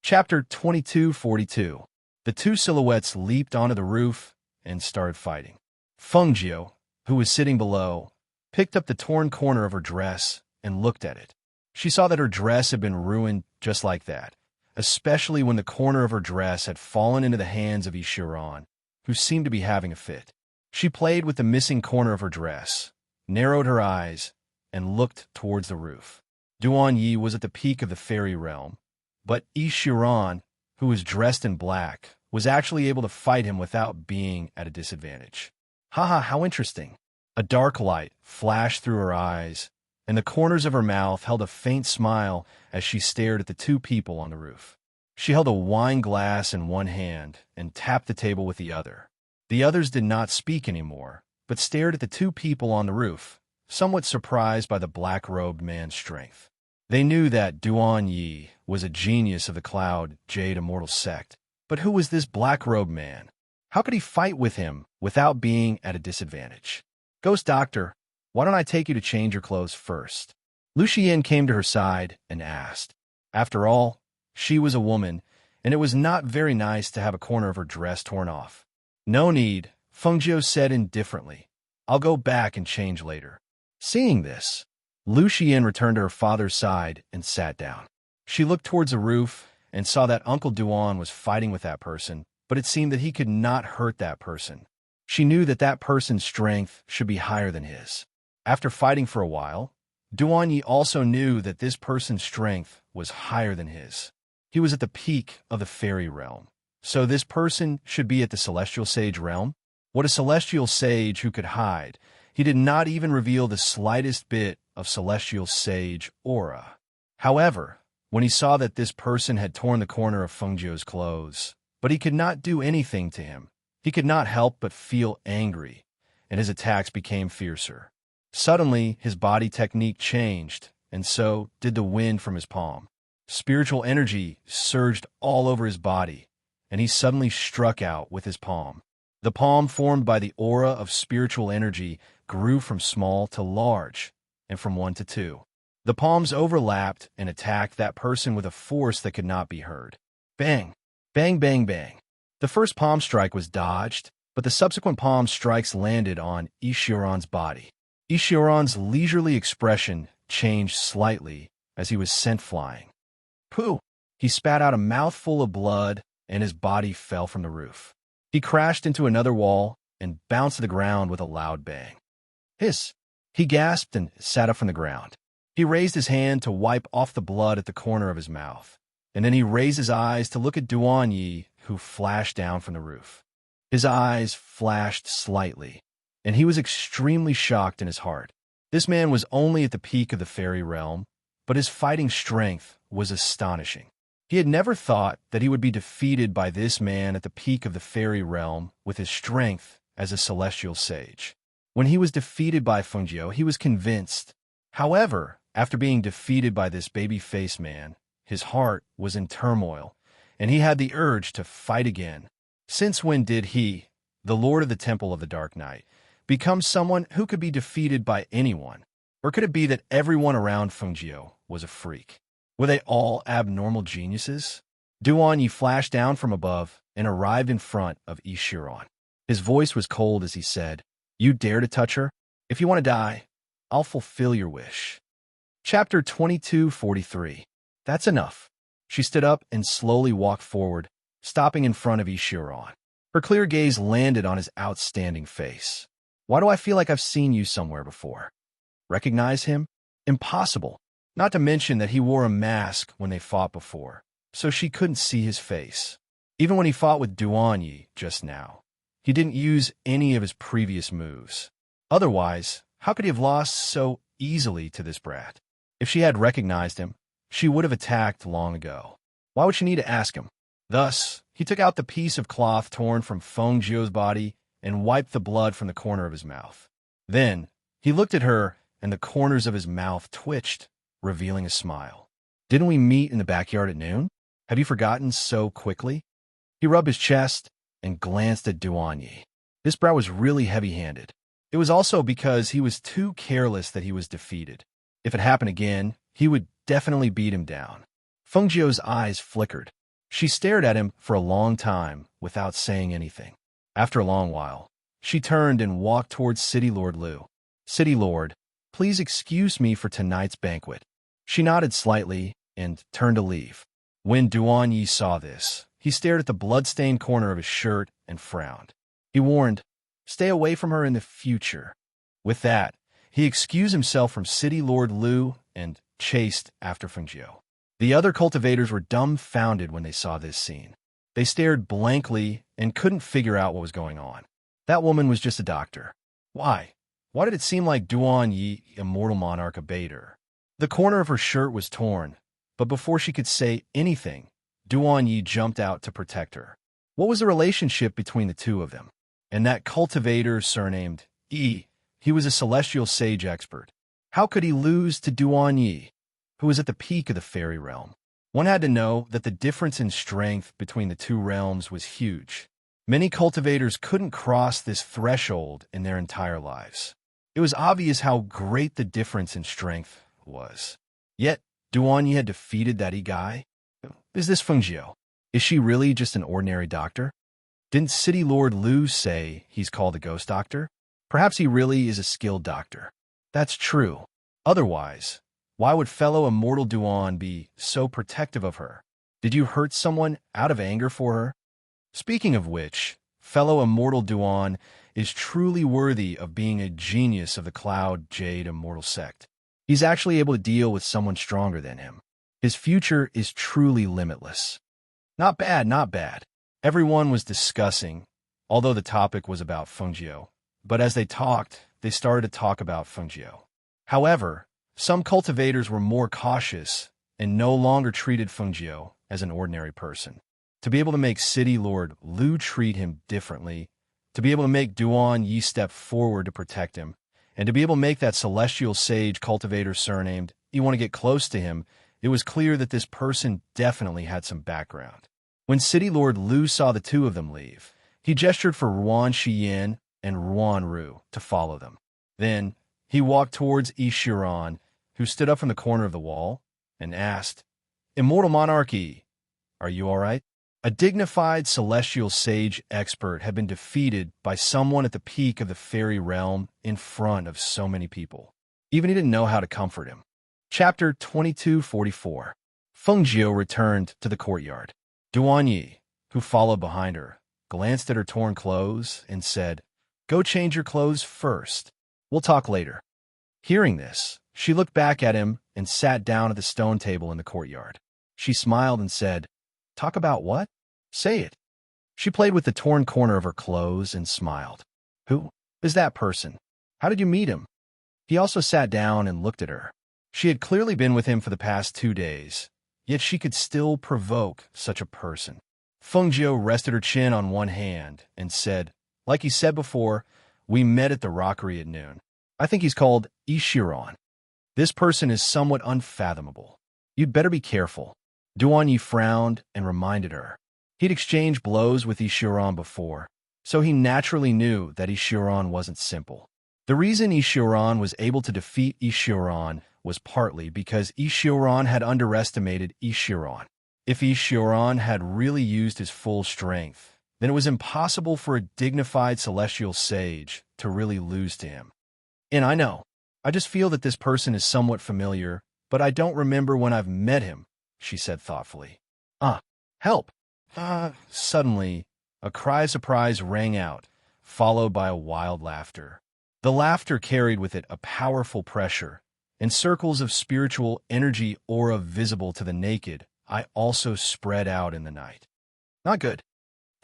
Chapter 2242. The two silhouettes leaped onto the roof and started fighting. Fengjiu, who was sitting below, picked up the torn corner of her dress and looked at it. She saw that her dress had been ruined just like that, especially when the corner of her dress had fallen into the hands of Ishiran, who seemed to be having a fit. She played with the missing corner of her dress, narrowed her eyes, and looked towards the roof. Duan Yi was at the peak of the fairy realm, but Ishiran, who was dressed in black, was actually able to fight him without being at a disadvantage. Haha, how interesting. A dark light flashed through her eyes, and the corners of her mouth held a faint smile as she stared at the two people on the roof. She held a wine glass in one hand and tapped the table with the other. The others did not speak anymore, but stared at the two people on the roof, somewhat surprised by the black-robed man's strength. They knew that Duan Yi was a genius of the Cloud Jade Immortal Sect, but who was this black-robed man? How could he fight with him without being at a disadvantage? Ghost Doctor, why don't I take you to change your clothes first? Lu Xian came to her side and asked. After all, she was a woman, and it was not very nice to have a corner of her dress torn off. No need, Fengjiu said indifferently. I'll go back and change later. Seeing this, Lu Xian returned to her father's side and sat down. She looked towards the roof and saw that Uncle Duan was fighting with that person, but it seemed that he could not hurt that person. She knew that that person's strength should be higher than his. After fighting for a while, Duan Yi also knew that this person's strength was higher than his. He was at the peak of the fairy realm. So this person should be at the celestial sage realm? What a celestial sage who could hide. He did not even reveal the slightest bit of celestial sage aura. However, when he saw that this person had torn the corner of Fengjiu's clothes, but he could not do anything to him, he could not help but feel angry, and his attacks became fiercer. Suddenly, his body technique changed, and so did the wind from his palm. Spiritual energy surged all over his body, and he suddenly struck out with his palm. The palm formed by the aura of spiritual energy grew from small to large, and from 1 to 2. The palms overlapped and attacked that person with a force that could not be heard. Bang! Bang, bang, bang. The first palm strike was dodged, but the subsequent palm strikes landed on Ishiran's body. Ishiran's leisurely expression changed slightly as he was sent flying. Pooh! He spat out a mouthful of blood, and his body fell from the roof. He crashed into another wall and bounced to the ground with a loud bang. Hiss! He gasped and sat up from the ground. He raised his hand to wipe off the blood at the corner of his mouth, and then he raised his eyes to look at Duan Yi, who flashed down from the roof. His eyes flashed slightly, and he was extremely shocked in his heart. This man was only at the peak of the fairy realm, but his fighting strength was astonishing. He had never thought that he would be defeated by this man at the peak of the fairy realm with his strength as a celestial sage. When he was defeated by Fengjiu, he was convinced. However, after being defeated by this baby-faced man, his heart was in turmoil, and he had the urge to fight again. Since when did he, the Lord of the Temple of the Dark Knight, become someone who could be defeated by anyone? Or could it be that everyone around Fengjiu was a freak? Were they all abnormal geniuses? Duan Yi flashed down from above and arrived in front of Ishiran. His voice was cold as he said, "You dare to touch her? If you want to die, I'll fulfill your wish." Chapter 2243. That's enough. She stood up and slowly walked forward, stopping in front of Ishiran. Her clear gaze landed on his outstanding face. Why do I feel like I've seen you somewhere before? Recognize him? Impossible. Not to mention that he wore a mask when they fought before, so she couldn't see his face. Even when he fought with Duan Yi just now, he didn't use any of his previous moves. Otherwise, how could he have lost so easily to this brat? If she had recognized him, she would have attacked long ago. Why would she need to ask him? Thus, he took out the piece of cloth torn from Fengjiu's body and wiped the blood from the corner of his mouth. Then, he looked at her, and the corners of his mouth twitched, revealing a smile. Didn't we meet in the backyard at noon? Have you forgotten so quickly? He rubbed his chest and glanced at Duan Yi. This brat was really heavy-handed. It was also because he was too careless that he was defeated. If it happened again, he would definitely beat him down. Fengjiu's eyes flickered. She stared at him for a long time without saying anything. After a long while, she turned and walked towards City Lord Lu. City Lord, please excuse me for tonight's banquet. She nodded slightly and turned to leave. When Duan Yi saw this, he stared at the blood-stained corner of his shirt and frowned. He warned, "Stay away from her in the future." With that, he excused himself from City Lord Lu and chased after Fengjiu. The other cultivators were dumbfounded when they saw this scene. They stared blankly and couldn't figure out what was going on. That woman was just a doctor. Why? Why did it seem like Duan Yi, immortal monarch, obeyed her? The corner of her shirt was torn, but before she could say anything, Duan Yi jumped out to protect her. What was the relationship between the two of them? And that cultivator surnamed Yi, he was a celestial sage expert. How could he lose to Duan Yi, who was at the peak of the fairy realm? One had to know that the difference in strength between the two realms was huge. Many cultivators couldn't cross this threshold in their entire lives. It was obvious how great the difference in strength was. Yet, Duan Yi had defeated that guy? Is this Fengjiu? Is she really just an ordinary doctor? Didn't City Lord Lu say he's called a ghost doctor? Perhaps he really is a skilled doctor. That's true. Otherwise, why would fellow immortal Duan be so protective of her? Did you hurt someone out of anger for her? Speaking of which, fellow immortal Duan is truly worthy of being a genius of the Cloud Jade Immortal Sect. He's actually able to deal with someone stronger than him. His future is truly limitless. Not bad, not bad. Everyone was discussing, although the topic was about Fengjiu. But as they talked, they started to talk about Fengjiu. However, some cultivators were more cautious and no longer treated Fengjiu as an ordinary person. To be able to make City Lord Lu treat him differently, to be able to make Duan Yi step forward to protect him, and to be able to make that celestial sage cultivator surnamed you want to get close to him, it was clear that this person definitely had some background. When City Lord Lu saw the two of them leave, he gestured for Ruan Shiyin and Ruan Ru to follow them. Then, he walked towards Ishiran, who stood up from the corner of the wall, and asked, "Immortal Monarchy, are you all right?" A dignified celestial sage expert had been defeated by someone at the peak of the fairy realm in front of so many people. Even he didn't know how to comfort him. Chapter 2244. Fengjiu returned to the courtyard. Duan Yi, who followed behind her, glanced at her torn clothes and said, "Go change your clothes first. We'll talk later." Hearing this, she looked back at him and sat down at the stone table in the courtyard. She smiled and said, "Talk about what? Say it." She played with the torn corner of her clothes and smiled. "Who is that person? How did you meet him?" He also sat down and looked at her. She had clearly been with him for the past 2 days, yet she could still provoke such a person. Fengjiu rested her chin on one hand and said, "Like he said before, we met at the rockery at noon. I think he's called Ishiran. This person is somewhat unfathomable. You'd better be careful." Duan Yi frowned and reminded her. He'd exchanged blows with Ishiran before, so he naturally knew that Ishiran wasn't simple. The reason Ishiran was able to defeat Ishiran was partly because Ishiran had underestimated Ishiran. If Ishiran had really used his full strength, then it was impossible for a dignified celestial sage to really lose to him. And I just feel that this person is somewhat familiar, but I don't remember when I've met him, she said thoughtfully. Help! Suddenly, a cry of surprise rang out, followed by a wild laughter. The laughter carried with it a powerful pressure, and circles of spiritual energy aura visible to the naked eye also spread out in the night. Not good.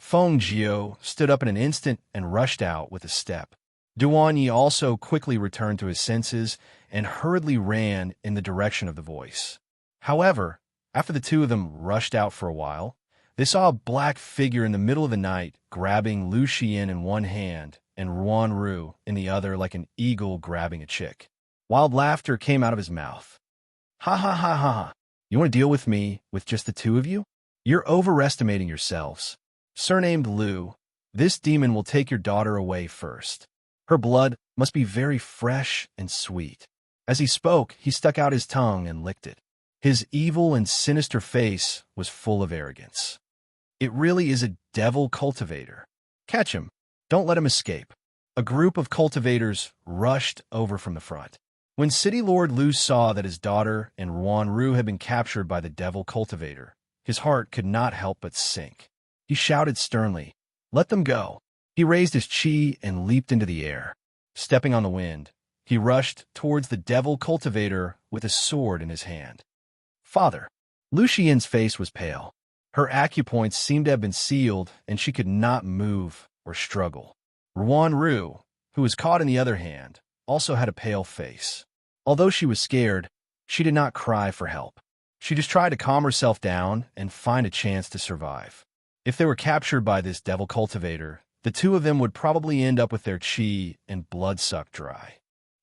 Fengjiu stood up in an instant and rushed out with a step. Duan Yi also quickly returned to his senses and hurriedly ran in the direction of the voice. However, after the two of them rushed out for a while, they saw a black figure in the middle of the night grabbing Lu Xian in one hand and Ruan Ru in the other like an eagle grabbing a chick. Wild laughter came out of his mouth. "Ha ha ha ha ha. You want to deal with me with just the two of you? You're overestimating yourselves. Surnamed Lu, this demon will take your daughter away first. Her blood must be very fresh and sweet." As he spoke, he stuck out his tongue and licked it. His evil and sinister face was full of arrogance. It really is a devil cultivator. Catch him. Don't let him escape. A group of cultivators rushed over from the front. When City Lord Lu saw that his daughter and Ruan Ru had been captured by the devil cultivator, his heart could not help but sink. He shouted sternly, "Let them go." He raised his chi and leaped into the air. Stepping on the wind, he rushed towards the devil cultivator with a sword in his hand. "Father." Lu Xian's face was pale. Her acupoints seemed to have been sealed, and she could not move or struggle. Ruan Ru, who was caught in the other hand, also had a pale face. Although she was scared, she did not cry for help. She just tried to calm herself down and find a chance to survive. If they were captured by this devil cultivator, the two of them would probably end up with their chi and blood sucked dry.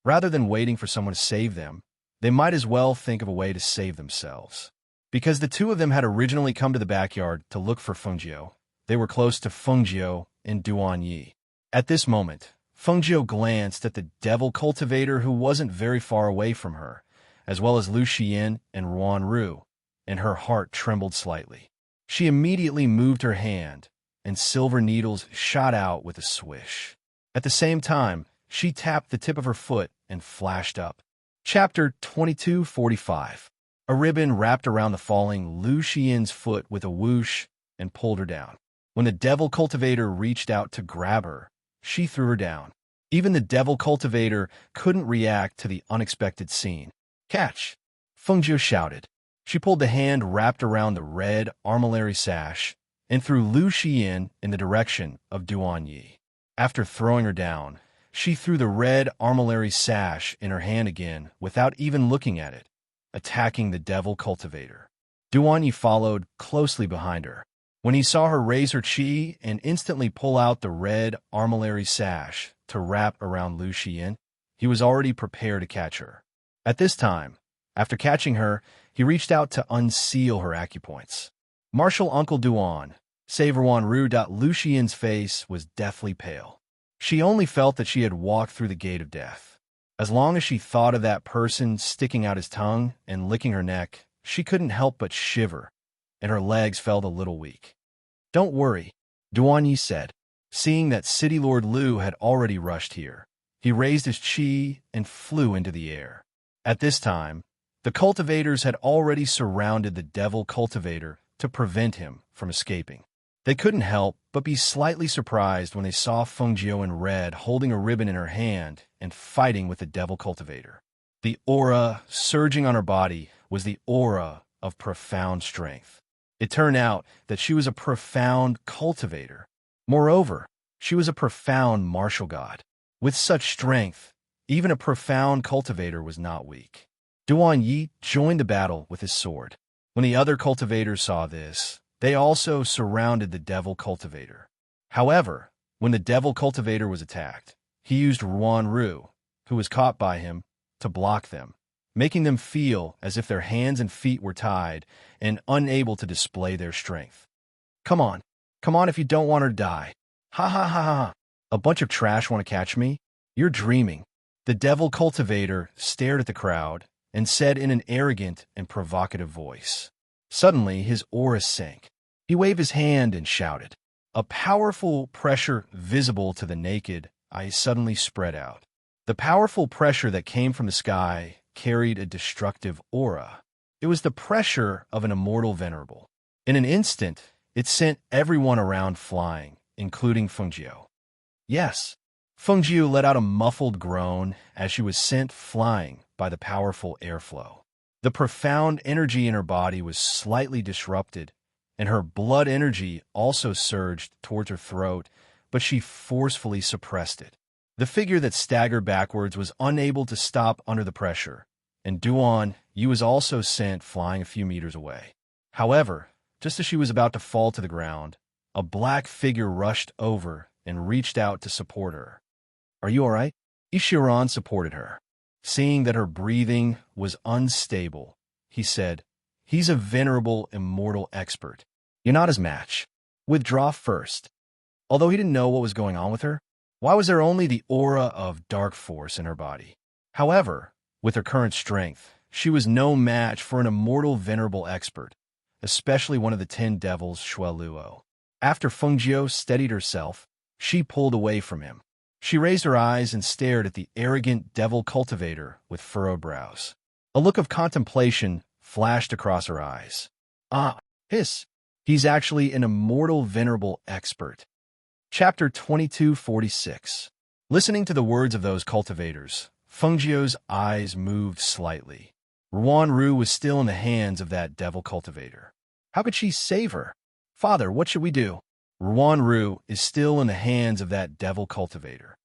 Rather than waiting for someone to save them, they might as well think of a way to save themselves. Because the two of them had originally come to the backyard to look for Fengjiu, they were close to Fengjiu and Duanyi. At this moment, Fengjiu glanced at the devil cultivator who wasn't very far away from her, as well as Lu Xian and Ruan Ru, and her heart trembled slightly. She immediately moved her hand, and silver needles shot out with a swish. At the same time, she tapped the tip of her foot and flashed up. Chapter 2245. A ribbon wrapped around the falling Lu Xian's foot with a whoosh and pulled her down. When the devil cultivator reached out to grab her, she threw her down. Even the devil cultivator couldn't react to the unexpected scene. "Catch!" Fengjiu shouted. She pulled the hand wrapped around the red armillary sash and threw Lu Xian in the direction of Duanyi. After throwing her down, she threw the red armillary sash in her hand again without even looking at it, attacking the devil cultivator. Duanyi followed closely behind her. When he saw her raise her chi and instantly pull out the red armillary sash to wrap around Lu Xian, he was already prepared to catch her. At this time, after catching her, he reached out to unseal her acupoints. Martial Uncle Duan, save Ruan Ru. Lu Xian's face was deathly pale. She only felt that she had walked through the gate of death. As long as she thought of that person sticking out his tongue and licking her neck, she couldn't help but shiver, and her legs felt a little weak. "Don't worry," Duanyi said. Seeing that City Lord Lu had already rushed here, he raised his chi and flew into the air. At this time, the cultivators had already surrounded the devil cultivator to prevent him from escaping. They couldn't help but be slightly surprised when they saw Fengjiu in red holding a ribbon in her hand and fighting with the devil cultivator. The aura surging on her body was the aura of profound strength. It turned out that she was a profound cultivator. Moreover, she was a profound martial god. With such strength, even a profound cultivator was not weak. Duanyi joined the battle with his sword. When the other cultivators saw this, they also surrounded the devil cultivator. However, when the devil cultivator was attacked, he used Ruan Ru, who was caught by him, to block them, making them feel as if their hands and feet were tied and unable to display their strength. Come on if you don't want her to die. Ha ha ha ha. A bunch of trash want to catch me? You're dreaming." The devil cultivator stared at the crowd and said in an arrogant and provocative voice. Suddenly, his aura sank. He waved his hand and shouted. A powerful pressure visible to the naked eye suddenly spread out. The powerful pressure that came from the sky carried a destructive aura. It was the pressure of an immortal venerable. In an instant, it sent everyone around flying, including Fengjiu. Yes, Fengjiu let out a muffled groan as she was sent flying by the powerful airflow. The profound energy in her body was slightly disrupted, and her blood energy also surged towards her throat, but she forcefully suppressed it. The figure that staggered backwards was unable to stop under the pressure, and Duanyi was also sent flying a few meters away. However, just as she was about to fall to the ground, a black figure rushed over and reached out to support her. "Are you all right?" Ishiran supported her. Seeing that her breathing was unstable, he said, "He's a venerable, immortal expert. You're not his match. Withdraw first." Although he didn't know what was going on with her, why was there only the aura of dark force in her body? However, with her current strength, she was no match for an immortal, venerable expert. especially one of the 10 devils Shueluo. After Fengjiu steadied herself, she pulled away from him. She raised her eyes and stared at the arrogant devil cultivator with furrowed brows. A look of contemplation flashed across her eyes. Ah, hiss. He's actually an immortal venerable expert. Chapter 2246. Listening to the words of those cultivators, Fengjiu's eyes moved slightly. Ruanru was still in the hands of that devil cultivator. How could she save her? Father, what should we do? Ruanru is still in the hands of that devil cultivator.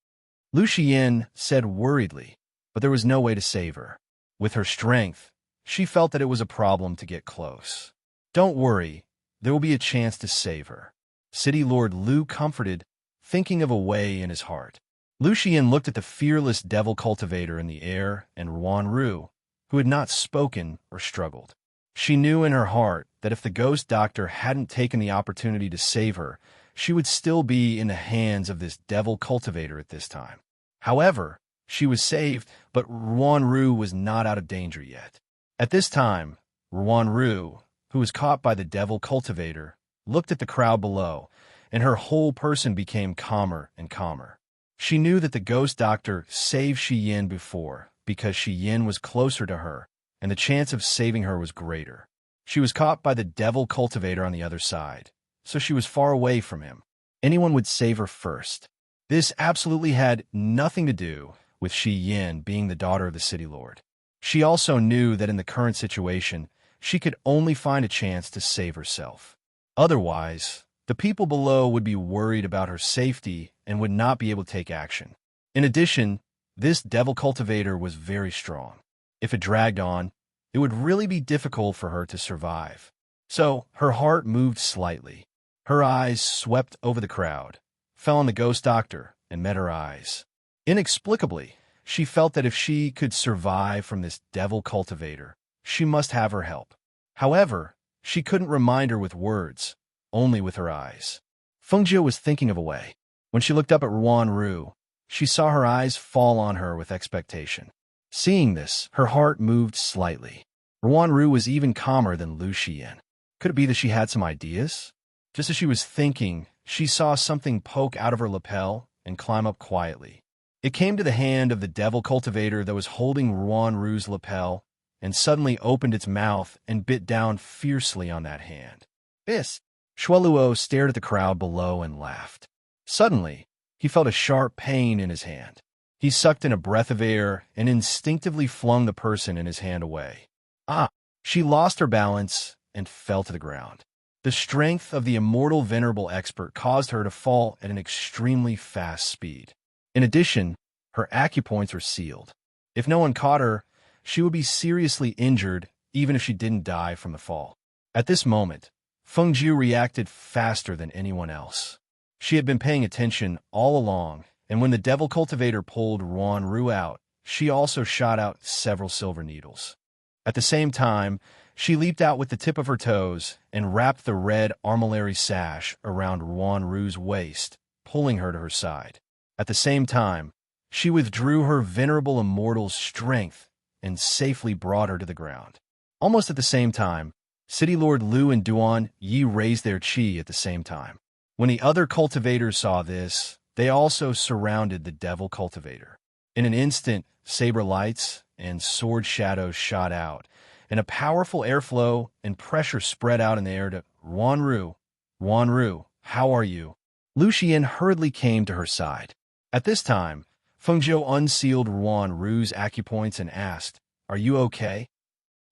Lu Xian said worriedly, but there was no way to save her. With her strength, she felt that it was a problem to get close. Don't worry, there will be a chance to save her. City Lord Lu comforted, thinking of a way in his heart. Lu Xian looked at the fearless devil cultivator in the air and Ruanru, who had not spoken or struggled. She knew in her heart that if the ghost doctor hadn't taken the opportunity to save her, she would still be in the hands of this devil cultivator at this time. However, she was saved, but Ruanru was not out of danger yet. At this time, Ruanru, who was caught by the devil cultivator, looked at the crowd below, and her whole person became calmer and calmer. She knew that the ghost doctor saved Shi Yin before, because Shi Yin was closer to her, and the chance of saving her was greater. She was caught by the devil cultivator on the other side, so she was far away from him. Anyone would save her first. This absolutely had nothing to do with Shi Yin being the daughter of the city lord. She also knew that in the current situation, she could only find a chance to save herself. Otherwise, the people below would be worried about her safety and would not be able to take action. In addition, this devil cultivator was very strong. If it dragged on, it would really be difficult for her to survive. So her heart moved slightly. Her eyes swept over the crowd, fell on the ghost doctor, and met her eyes. Inexplicably, she felt that if she could survive from this devil cultivator, she must have her help. However, she couldn't remind her with words, only with her eyes. Fengjiu was thinking of a way. When she looked up at Ruanru, she saw her eyes fall on her with expectation. Seeing this, her heart moved slightly. Ruanru was even calmer than Lu Xian. Could it be that she had some ideas? Just as she was thinking, she saw something poke out of her lapel and climb up quietly. It came to the hand of the devil cultivator that was holding Ruanru's lapel and suddenly opened its mouth and bit down fiercely on that hand. This! Shueluo stared at the crowd below and laughed. Suddenly, he felt a sharp pain in his hand. He sucked in a breath of air and instinctively flung the person in his hand away. Ah! She lost her balance and fell to the ground. The strength of the immortal venerable expert caused her to fall at an extremely fast speed. In addition, her acupoints were sealed. If no one caught her, she would be seriously injured even if she didn't die from the fall. At this moment, Fengjiu reacted faster than anyone else. She had been paying attention all along, and when the devil cultivator pulled Ruanru out, she also shot out several silver needles. At the same time, she leaped out with the tip of her toes and wrapped the red armillary sash around Ruanru's waist, pulling her to her side. At the same time, she withdrew her venerable immortal's strength and safely brought her to the ground. Almost at the same time, City Lord Lu and Duan Yi raised their qi at the same time. When the other cultivators saw this, they also surrounded the devil cultivator. In an instant, saber lights and sword shadows shot out, and a powerful airflow and pressure spread out in the air to Ruanru. Ruanru, how are you? Lu Xian hurriedly came to her side. At this time, Fengjiu unsealed Ruanru's acupoints and asked, "Are you okay?"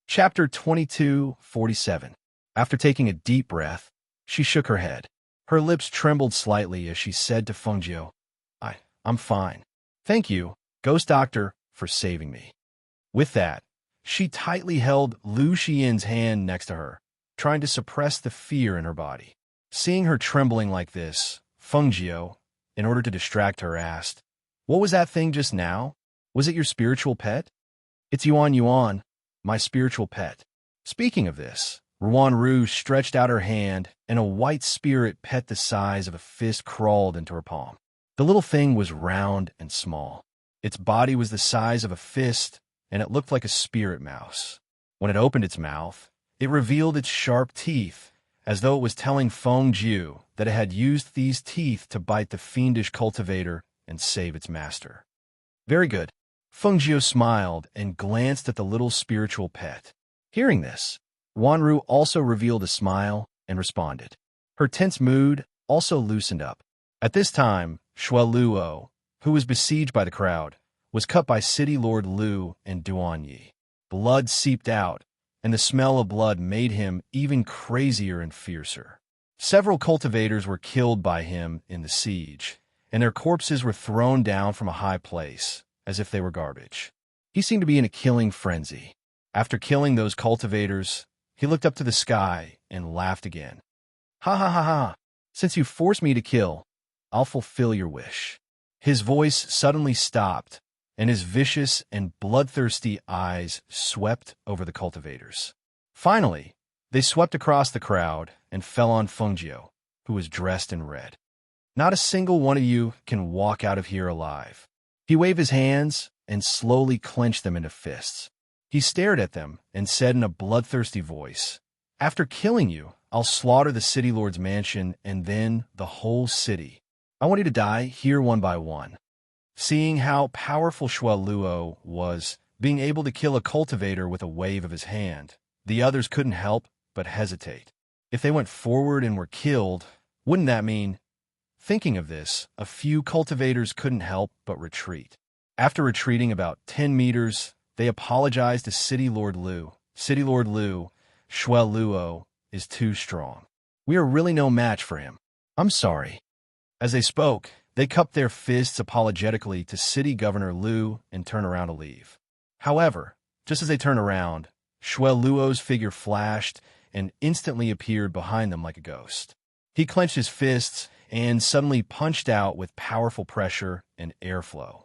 Chapter 2247. After taking a deep breath, she shook her head. Her lips trembled slightly as she said to Fengjiu, I'm fine. Thank you, Ghost Doctor, for saving me." With that, she tightly held Lu Xian's hand next to her, trying to suppress the fear in her body. Seeing her trembling like this, Fengjiu, in order to distract her, asked, "What was that thing just now? Was it your spiritual pet?" "It's Yuan Yuan, my spiritual pet." Speaking of this, Ruanru stretched out her hand, and a white spirit pet the size of a fist crawled into her palm. The little thing was round and small. Its body was the size of a fist, and it looked like a spirit mouse. When it opened its mouth, It revealed its sharp teeth, as though it was telling Feng Jiu that it had used these teeth to bite the fiendish cultivator and save its master. Very good. Feng Jiu smiled and glanced at the little spiritual pet. Hearing this, Wanru also revealed a smile and responded. Her tense mood also loosened up. At this time, Shueluo, who was besieged by the crowd, was cut by City Lord Lu and Duan Yi. Blood seeped out, and the smell of blood made him even crazier and fiercer. Several cultivators were killed by him in the siege, and their corpses were thrown down from a high place, as if they were garbage. He seemed to be in a killing frenzy. After killing those cultivators, he looked up to the sky and laughed again. Ha ha ha ha! Since you forced me to kill, I'll fulfill your wish. His voice suddenly stopped, and his vicious and bloodthirsty eyes swept over the cultivators. Finally, they swept across the crowd and fell on Feng Jiu, who was dressed in red. Not a single one of you can walk out of here alive. He waved his hands and slowly clenched them into fists. He stared at them and said in a bloodthirsty voice, "After killing you, I'll slaughter the city lord's mansion and then the whole city. I want you to die here one by one." Seeing how powerful Shueluo was, being able to kill a cultivator with a wave of his hand, the others couldn't help but hesitate. If they went forward and were killed, wouldn't that mean... Thinking of this, a few cultivators couldn't help but retreat. After retreating about 10 meters, they apologized to City Lord Lu. City Lord Lu, Shueluo is too strong. We are really no match for him. I'm sorry. As they spoke, they cupped their fists apologetically to City Governor Lu and turned around to leave. However, just as they turned around, Shueluo's figure flashed and instantly appeared behind them like a ghost. He clenched his fists and suddenly punched out with powerful pressure and airflow.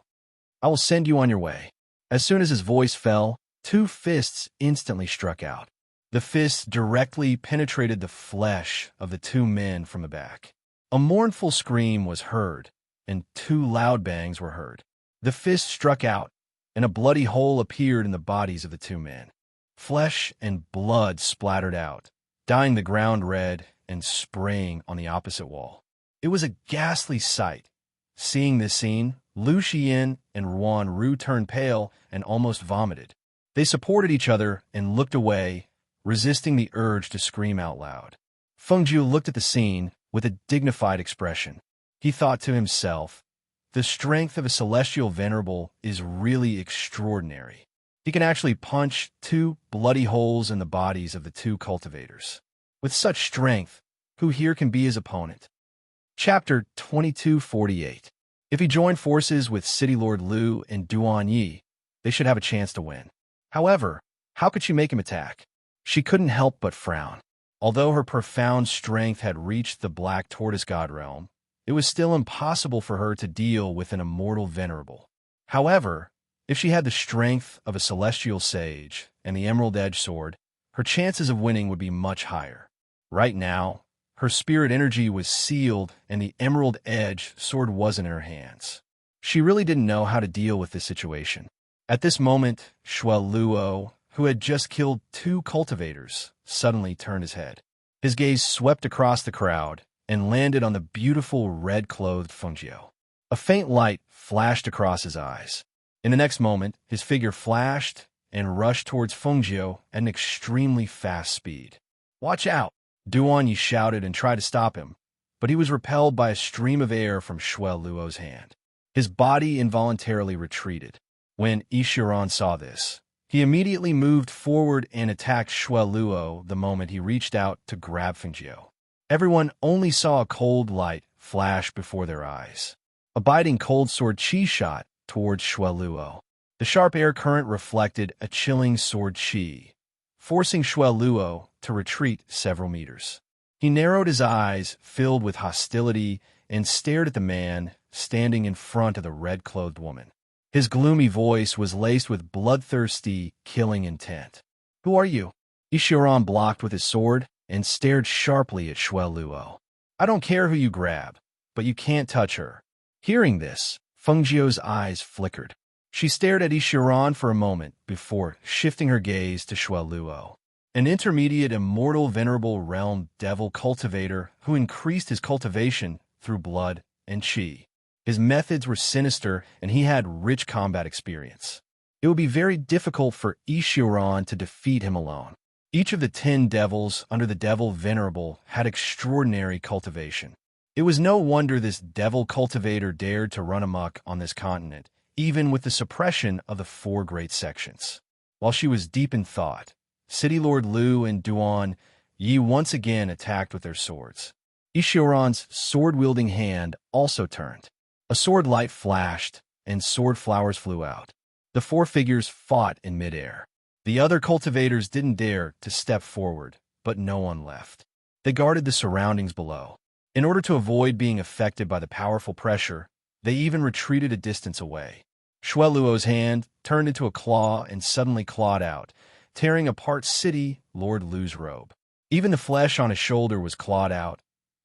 "I will send you on your way." As soon as his voice fell, 2 fists instantly struck out. The fists directly penetrated the flesh of the 2 men from the back. A mournful scream was heard, and 2 loud bangs were heard. The fists struck out, and a bloody hole appeared in the bodies of the 2 men. Flesh and blood splattered out, dyeing the ground red and spraying on the opposite wall. It was a ghastly sight. Seeing this scene, Lu Xian and Ruan Ru turned pale and almost vomited. They supported each other and looked away, resisting the urge to scream out loud. Feng Jiu looked at the scene with a dignified expression. He thought to himself, the strength of a celestial venerable is really extraordinary. He can actually punch 2 bloody holes in the bodies of the 2 cultivators. With such strength, who here can be his opponent? Chapter 2248. If he joined forces with City Lord Lu and Duan Yi, they should have a chance to win. However, how could she make him attack? She couldn't help but frown. Although her profound strength had reached the Black Tortoise God realm, it was still impossible for her to deal with an immortal venerable. However, if she had the strength of a celestial sage and the Emerald Edge sword, her chances of winning would be much higher. Right now, her spirit energy was sealed and the Emerald Edge sword wasn't in her hands. She really didn't know how to deal with this situation. At this moment, Shueluo, who had just killed 2 cultivators, suddenly turned his head. His gaze swept across the crowd and landed on the beautiful red-clothed Feng Jiu. A faint light flashed across his eyes. In the next moment, his figure flashed and rushed towards Feng Jiu at an extremely fast speed. "Watch out!" Duan Yi shouted and tried to stop him, but he was repelled by a stream of air from Shueluo's hand. His body involuntarily retreated. When Ishiran saw this, he immediately moved forward and attacked Shueluo the moment he reached out to grab Feng Jiu. Everyone only saw a cold light flash before their eyes. A biting cold sword chi shot towards Shueluo. The sharp air current reflected a chilling sword chi, forcing Shueluo to retreat several meters. He narrowed his eyes, filled with hostility, and stared at the man standing in front of the red-clothed woman. His gloomy voice was laced with bloodthirsty, killing intent. "Who are you?" Ishiran blocked with his sword and stared sharply at Shueluo. "I don't care who you grab, but you can't touch her." Hearing this, Feng Jiu's eyes flickered. She stared at Ishiran for a moment before shifting her gaze to Shueluo. an intermediate immortal venerable realm devil cultivator who increased his cultivation through blood and chi. His methods were sinister, and he had rich combat experience. It would be very difficult for Ishiran to defeat him alone. Each of the 10 devils under the devil venerable had extraordinary cultivation. It was no wonder this devil cultivator dared to run amok on this continent, even with the suppression of the 4 great sections. While she was deep in thought, City Lord Lu and Duan Yi once again attacked with their swords. Ishiran's sword-wielding hand also turned. A sword light flashed, and sword flowers flew out. The 4 figures fought in midair. The other cultivators didn't dare to step forward, but no one left. They guarded the surroundings below. In order to avoid being affected by the powerful pressure, they even retreated a distance away. Shueluo's hand turned into a claw and suddenly clawed out, tearing apart City Lord Lu's robe. Even the flesh on his shoulder was clawed out,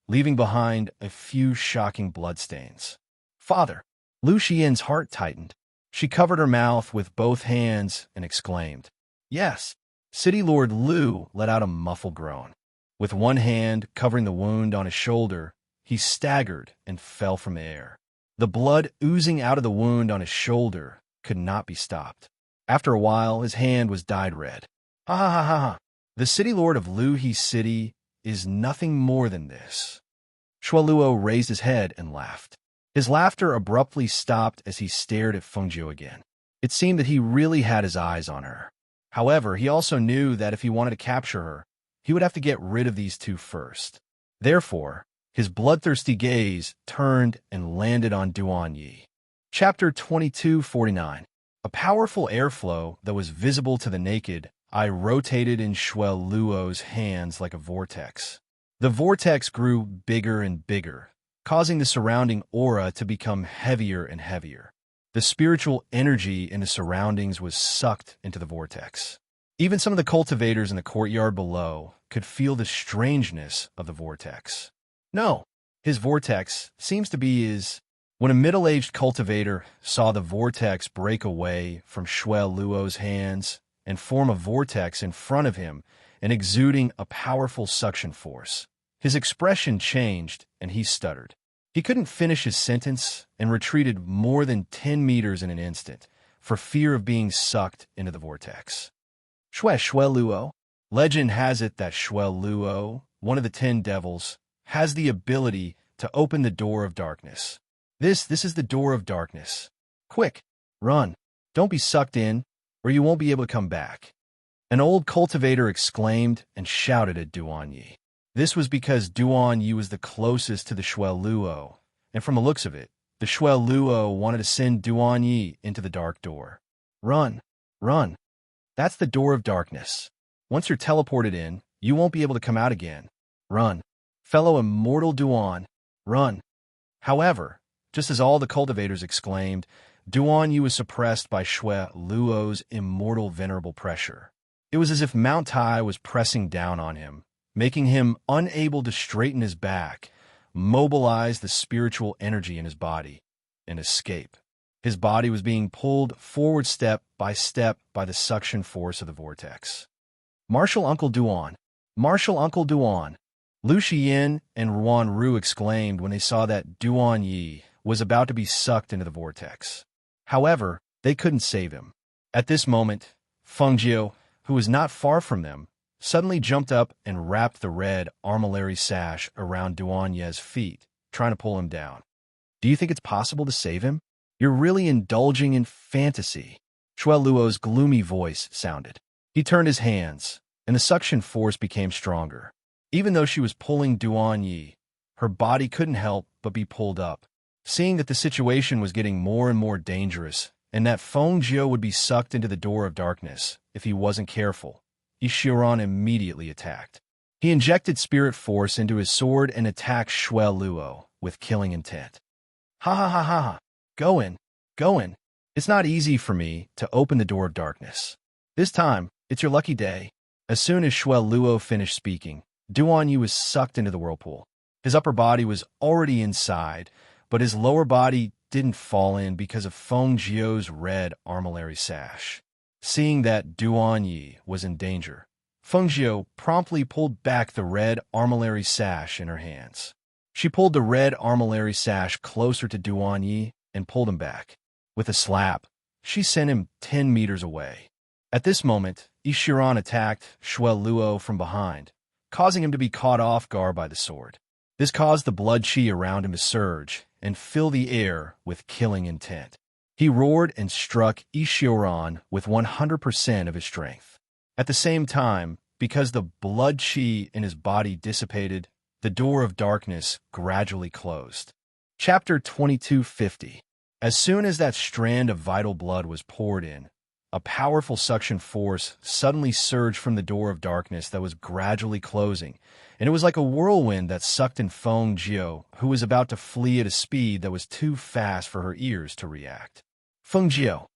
leaving behind a few shocking bloodstains. "Father!" Lu Xian's heart tightened. She covered her mouth with both hands and exclaimed, "Yes!" City Lord Lu let out a muffled groan. With one hand covering the wound on his shoulder, he staggered and fell from the air. The blood oozing out of the wound on his shoulder could not be stopped. After a while, his hand was dyed red. "Ha ha ha ha ha! The City Lord of Luhe City is nothing more than this." Shueluo raised his head and laughed. His laughter abruptly stopped as he stared at Fengjiu again. It seemed that he really had his eyes on her. However, he also knew that if he wanted to capture her, he would have to get rid of these 2 first. Therefore, his bloodthirsty gaze turned and landed on Duan Yi. Chapter 2249. A powerful airflow that was visible to the naked eye rotated in Shueluo's hands like a vortex. The vortex grew bigger and bigger, causing the surrounding aura to become heavier and heavier. The spiritual energy in the surroundings was sucked into the vortex. Even some of the cultivators in the courtyard below could feel the strangeness of the vortex. "No, his vortex seems to be his..." When a middle-aged cultivator saw the vortex break away from Shueluo's hands and form a vortex in front of him and exuding a powerful suction force, his expression changed and he stuttered. He couldn't finish his sentence and retreated more than 10 meters in an instant for fear of being sucked into the vortex. Shueluo. Legend has it that Shueluo, one of the 10 devils, has the ability to open the door of darkness. This is the door of darkness. Quick, run. Don't be sucked in, or you won't be able to come back. An old cultivator exclaimed and shouted at Duan Yi. This was because Duan Yi was the closest to the Shueluo, and from the looks of it, the Shueluo wanted to send Duan Yi into the dark door. Run, run. That's the door of darkness. Once you're teleported in, you won't be able to come out again. Run. Fellow immortal Duan, run. However, just as all the cultivators exclaimed, Duan Yi was suppressed by Shueluo's immortal venerable pressure. It was as if Mount Tai was pressing down on him, making him unable to straighten his back, mobilize the spiritual energy in his body, and escape. His body was being pulled forward step by the suction force of the vortex. "Martial Uncle Duan! Martial Uncle Duan!" Lu Xian and Ruan Ru exclaimed when they saw that Duan Yi was about to be sucked into the vortex. However, they couldn't save him. At this moment, Fengjiu, who was not far from them, suddenly jumped up and wrapped the red armillary sash around Duan Yi's feet, trying to pull him down. "Do you think it's possible to save him? You're really indulging in fantasy," Shueluo's gloomy voice sounded. He turned his hands, and the suction force became stronger. Even though she was pulling Duan Yi, her body couldn't help but be pulled up. Seeing that the situation was getting more and more dangerous, and that Fengjiu would be sucked into the door of darkness if he wasn't careful, Ishiran immediately attacked. He injected spirit force into his sword and attacked Shueluo with killing intent. "Ha ha ha ha ha! Go in, go in. It's not easy for me to open the door of darkness. This time, it's your lucky day." As soon as Shueluo finished speaking, Duan Yi was sucked into the whirlpool. His upper body was already inside, but his lower body didn't fall in because of Fengjiu's red armillary sash. Seeing that Duan Yi was in danger, Feng Jiu promptly pulled back the red armillary sash in her hands. She pulled the red armillary sash closer to Duan Yi and pulled him back. With a slap, she sent him 10 meters away. At this moment, Ishiran attacked Shuai Luo from behind, causing him to be caught off guard by the sword. This caused the blood qi around him to surge and fill the air with killing intent. He roared and struck Ishiran with 100% of his strength. At the same time, because the blood qi in his body dissipated, the door of darkness gradually closed. Chapter 2250. As soon as that strand of vital blood was poured in, a powerful suction force suddenly surged from the door of darkness that was gradually closing, and it was like a whirlwind that sucked in Feng Jiu, who was about to flee at a speed that was too fast for her ears to react. Feng Jiu.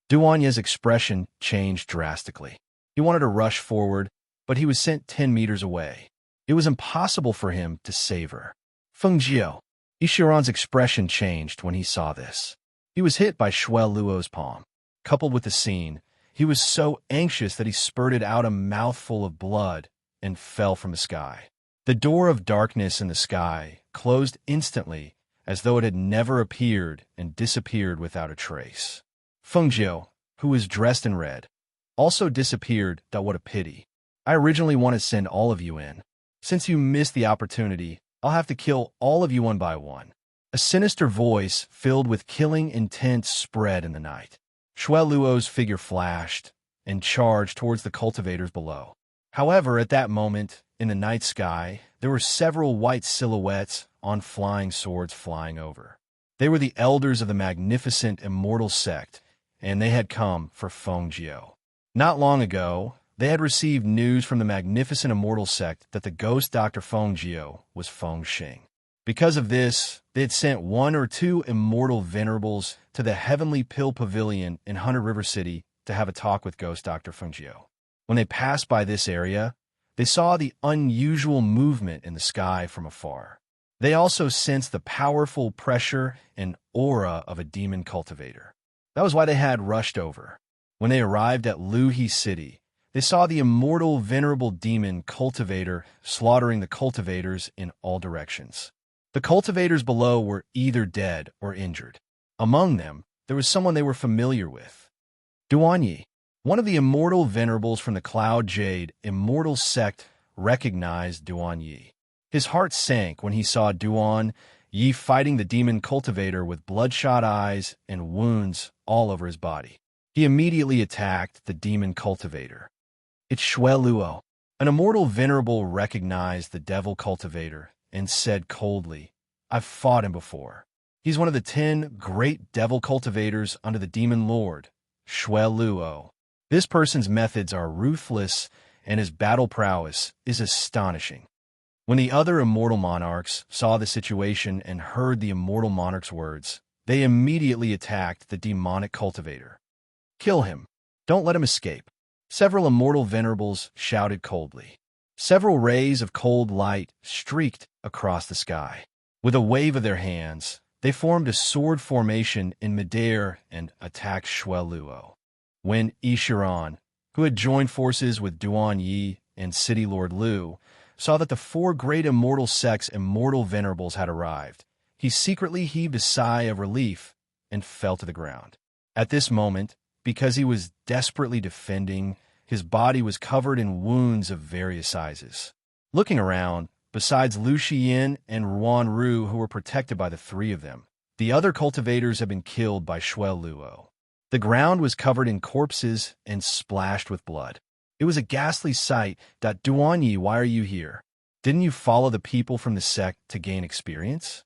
Duan Yi's expression changed drastically. He wanted to rush forward, but he was sent 10 meters away. It was impossible for him to save her. Feng Jiu. Ishiran's expression changed when he saw this. He was hit by Shuai Luo's palm. Coupled with the scene, he was so anxious that he spurted out a mouthful of blood and fell from the sky. The door of darkness in the sky closed instantly, as though it had never appeared, and disappeared without a trace. Feng Jiu, who was dressed in red, also disappeared. What a pity. I originally wanted to send all of you in. Since you missed the opportunity, I'll have to kill all of you one by one. A sinister voice filled with killing intent spread in the night. Shuai Luo's figure flashed and charged towards the cultivators below. However, at that moment, in the night sky, there were several white silhouettes on flying swords flying over. They were the elders of the magnificent immortal sect, and they had come for Feng Jiu. Not long ago, they had received news from the magnificent immortal sect that the ghost Dr. Feng Jiu was Feng Xing. Because of this, they had sent 1 or 2 immortal venerables to the Heavenly Pill Pavilion in Hunter River City to have a talk with ghost Dr. Feng Jiu. When they passed by this area, they saw the unusual movement in the sky from afar. They also sensed the powerful pressure and aura of a demon cultivator. That was why they had rushed over. When they arrived at Luhe City, they saw the immortal venerable demon cultivator slaughtering the cultivators in all directions. The cultivators below were either dead or injured. Among them, there was someone they were familiar with. Duan Yi, one of the immortal venerables from the Cloud Jade immortal sect, recognized Duan Yi. His heart sank when he saw Duan Yi fighting the demon cultivator with bloodshot eyes and wounds all over his body. He immediately attacked the demon cultivator. It's Shuai Luo. An immortal venerable recognized the devil cultivator and said coldly, I've fought him before. He's one of the 10 great devil cultivators under the demon lord, Shuai Luo. This person's methods are ruthless, and his battle prowess is astonishing. When the other immortal monarchs saw the situation and heard the immortal monarch's words, they immediately attacked the demonic cultivator. Kill him. Don't let him escape. Several immortal venerables shouted coldly. Several rays of cold light streaked across the sky. With a wave of their hands, they formed a sword formation in midair and attacked Shuai Luo. When Ishiran, who had joined forces with Duan Yi and City Lord Lu, saw that the 4 great immortal sects' immortal venerables had arrived, he secretly heaved a sigh of relief and fell to the ground. At this moment, because he was desperately defending, his body was covered in wounds of various sizes. Looking around, besides Lu Xiyin and Ruan Ru, who were protected by the 3 of them, the other cultivators had been killed by Shuai Luo. The ground was covered in corpses and splashed with blood. It was a ghastly sight. Duan Yi, why are you here? Didn't you follow the people from the sect to gain experience?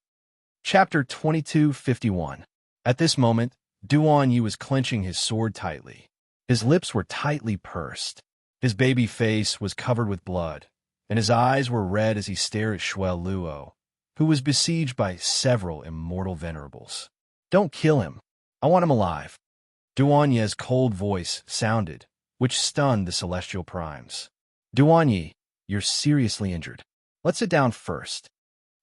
Chapter 2251. At this moment, Duan Yi was clenching his sword tightly. His lips were tightly pursed. His baby face was covered with blood, and his eyes were red as he stared at Shuai Luo, who was besieged by several immortal venerables. Don't kill him. I want him alive. Duan Yi's cold voice sounded, which stunned the celestial primes. Duan Yi, you're seriously injured. Let's sit down first.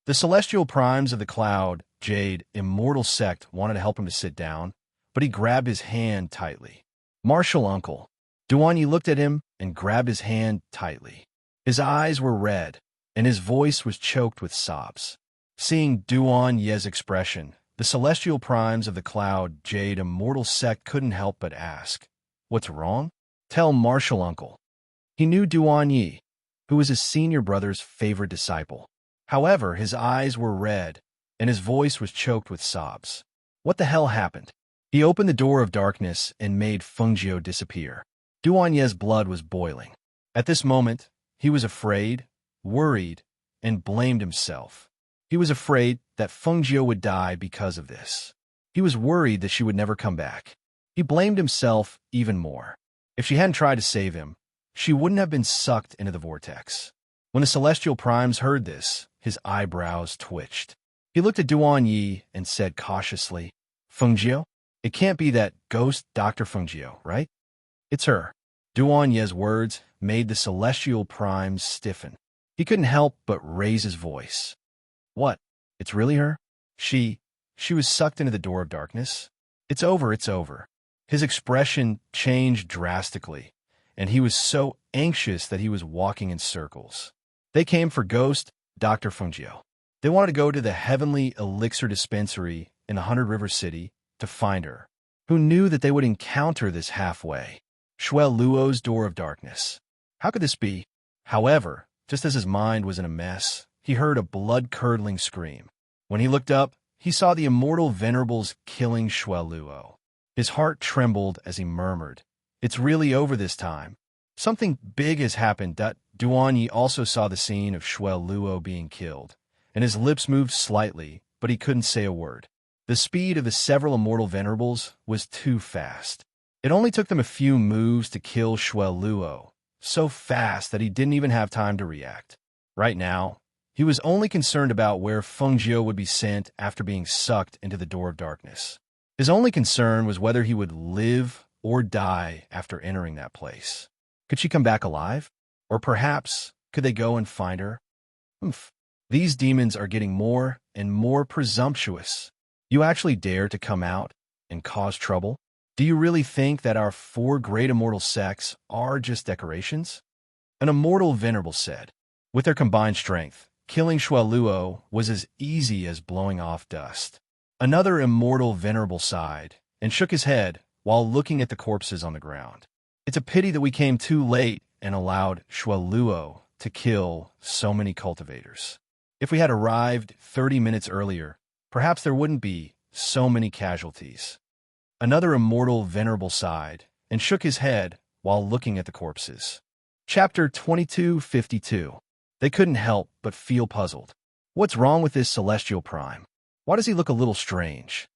The celestial primes of the Cloud Jade immortal sect wanted to help him to sit down, but he grabbed his hand tightly. Martial uncle. Duan Yi looked at him and grabbed his hand tightly. His eyes were red, and his voice was choked with sobs. Seeing Duan Ye's expression, the celestial primes of the Cloud Jade Immortal Sect couldn't help but ask, "What's wrong?" "Tell Martial Uncle." He knew Duan Yi, who was his senior brother's favorite disciple. However, his eyes were red, and his voice was choked with sobs. What the hell happened? He opened the door of darkness and made Fengjiu disappear. Duan Ye's blood was boiling. At this moment, he was afraid, worried, and blamed himself. He was afraid that Fengjiu would die because of this. He was worried that she would never come back. He blamed himself even more. If she hadn't tried to save him, she wouldn't have been sucked into the vortex. When the celestial primes heard this, his eyebrows twitched. He looked at Duan Yi and said cautiously, "Fengjiu? It can't be that ghost Dr. Fengjiu, right?" "It's her." Duan Ye's words made the celestial primes stiffen. He couldn't help but raise his voice. "What? It's really her? She was sucked into the door of darkness? It's over, it's over." His expression changed drastically, and he was so anxious that he was walking in circles. They came for Ghost Dr. Fengjiu. They wanted to go to the Heavenly Elixir Dispensary in the 100 River City to find her. Who knew that they would encounter this halfway? Shuel Luo's door of darkness. How could this be? However, just as his mind was in a mess, he heard a blood-curdling scream. When he looked up, he saw the immortal venerables killing Shuel Luo. His heart trembled as he murmured, "It's really over this time. Something big has happened." Duan Yi also saw the scene of Shuel Luo being killed, and his lips moved slightly, but he couldn't say a word. The speed of the several immortal venerables was too fast. It only took them a few moves to kill Shuel Luo, so fast that he didn't even have time to react. Right now, he was only concerned about where Fengjiu would be sent after being sucked into the door of darkness. His only concern was whether he would live or die after entering that place. Could she come back alive? Or perhaps, could they go and find her? These demons are getting more and more presumptuous. You actually dare to come out and cause trouble? Do you really think that our 4 great immortal sects are just decorations? An immortal venerable said. With their combined strength, killing Shuel Luo was as easy as blowing off dust. Another immortal venerable sighed and shook his head while looking at the corpses on the ground. "It's a pity that we came too late and allowed Shuel Luo to kill so many cultivators. If we had arrived 30 minutes earlier, perhaps there wouldn't be so many casualties." Another immortal venerable sighed and shook his head while looking at the corpses. Chapter 2252. They couldn't help but feel puzzled. What's wrong with this celestial prime? Why does he look a little strange?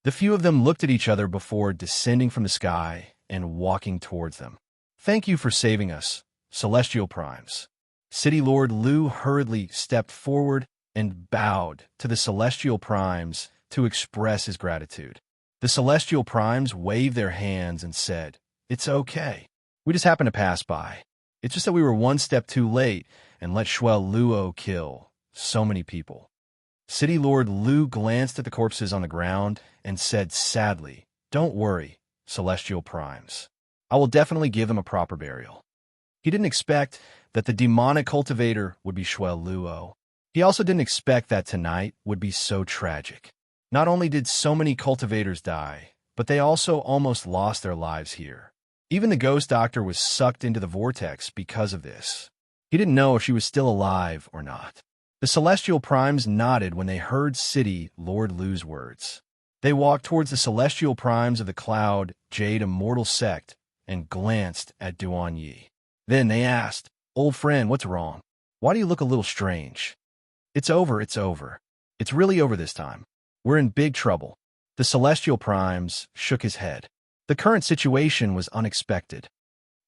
The few of them looked at each other before descending from the sky and walking towards them. "Thank you for saving us, celestial primes." City Lord Lu hurriedly stepped forward and bowed to the celestial primes to express his gratitude. The celestial primes waved their hands and said, "It's okay. We just happened to pass by. It's just that we were one step too late and let Shuel Luo kill so many people." City Lord Lu glanced at the corpses on the ground and said sadly, "Don't worry, celestial primes. I will definitely give them a proper burial." He didn't expect that the demonic cultivator would be Shuel Luo. He also didn't expect that tonight would be so tragic. Not only did so many cultivators die, but they also almost lost their lives here. Even the ghost doctor was sucked into the vortex because of this. He didn't know if she was still alive or not. The celestial primes nodded when they heard City Lord Lu's words. They walked towards the celestial primes of the Cloud Jade Immortal Sect and glanced at Duan Yi. Then they asked, "Old friend, what's wrong? Why do you look a little strange?" "It's over, it's over. It's really over this time. We're in big trouble." The celestial primes shook his head. The current situation was unexpected.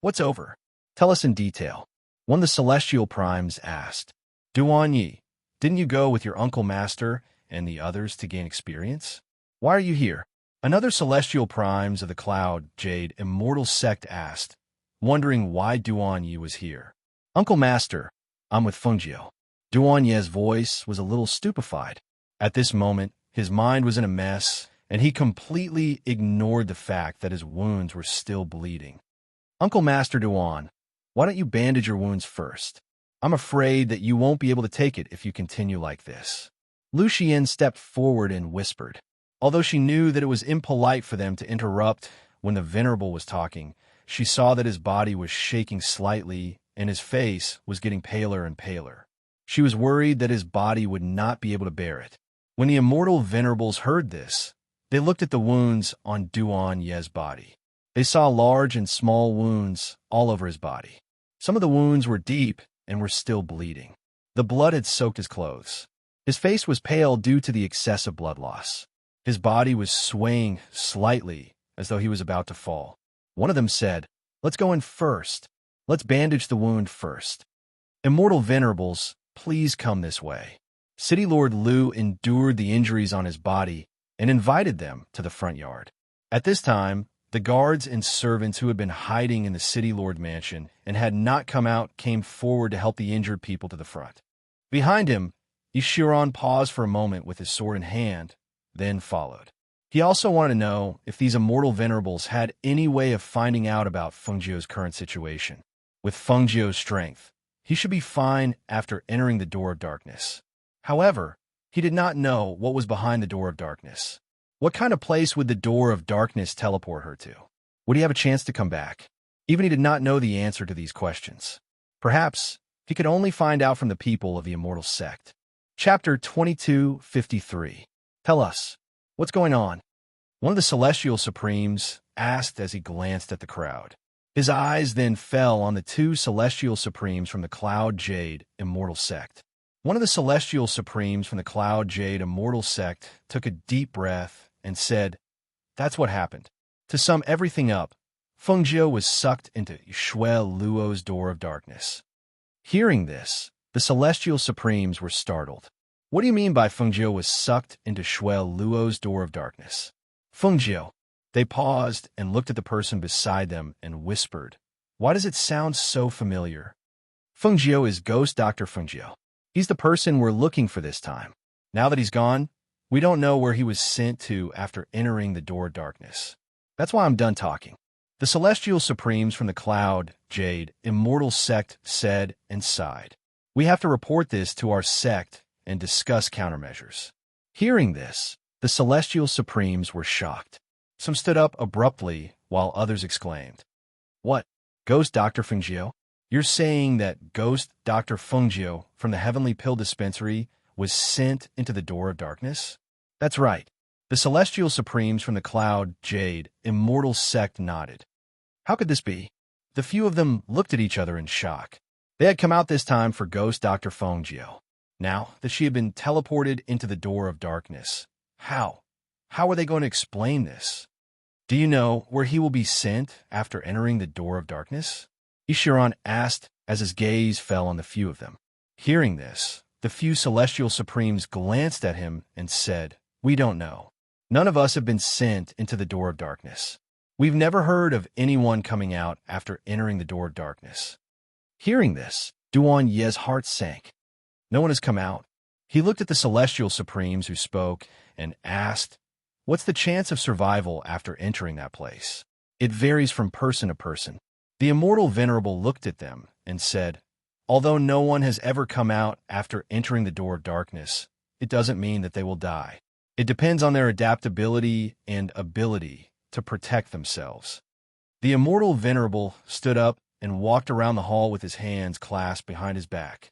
"What's over? Tell us in detail," one of the celestial primes asked. "Duan Yi, didn't you go with your uncle master and the others to gain experience? Why are you here?" Another celestial primes of the Cloud Jade Immortal Sect asked, wondering why Duan Yi was here. "Uncle Master, I'm with Fengjiu." Duan Yi's voice was a little stupefied. At this moment, his mind was in a mess, and he completely ignored the fact that his wounds were still bleeding. "Uncle Master Duan, Why don't you bandage your wounds first? I'm afraid that you won't be able to take it if you continue like this. Lucien stepped forward and whispered. Although she knew that it was impolite for them to interrupt when the Venerable was talking, she saw that his body was shaking slightly and his face was getting paler and paler. She was worried that his body would not be able to bear it. When the immortal Venerables heard this, they looked at the wounds on Duan Ye's body. They saw large and small wounds all over his body. Some of the wounds were deep and were still bleeding. The blood had soaked his clothes. His face was pale due to the excessive blood loss. His body was swaying slightly as though he was about to fall. One of them said, "Let's go in first. Let's bandage the wound first. Immortal Venerables, please come this way." City Lord Liu endured the injuries on his body and invited them to the front yard. At this time, the guards and servants who had been hiding in the City Lord mansion and had not come out came forward to help the injured people to the front. Behind him, Ishiran paused for a moment with his sword in hand, then followed. He also wanted to know if these immortal Venerables had any way of finding out about Fengjiu's current situation. With Fengjiu's strength, he should be fine after entering the Door of Darkness. However, he did not know what was behind the Door of Darkness. What kind of place would the Door of Darkness teleport her to? Would he have a chance to come back? Even he did not know the answer to these questions. Perhaps he could only find out from the people of the Immortal Sect. Chapter 2253. Tell us, what's going on? One of the Celestial Supremes asked as he glanced at the crowd. His eyes then fell on the two Celestial Supremes from the Cloud Jade Immortal Sect. One of the Celestial Supremes from the Cloud Jade Immortal Sect took a deep breath and said, "That's what happened. To sum everything up, Fengjiu was sucked into Shui Luo's Door of Darkness." Hearing this, the Celestial Supremes were startled. What do you mean by Fengjiu was sucked into Shui Luo's Door of Darkness? Fengjiu. They paused and looked at the person beside them and whispered, "Why does it sound so familiar?" Fengjiu is Ghost Dr. Fengjiu. He's the person we're looking for this time. Now that he's gone, we don't know where he was sent to after entering the Door of Darkness. That's why I'm done talking. The Celestial Supremes from the Cloud Jade Immortal Sect said and sighed. We have to report this to our sect and discuss countermeasures. Hearing this, the Celestial Supremes were shocked. Some stood up abruptly, while others exclaimed, "What? Ghost Dr. Fengjiu? You're saying that Ghost Dr. Fengjiu from the Heavenly Pill Dispensary was sent into the Door of Darkness?" That's right. The Celestial Supremes from the Cloud Jade Immortal Sect nodded. How could this be? The few of them looked at each other in shock. They had come out this time for Ghost Dr. Fengjiu. Now that she had been teleported into the Door of Darkness, how? How are they going to explain this? Do you know where he will be sent after entering the Door of Darkness? Ishiran asked as his gaze fell on the few of them. Hearing this, the few Celestial Supremes glanced at him and said, "We don't know. None of us have been sent into the Door of Darkness. We've never heard of anyone coming out after entering the Door of Darkness." Hearing this, Duan Ye's heart sank. No one has come out. He looked at the Celestial Supremes who spoke and asked, "What's the chance of survival after entering that place?" "It varies from person to person." The Immortal Venerable looked at them and said, "Although no one has ever come out after entering the Door of Darkness, it doesn't mean that they will die. It depends on their adaptability and ability to protect themselves." The Immortal Venerable stood up and walked around the hall with his hands clasped behind his back.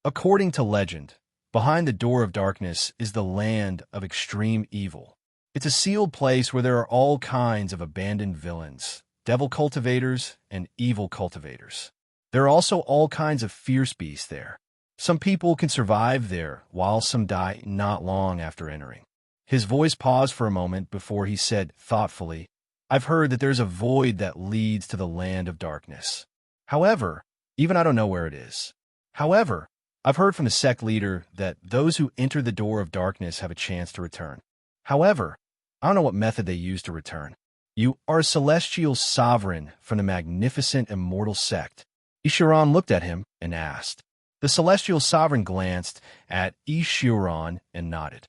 According to legend, behind the Door of Darkness is the land of extreme evil. It's a sealed place where there are all kinds of abandoned villains, devil cultivators, and evil cultivators. There are also all kinds of fierce beasts there. Some people can survive there, while some die not long after entering. His voice paused for a moment before he said thoughtfully, "I've heard that there's a void that leads to the land of darkness. However, even I don't know where it is. However, I've heard from the sect leader that those who enter the Door of Darkness have a chance to return. However, I don't know what method they use to return." "You are a celestial sovereign from the magnificent immortal sect." Ishiran looked at him and asked. The celestial sovereign glanced at Ishiran and nodded.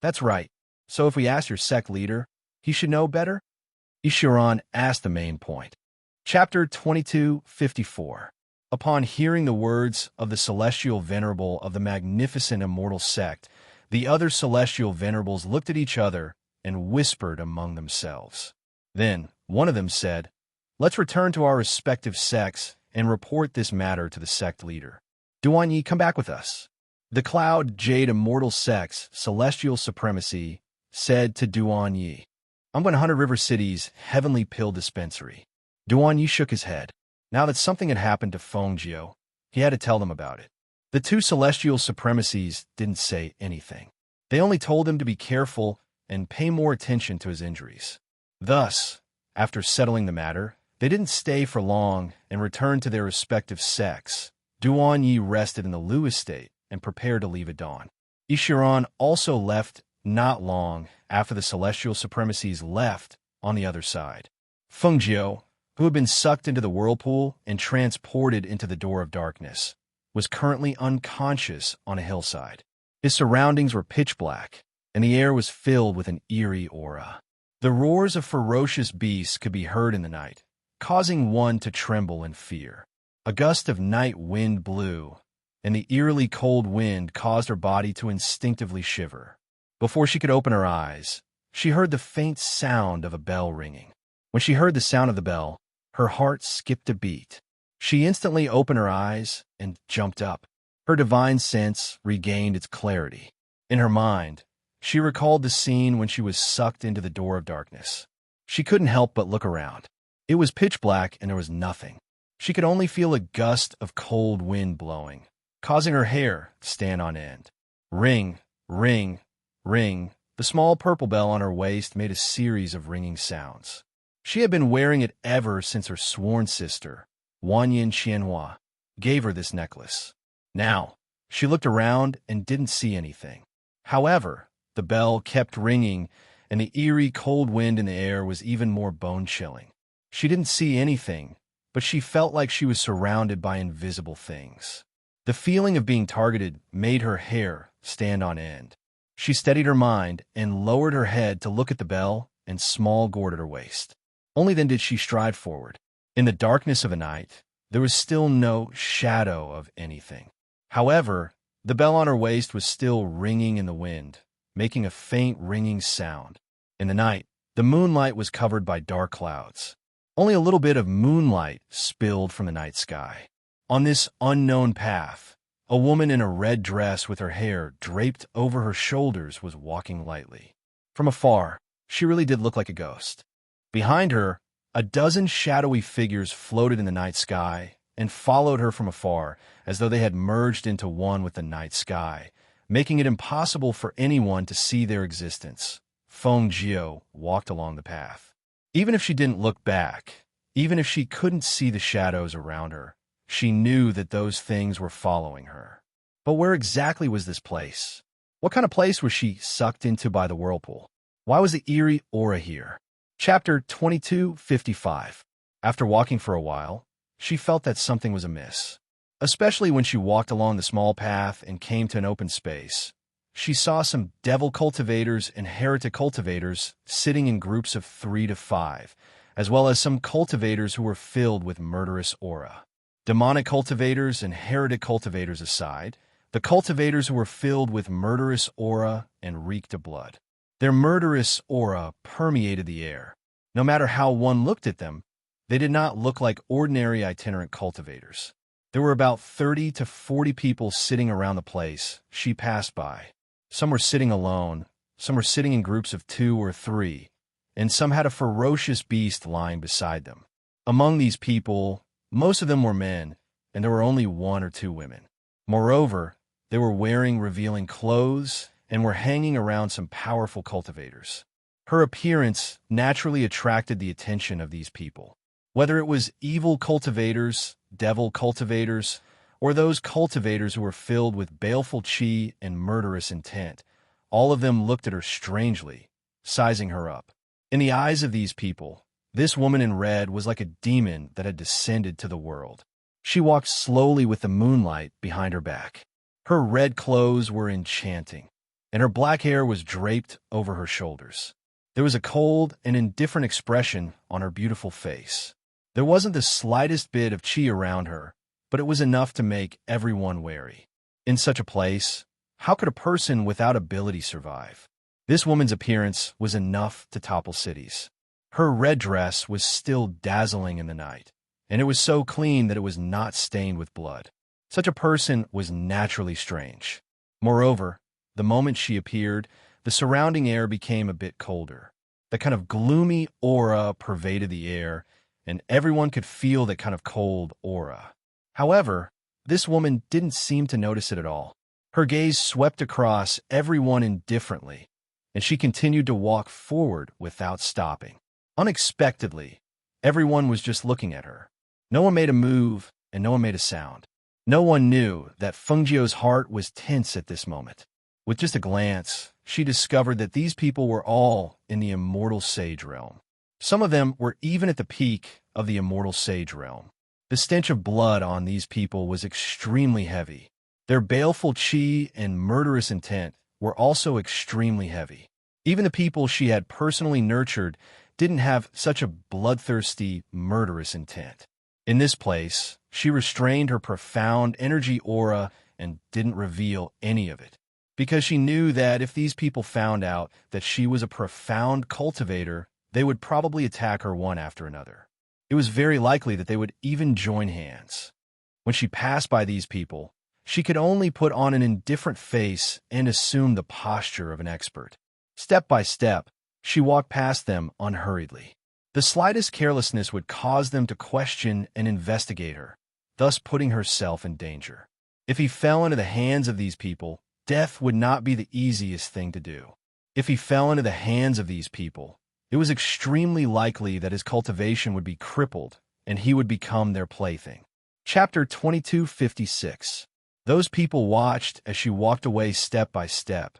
"That's right. So if we ask your sect leader, he should know better?" Ishiran asked the main point. Chapter 2254. Upon hearing the words of the celestial venerable of the magnificent immortal sect, the other celestial venerables looked at each other and whispered among themselves. Then one of them said, "Let's return to our respective sects and report this matter to the sect leader. Duan Yi, come back with us." The Cloud Jade Immortal Sect's celestial supremacy said to Duan Yi, "I'm going to 100 River City's heavenly pill dispensary." Duan Yi shook his head. Now that something had happened to Feng Jiu, he had to tell them about it. The two celestial supremacies didn't say anything. They only told him to be careful and pay more attention to his injuries. Thus, after settling the matter, they didn't stay for long and returned to their respective sects. Duan Yi rested in the Lu estate and prepared to leave at dawn. Ishiran also left not long after the celestial supremacies left on the other side. Feng Jiu, who had been sucked into the whirlpool and transported into the door of darkness, was currently unconscious on a hillside. His surroundings were pitch black, and the air was filled with an eerie aura. The roars of ferocious beasts could be heard in the night, causing one to tremble in fear. A gust of night wind blew, and the eerily cold wind caused her body to instinctively shiver. Before she could open her eyes, she heard the faint sound of a bell ringing. When she heard the sound of the bell, her heart skipped a beat. She instantly opened her eyes and jumped up. Her divine sense regained its clarity. In her mind, she recalled the scene when she was sucked into the door of darkness. She couldn't help but look around. It was pitch black and there was nothing. She could only feel a gust of cold wind blowing, causing her hair to stand on end. Ring, ring, ring. The small purple bell on her waist made a series of ringing sounds. She had been wearing it ever since her sworn sister, Wanyin Qianhua, gave her this necklace. Now, she looked around and didn't see anything. However, the bell kept ringing, and the eerie cold wind in the air was even more bone-chilling. She didn't see anything, but she felt like she was surrounded by invisible things. The feeling of being targeted made her hair stand on end. She steadied her mind and lowered her head to look at the bell and small gourd at her waist. Only then did she stride forward. In the darkness of the night, there was still no shadow of anything. However, the bell on her waist was still ringing in the wind, making a faint ringing sound. In the night, the moonlight was covered by dark clouds. Only a little bit of moonlight spilled from the night sky. On this unknown path, a woman in a red dress with her hair draped over her shoulders was walking lightly. From afar, she really did look like a ghost. Behind her, a dozen shadowy figures floated in the night sky and followed her from afar, as though they had merged into one with the night sky, making it impossible for anyone to see their existence. Feng Jiu walked along the path. Even if she didn't look back, even if she couldn't see the shadows around her, she knew that those things were following her. But where exactly was this place? What kind of place was she sucked into by the whirlpool? Why was the eerie aura here? Chapter 2255. After walking for a while, she felt that something was amiss. Especially when she walked along the small path and came to an open space. She saw some devil cultivators and heretic cultivators sitting in groups of 3 to 5, as well as some cultivators who were filled with murderous aura. Demonic cultivators and heretic cultivators aside, the cultivators who were filled with murderous aura and reeked of blood. Their murderous aura permeated the air. No matter how one looked at them, they did not look like ordinary itinerant cultivators. There were about 30 to 40 people sitting around the place she passed by. Some were sitting alone, some were sitting in groups of 2 or 3, and some had a ferocious beast lying beside them. Among these people, most of them were men, and there were only 1 or 2 women. Moreover, they were wearing revealing clothes and were hanging around some powerful cultivators. Her appearance naturally attracted the attention of these people. Whether it was evil cultivators, devil cultivators, or those cultivators who were filled with baleful chi and murderous intent, all of them looked at her strangely, sizing her up. In the eyes of these people, this woman in red was like a demon that had descended to the world. She walked slowly with the moonlight behind her back. Her red clothes were enchanting, and her black hair was draped over her shoulders. There was a cold and indifferent expression on her beautiful face. There wasn't the slightest bit of chi around her, but it was enough to make everyone wary. In such a place, how could a person without ability survive? This woman's appearance was enough to topple cities. Her red dress was still dazzling in the night, and it was so clean that it was not stained with blood. Such a person was naturally strange. Moreover, the moment she appeared, the surrounding air became a bit colder. The kind of gloomy aura pervaded the air, and everyone could feel that kind of cold aura. However, this woman didn't seem to notice it at all. Her gaze swept across everyone indifferently, and she continued to walk forward without stopping. Unexpectedly, everyone was just looking at her. No one made a move, and no one made a sound. No one knew that Fengjiu's heart was tense at this moment. With just a glance, she discovered that these people were all in the immortal sage realm. Some of them were even at the peak of the immortal sage realm. The stench of blood on these people was extremely heavy. Their baleful qi and murderous intent were also extremely heavy. Even the people she had personally nurtured didn't have such a bloodthirsty, murderous intent. In this place, she restrained her profound energy aura and didn't reveal any of it, because she knew that if these people found out that she was a profound cultivator, they would probably attack her one after another. It was very likely that they would even join hands. When she passed by these people, she could only put on an indifferent face and assume the posture of an expert. Step by step, she walked past them unhurriedly. The slightest carelessness would cause them to question and investigate her, thus putting herself in danger. If he fell into the hands of these people, death would not be the easiest thing to do. If he fell into the hands of these people, it was extremely likely that his cultivation would be crippled and he would become their plaything. Chapter 2256. Those people watched as she walked away step by step,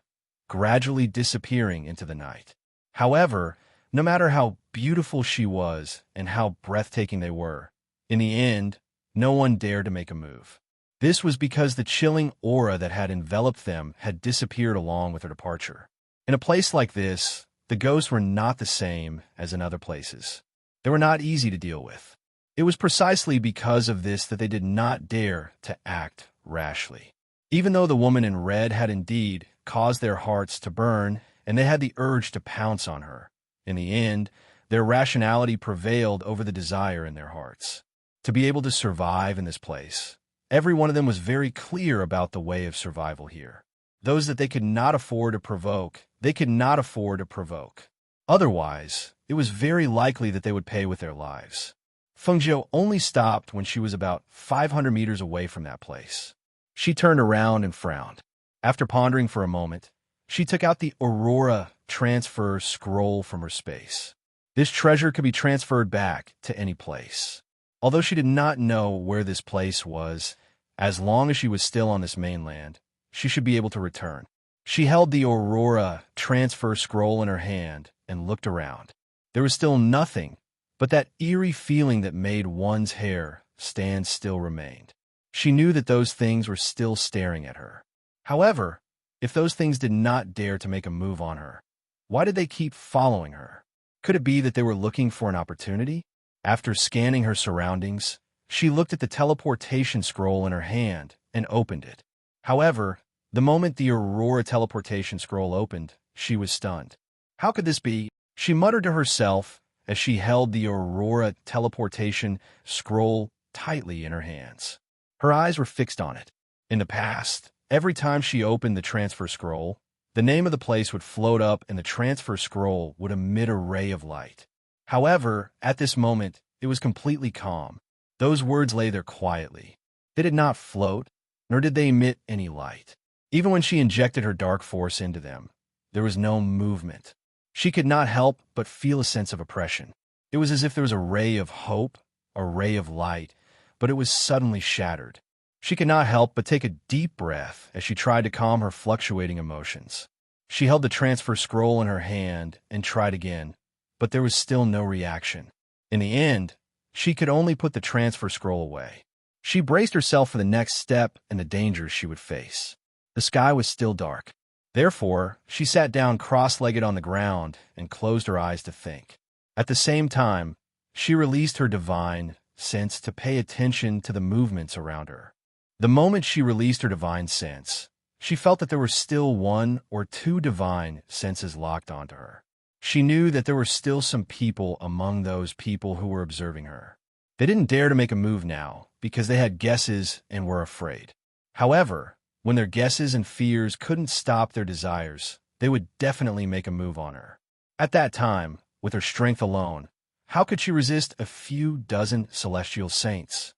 gradually disappearing into the night. However, no matter how beautiful she was and how breathtaking they were, in the end, no one dared to make a move. This was because the chilling aura that had enveloped them had disappeared along with her departure. In a place like this, the ghosts were not the same as in other places. They were not easy to deal with. It was precisely because of this that they did not dare to act rashly. Even though the woman in red had indeed caused their hearts to burn and they had the urge to pounce on her, in the end, their rationality prevailed over the desire in their hearts. To be able to survive in this place, every one of them was very clear about the way of survival here. Those that they could not afford to provoke, they could not afford to provoke. Otherwise, it was very likely that they would pay with their lives. Fengjiu only stopped when she was about 500 meters away from that place. She turned around and frowned. After pondering for a moment, she took out the Aurora transfer scroll from her space. This treasure could be transferred back to any place. Although she did not know where this place was, as long as she was still on this mainland, she should be able to return. She held the Aurora transfer scroll in her hand and looked around. There was still nothing, but that eerie feeling that made one's hair stand still remained. She knew that those things were still staring at her. However, if those things did not dare to make a move on her, why did they keep following her? Could it be that they were looking for an opportunity? After scanning her surroundings, she looked at the teleportation scroll in her hand and opened it. However, the moment the Aurora teleportation scroll opened, she was stunned. How could this be? She muttered to herself as she held the Aurora teleportation scroll tightly in her hands. Her eyes were fixed on it. In the past, every time she opened the transfer scroll, the name of the place would float up and the transfer scroll would emit a ray of light. However, at this moment, it was completely calm. Those words lay there quietly. They did not float, nor did they emit any light. Even when she injected her dark force into them, there was no movement. She could not help but feel a sense of oppression. It was as if there was a ray of hope, a ray of light, but it was suddenly shattered. She could not help but take a deep breath as she tried to calm her fluctuating emotions. She held the transfer scroll in her hand and tried again, but there was still no reaction. In the end, she could only put the transfer scroll away. She braced herself for the next step and the dangers she would face. The sky was still dark. Therefore, she sat down cross-legged on the ground and closed her eyes to think. At the same time, she released her divine, sense to pay attention to the movements around her. The moment she released her divine sense, she felt that there were still one or two divine senses locked onto her. She knew that there were still some people among those people who were observing her. They didn't dare to make a move now because they had guesses and were afraid. However, when their guesses and fears couldn't stop their desires, they would definitely make a move on her. At that time, with her strength alone, how could she resist a few dozen celestial saints?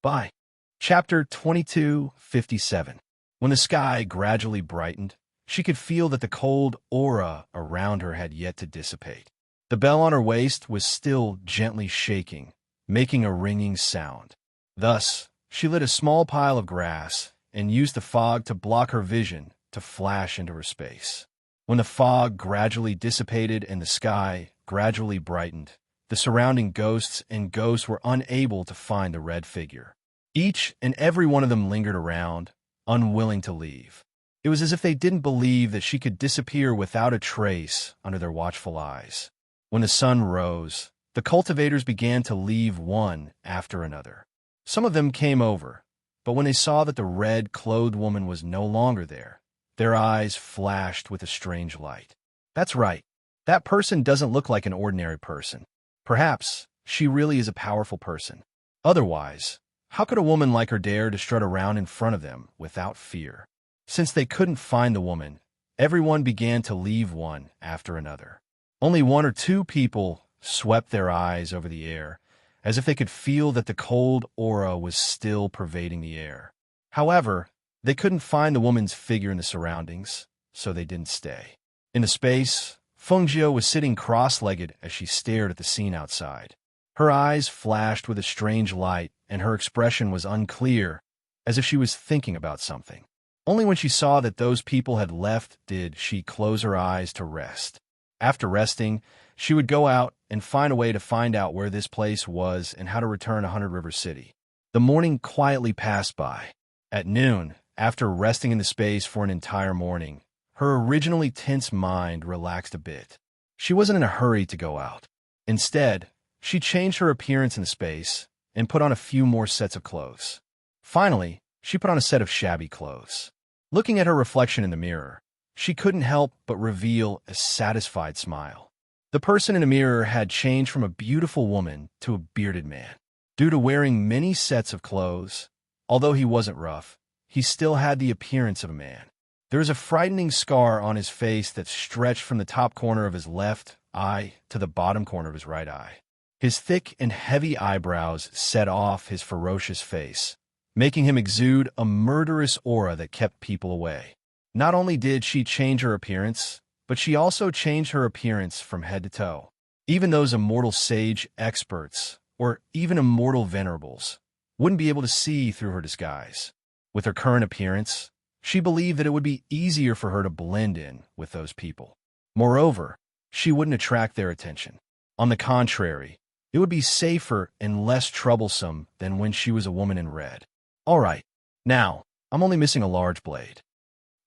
By Chapter 22:57. When the sky gradually brightened, she could feel that the cold aura around her had yet to dissipate. The bell on her waist was still gently shaking, making a ringing sound. Thus, she lit a small pile of grass and used the fog to block her vision to flash into her space. When the fog gradually dissipated and the sky gradually brightened, the surrounding ghosts and ghosts were unable to find the red figure. Each and every one of them lingered around, unwilling to leave. It was as if they didn't believe that she could disappear without a trace under their watchful eyes. When the sun rose, the cultivators began to leave one after another. Some of them came over, but when they saw that the red-clothed woman was no longer there, their eyes flashed with a strange light. That's right. That person doesn't look like an ordinary person. Perhaps she really is a powerful person. Otherwise, how could a woman like her dare to strut around in front of them without fear? Since they couldn't find the woman, everyone began to leave one after another. Only one or two people swept their eyes over the air, as if they could feel that the cold aura was still pervading the air. However, they couldn't find the woman's figure in the surroundings, so they didn't stay. In the space, Fengjiu was sitting cross-legged as she stared at the scene outside. Her eyes flashed with a strange light, and her expression was unclear, as if she was thinking about something. Only when she saw that those people had left did she close her eyes to rest. After resting, she would go out and find a way to find out where this place was and how to return to 100 River City. The morning quietly passed by. At noon, after resting in the space for an entire morning, her originally tense mind relaxed a bit. She wasn't in a hurry to go out. Instead, she changed her appearance in the space and put on a few more sets of clothes. Finally, she put on a set of shabby clothes. Looking at her reflection in the mirror, she couldn't help but reveal a satisfied smile. The person in the mirror had changed from a beautiful woman to a bearded man. Due to wearing many sets of clothes, although he wasn't rough, he still had the appearance of a man. There was a frightening scar on his face that stretched from the top corner of his left eye to the bottom corner of his right eye. His thick and heavy eyebrows set off his ferocious face, making him exude a murderous aura that kept people away. Not only did she change her appearance, but she also changed her appearance from head to toe. Even those immortal sage experts, or even immortal venerables, wouldn't be able to see through her disguise. With her current appearance, she believed that it would be easier for her to blend in with those people. Moreover, she wouldn't attract their attention. On the contrary, it would be safer and less troublesome than when she was a woman in red. All right, now, I'm only missing a large blade.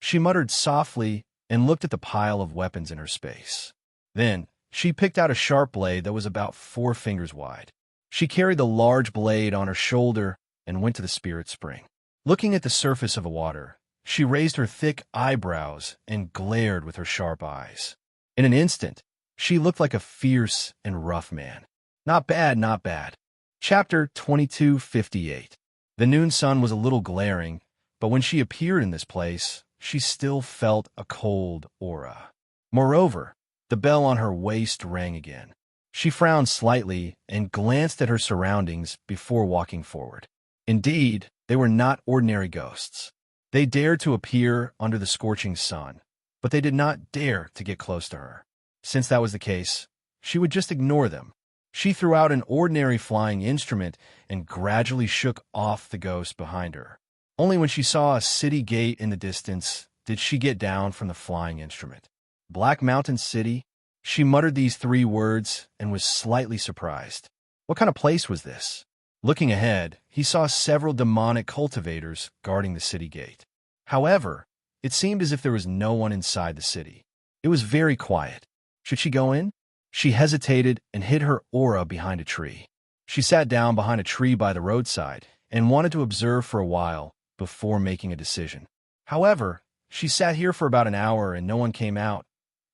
She muttered softly and looked at the pile of weapons in her space. Then, she picked out a sharp blade that was about 4 fingers wide. She carried the large blade on her shoulder and went to the spirit spring. Looking at the surface of the water, she raised her thick eyebrows and glared with her sharp eyes. In an instant, she looked like a fierce and rough man. Not bad, not bad. Chapter 22:58. The noon sun was a little glaring, but when she appeared in this place, she still felt a cold aura. Moreover, the bell on her waist rang again. She frowned slightly and glanced at her surroundings before walking forward. Indeed, they were not ordinary ghosts. They dared to appear under the scorching sun, but they did not dare to get close to her. Since that was the case, she would just ignore them. She threw out an ordinary flying instrument and gradually shook off the ghost behind her. Only when she saw a city gate in the distance did she get down from the flying instrument. Black Mountain City? She muttered these 3 words and was slightly surprised. What kind of place was this? Looking ahead, he saw several demonic cultivators guarding the city gate. However, it seemed as if there was no one inside the city. It was very quiet. Should she go in? She hesitated and hid her aura behind a tree. She sat down behind a tree by the roadside and wanted to observe for a while before making a decision. However, she sat here for about an hour and no one came out,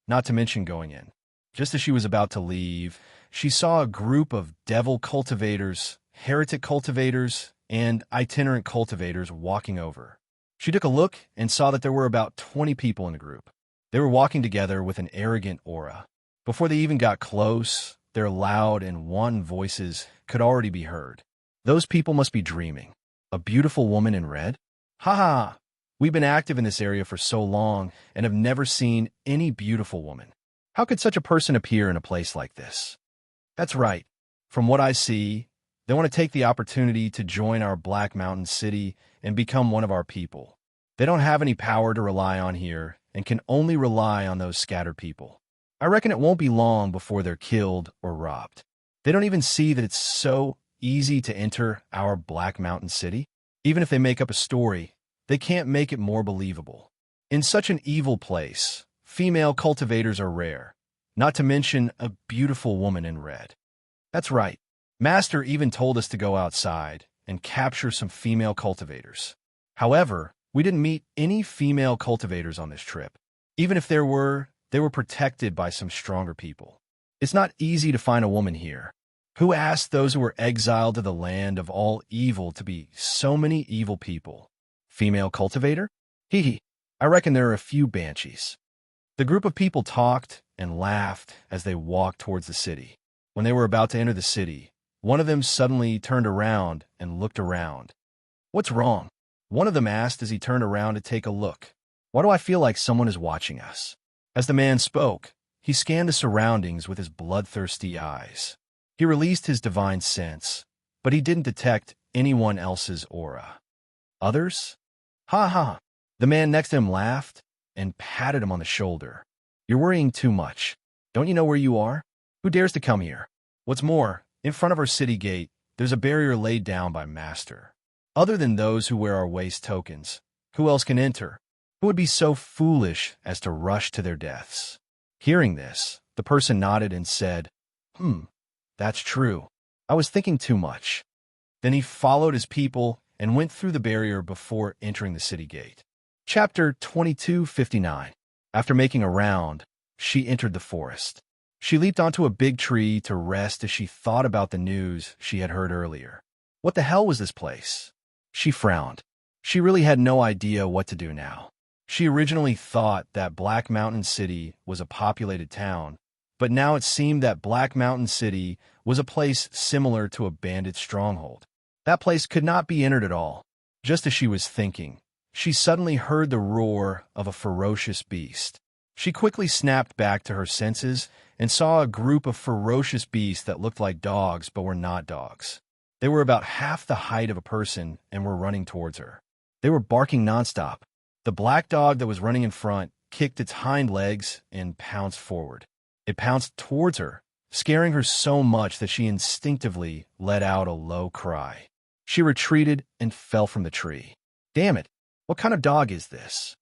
not to mention going in. Just as she was about to leave, she saw a group of devil cultivators, heretic cultivators, and itinerant cultivators walking over. She took a look and saw that there were about 20 people in the group. They were walking together with an arrogant aura. Before they even got close, their loud and wanton voices could already be heard. Those people must be dreaming. A beautiful woman in red? Ha ha! We've been active in this area for so long and have never seen any beautiful woman. How could such a person appear in a place like this? That's right. From what I see, they want to take the opportunity to join our Black Mountain City and become one of our people. They don't have any power to rely on here and can only rely on those scattered people. I reckon it won't be long before they're killed or robbed. They don't even see that it's so easy to enter our Black Mountain City. Even if they make up a story, they can't make it more believable. In such an evil place, female cultivators are rare, not to mention a beautiful woman in red. That's right. Master even told us to go outside and capture some female cultivators. However, we didn't meet any female cultivators on this trip. Even if there were, they were protected by some stronger people. It's not easy to find a woman here. Who asked those who were exiled to the land of all evil to be so many evil people? Female cultivator? Hee hee. I reckon there are a few banshees. The group of people talked and laughed as they walked towards the city. When they were about to enter the city, one of them suddenly turned around and looked around. What's wrong? One of them asked as he turned around to take a look. Why do I feel like someone is watching us? As the man spoke, he scanned the surroundings with his bloodthirsty eyes. He released his divine sense, but he didn't detect anyone else's aura. Others? Ha ha! The man next to him laughed and patted him on the shoulder. You're worrying too much. Don't you know where you are? Who dares to come here? What's more, in front of our city gate, there's a barrier laid down by Master. Other than those who wear our waist tokens, who else can enter? Who would be so foolish as to rush to their deaths? Hearing this, the person nodded and said, that's true. I was thinking too much. Then he followed his people and went through the barrier before entering the city gate. Chapter 22:59. After making a round, she entered the forest. She leaped onto a big tree to rest as she thought about the news she had heard earlier. What the hell was this place? She frowned. She really had no idea what to do now. She originally thought that Black Mountain City was a populated town, but now it seemed that Black Mountain City was a place similar to a bandit stronghold. That place could not be entered at all. Just as she was thinking, she suddenly heard the roar of a ferocious beast. She quickly snapped back to her senses and saw a group of ferocious beasts that looked like dogs but were not dogs. They were about half the height of a person and were running towards her. They were barking nonstop. The black dog that was running in front kicked its hind legs and pounced forward. It pounced towards her, scaring her so much that she instinctively let out a low cry. She retreated and fell from the tree. Damn it, what kind of dog is this?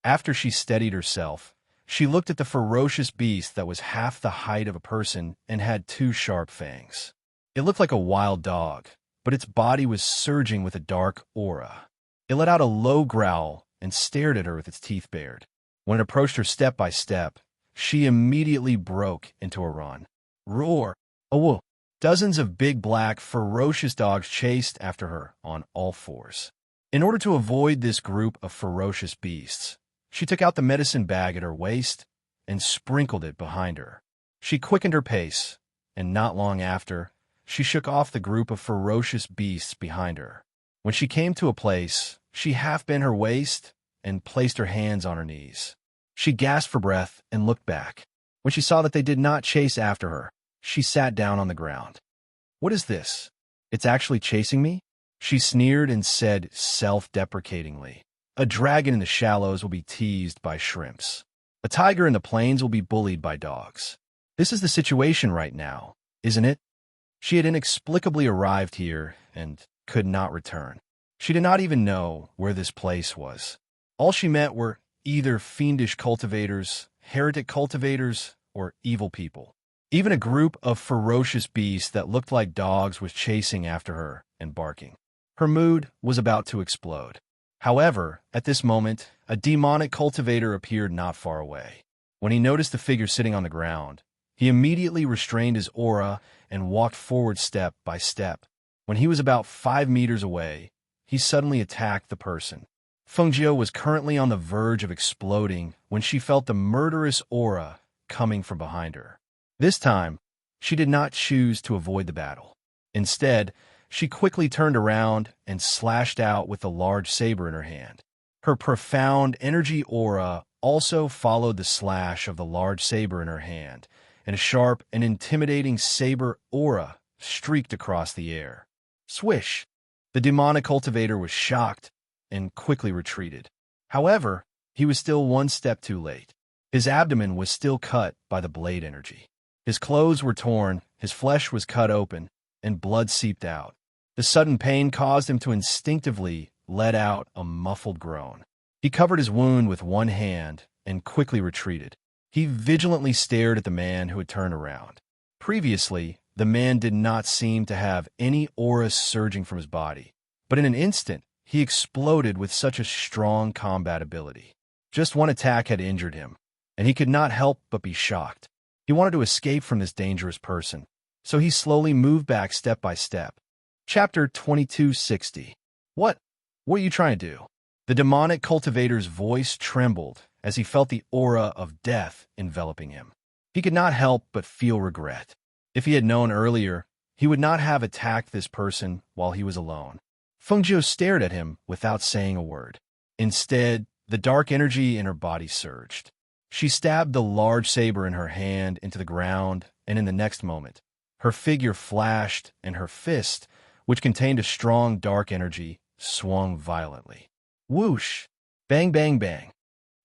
After she steadied herself, she looked at the ferocious beast that was half the height of a person and had 2 sharp fangs. It looked like a wild dog, but its body was surging with a dark aura. It let out a low growl and stared at her with its teeth bared. When it approached her step by step, she immediately broke into a run. Roar! Oh, dozens of big black, ferocious dogs chased after her on all fours. In order to avoid this group of ferocious beasts, she took out the medicine bag at her waist and sprinkled it behind her. She quickened her pace, and not long after, she shook off the group of ferocious beasts behind her. When she came to a place, she half bent her waist and placed her hands on her knees. She gasped for breath and looked back. When she saw that they did not chase after her, she sat down on the ground. What is this? It's actually chasing me? She sneered and said self-deprecatingly, a dragon in the shallows will be teased by shrimps. A tiger in the plains will be bullied by dogs. This is the situation right now, isn't it? She had inexplicably arrived here and could not return. She did not even know where this place was. All she met were either fiendish cultivators, heretic cultivators, or evil people. Even a group of ferocious beasts that looked like dogs was chasing after her and barking. Her mood was about to explode. However, at this moment, a demonic cultivator appeared not far away. When he noticed the figure sitting on the ground, he immediately restrained his aura and walked forward step by step. When he was about 5 meters away, he suddenly attacked the person. Fengjiu was currently on the verge of exploding when she felt the murderous aura coming from behind her. This time, she did not choose to avoid the battle. Instead, she quickly turned around and slashed out with the large saber in her hand. Her profound energy aura also followed the slash of the large saber in her hand, and a sharp and intimidating saber aura streaked across the air. Swish! The demonic cultivator was shocked and quickly retreated. However, he was still one step too late. His abdomen was still cut by the blade energy. His clothes were torn, his flesh was cut open, and blood seeped out. The sudden pain caused him to instinctively let out a muffled groan. He covered his wound with one hand and quickly retreated. He vigilantly stared at the man who had turned around. Previously, the man did not seem to have any aura surging from his body, but in an instant, he exploded with such a strong combat ability. Just one attack had injured him, and he could not help but be shocked. He wanted to escape from this dangerous person, so he slowly moved back step by step. Chapter 2260. What are you trying to do? The demonic cultivator's voice trembled as he felt the aura of death enveloping him. He could not help but feel regret. If he had known earlier, he would not have attacked this person while he was alone. Fengjiu stared at him without saying a word. Instead, the dark energy in her body surged. She stabbed the large saber in her hand into the ground, and in the next moment, her figure flashed and her fist, which contained a strong dark energy, swung violently. Whoosh! Bang, bang, bang.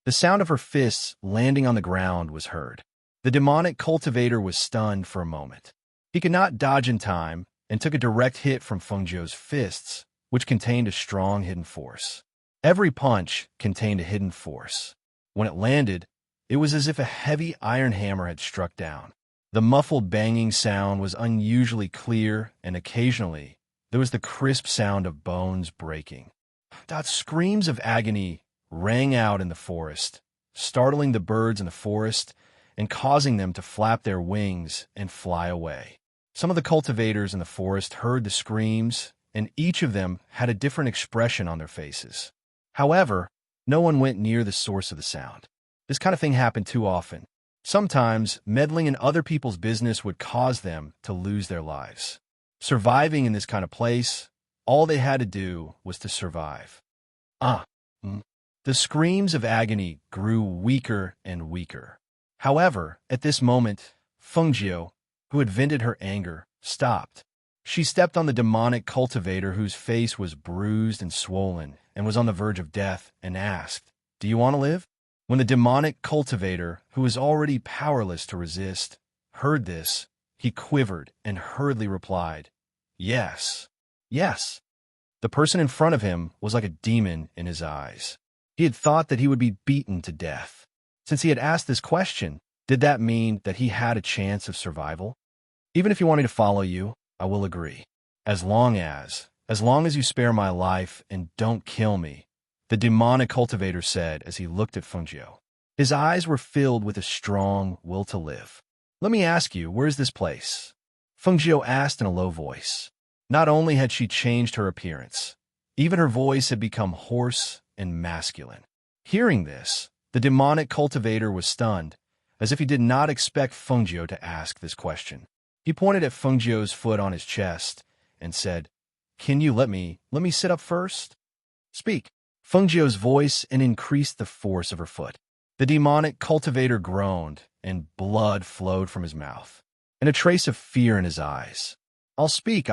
The sound of her fists landing on the ground was heard. The demonic cultivator was stunned for a moment. He could not dodge in time and took a direct hit from Fengjiu's fists, which contained a strong hidden force. Every punch contained a hidden force. When it landed, it was as if a heavy iron hammer had struck down. The muffled banging sound was unusually clear, and occasionally, there was the crisp sound of bones breaking. Screams of agony rang out in the forest, startling the birds in the forest and causing them to flap their wings and fly away. Some of the cultivators in the forest heard the screams, and each of them had a different expression on their faces. However, no one went near the source of the sound. This kind of thing happened too often. Sometimes, meddling in other people's business would cause them to lose their lives. Surviving in this kind of place, all they had to do was to survive. The screams of agony grew weaker and weaker. However, at this moment, Fengjiu, who had vented her anger, stopped. She stepped on the demonic cultivator whose face was bruised and swollen and was on the verge of death and asked, "Do you want to live?" When the demonic cultivator, who was already powerless to resist, heard this, he quivered and hurriedly replied, "Yes, yes." The person in front of him was like a demon in his eyes. He had thought that he would be beaten to death. Since he had asked this question, did that mean that he had a chance of survival? "Even if you want me to follow you, I will agree. As long as you spare my life and don't kill me," the demonic cultivator said as he looked at Fengjiu. His eyes were filled with a strong will to live. "Let me ask you, where is this place?" Fengjiu asked in a low voice. Not only had she changed her appearance, even her voice had become hoarse and masculine. Hearing this, the demonic cultivator was stunned, as if he did not expect Fengjiu to ask this question. He pointed at Fengjiu's foot on his chest and said, "Can you let me sit up first?" "Speak." Fengjiu's voice and increased the force of her foot. The demonic cultivator groaned, and blood flowed from his mouth, and a trace of fear in his eyes. I'll speak.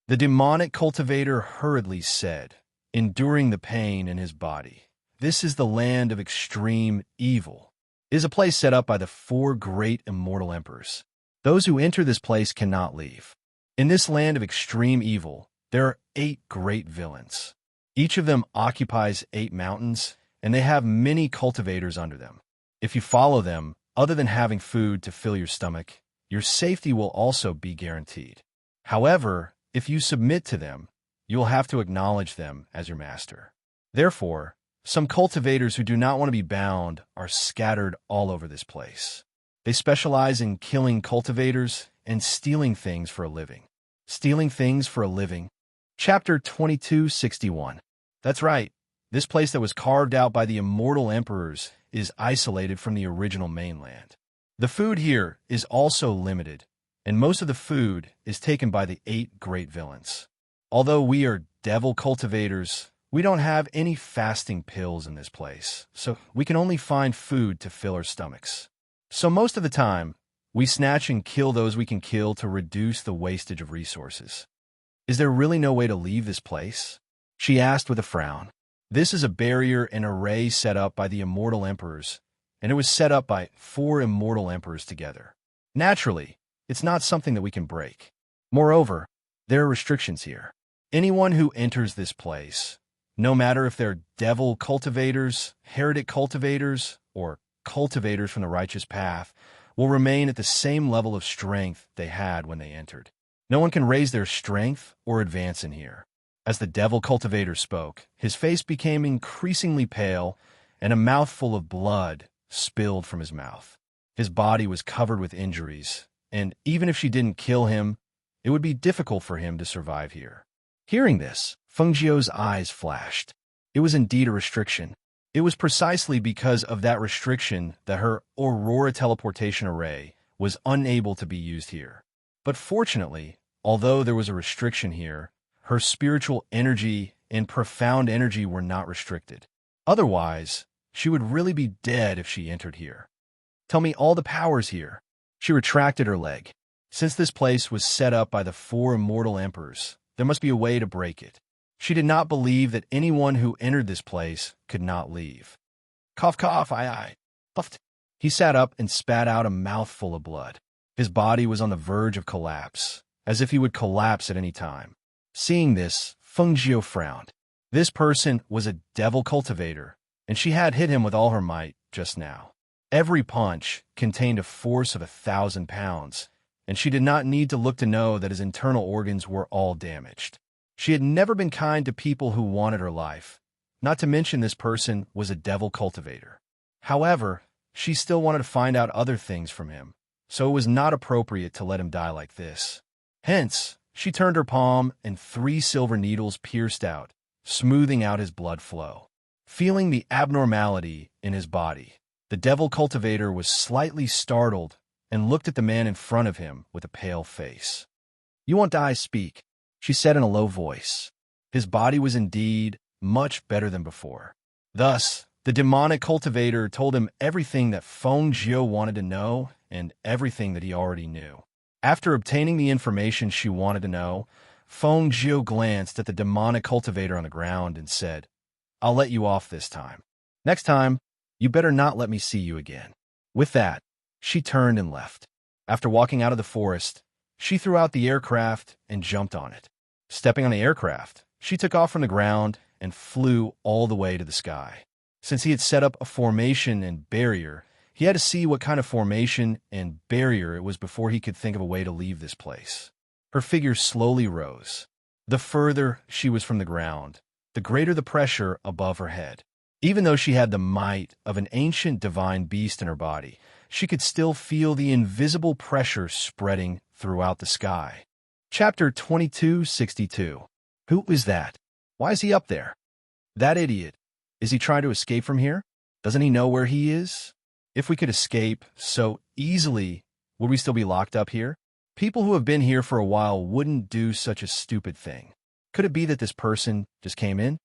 The demonic cultivator hurriedly said, enduring the pain in his body. "This is the land of extreme evil. It is a place set up by the 4 great immortal emperors. Those who enter this place cannot leave. In this land of extreme evil, there are 8 great villains. Each of them occupies 8 mountains, and they have many cultivators under them. If you follow them, other than having food to fill your stomach, your safety will also be guaranteed. However, if you submit to them, you will have to acknowledge them as your master. Therefore, some cultivators who do not want to be bound are scattered all over this place. They specialize in killing cultivators and stealing things for a living. Stealing things for a living. Chapter 2261. That's right. This place that was carved out by the immortal emperors is isolated from the original mainland. The food here is also limited, and most of the food is taken by the 8 great villains. Although we are devil cultivators, we don't have any fasting pills in this place, so we can only find food to fill our stomachs. So most of the time, we snatch and kill those we can kill to reduce the wastage of resources. Is there really no way to leave this place? She asked with a frown. This is a barrier and array set up by the immortal emperors, and it was set up by 4 immortal emperors together. Naturally, it's not something that we can break. Moreover, there are restrictions here. Anyone who enters this place, no matter if they're devil cultivators, heretic cultivators, or cultivators from the righteous path, will remain at the same level of strength they had when they entered. No one can raise their strength or advance in here. As the devil cultivator spoke, his face became increasingly pale, and a mouthful of blood spilled from his mouth. His body was covered with injuries, and even if she didn't kill him, it would be difficult for him to survive here. Hearing this, Fengjiu's eyes flashed. It was indeed a restriction. It was precisely because of that restriction that her Aurora teleportation array was unable to be used here. But fortunately, although there was a restriction here, her spiritual energy and profound energy were not restricted. Otherwise, she would really be dead if she entered here. Tell me all the powers here. She retracted her leg. Since this place was set up by the 4 immortal emperors, there must be a way to break it. She did not believe that anyone who entered this place could not leave. Cough, cough, I puffed. He sat up and spat out a mouthful of blood. His body was on the verge of collapse, as if he would collapse at any time. Seeing this, Fengjiu frowned. This person was a devil cultivator, and she had hit him with all her might just now. Every punch contained a force of 1,000 pounds, and she did not need to look to know that his internal organs were all damaged. She had never been kind to people who wanted her life, not to mention this person was a devil cultivator. However, she still wanted to find out other things from him, so it was not appropriate to let him die like this. Hence, she turned her palm and 3 silver needles pierced out, smoothing out his blood flow. Feeling the abnormality in his body, the devil cultivator was slightly startled and looked at the man in front of him with a pale face. "You want I speak," she said in a low voice. His body was indeed much better than before. Thus, the demonic cultivator told him everything that Fengjiu wanted to know and everything that he already knew. After obtaining the information she wanted to know, Fengjiu glanced at the demonic cultivator on the ground and said, "I'll let you off this time. Next time, you better not let me see you again." With that, she turned and left. After walking out of the forest, she threw out the aircraft and jumped on it. Stepping on the aircraft, she took off from the ground and flew all the way to the sky. Since he had set up a formation and barrier, he had to see what kind of formation and barrier it was before he could think of a way to leave this place. Her figure slowly rose. The further she was from the ground, the greater the pressure above her head. Even though she had the might of an ancient divine beast in her body, she could still feel the invisible pressure spreading throughout the sky. Chapter 2262. Who is that? Why is he up there? That idiot. Is he trying to escape from here? Doesn't he know where he is? If we could escape so easily, would we still be locked up here? People who have been here for a while wouldn't do such a stupid thing. Could it be that this person just came in?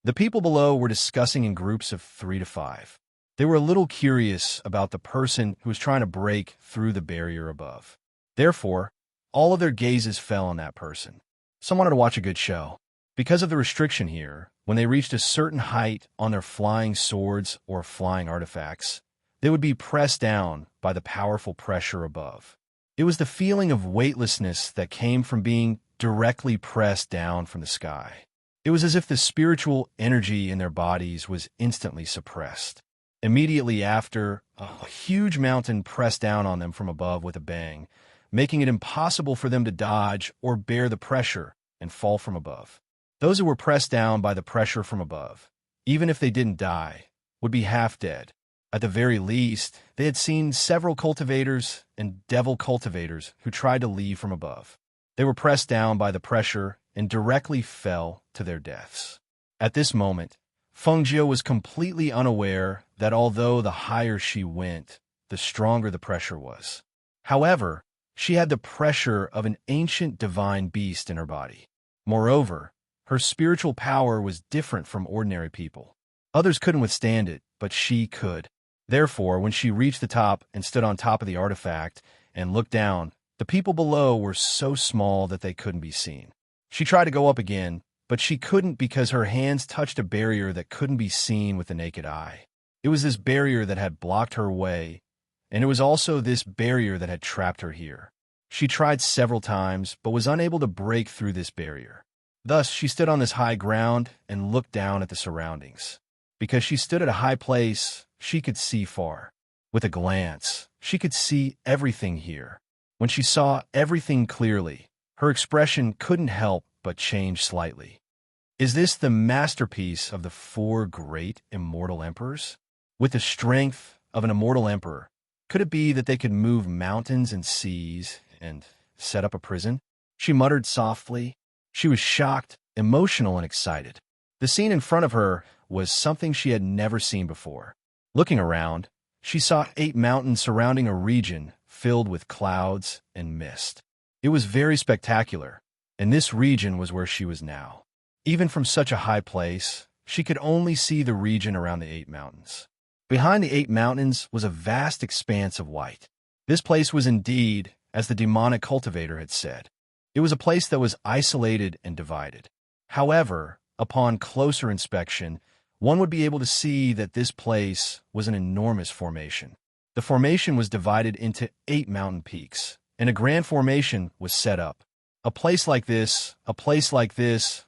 The people below were discussing in groups of 3 to 5. They were a little curious about the person who was trying to break through the barrier above. Therefore, all of their gazes fell on that person. Some wanted to watch a good show. Because of the restriction here, when they reached a certain height on their flying swords or flying artifacts, they would be pressed down by the powerful pressure above. It was the feeling of weightlessness that came from being directly pressed down from the sky. It was as if the spiritual energy in their bodies was instantly suppressed. Immediately after, a huge mountain pressed down on them from above with a bang, making it impossible for them to dodge or bear the pressure and fall from above. Those who were pressed down by the pressure from above, even if they didn't die, would be half dead. At the very least, they had seen several cultivators and devil cultivators who tried to leave from above. They were pressed down by the pressure and directly fell to their deaths. At this moment, Feng was completely unaware that although the higher she went, the stronger the pressure was. However, she had the pressure of an ancient divine beast in her body. Moreover, her spiritual power was different from ordinary people. Others couldn't withstand it, but she could. Therefore, when she reached the top and stood on top of the artifact and looked down, the people below were so small that they couldn't be seen. She tried to go up again, but she couldn't because her hands touched a barrier that couldn't be seen with the naked eye. It was this barrier that had blocked her way, and it was also this barrier that had trapped her here. She tried several times, but was unable to break through this barrier. Thus, she stood on this high ground and looked down at the surroundings. Because she stood at a high place, she could see far. With a glance, she could see everything here. When she saw everything clearly, her expression couldn't help but change slightly. Is this the masterpiece of the four great immortal emperors? With the strength of an immortal emperor, could it be that they could move mountains and seas and set up a prison? She muttered softly. She was shocked, emotional, and excited. The scene in front of her was something she had never seen before. Looking around, she saw 8 mountains surrounding a region filled with clouds and mist. It was very spectacular, and this region was where she was now. Even from such a high place, she could only see the region around the 8 mountains. Behind the 8 mountains was a vast expanse of white. This place was indeed, as the demonic cultivator had said. It was a place that was isolated and divided. However, upon closer inspection, one would be able to see that this place was an enormous formation. The formation was divided into 8 mountain peaks, and a grand formation was set up. A place like this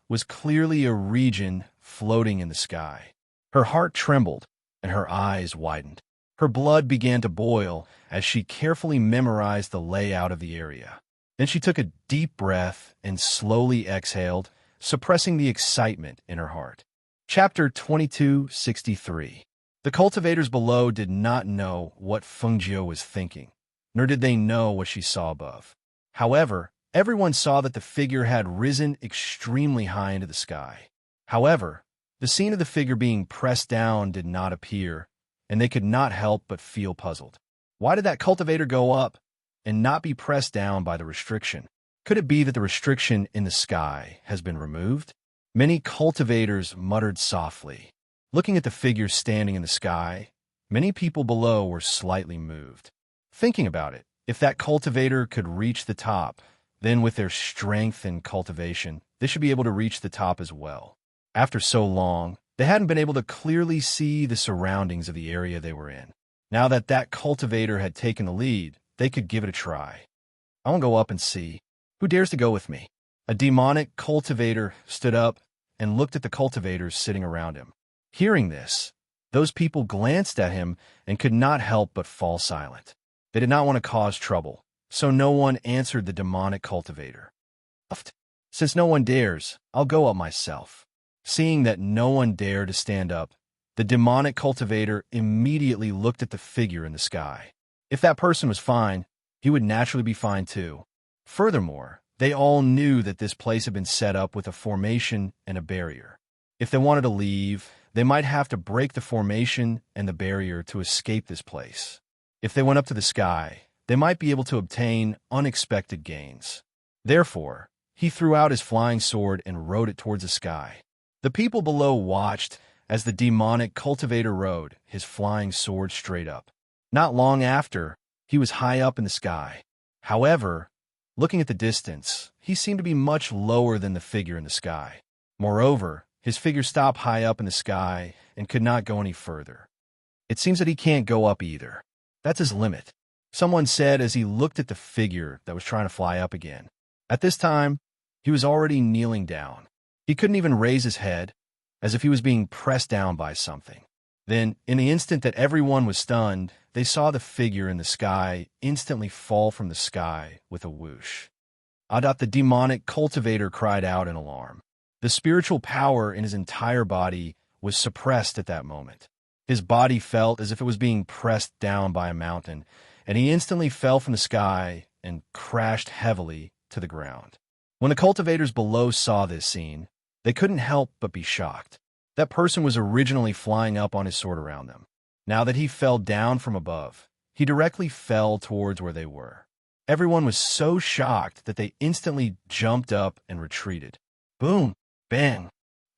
was clearly a region floating in the sky. Her heart trembled, and her eyes widened. Her blood began to boil as she carefully memorized the layout of the area. Then she took a deep breath and slowly exhaled, suppressing the excitement in her heart. Chapter 2263. The cultivators below did not know what Feng was thinking, nor did they know what she saw above. However, everyone saw that the figure had risen extremely high into the sky. However, the scene of the figure being pressed down did not appear, and they could not help but feel puzzled. Why did that cultivator go up and not be pressed down by the restriction? Could it be that the restriction in the sky has been removed? Many cultivators muttered softly. Looking at the figure standing in the sky, many people below were slightly moved. Thinking about it, if that cultivator could reach the top, then with their strength and cultivation, they should be able to reach the top as well. After so long, they hadn't been able to clearly see the surroundings of the area they were in. Now that that cultivator had taken the lead, they could give it a try. I want to go up and see. Who dares to go with me? A demonic cultivator stood up and looked at the cultivators sitting around him. Hearing this, those people glanced at him and could not help but fall silent. They did not want to cause trouble, so no one answered the demonic cultivator. Since no one dares, I'll go up myself. Seeing that no one dared to stand up, the demonic cultivator immediately looked at the figure in the sky. If that person was fine, he would naturally be fine too. Furthermore, they all knew that this place had been set up with a formation and a barrier. If they wanted to leave, they might have to break the formation and the barrier to escape this place. If they went up to the sky, they might be able to obtain unexpected gains. Therefore, he threw out his flying sword and rode it towards the sky. The people below watched as the demonic cultivator rode his flying sword straight up. Not long after, he was high up in the sky. However, looking at the distance, he seemed to be much lower than the figure in the sky. Moreover, his figure stopped high up in the sky and could not go any further. It seems that he can't go up either. That's his limit, someone said as he looked at the figure that was trying to fly up again. At this time, he was already kneeling down. He couldn't even raise his head, as if he was being pressed down by something. Then, in the instant that everyone was stunned, they saw the figure in the sky instantly fall from the sky with a whoosh. Adat, the demonic cultivator, cried out in alarm. The spiritual power in his entire body was suppressed at that moment. His body felt as if it was being pressed down by a mountain, and he instantly fell from the sky and crashed heavily to the ground. When the cultivators below saw this scene, they couldn't help but be shocked. That person was originally flying up on his sword around them. Now that he fell down from above, he directly fell towards where they were. Everyone was so shocked that they instantly jumped up and retreated. Boom! Bang!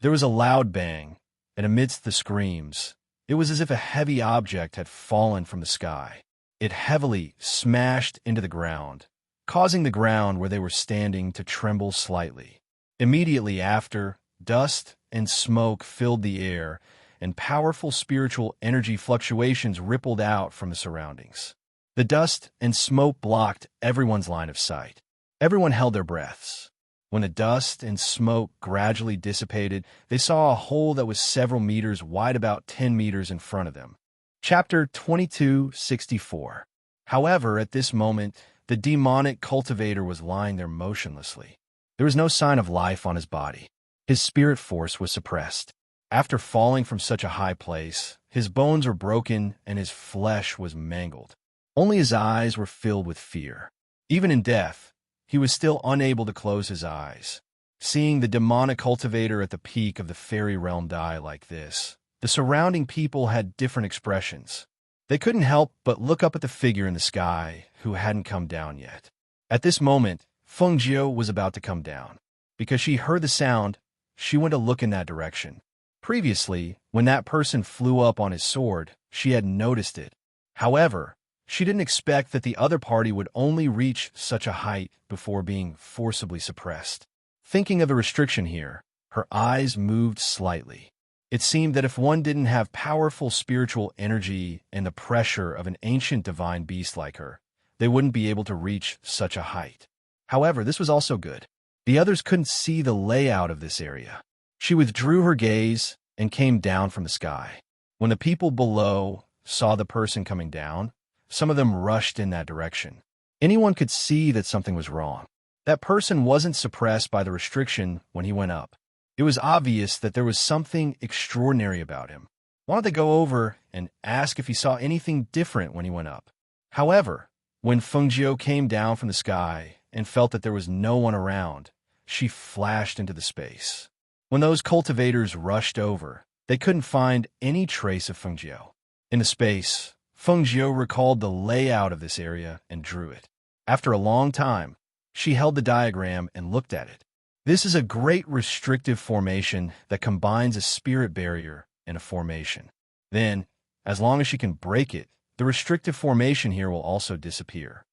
There was a loud bang, and amidst the screams, it was as if a heavy object had fallen from the sky. It heavily smashed into the ground, causing the ground where they were standing to tremble slightly. Immediately after, dust and smoke filled the air, and powerful spiritual energy fluctuations rippled out from the surroundings. The dust and smoke blocked everyone's line of sight. Everyone held their breaths. When the dust and smoke gradually dissipated, they saw a hole that was several meters wide, about 10 meters in front of them. Chapter 2264. However, at this moment, the demonic cultivator was lying there motionlessly. There was no sign of life on his body. His spirit force was suppressed. After falling from such a high place, his bones were broken and his flesh was mangled. Only his eyes were filled with fear. Even in death, he was still unable to close his eyes. Seeing the demonic cultivator at the peak of the fairy realm die like this, the surrounding people had different expressions. They couldn't help but look up at the figure in the sky who hadn't come down yet. At this moment, Feng Jiu was about to come down. Because she heard the sound, she went to look in that direction. Previously, when that person flew up on his sword, she had noticed it. However, she didn't expect that the other party would only reach such a height before being forcibly suppressed. Thinking of a restriction here, her eyes moved slightly. It seemed that if one didn't have powerful spiritual energy and the pressure of an ancient divine beast like her, they wouldn't be able to reach such a height. However, this was also good. The others couldn't see the layout of this area. She withdrew her gaze and came down from the sky. When the people below saw the person coming down, some of them rushed in that direction. Anyone could see that something was wrong. That person wasn't suppressed by the restriction when he went up. It was obvious that there was something extraordinary about him. Why don't they go over and ask if he saw anything different when he went up? However, when Feng Jiu came down from the sky and felt that there was no one around, she flashed into the space. When those cultivators rushed over, they couldn't find any trace of Feng Jiu. In the space, Feng Jiu recalled the layout of this area and drew it. After a long time, she held the diagram and looked at it. This is a great restrictive formation that combines a spirit barrier and a formation. Then, as long as she can break it, the restrictive formation here will also disappear.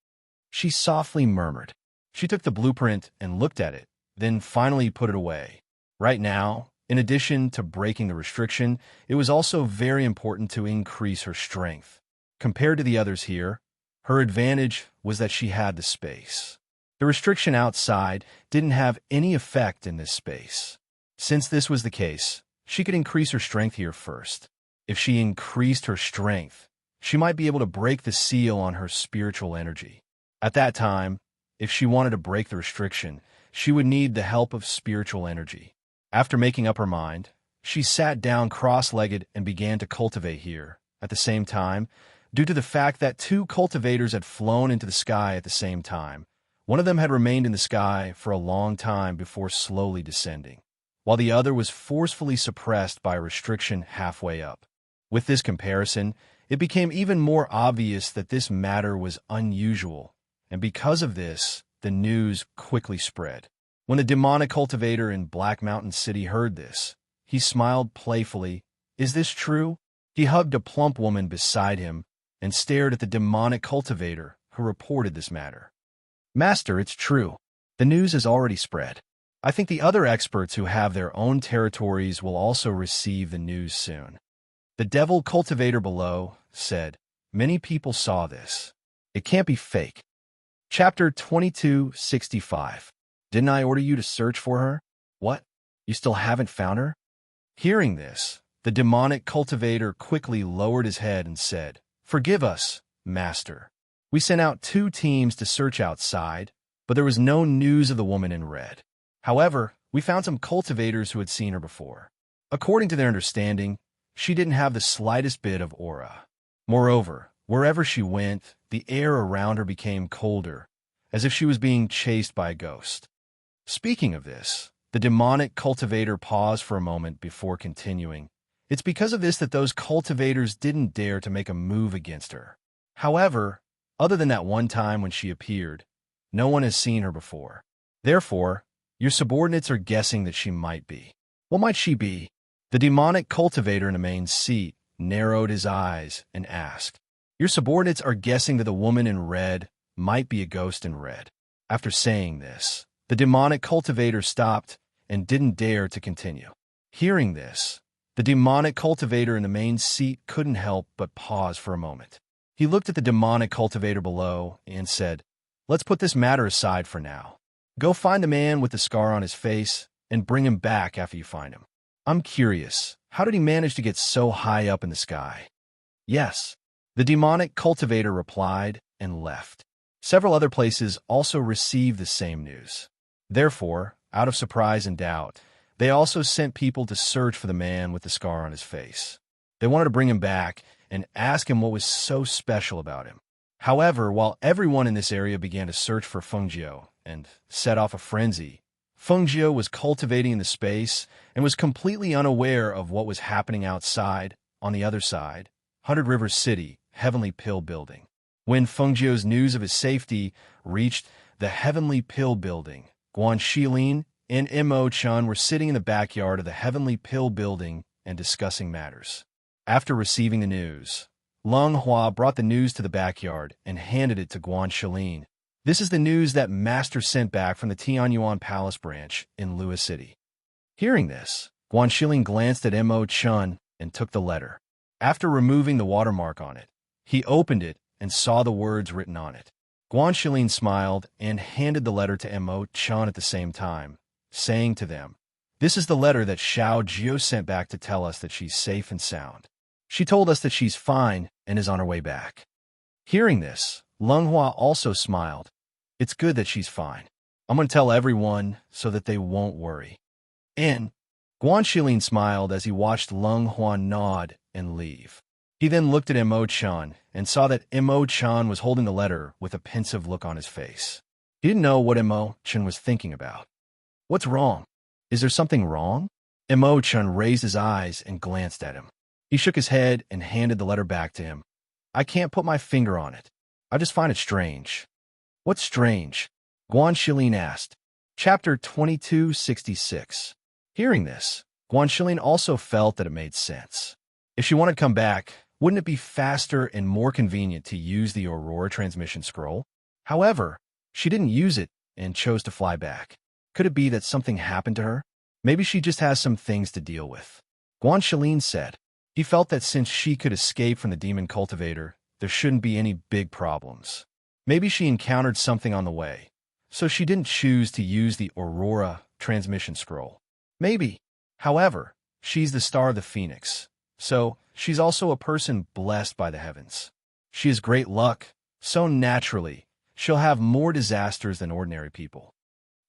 She softly murmured. She took the blueprint and looked at it, then finally put it away. Right now, in addition to breaking the restriction, it was also very important to increase her strength. Compared to the others here, her advantage was that she had the space. The restriction outside didn't have any effect in this space. Since this was the case, she could increase her strength here first. If she increased her strength, she might be able to break the seal on her spiritual energy. At that time, if she wanted to break the restriction, she would need the help of spiritual energy. After making up her mind, she sat down cross-legged and began to cultivate here. At the same time, due to the fact that two cultivators had flown into the sky at the same time, one of them had remained in the sky for a long time before slowly descending, while the other was forcefully suppressed by a restriction halfway up. With this comparison, it became even more obvious that this matter was unusual, and because of this, the news quickly spread. When the demonic cultivator in Black Mountain City heard this, he smiled playfully. Is this true? He hugged a plump woman beside him and stared at the demonic cultivator who reported this matter. Master, it's true. The news has already spread. I think the other experts who have their own territories will also receive the news soon. The devil cultivator below said, many people saw this. It can't be fake. Chapter 2265. Didn't I order you to search for her? What? You still haven't found her? Hearing this, The demonic cultivator quickly lowered his head and said, "Forgive us, master. We sent out 2 teams to search outside, but there was no news of the woman in red. However, we found some cultivators who had seen her before. According to their understanding, she didn't have the slightest bit of aura. Moreover, wherever she went, the air around her became colder, as if she was being chased by a ghost." Speaking of this, the demonic cultivator paused for a moment before continuing. "It's because of this that those cultivators didn't dare to make a move against her. However, other than that one time when she appeared, no one has seen her before. Therefore, your subordinates are guessing that she might be." "What might she be?" The demonic cultivator in the main seat narrowed his eyes and asked. "Your subordinates are guessing that the woman in red might be a ghost in red." After saying this, the demonic cultivator stopped and didn't dare to continue. Hearing this, the demonic cultivator in the main seat couldn't help but pause for a moment. He looked at the demonic cultivator below and said, "Let's put this matter aside for now. Go find the man with the scar on his face and bring him back after you find him. I'm curious, how did he manage to get so high up in the sky?" "Yes," the demonic cultivator replied and left. Several other places also received the same news. Therefore, out of surprise and doubt, they also sent people to search for the man with the scar on his face. They wanted to bring him back and ask him what was so special about him. However, while everyone in this area began to search for Fengjiu and set off a frenzy, Fengjiu was cultivating in the space and was completely unaware of what was happening outside, on the other side, 100 Rivers City, Heavenly Pill Building. When Fengjiu's news of his safety reached the Heavenly Pill Building, Guan Shilin and Mo Chun were sitting in the backyard of the Heavenly Pill Building and discussing matters. After receiving the news, Lung Hua brought the news to the backyard and handed it to Guan Shilin. "This is the news that Master sent back from the Tianyuan Palace branch in Lua City." Hearing this, Guan Shilin glanced at Mo Chun and took the letter. After removing the watermark on it, he opened it and saw the words written on it. Guan Shilin smiled and handed the letter to Mo Chun at the same time, saying to them, "This is the letter that Xiao Jiu sent back to tell us that she's safe and sound. She told us that she's fine and is on her way back." Hearing this, Lung Hua also smiled. "It's good that she's fine. I'm going to tell everyone so that they won't worry." And Guan Shilin smiled as he watched Lung Hua nod and leave. He then looked at Mo Chun and saw that Mo Chun was holding the letter with a pensive look on his face. He didn't know what Mo Chun was thinking about. "What's wrong? Is there something wrong?" Mo Chun raised his eyes and glanced at him. He shook his head and handed the letter back to him. "I can't put my finger on it. I just find it strange." "What's strange?" Guan Shilin asked. Chapter 2266. Hearing this, Guan Shilin also felt that it made sense. If she wanted to come back, wouldn't it be faster and more convenient to use the Aurora transmission scroll? However, she didn't use it and chose to fly back. Could it be that something happened to her? Maybe she just has some things to deal with. Guan Shilin said. He felt that since she could escape from the demon cultivator, there shouldn't be any big problems. Maybe she encountered something on the way, so she didn't choose to use the Aurora transmission scroll. Maybe. However, she's the star of the Phoenix, so she's also a person blessed by the heavens. She has great luck, so naturally, she'll have more disasters than ordinary people.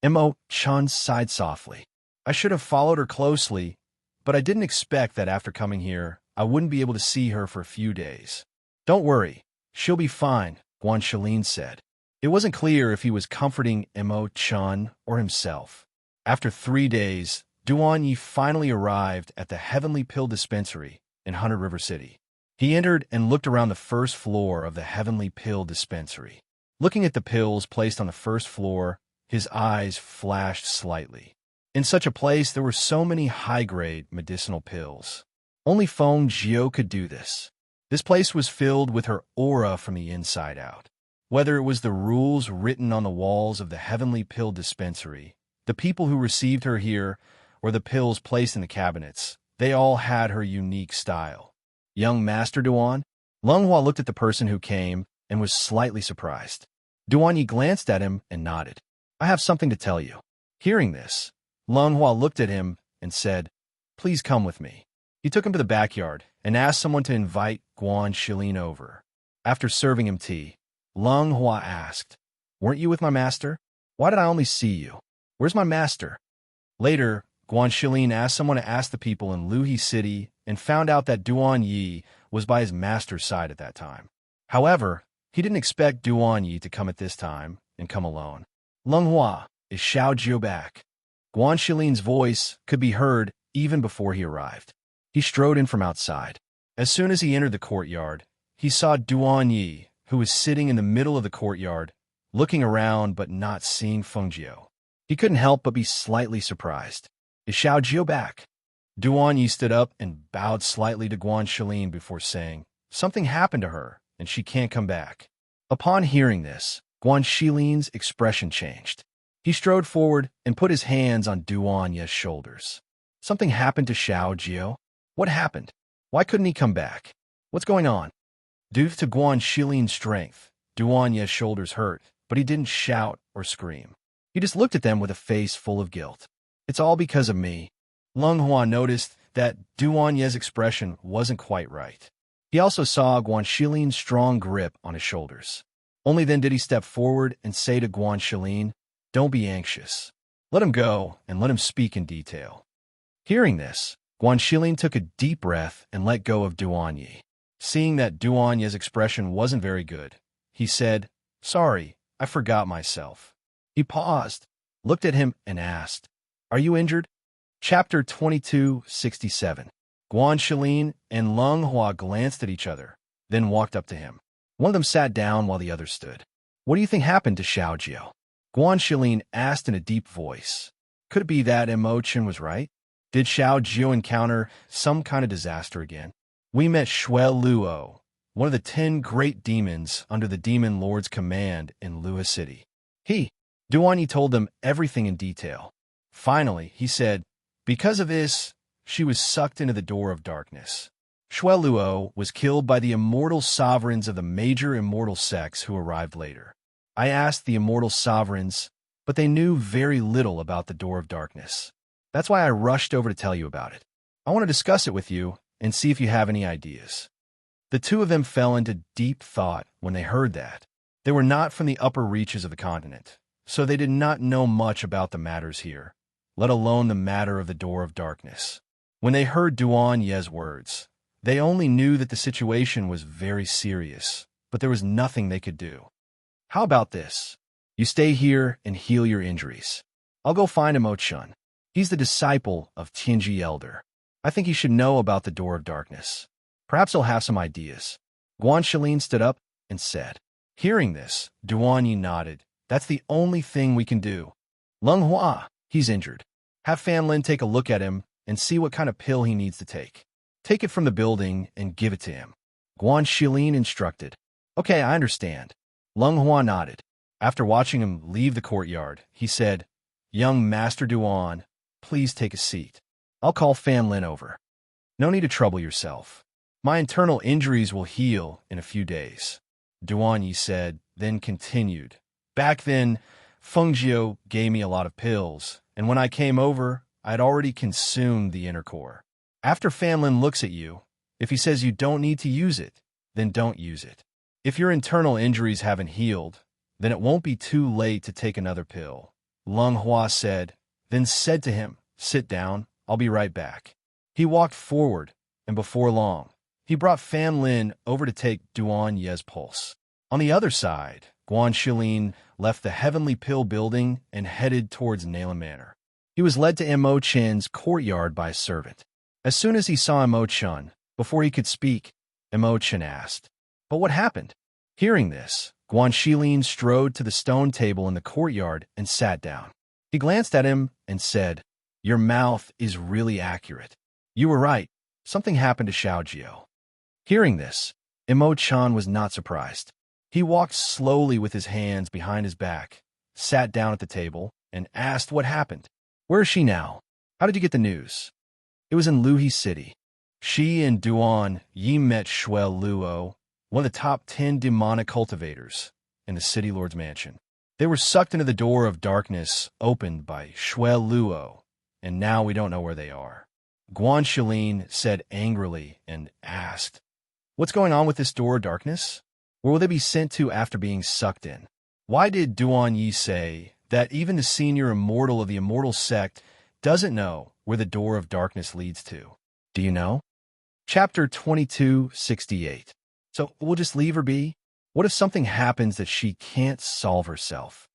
Mo Chun sighed softly. I should have followed her closely, but I didn't expect that after coming here, I wouldn't be able to see her for a few days. Don't worry, she'll be fine, Guan Shilin said. It wasn't clear if he was comforting Mo Chun or himself. After 3 days, Duan Yi finally arrived at the Heavenly Pill Dispensary in 100 River City. He entered and looked around the first floor of the Heavenly Pill Dispensary. Looking at the pills placed on the first floor, his eyes flashed slightly. In such a place, there were so many high-grade medicinal pills. Only Feng Jiu could do this. This place was filled with her aura from the inside out. Whether it was the rules written on the walls of the Heavenly Pill Dispensary, the people who received her here, or the pills placed in the cabinets, they all had her unique style. Young Master Duan? Lung Hua looked at the person who came and was slightly surprised. Duan Yi glanced at him and nodded. I have something to tell you. Hearing this, Lung Hua looked at him and said, Please come with me. He took him to the backyard and asked someone to invite Guan Shilin over. After serving him tea, Leng Hua asked, "Weren't you with my master? Why did I only see you? Where's my master?" Later, Guan Shilin asked someone to ask the people in Luhe City and found out that Duan Yi was by his master's side at that time. However, he didn't expect Duan Yi to come at this time and come alone. "Leng Hua, is Xiao Jiu back?" Guan Shilin's voice could be heard even before he arrived. He strode in from outside. As soon as he entered the courtyard, he saw Duan Yi, who was sitting in the middle of the courtyard, looking around but not seeing Feng Jiu. He couldn't help but be slightly surprised. "Is Xiao Jiu back?" Duan Yi stood up and bowed slightly to Guan Shilin before saying, "Something happened to her, and she can't come back." Upon hearing this, Guan Shilin's expression changed. He strode forward and put his hands on Duan Yi's shoulders. "Something happened to Xiao Jiu? What happened? Why couldn't he come back? What's going on?" Due to Guan Shilin's strength, Duan Yi's shoulders hurt, but he didn't shout or scream. He just looked at them with a face full of guilt. "It's all because of me." Leng Hua noticed that Duan Yi's expression wasn't quite right. He also saw Guan Shilin's strong grip on his shoulders. Only then did he step forward and say to Guan Shilin, "Don't be anxious. Let him go and let him speak in detail." Hearing this, Guan Shilin took a deep breath and let go of Duan Yi. Seeing that Duan Yi's expression wasn't very good, he said, "Sorry, I forgot myself." He paused, looked at him, and asked, "Are you injured?" Chapter 2267. Guan Shilin and Leng Hua glanced at each other, then walked up to him. One of them sat down while the other stood. "What do you think happened to Xiao Jiu?" Guan Shilin asked in a deep voice. Could it be that Chen was right? Did Xiao Jiu encounter some kind of disaster again? We met Shui Luo, one of the 10 great demons under the Demon Lord's command in Luhe City. Duan Yi told them everything in detail. Finally, he said, "Because of this, she was sucked into the door of darkness." Shui Luo was killed by the immortal sovereigns of the major immortal sects who arrived later. I asked the immortal sovereigns, but they knew very little about the door of darkness. That's why I rushed over to tell you about it. I want to discuss it with you and see if you have any ideas. The two of them fell into deep thought when they heard that. They were not from the upper reaches of the continent, so they did not know much about the matters here, let alone the matter of the door of darkness. When they heard Duan Yi's words, they only knew that the situation was very serious, but there was nothing they could do. "How about this? You stay here and heal your injuries. I'll go find Chen. He's the disciple of Tianji Elder. I think he should know about the door of darkness. Perhaps he'll have some ideas." Guan Shilin stood up and said. Hearing this, Duan Yi nodded. "That's the only thing we can do. Leng Hua, he's injured. Have Fan Lin take a look at him and see what kind of pill he needs to take. Take it from the building and give it to him." Guan Shilin instructed. "Okay, I understand." Leng Hua nodded. After watching him leave the courtyard, he said, "Young Master Duan, please take a seat. I'll call Fan Lin over. No need to trouble yourself. My internal injuries will heal in a few days." Duan Yi said, then continued. "Back then, Feng Jiu gave me a lot of pills, and when I came over, I had already consumed the inner core. After Fan Lin looks at you, if he says you don't need to use it, then don't use it. If your internal injuries haven't healed, then it won't be too late to take another pill." Leng Hua said, then said to him, "Sit down, I'll be right back." He walked forward, and before long, he brought Fan Lin over to take Duan Yi's pulse. On the other side, Guan Shilin left the Heavenly Pill building and headed towards Nala Manor. He was led to Chen's courtyard by a servant. As soon as he saw Chen, before he could speak, Chen asked, "But what happened?" Hearing this, Guan Shilin strode to the stone table in the courtyard and sat down. He glanced at him and said, "Your mouth is really accurate. You were right. Something happened to Xiao Jiu." Hearing this, Chen was not surprised. He walked slowly with his hands behind his back, sat down at the table, and asked what happened. "Where is she now? How did you get the news?" "It was in Luhe City. She and Duan Yi met Shui Luo, one of the top 10 demonic cultivators, in the City Lord's mansion. They were sucked into the door of darkness opened by Shui Luo, and now we don't know where they are." Guanxilin said angrily and asked, "What's going on with this door of darkness? Where will they be sent to after being sucked in? Why did Duan Yi say that even the senior immortal of the immortal sect doesn't know where the door of darkness leads to? Do you know?" Chapter 2268. So we'll just leave her be? What if something happens that she can't solve herself?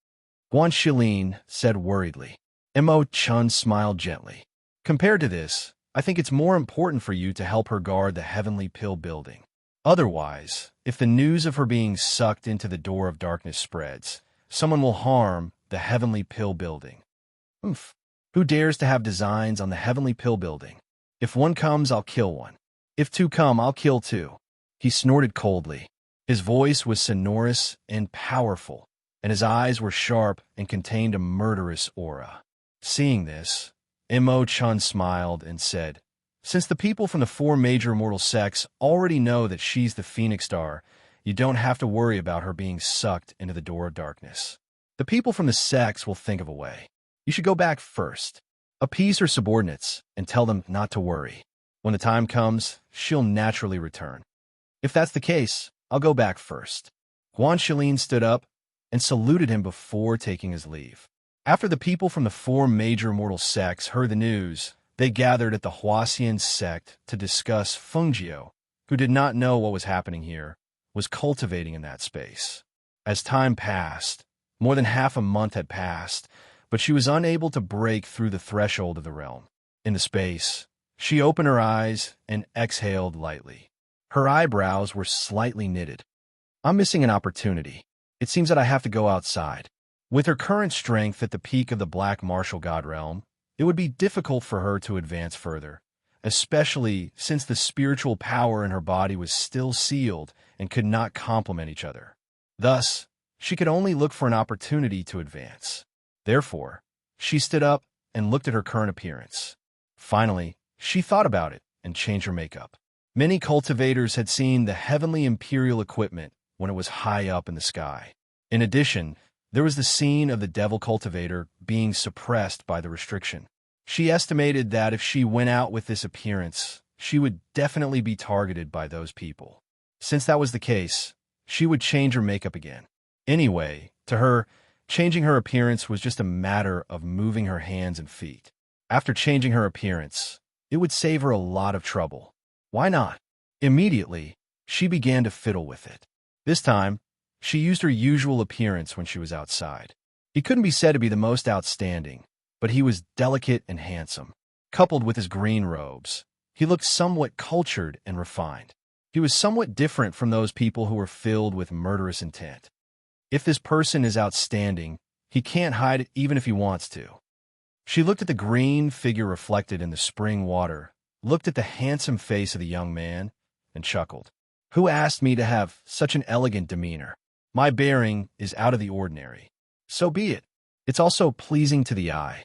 Guanxilin said worriedly. Mo Chun smiled gently. Compared to this, I think it's more important for you to help her guard the Heavenly Pill building. Otherwise, if the news of her being sucked into the door of darkness spreads, someone will harm the Heavenly Pill building. Oof. Who dares to have designs on the Heavenly Pill building? If one comes, I'll kill one. If two come, I'll kill two. He snorted coldly. His voice was sonorous and powerful, and his eyes were sharp and contained a murderous aura. Seeing this, Mo Chun smiled and said, "Since the people from the four major immortal sects already know that she's the Phoenix Star, you don't have to worry about her being sucked into the door of darkness. The people from the sects will think of a way. You should go back first. Appease her subordinates and tell them not to worry. When the time comes, she'll naturally return." "If that's the case, I'll go back first." Guanxilin stood up and saluted him before taking his leave. After the people from the four major immortal sects heard the news, they gathered at the Huaxian sect to discuss Fengjiu, who did not know what was happening here, was cultivating in that space. As time passed, more than half a month had passed, but she was unable to break through the threshold of the realm. In the space, she opened her eyes and exhaled lightly. Her eyebrows were slightly knitted. "I'm missing an opportunity. It seems that I have to go outside." With her current strength at the peak of the Black Martial God realm, it would be difficult for her to advance further, especially since the spiritual power in her body was still sealed and could not complement each other. Thus, she could only look for an opportunity to advance. Therefore, she stood up and looked at her current appearance. Finally, she thought about it and changed her makeup. Many cultivators had seen the heavenly imperial equipment when it was high up in the sky. In addition, there was the scene of the devil cultivator being suppressed by the restriction. She estimated that if she went out with this appearance, she would definitely be targeted by those people. Since that was the case, she would change her makeup again. Anyway, to her, changing her appearance was just a matter of moving her hands and feet. After changing her appearance, it would save her a lot of trouble. Why not? Immediately, she began to fiddle with it. This time, she used her usual appearance when she was outside. He couldn't be said to be the most outstanding, but he was delicate and handsome. Coupled with his green robes, he looked somewhat cultured and refined. He was somewhat different from those people who were filled with murderous intent. If this person is outstanding, he can't hide it even if he wants to. She looked at the green figure reflected in the spring water, looked at the handsome face of the young man, and chuckled. "Who asked me to have such an elegant demeanor? My bearing is out of the ordinary. So be it. It's also pleasing to the eye."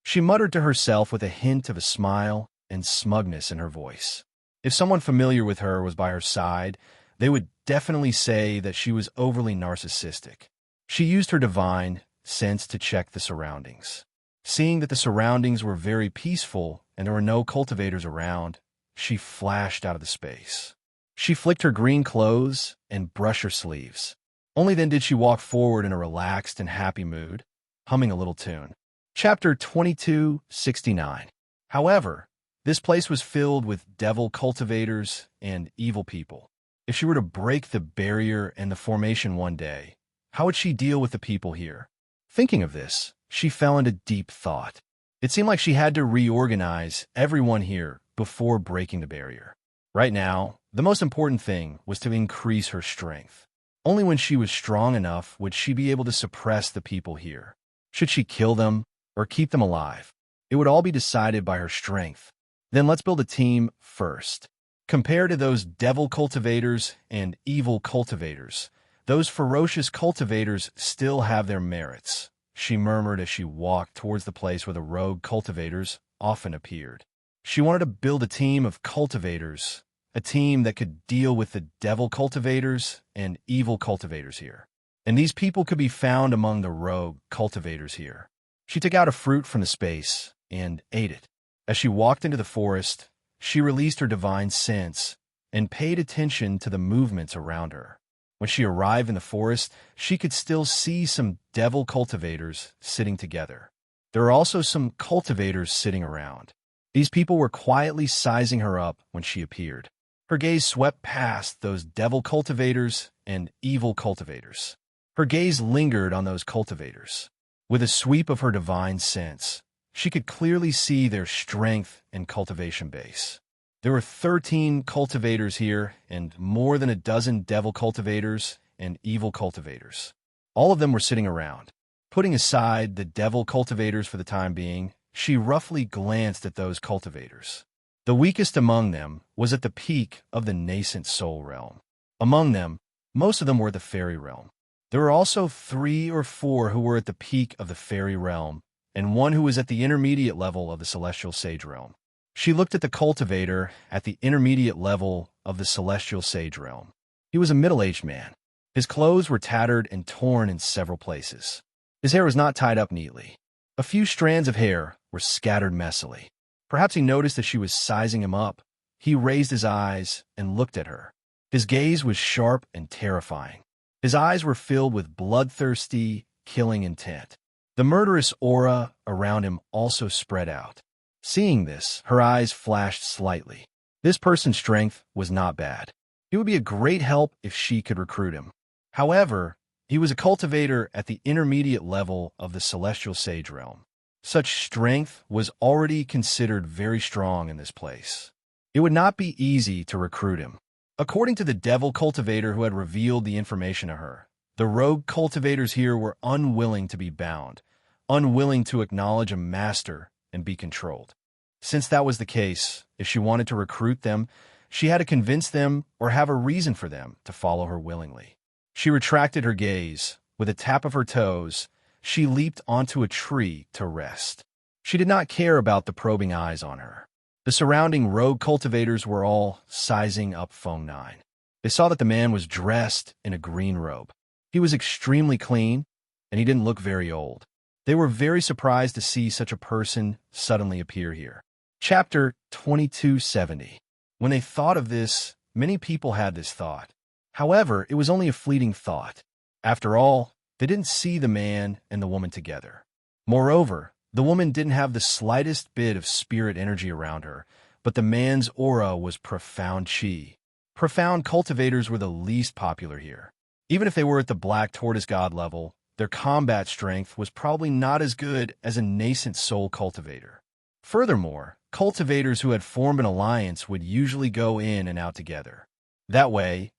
She muttered to herself with a hint of a smile and smugness in her voice. If someone familiar with her was by her side, they would definitely say that she was overly narcissistic. She used her divine sense to check the surroundings. Seeing that the surroundings were very peaceful and there were no cultivators around, she flashed out of the space. She flicked her green clothes and brushed her sleeves. Only then did she walk forward in a relaxed and happy mood, humming a little tune. Chapter 2269. However, this place was filled with devil cultivators and evil people. If she were to break the barrier and the formation one day, how would she deal with the people here? Thinking of this, she fell into deep thought. It seemed like she had to reorganize everyone here before breaking the barrier. Right now, the most important thing was to increase her strength. Only when she was strong enough would she be able to suppress the people here. Should she kill them or keep them alive? It would all be decided by her strength. Then let's build a team first. Compared to those devil cultivators and evil cultivators, those ferocious cultivators still have their merits, she murmured as she walked towards the place where the rogue cultivators often appeared. She wanted to build a team of cultivators, a team that could deal with the devil cultivators and evil cultivators here. And these people could be found among the rogue cultivators here. She took out a fruit from the space and ate it. As she walked into the forest, she released her divine sense and paid attention to the movements around her. When she arrived in the forest, she could still see some devil cultivators sitting together. There were also some cultivators sitting around. These people were quietly sizing her up when she appeared. Her gaze swept past those devil cultivators and evil cultivators. Her gaze lingered on those cultivators. With a sweep of her divine sense, she could clearly see their strength and cultivation base. There were 13 cultivators here and more than a dozen devil cultivators and evil cultivators. All of them were sitting around. Putting aside the devil cultivators for the time being, she roughly glanced at those cultivators. The weakest among them was at the peak of the nascent soul realm. Among them, most of them were at the fairy realm. There were also 3 or 4 who were at the peak of the fairy realm, and one who was at the intermediate level of the celestial sage realm. She looked at the cultivator at the intermediate level of the celestial sage realm. He was a middle-aged man. His clothes were tattered and torn in several places. His hair was not tied up neatly. A few strands of hair were scattered messily. Perhaps he noticed that she was sizing him up. He raised his eyes and looked at her. His gaze was sharp and terrifying. His eyes were filled with bloodthirsty, killing intent. The murderous aura around him also spread out. Seeing this, her eyes flashed slightly. This person's strength was not bad. He would be a great help if she could recruit him. However, he was a cultivator at the intermediate level of the celestial sage realm. Such strength was already considered very strong in this place. It would not be easy to recruit him. According to the devil cultivator who had revealed the information to her, the rogue cultivators here were unwilling to be bound, unwilling to acknowledge a master and be controlled. Since that was the case, if she wanted to recruit them, she had to convince them or have a reason for them to follow her willingly. She retracted her gaze. With a tap of her toes, she leaped onto a tree to rest. She did not care about the probing eyes on her. The surrounding rogue cultivators were all sizing up Feng 9. They saw that the man was dressed in a green robe. He was extremely clean, and he didn't look very old. They were very surprised to see such a person suddenly appear here. Chapter 2270. When they thought of this, many people had this thought. However, it was only a fleeting thought. After all, they didn't see the man and the woman together. Moreover, the woman didn't have the slightest bit of spirit energy around her, but the man's aura was profound chi. Profound cultivators were the least popular here. Even if they were at the Black Tortoise God level, their combat strength was probably not as good as a nascent soul cultivator. Furthermore, cultivators who had formed an alliance would usually go in and out together. That way,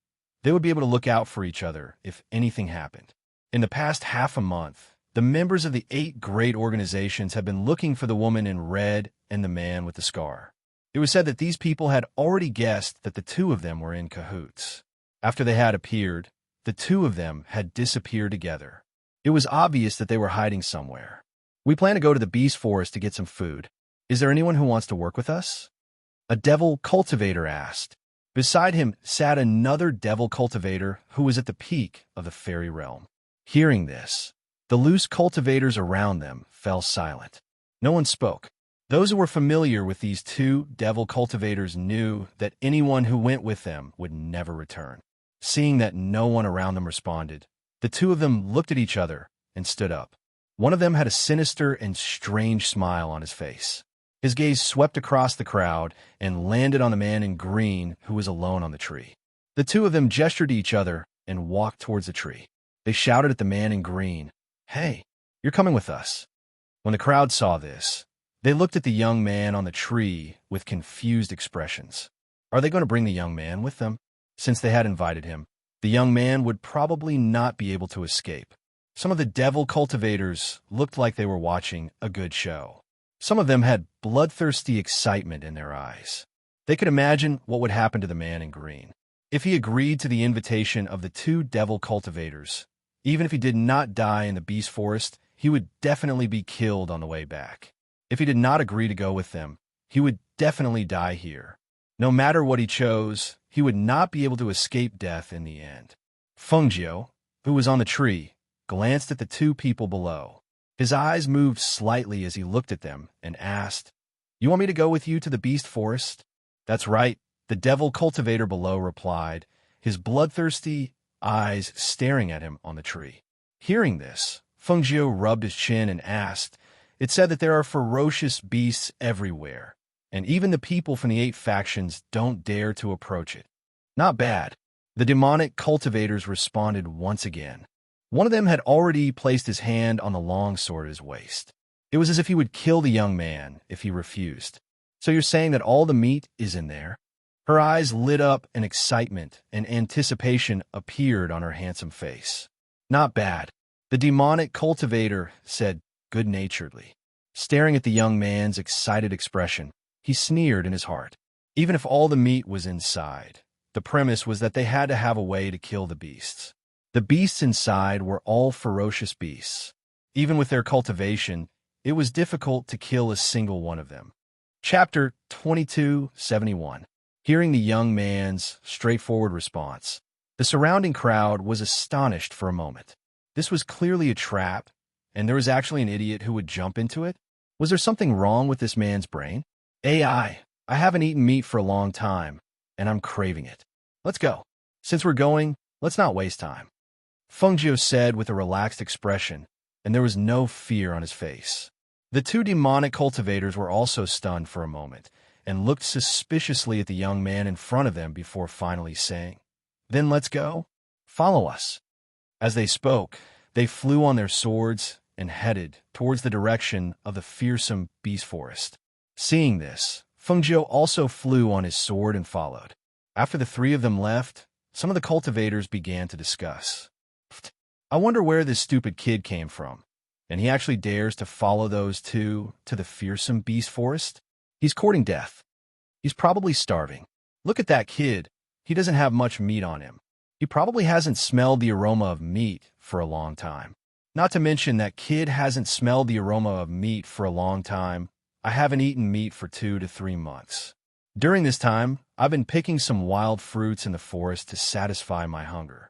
they would be able to look out for each other if anything happened. In the past half a month, the members of the 8 great organizations have been looking for the woman in red and the man with the scar. It was said that these people had already guessed that the 2 of them were in cahoots. After they had appeared, the 2 of them had disappeared together. It was obvious that they were hiding somewhere. We plan to go to the beast forest to get some food. Is there anyone who wants to work with us? A devil cultivator asked. Beside him sat another devil cultivator who was at the peak of the fairy realm. Hearing this, the loose cultivators around them fell silent. No one spoke. Those who were familiar with these 2 devil cultivators knew that anyone who went with them would never return. Seeing that no one around them responded, the 2 of them looked at each other and stood up. One of them had a sinister and strange smile on his face. His gaze swept across the crowd and landed on the man in green who was alone on the tree. The 2 of them gestured to each other and walked towards the tree. They shouted at the man in green, "Hey, you're coming with us." When the crowd saw this, they looked at the young man on the tree with confused expressions. Are they going to bring the young man with them? Since they had invited him, the young man would probably not be able to escape. Some of the devil cultivators looked like they were watching a good show. Some of them had bloodthirsty excitement in their eyes. They could imagine what would happen to the man in green. If he agreed to the invitation of the 2 devil cultivators, even if he did not die in the beast forest, he would definitely be killed on the way back. If he did not agree to go with them, he would definitely die here. No matter what he chose, he would not be able to escape death in the end. Fengjiu, who was on the tree, glanced at the 2 people below. His eyes moved slightly as he looked at them and asked, You want me to go with you to the beast forest? That's right, the devil cultivator below replied, his bloodthirsty eyes staring at him on the tree. Hearing this, Fengjiu rubbed his chin and asked, "It said that there are ferocious beasts everywhere, and even the people from the 8 factions don't dare to approach it." Not bad. The demonic cultivators responded once again. One of them had already placed his hand on the long sword at his waist. It was as if he would kill the young man if he refused. "So you're saying that all the meat is in there?" Her eyes lit up and excitement and anticipation appeared on her handsome face. "Not bad," the demonic cultivator said good-naturedly. Staring at the young man's excited expression, he sneered in his heart. Even if all the meat was inside, the premise was that they had to have a way to kill the beasts. The beasts inside were all ferocious beasts. Even with their cultivation, it was difficult to kill a single one of them. Chapter 2271. Hearing the young man's straightforward response, the surrounding crowd was astonished for a moment. This was clearly a trap, and there was actually an idiot who would jump into it? Was there something wrong with this man's brain? I haven't eaten meat for a long time, and I'm craving it. Let's go. Since we're going, let's not waste time. Fengjiu said with a relaxed expression, and there was no fear on his face. The 2 demonic cultivators were also stunned for a moment, and looked suspiciously at the young man in front of them before finally saying, "Then let's go. Follow us." As they spoke, they flew on their swords and headed towards the direction of the fearsome beast forest. Seeing this, Fengjiu also flew on his sword and followed. After the 3 of them left, some of the cultivators began to discuss. "I wonder where this stupid kid came from, and he actually dares to follow those 2 to the fearsome beast forest? He's courting death. He's probably starving. Look at that kid. He doesn't have much meat on him. He probably hasn't smelled the aroma of meat for a long time. Not to mention that kid hasn't smelled the aroma of meat for a long time. I haven't eaten meat for 2 to 3 months. During this time, I've been picking some wild fruits in the forest to satisfy my hunger.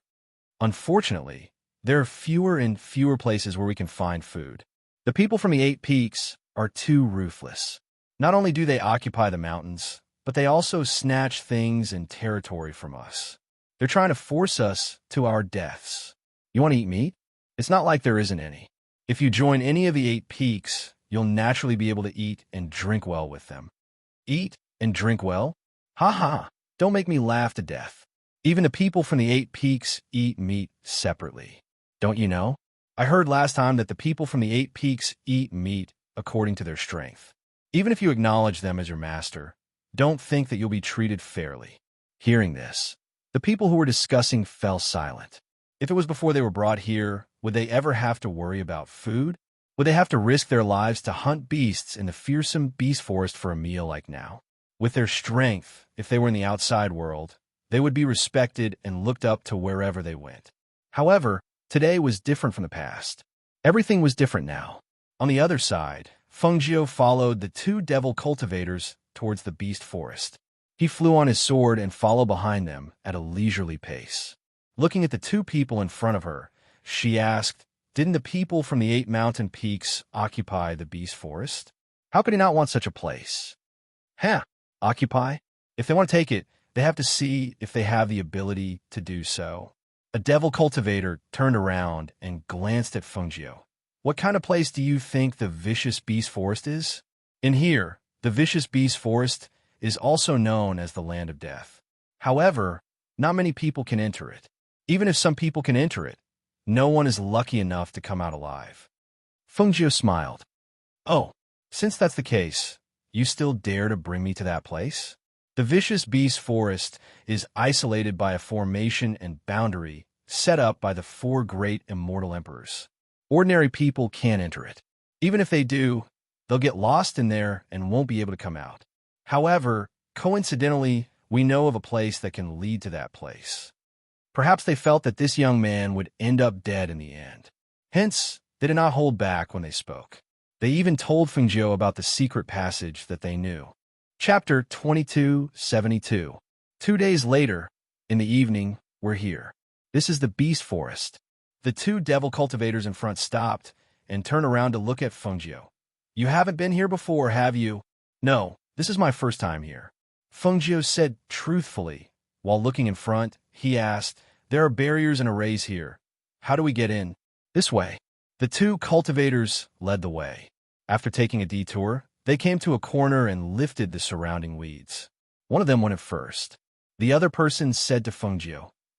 Unfortunately, there are fewer and fewer places where we can find food. The people from the 8 peaks are too ruthless. Not only do they occupy the mountains, but they also snatch things and territory from us. They're trying to force us to our deaths. You want to eat meat? It's not like there isn't any. If you join any of the 8 peaks, you'll naturally be able to eat and drink well with them." Eat and drink well? Ha ha! Don't make me laugh to death. Even the people from the 8 peaks eat meat separately. Don't you know? I heard last time that the people from the 8 peaks eat meat according to their strength. Even if you acknowledge them as your master, don't think that you'll be treated fairly. Hearing this, the people who were discussing fell silent. If it was before they were brought here, would they ever have to worry about food? Would they have to risk their lives to hunt beasts in the fearsome beast forest for a meal like now? With their strength, if they were in the outside world, they would be respected and looked up to wherever they went. However, today was different from the past. Everything was different now. On the other side, Fengjiu followed the 2 devil cultivators towards the beast forest. He flew on his sword and followed behind them at a leisurely pace. Looking at the 2 people in front of her, she asked, "Didn't the people from the 8 mountain peaks occupy the beast forest? How could he not want such a place?" Occupy? If they want to take it, they have to see if they have the ability to do so. A devil cultivator turned around and glanced at Fengjiu. "What kind of place do you think the vicious beast forest is?" "In here, the vicious beast forest is also known as the land of death. However, not many people can enter it. Even if some people can enter it, no one is lucky enough to come out alive." Fengjiu smiled. "Oh, since that's the case, you still dare to bring me to that place?" The vicious beast forest is isolated by a formation and boundary set up by the 4 great immortal emperors. Ordinary people can't enter it. Even if they do, they'll get lost in there and won't be able to come out. However, coincidentally, we know of a place that can lead to that place. Perhaps they felt that this young man would end up dead in the end. Hence, they did not hold back when they spoke. They even told Fengjiu about the secret passage that they knew. Chapter 2272. 2 days later, in the evening, we're here. This is the beast forest. The 2 devil cultivators in front stopped and turned around to look at Fengjiu. "You haven't been here before, have you?" No, this is my first time here. Feng said truthfully. While looking in front, he asked, there are barriers and arrays here. How do we get in? This way. The two cultivators led the way. After taking a detour, they came to a corner and lifted the surrounding weeds. One of them went at first. The other person said to Feng,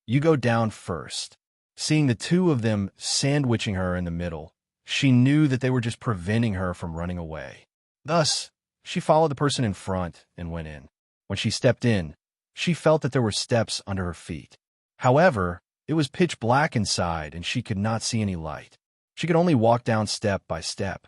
you go down first. Seeing the two of them sandwiching her in the middle, she knew that they were just preventing her from running away. Thus, she followed the person in front and went in. When she stepped in, she felt that there were steps under her feet. However, it was pitch black inside and she could not see any light. She could only walk down step by step.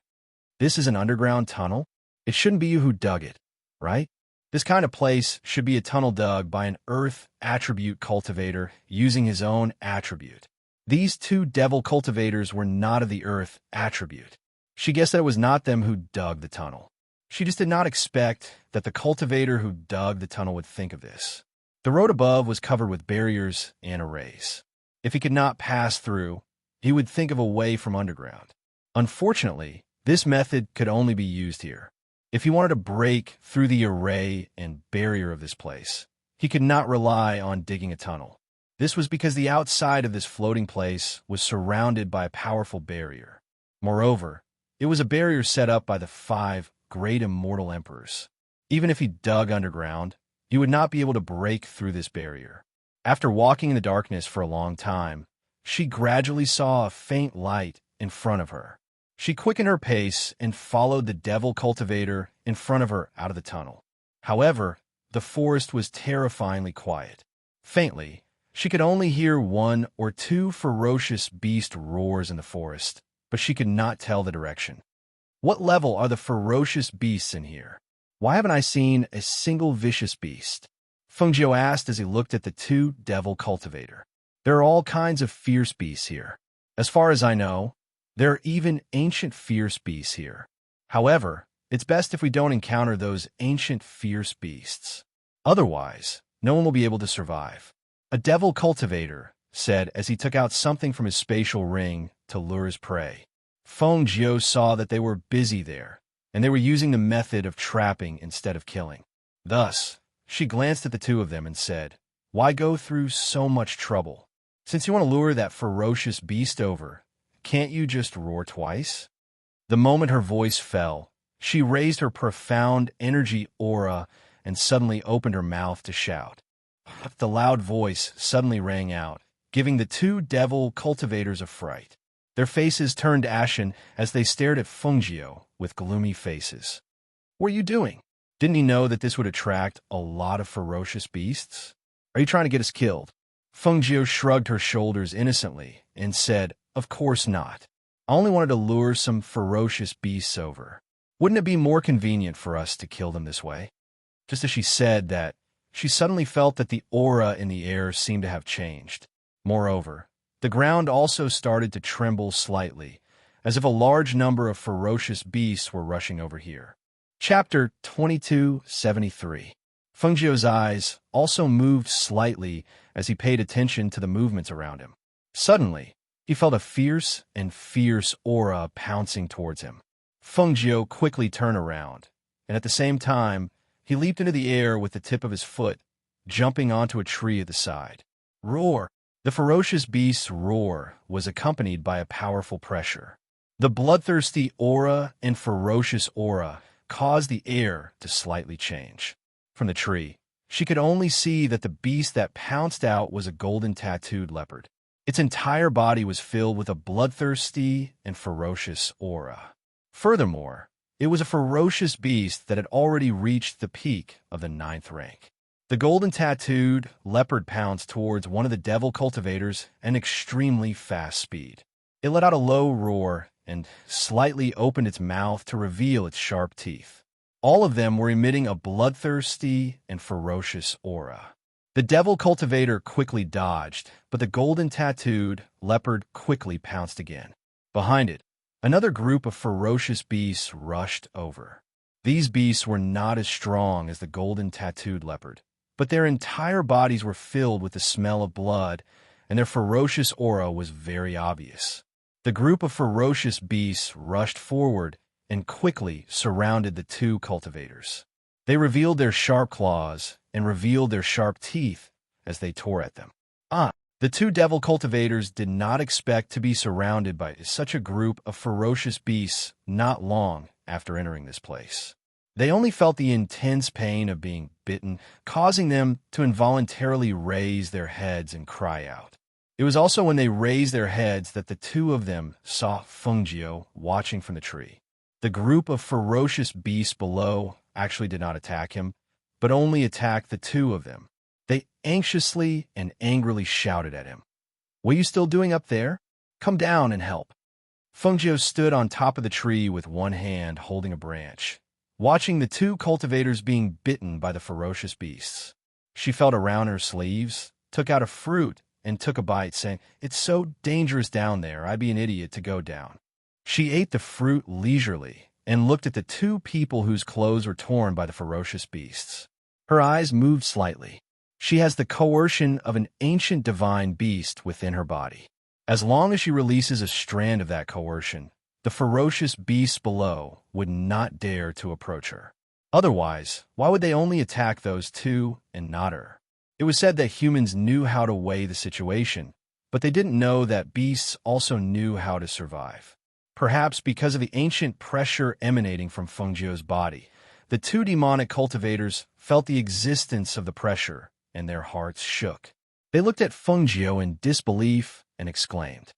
This is an underground tunnel? It shouldn't be you who dug it, right? This kind of place should be a tunnel dug by an earth attribute cultivator using his own attribute. These two devil cultivators were not of the earth attribute. She guessed that it was not them who dug the tunnel. She just did not expect that the cultivator who dug the tunnel would think of this. The road above was covered with barriers and arrays. If he could not pass through, he would think of a way from underground. Unfortunately, this method could only be used here. If he wanted to break through the array and barrier of this place, he could not rely on digging a tunnel. This was because the outside of this floating place was surrounded by a powerful barrier. Moreover, it was a barrier set up by the 5 great immortal emperors. Even if he dug underground, he would not be able to break through this barrier. After walking in the darkness for a long time, she gradually saw a faint light in front of her. She quickened her pace and followed the devil cultivator in front of her out of the tunnel. However, the forest was terrifyingly quiet. Faintly, she could only hear 1 or 2 ferocious beast roars in the forest, but she could not tell the direction. What level are the ferocious beasts in here? Why haven't I seen a single vicious beast? Feng asked as he looked at the 2 devil cultivator. There are all kinds of fierce beasts here. As far as I know, there are even ancient fierce beasts here. However, it's best if we don't encounter those ancient fierce beasts. Otherwise, no one will be able to survive. A devil cultivator said as he took out something from his spatial ring to lure his prey. Feng saw that they were busy there, and they were using the method of trapping instead of killing. Thus, she glanced at the 2 of them and said, why go through so much trouble? Since you want to lure that ferocious beast over, can't you just roar twice? The moment her voice fell, she raised her profound energy aura and suddenly opened her mouth to shout. The loud voice suddenly rang out, giving the 2 devil cultivators a fright. Their faces turned ashen as they stared at Feng with gloomy faces. What are you doing? Didn't he know that this would attract a lot of ferocious beasts? Are you trying to get us killed? Feng shrugged her shoulders innocently and said, of course not. I only wanted to lure some ferocious beasts over. Wouldn't it be more convenient for us to kill them this way? Just as she said that, she suddenly felt that the aura in the air seemed to have changed. Moreover, the ground also started to tremble slightly, as if a large number of ferocious beasts were rushing over here. Chapter 2273. Feng eyes also moved slightly as he paid attention to the movements around him. Suddenly, he felt a fierce aura pouncing towards him. Feng quickly turned around, and at the same time, he leaped into the air with the tip of his foot, jumping onto a tree at the side. Roar! The ferocious beast's roar was accompanied by a powerful pressure. The bloodthirsty aura and ferocious aura caused the air to slightly change. From the tree, she could only see that the beast that pounced out was a golden tattooed leopard. Its entire body was filled with a bloodthirsty and ferocious aura. Furthermore, it was a ferocious beast that had already reached the peak of the 9th rank. The golden tattooed leopard pounced towards one of the devil cultivators at an extremely fast speed. It let out a low roar and slightly opened its mouth to reveal its sharp teeth. All of them were emitting a bloodthirsty and ferocious aura. The devil cultivator quickly dodged, but the golden tattooed leopard quickly pounced again. Behind it, another group of ferocious beasts rushed over. These beasts were not as strong as the golden tattooed leopard, but their entire bodies were filled with the smell of blood, and their ferocious aura was very obvious. The group of ferocious beasts rushed forward and quickly surrounded the two cultivators. They revealed their sharp claws and revealed their sharp teeth as they tore at them. The two devil cultivators did not expect to be surrounded by such a group of ferocious beasts not long after entering this place. They only felt the intense pain of being bitten, causing them to involuntarily raise their heads and cry out. It was also when they raised their heads that the two of them saw Fengjiu watching from the tree. The group of ferocious beasts below actually did not attack him, but only attacked the two of them. They anxiously and angrily shouted at him. "What are you still doing up there? Come down and help." Fengjiu stood on top of the tree with one hand holding a branch, watching the two cultivators being bitten by the ferocious beasts. She felt around her sleeves, took out a fruit, and took a bite, saying, "It's so dangerous down there, I'd be an idiot to go down." She ate the fruit leisurely and looked at the two people whose clothes were torn by the ferocious beasts. Her eyes moved slightly. She has the coercion of an ancient divine beast within her body. As long as she releases a strand of that coercion, the ferocious beasts below would not dare to approach her. Otherwise, why would they only attack those two and not her? It was said that humans knew how to weigh the situation, but they didn't know that beasts also knew how to survive. Perhaps because of the ancient pressure emanating from Fengjiu's body, the two demonic cultivators felt the existence of the pressure, and their hearts shook. They looked at Fengjiu in disbelief and exclaimed,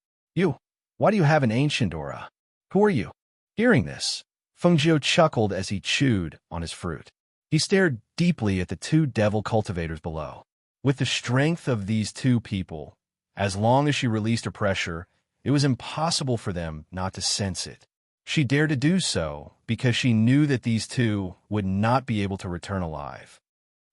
Why do you have an ancient aura? Who are you?" Hearing this, Fengjiu chuckled as he chewed on his fruit. He stared deeply at the two devil cultivators below. With the strength of these two people, as long as she released her pressure, it was impossible for them not to sense it. She dared to do so because she knew that these two would not be able to return alive.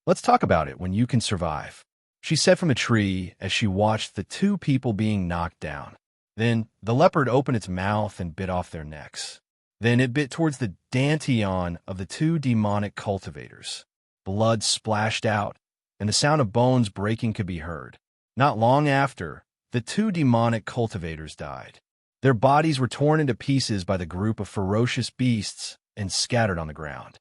"Let's talk about it when you can survive," she said from a tree as she watched the two people being knocked down. Then the leopard opened its mouth and bit off their necks. Then it bit towards the dantian of the two demonic cultivators. Blood splashed out, and the sound of bones breaking could be heard. Not long after, the two demonic cultivators died. Their bodies were torn into pieces by the group of ferocious beasts and scattered on the ground.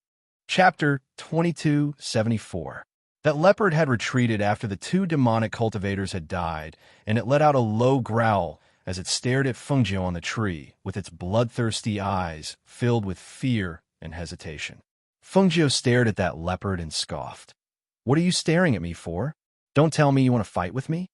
Chapter 2274. That leopard had retreated after the two demonic cultivators had died, and it let out a low growl as it stared at Fengjiu on the tree with its bloodthirsty eyes filled with fear and hesitation. Fengjiu stared at that leopard and scoffed. "What are you staring at me for? Don't tell me you want to fight with me?"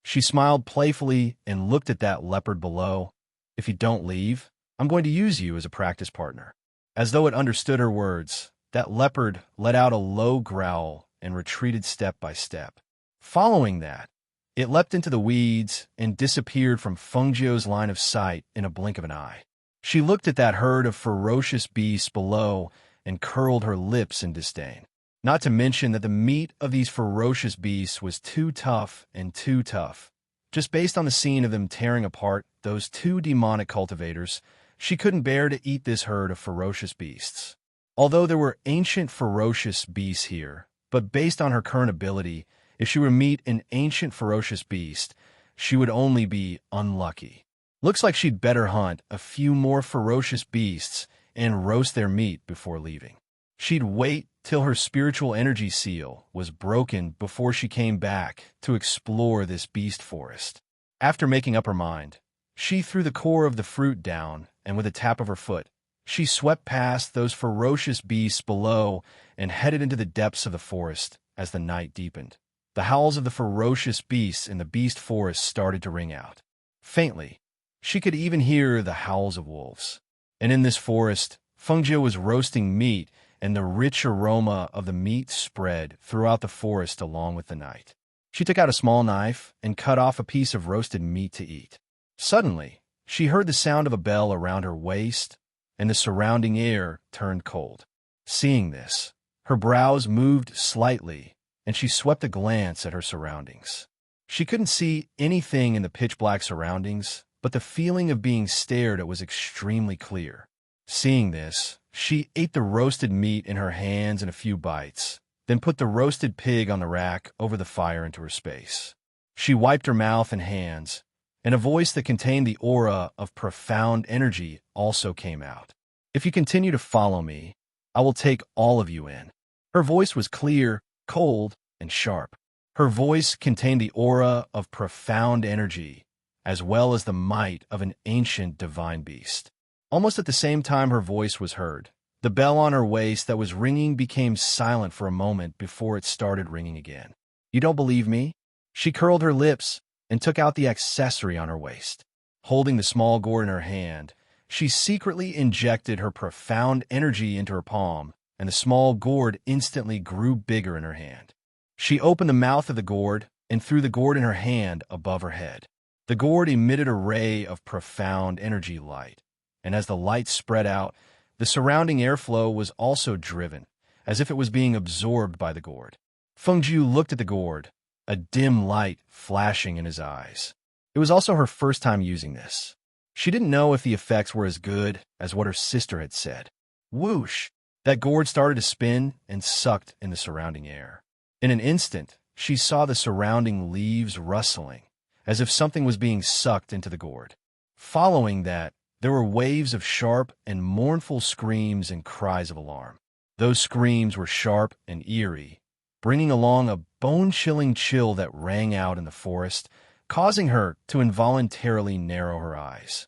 She smiled playfully and looked at that leopard below. "If you don't leave, I'm going to use you as a practice partner." As though it understood her words, that leopard let out a low growl and retreated step by step. Following that, it leapt into the weeds and disappeared from Fengjiu's line of sight in a blink of an eye. She looked at that herd of ferocious beasts below and curled her lips in disdain. Not to mention that the meat of these ferocious beasts was too tough and too tough. Just based on the scene of them tearing apart those two demonic cultivators, she couldn't bear to eat this herd of ferocious beasts. Although there were ancient ferocious beasts here, but based on her current ability, if she were to meet an ancient ferocious beast, she would only be unlucky. Looks like she'd better hunt a few more ferocious beasts and roast their meat before leaving. She'd wait till her spiritual energy seal was broken before she came back to explore this beast forest. After making up her mind, she threw the core of the fruit down, and with a tap of her foot, she swept past those ferocious beasts below and headed into the depths of the forest as the night deepened. The howls of the ferocious beasts in the beast forest started to ring out. Faintly, she could even hear the howls of wolves. And in this forest, Fengjiu was roasting meat, and the rich aroma of the meat spread throughout the forest along with the night. She took out a small knife and cut off a piece of roasted meat to eat. Suddenly, she heard the sound of a bell around her waist, and the surrounding air turned cold. Seeing this, her brows moved slightly, and she swept a glance at her surroundings. She couldn't see anything in the pitch-black surroundings, but the feeling of being stared at was extremely clear. Seeing this, she ate the roasted meat in her hands in a few bites, then put the roasted pig on the rack over the fire into her space. She wiped her mouth and hands, and a voice that contained the aura of profound energy also came out. If you continue to follow me, I will take all of you in. Her voice was clear, cold, and sharp. Her voice contained the aura of profound energy, as well as the might of an ancient divine beast. Almost at the same time her voice was heard, the bell on her waist that was ringing became silent for a moment before it started ringing again. You don't believe me? She curled her lips and took out the accessory on her waist. Holding the small gourd in her hand, she secretly injected her profound energy into her palm, and the small gourd instantly grew bigger in her hand. She opened the mouth of the gourd and threw the gourd in her hand above her head. The gourd emitted a ray of profound energy light, and as the light spread out, the surrounding airflow was also driven, as if it was being absorbed by the gourd. Fengjiu looked at the gourd, a dim light flashing in his eyes. It was also her first time using this. She didn't know if the effects were as good as what her sister had said. Whoosh! That gourd started to spin and sucked in the surrounding air. In an instant, she saw the surrounding leaves rustling, as if something was being sucked into the gourd. Following that, there were waves of sharp and mournful screams and cries of alarm. Those screams were sharp and eerie, bringing along a bone-chilling chill that rang out in the forest, causing her to involuntarily narrow her eyes.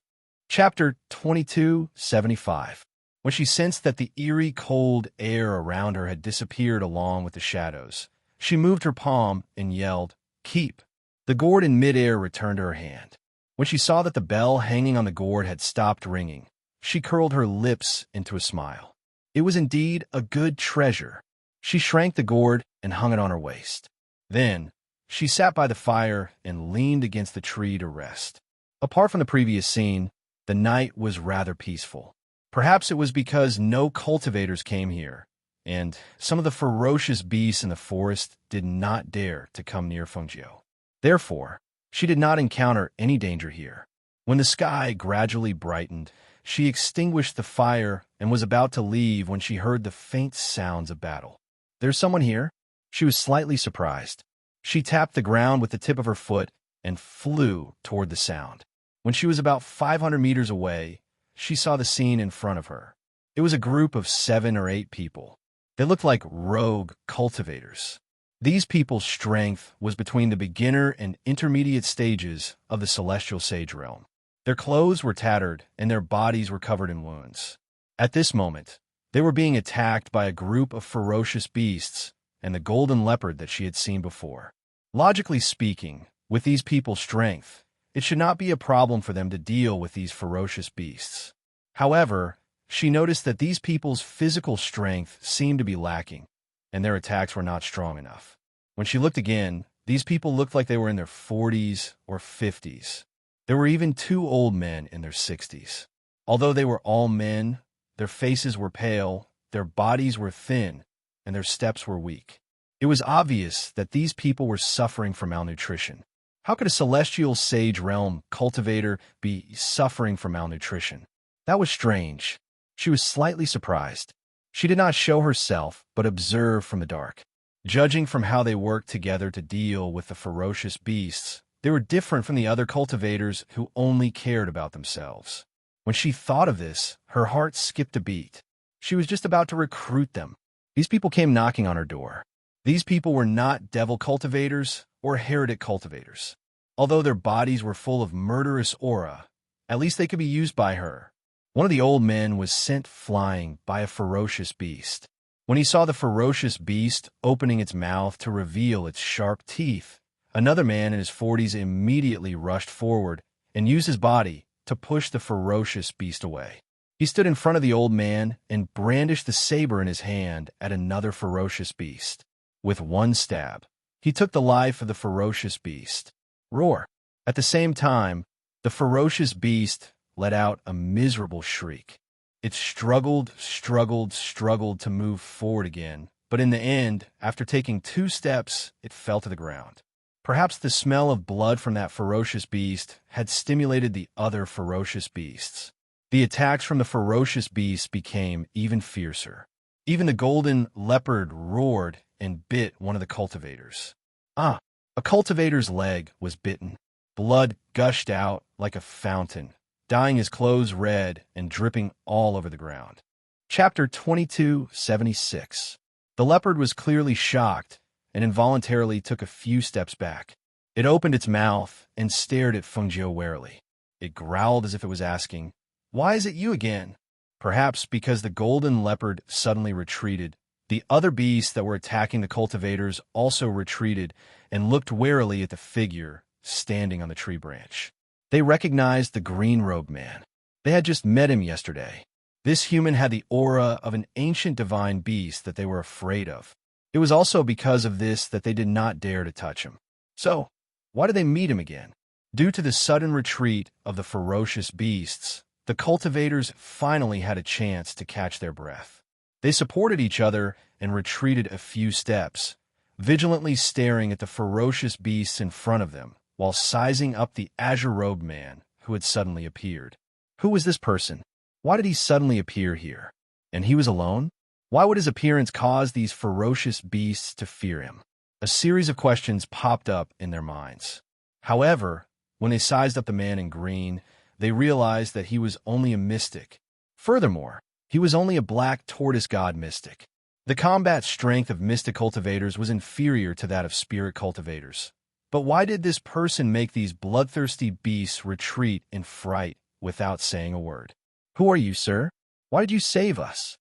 Chapter 2275. When she sensed that the eerie cold air around her had disappeared along with the shadows, she moved her palm and yelled, "Keep!" The gourd in midair returned to her hand. When she saw that the bell hanging on the gourd had stopped ringing, she curled her lips into a smile. It was indeed a good treasure. She shrank the gourd and hung it on her waist. Then, she sat by the fire and leaned against the tree to rest. Apart from the previous scene, the night was rather peaceful. Perhaps it was because no cultivators came here, and some of the ferocious beasts in the forest did not dare to come near Fengjiu. Therefore, she did not encounter any danger here. When the sky gradually brightened, she extinguished the fire and was about to leave when she heard the faint sounds of battle. "There's someone here?" She was slightly surprised. She tapped the ground with the tip of her foot and flew toward the sound. When she was about 500 meters away, she saw the scene in front of her. It was a group of 7 or 8 people. They looked like rogue cultivators. These people's strength was between the beginner and intermediate stages of the celestial sage realm. Their clothes were tattered and their bodies were covered in wounds. At this moment, they were being attacked by a group of ferocious beasts and the golden leopard that she had seen before. Logically speaking, with these people's strength, it should not be a problem for them to deal with these ferocious beasts. However, she noticed that these people's physical strength seemed to be lacking, and their attacks were not strong enough. When she looked again, these people looked like they were in their 40s or 50s. There were even 2 old men in their 60s. Although they were all men, their faces were pale, their bodies were thin, and their steps were weak. It was obvious that these people were suffering from malnutrition. How could a celestial sage realm cultivator be suffering from malnutrition? That was strange. She was slightly surprised. She did not show herself, but observed from the dark. Judging from how they worked together to deal with the ferocious beasts, they were different from the other cultivators who only cared about themselves. When she thought of this, her heart skipped a beat. She was just about to recruit them. These people came knocking on her door. These people were not devil cultivators or heretic cultivators. Although their bodies were full of murderous aura, at least they could be used by her. One of the old men was sent flying by a ferocious beast. When he saw the ferocious beast opening its mouth to reveal its sharp teeth, another man in his 40s immediately rushed forward and used his body to push the ferocious beast away. He stood in front of the old man and brandished the saber in his hand at another ferocious beast. With one stab, he took the life of the ferocious beast. Roar! At the same time, the ferocious beast let out a miserable shriek. It struggled to move forward again, but in the end, after taking 2 steps, it fell to the ground. Perhaps the smell of blood from that ferocious beast had stimulated the other ferocious beasts. The attacks from the ferocious beasts became even fiercer. Even the golden leopard roared and bit one of the cultivators. A cultivator's leg was bitten. Blood gushed out like a fountain, dyeing his clothes red and dripping all over the ground. Chapter 2276. The leopard was clearly shocked and involuntarily took a few steps back. It opened its mouth and stared at Fengjiu warily. It growled as if it was asking, "Why is it you again?" Perhaps because the golden leopard suddenly retreated, the other beasts that were attacking the cultivators also retreated and looked warily at the figure standing on the tree branch. They recognized the green-robed man. They had just met him yesterday. This human had the aura of an ancient divine beast that they were afraid of. It was also because of this that they did not dare to touch him. So, why did they meet him again? Due to the sudden retreat of the ferocious beasts, the cultivators finally had a chance to catch their breath. They supported each other and retreated a few steps, vigilantly staring at the ferocious beasts in front of them, while sizing up the azure-robed man who had suddenly appeared. Who was this person? Why did he suddenly appear here? And he was alone? Why would his appearance cause these ferocious beasts to fear him? A series of questions popped up in their minds. However, when they sized up the man in green, they realized that he was only a mystic. Furthermore, he was only a black tortoise god mystic. The combat strength of mystic cultivators was inferior to that of spirit cultivators. But why did this person make these bloodthirsty beasts retreat in fright without saying a word? "Who are you, sir? Why did you save us?"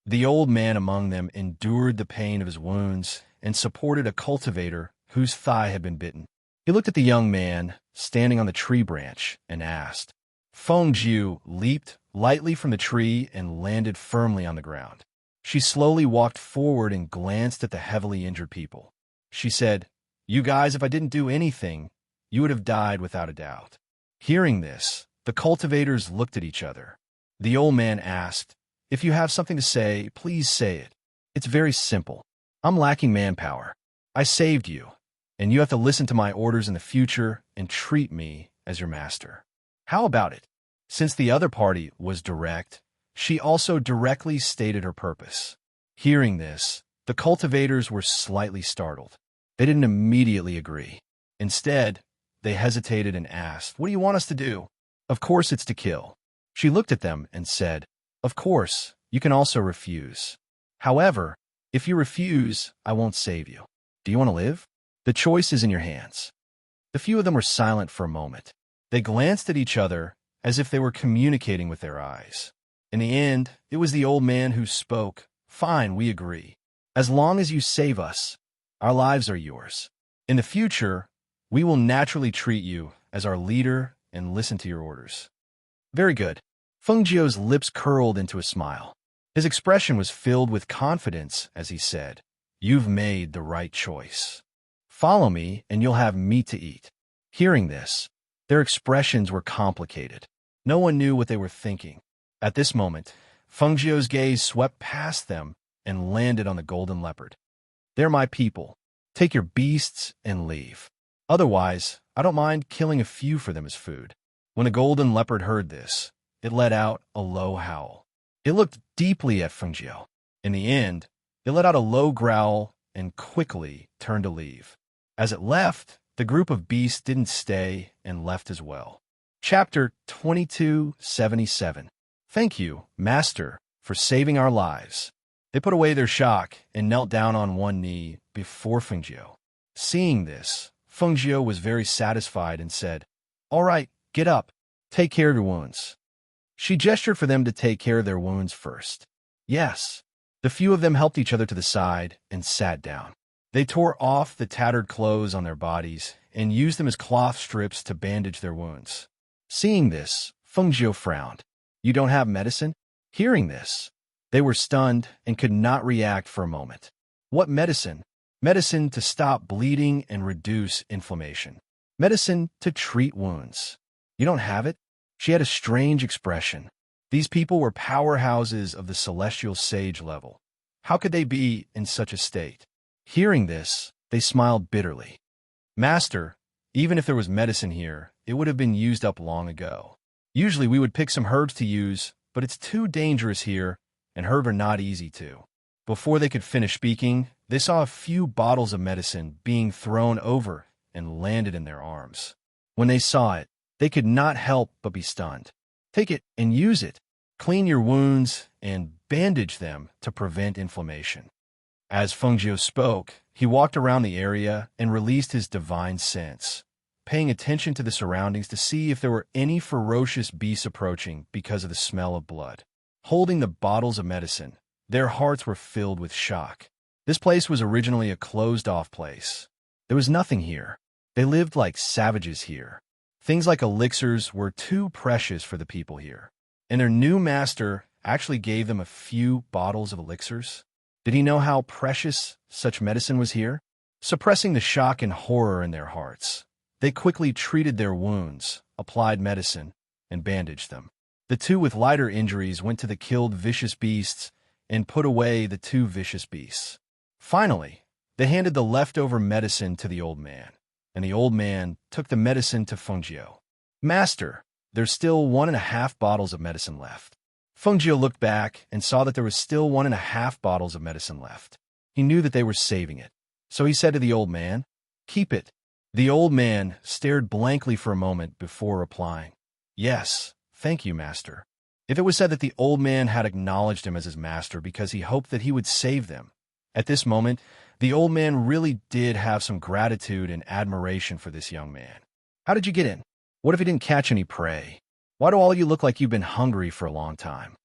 The old man among them endured the pain of his wounds and supported a cultivator whose thigh had been bitten. He looked at the young man standing on the tree branch and asked. Fengjiu leaped lightly from the tree and landed firmly on the ground. She slowly walked forward and glanced at the heavily injured people. She said, "You guys, if I didn't do anything, you would have died without a doubt." Hearing this, the cultivators looked at each other. The old man asked, "If you have something to say, please say it. It's very simple. I'm lacking manpower. I saved you, and you have to listen to my orders in the future and treat me as your master. How about it?" Since the other party was direct, she also directly stated her purpose. Hearing this, the cultivators were slightly startled. They didn't immediately agree. Instead, they hesitated and asked, "What do you want us to do?" "Of course it's to kill." She looked at them and said, "Of course, you can also refuse. However, if you refuse, I won't save you. Do you want to live? The choice is in your hands." The few of them were silent for a moment. They glanced at each other as if they were communicating with their eyes. In the end, it was the old man who spoke. "Fine, we agree. As long as you save us, our lives are yours. In the future, we will naturally treat you as our leader and listen to your orders." "Very good." Fengjiu's lips curled into a smile. His expression was filled with confidence as he said, "You've made the right choice. Follow me and you'll have meat to eat." Hearing this, their expressions were complicated. No one knew what they were thinking. At this moment, Fengjiu's gaze swept past them and landed on the golden leopard. "They're my people. Take your beasts and leave. Otherwise, I don't mind killing a few for them as food." When the golden leopard heard this, it let out a low howl. It looked deeply at Fengjiu. In the end, it let out a low growl and quickly turned to leave. As it left, the group of beasts didn't stay and left as well. Chapter 2277. "Thank you, Master, for saving our lives." They put away their shock and knelt down on one knee before Fengjiu. Seeing this, Fengjiu was very satisfied and said, "All right, get up. Take care of your wounds." She gestured for them to take care of their wounds first. Yes. The few of them helped each other to the side and sat down. They tore off the tattered clothes on their bodies and used them as cloth strips to bandage their wounds. Seeing this, Fengjiu frowned. "You don't have medicine?" Hearing this, they were stunned and could not react for a moment. "What medicine?" "Medicine to stop bleeding and reduce inflammation. Medicine to treat wounds." "You don't have it?" She had a strange expression. These people were powerhouses of the celestial sage level. How could they be in such a state? Hearing this, they smiled bitterly. "Master, even if there was medicine here, it would have been used up long ago. Usually we would pick some herbs to use, but it's too dangerous here, and herbs are not easy to." Before they could finish speaking, they saw a few bottles of medicine being thrown over and landed in their arms. When they saw it, they could not help but be stunned. Take it and use it. Clean your wounds and bandage them to prevent inflammation." As Fengjiu spoke, he walked around the area and released his divine sense, paying attention to the surroundings to see if there were any ferocious beasts approaching because of the smell of blood. Holding the bottles of medicine, their hearts were filled with shock. This place was originally a closed-off place. There was nothing here. They lived like savages here. Things like elixirs were too precious for the people here. And their new master actually gave them a few bottles of elixirs. Did he know how precious such medicine was here? Suppressing the shock and horror in their hearts, they quickly treated their wounds, applied medicine, and bandaged them. The two with lighter injuries went to the killed vicious beasts and put away the two vicious beasts. Finally, they handed the leftover medicine to the old man, and the old man took the medicine to Fengjiu. "Master, there's still 1.5 bottles of medicine left." Fengjiu looked back and saw that there was still 1.5 bottles of medicine left. He knew that they were saving it. So he said to the old man, "Keep it." The old man stared blankly for a moment before replying, "Yes, thank you, master." If it was said that the old man had acknowledged him as his master because he hoped that he would save them, at this moment, the old man really did have some gratitude and admiration for this young man. "How did you get in? What if you didn't catch any prey? Why do all of you look like you've been hungry for a long time?"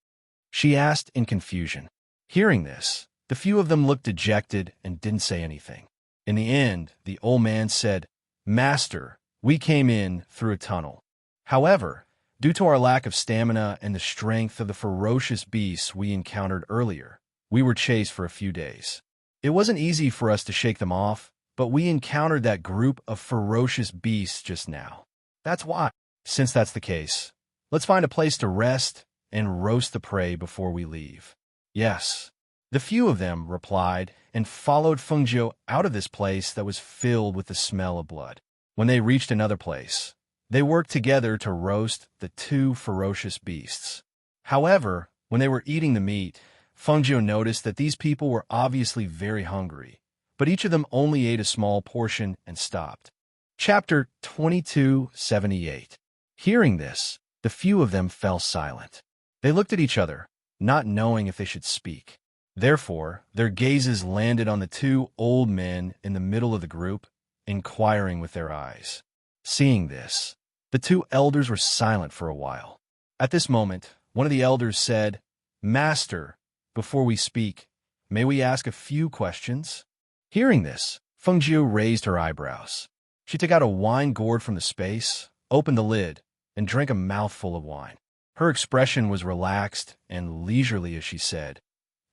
she asked in confusion. Hearing this, the few of them looked dejected and didn't say anything. In the end, the old man said, "Master, we came in through a tunnel. However, due to our lack of stamina and the strength of the ferocious beasts we encountered earlier, we were chased for a few days. It wasn't easy for us to shake them off, but we encountered that group of ferocious beasts just now. That's why. Since that's the case, let's find a place to rest and roast the prey before we leave." "Yes." The few of them replied and followed Fengjiu out of this place that was filled with the smell of blood. When they reached another place, they worked together to roast the two ferocious beasts. However, when they were eating the meat, Fengjiu noticed that these people were obviously very hungry, but each of them only ate a small portion and stopped. Chapter 2278. Hearing this, the few of them fell silent. They looked at each other, not knowing if they should speak. Therefore, their gazes landed on the two old men in the middle of the group, inquiring with their eyes. Seeing this, the two elders were silent for a while. At this moment, one of the elders said, "Master, before we speak, may we ask a few questions?" Hearing this, Fengjiu raised her eyebrows. She took out a wine gourd from the space, opened the lid, and drank a mouthful of wine. Her expression was relaxed and leisurely as she said,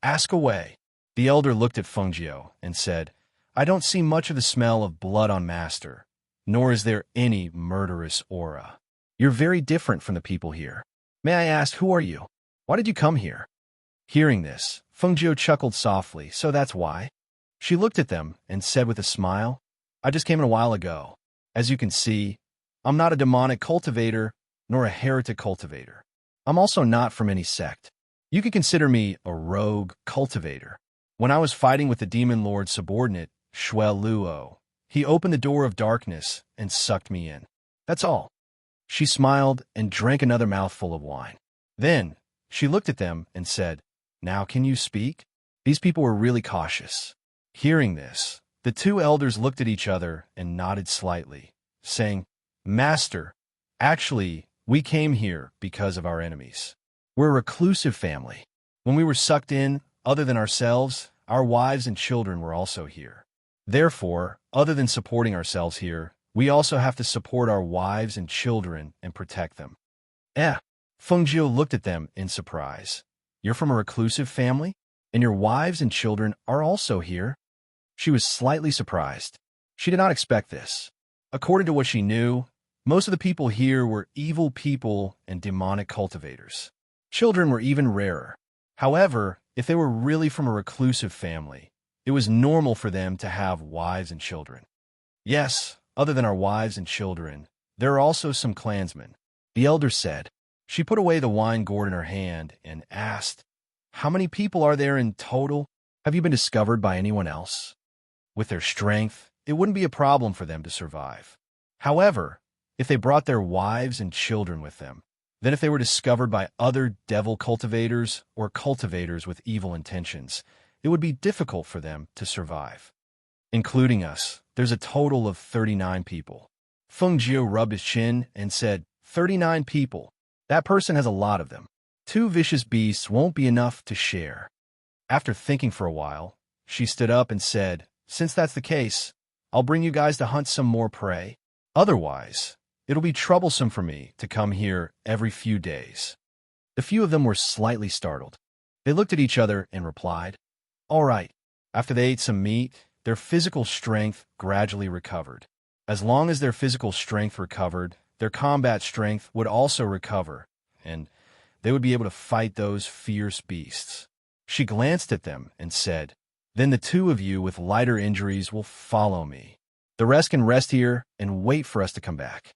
"Ask away." The elder looked at Fengjiu and said, "I don't see much of the smell of blood on Master, nor is there any murderous aura. You're very different from the people here. May I ask, who are you? Why did you come here?" Hearing this, Fengjiu chuckled softly, "So that's why?" She looked at them and said with a smile, "I just came in a while ago. As you can see, I'm not a demonic cultivator, nor a heretic cultivator. I'm also not from any sect. You could consider me a rogue cultivator. When I was fighting with the demon lord's subordinate, Shui Luo, he opened the door of darkness and sucked me in. That's all." She smiled and drank another mouthful of wine. Then, she looked at them and said, "Now can you speak?" These people were really cautious. Hearing this, the two elders looked at each other and nodded slightly, saying, "Master, actually, we came here because of our enemies. We're a reclusive family. When we were sucked in, other than ourselves, our wives and children were also here. Therefore, other than supporting ourselves here, we also have to support our wives and children and protect them." Fengjiu looked at them in surprise. "You're from a reclusive family? And your wives and children are also here?" She was slightly surprised. She did not expect this. According to what she knew, most of the people here were evil people and demonic cultivators. Children were even rarer. However, if they were really from a reclusive family, it was normal for them to have wives and children. "Yes, other than our wives and children, there are also some clansmen," the elder said. She put away the wine gourd in her hand and asked, "How many people are there in total? Have you been discovered by anyone else?" With their strength, it wouldn't be a problem for them to survive. However, if they brought their wives and children with them, Then if they were discovered by other devil cultivators or cultivators with evil intentions, it would be difficult for them to survive. Including us, there's a total of 39 people. Feng Jiu rubbed his chin and said, 39 people. That person has a lot of them. 2 vicious beasts won't be enough to share. After thinking for a while, she stood up and said, since that's the case, I'll bring you guys to hunt some more prey. Otherwise, it'll be troublesome for me to come here every few days. The few of them were slightly startled. They looked at each other and replied, all right. After they ate some meat, their physical strength gradually recovered. As long as their physical strength recovered, their combat strength would also recover, and they would be able to fight those fierce beasts. She glanced at them and said, then the 2 of you with lighter injuries will follow me. The rest can rest here and wait for us to come back.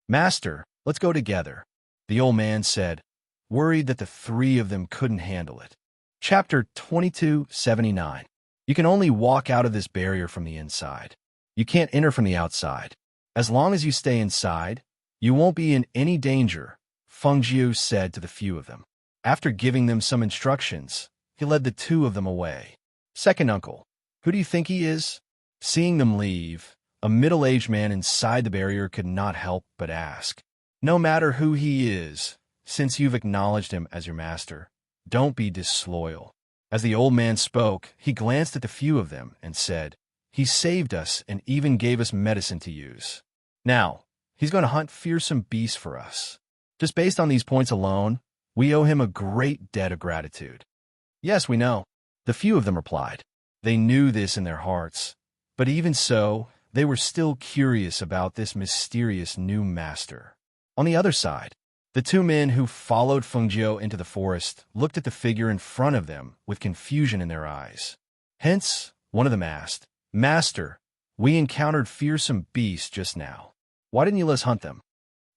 Master, let's go together, the old man said, worried that the 3 of them couldn't handle it. Chapter 2279. You can only walk out of this barrier from the inside. You can't enter from the outside. As long as you stay inside, you won't be in any danger, Feng Jiu said to the few of them. After giving them some instructions, he led the 2 of them away. Second uncle, who do you think he is? Seeing them leave, a middle-aged man inside the barrier could not help but ask. No matter who he is, since you've acknowledged him as your master, don't be disloyal. As the old man spoke, he glanced at the few of them and said, he saved us and even gave us medicine to use. Now, he's going to hunt fearsome beasts for us. Just based on these points alone, we owe him a great debt of gratitude. Yes, we know, the few of them replied. They knew this in their hearts, but even so, they were still curious about this mysterious new master. On the other side, the 2 men who followed Feng Jiu into the forest looked at the figure in front of them with confusion in their eyes. Hence, one of them asked, Master, we encountered fearsome beasts just now. Why didn't you let us hunt them?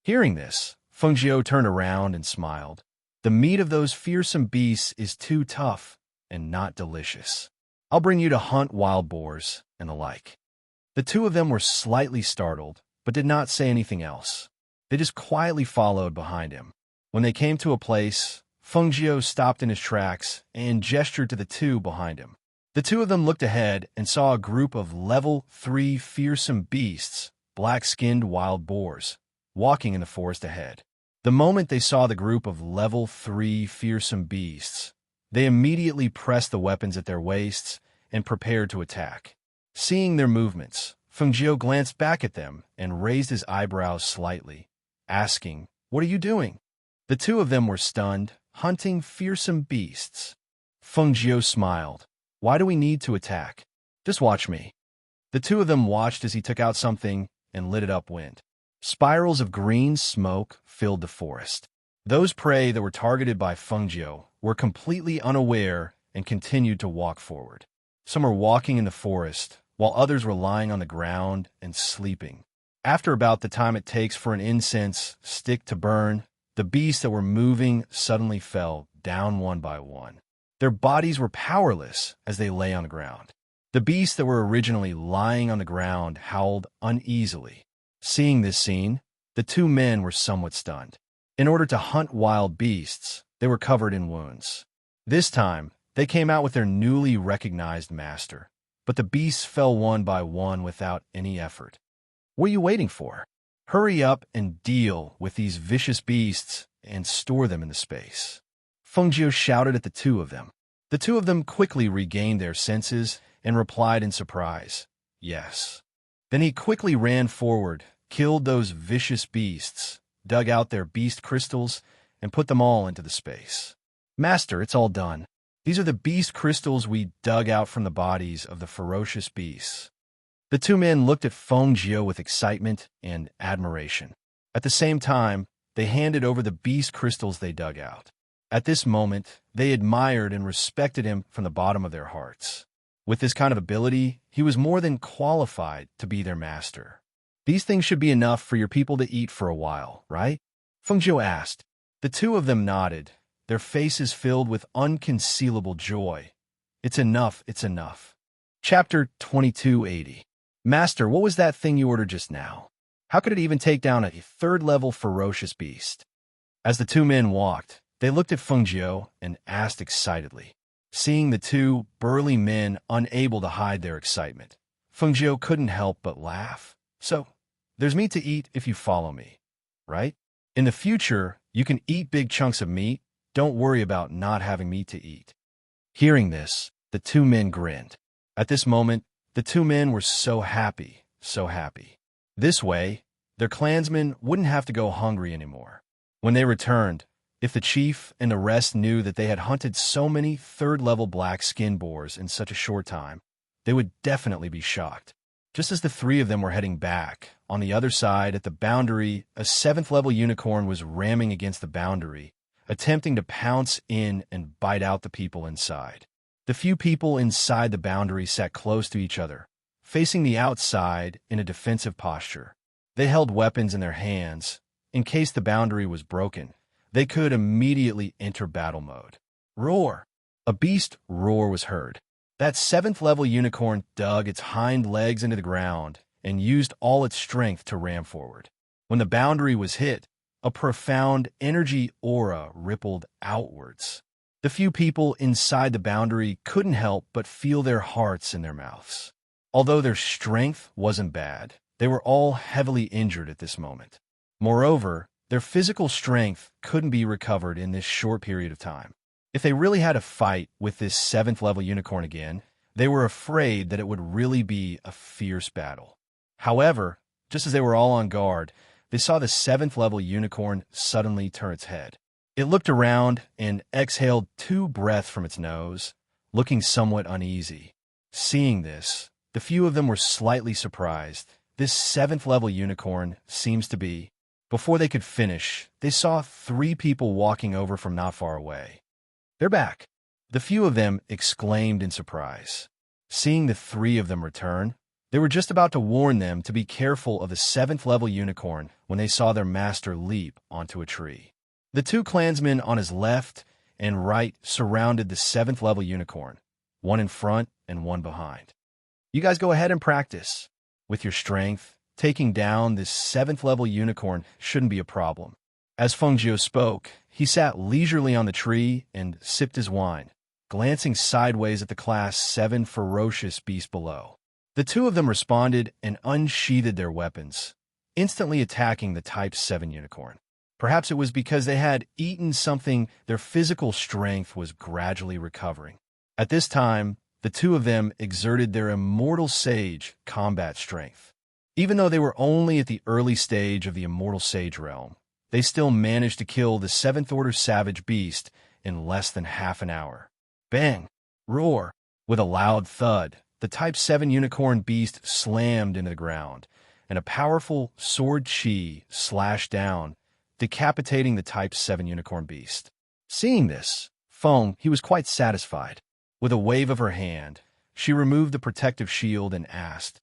Hearing this, Feng Jiu turned around and smiled. The meat of those fearsome beasts is too tough and not delicious. I'll bring you to hunt wild boars and the like. The 2 of them were slightly startled, but did not say anything else. They just quietly followed behind him. When they came to a place, Feng Jiu stopped in his tracks and gestured to the 2 behind him. The 2 of them looked ahead and saw a group of level 3 fearsome beasts, black-skinned wild boars, walking in the forest ahead. The moment they saw the group of level 3 fearsome beasts, they immediately pressed the weapons at their waists and prepared to attack. Seeing their movements, Feng Jiu glanced back at them and raised his eyebrows slightly, asking, what are you doing? The 2 of them were stunned, hunting fearsome beasts. Feng Jiu smiled. Why do we need to attack? Just watch me. The 2 of them watched as he took out something and lit it upwind. Spirals of green smoke filled the forest. Those prey that were targeted by Feng Jiu were completely unaware and continued to walk forward. Some were walking in the forest, while others were lying on the ground and sleeping. After about the time it takes for an incense stick to burn, the beasts that were moving suddenly fell down one by one. Their bodies were powerless as they lay on the ground. The beasts that were originally lying on the ground howled uneasily. Seeing this scene, the 2 men were somewhat stunned. In order to hunt wild beasts, they were covered in wounds. This time, they came out with their newly recognized master, but the beasts fell one by one without any effort. What are you waiting for? Hurry up and deal with these vicious beasts and store them in the space. Feng Jiu shouted at the 2 of them. The 2 of them quickly regained their senses and replied in surprise, yes. Then he quickly ran forward, killed those vicious beasts, dug out their beast crystals, and put them all into the space. Master, it's all done. These are the beast crystals we dug out from the bodies of the ferocious beasts. The 2 men looked at Feng Jiu with excitement and admiration. At the same time, they handed over the beast crystals they dug out. At this moment, they admired and respected him from the bottom of their hearts. With this kind of ability, he was more than qualified to be their master. These things should be enough for your people to eat for a while, right? Feng Jiu asked. The 2 of them nodded, their faces filled with unconcealable joy. It's enough, it's enough. Chapter 2280. Master, what was that thing you ordered just now? How could it even take down a 3rd-level ferocious beast? As the two men walked, they looked at Fengjiu and asked excitedly. Seeing the two burly men unable to hide their excitement, Fengjiu couldn't help but laugh. So, there's meat to eat if you follow me, right? In the future, you can eat big chunks of meat. Don't worry about not having meat to eat. Hearing this, the two men grinned. At this moment, the two men were so happy, so happy. This way, their clansmen wouldn't have to go hungry anymore. When they returned, if the chief and the rest knew that they had hunted so many third-level black skin boars in such a short time, they would definitely be shocked. Just as the three of them were heading back, on the other side at the boundary, a 7th-level unicorn was ramming against the boundary, attempting to pounce in and bite out the people inside. The few people inside the boundary sat close to each other, facing the outside in a defensive posture. They held weapons in their hands. In case the boundary was broken, they could immediately enter battle mode. Roar! A beast roar was heard. That 7th-level unicorn dug its hind legs into the ground and used all its strength to ram forward. When the boundary was hit, a profound energy aura rippled outwards. The few people inside the boundary couldn't help but feel their hearts in their mouths. Although their strength wasn't bad, they were all heavily injured at this moment. Moreover, their physical strength couldn't be recovered in this short period of time. If they really had a fight with this 7th-level unicorn again, they were afraid that it would really be a fierce battle. However, just as they were all on guard, they saw the 7th-level unicorn suddenly turn its head. It looked around and exhaled 2 breaths from its nose, looking somewhat uneasy. Seeing this, the few of them were slightly surprised. This 7th-level unicorn seems to be... Before they could finish, they saw 3 people walking over from not far away. They're back. The few of them exclaimed in surprise. Seeing the 3 of them return, they were just about to warn them to be careful of the 7th-level unicorn when they saw their master leap onto a tree. The 2 clansmen on his left and right surrounded the 7th-level unicorn, one in front and one behind. You guys go ahead and practice. With your strength, taking down this 7th-level unicorn shouldn't be a problem. As Fengjiu spoke, he sat leisurely on the tree and sipped his wine, glancing sideways at the Class 7 ferocious beast below. The 2 of them responded and unsheathed their weapons, instantly attacking the Type 7 unicorn. Perhaps it was because they had eaten something, their physical strength was gradually recovering. At this time, the 2 of them exerted their immortal sage combat strength. Even though they were only at the early stage of the immortal sage realm, they still managed to kill the 7th-order savage beast in less than half an hour. Bang! Roar! With a loud thud, the Type 7 unicorn beast slammed into the ground, and a powerful sword chi slashed down, decapitating the Type 7 unicorn beast. Seeing this, Feng, he was quite satisfied. With a wave of her hand, she removed the protective shield and asked,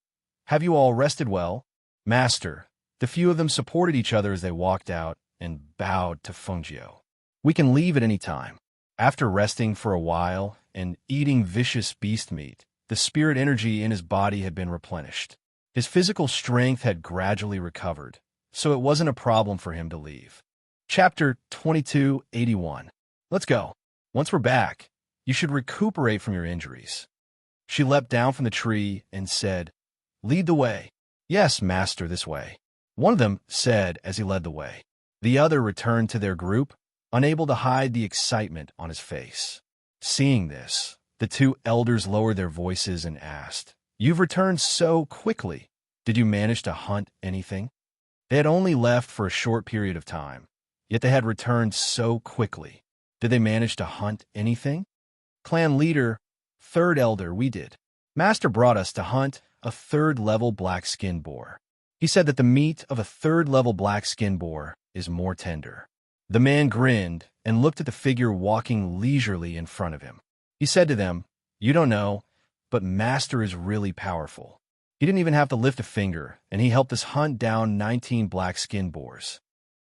"Have you all rested well?" "Master." The few of them supported each other as they walked out and bowed to Fengjiu. "We can leave at any time." After resting for a while and eating vicious beast meat, the spirit energy in his body had been replenished. His physical strength had gradually recovered, so it wasn't a problem for him to leave. Chapter 2281. Let's go. Once we're back, you should recuperate from your injuries. She leapt down from the tree and said, "Lead the way." "Yes, master, this way," one of them said as he led the way. The other returned to their group, unable to hide the excitement on his face. Seeing this, the 2 elders lowered their voices and asked, "You've returned so quickly. Did you manage to hunt anything?" They had only left for a short period of time, yet they had returned so quickly. Did they manage to hunt anything? Clan leader, 3rd elder, we did. Master brought us to hunt a 3rd-level black skin boar. He said that the meat of a 3rd-level black skin boar is more tender. The man grinned and looked at the figure walking leisurely in front of him. He said to them, "You don't know, but Master is really powerful. He didn't even have to lift a finger, and he helped us hunt down 19 black skin boars."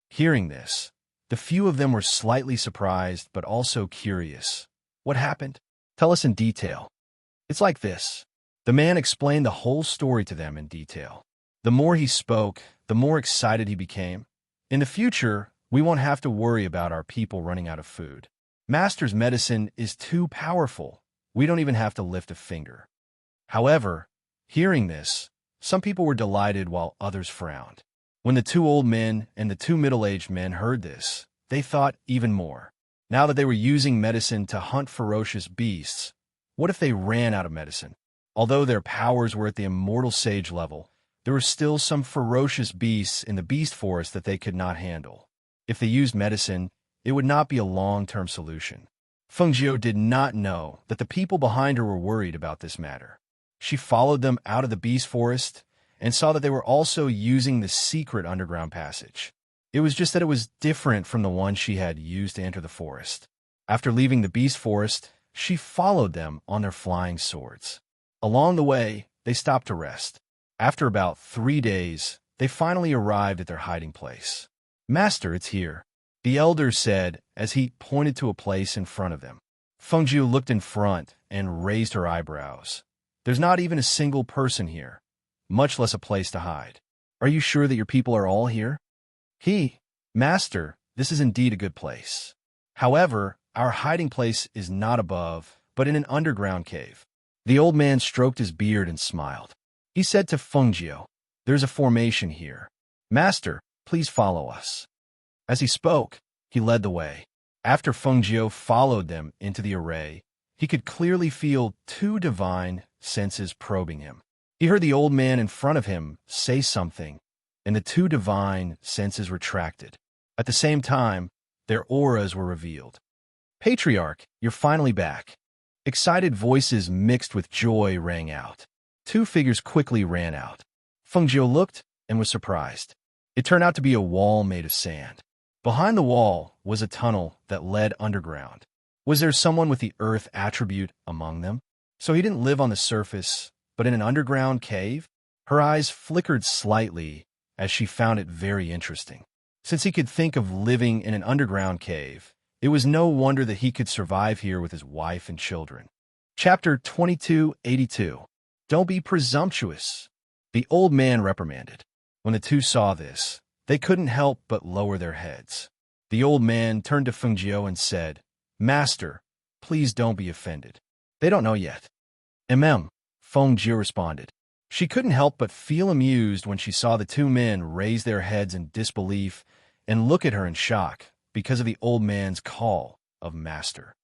Hearing this, the few of them were slightly surprised but also curious. "What happened? Tell us in detail." "It's like this." The man explained the whole story to them in detail. The more he spoke, the more excited he became. In the future, we won't have to worry about our people running out of food. Master's medicine is too powerful. We don't even have to lift a finger." However, hearing this, some people were delighted while others frowned. When the two old men and the two middle-aged men heard this, they thought even more. Now that they were using medicine to hunt ferocious beasts, what if they ran out of medicine? Although their powers were at the immortal sage level, there were still some ferocious beasts in the beast forest that they could not handle. If they used medicine, it would not be a long-term solution. Fengjiu did not know that the people behind her were worried about this matter. She followed them out of the beast forest and saw that they were also using the secret underground passage. It was just that it was different from the one she had used to enter the forest. After leaving the beast forest, she followed them on their flying swords. Along the way, they stopped to rest. After about 3 days, they finally arrived at their hiding place. "Master, it's here," the elder said as he pointed to a place in front of them. Fengjiu looked in front and raised her eyebrows. "There's not even a single person here, much less a place to hide. Are you sure that your people are all here?" "Master, this is indeed a good place. However, our hiding place is not above, but in an underground cave." The old man stroked his beard and smiled. He said to Fengjiu, "There's a formation here. Master, please follow us." As he spoke, he led the way. After Fengjiu followed them into the array, he could clearly feel 2 divine senses probing him. He heard the old man in front of him say something, and the 2 divine senses retracted. At the same time, their auras were revealed. "Patriarch, you're finally back." Excited voices mixed with joy rang out. 2 figures quickly ran out. Fengjiu looked and was surprised. It turned out to be a wall made of sand. Behind the wall was a tunnel that led underground. Was there someone with the earth attribute among them? So he didn't live on the surface, but in an underground cave? Her eyes flickered slightly as she found it very interesting. Since he could think of living in an underground cave, it was no wonder that he could survive here with his wife and children. Chapter 2282. Don't be presumptuous, the old man reprimanded. When the 2 saw this, they couldn't help but lower their heads. The old man turned to Fengjiu and said, "Master, please don't be offended. They don't know yet." Fengjiu responded. She couldn't help but feel amused when she saw the 2 men raise their heads in disbelief and look at her in shock because of the old man's call of master.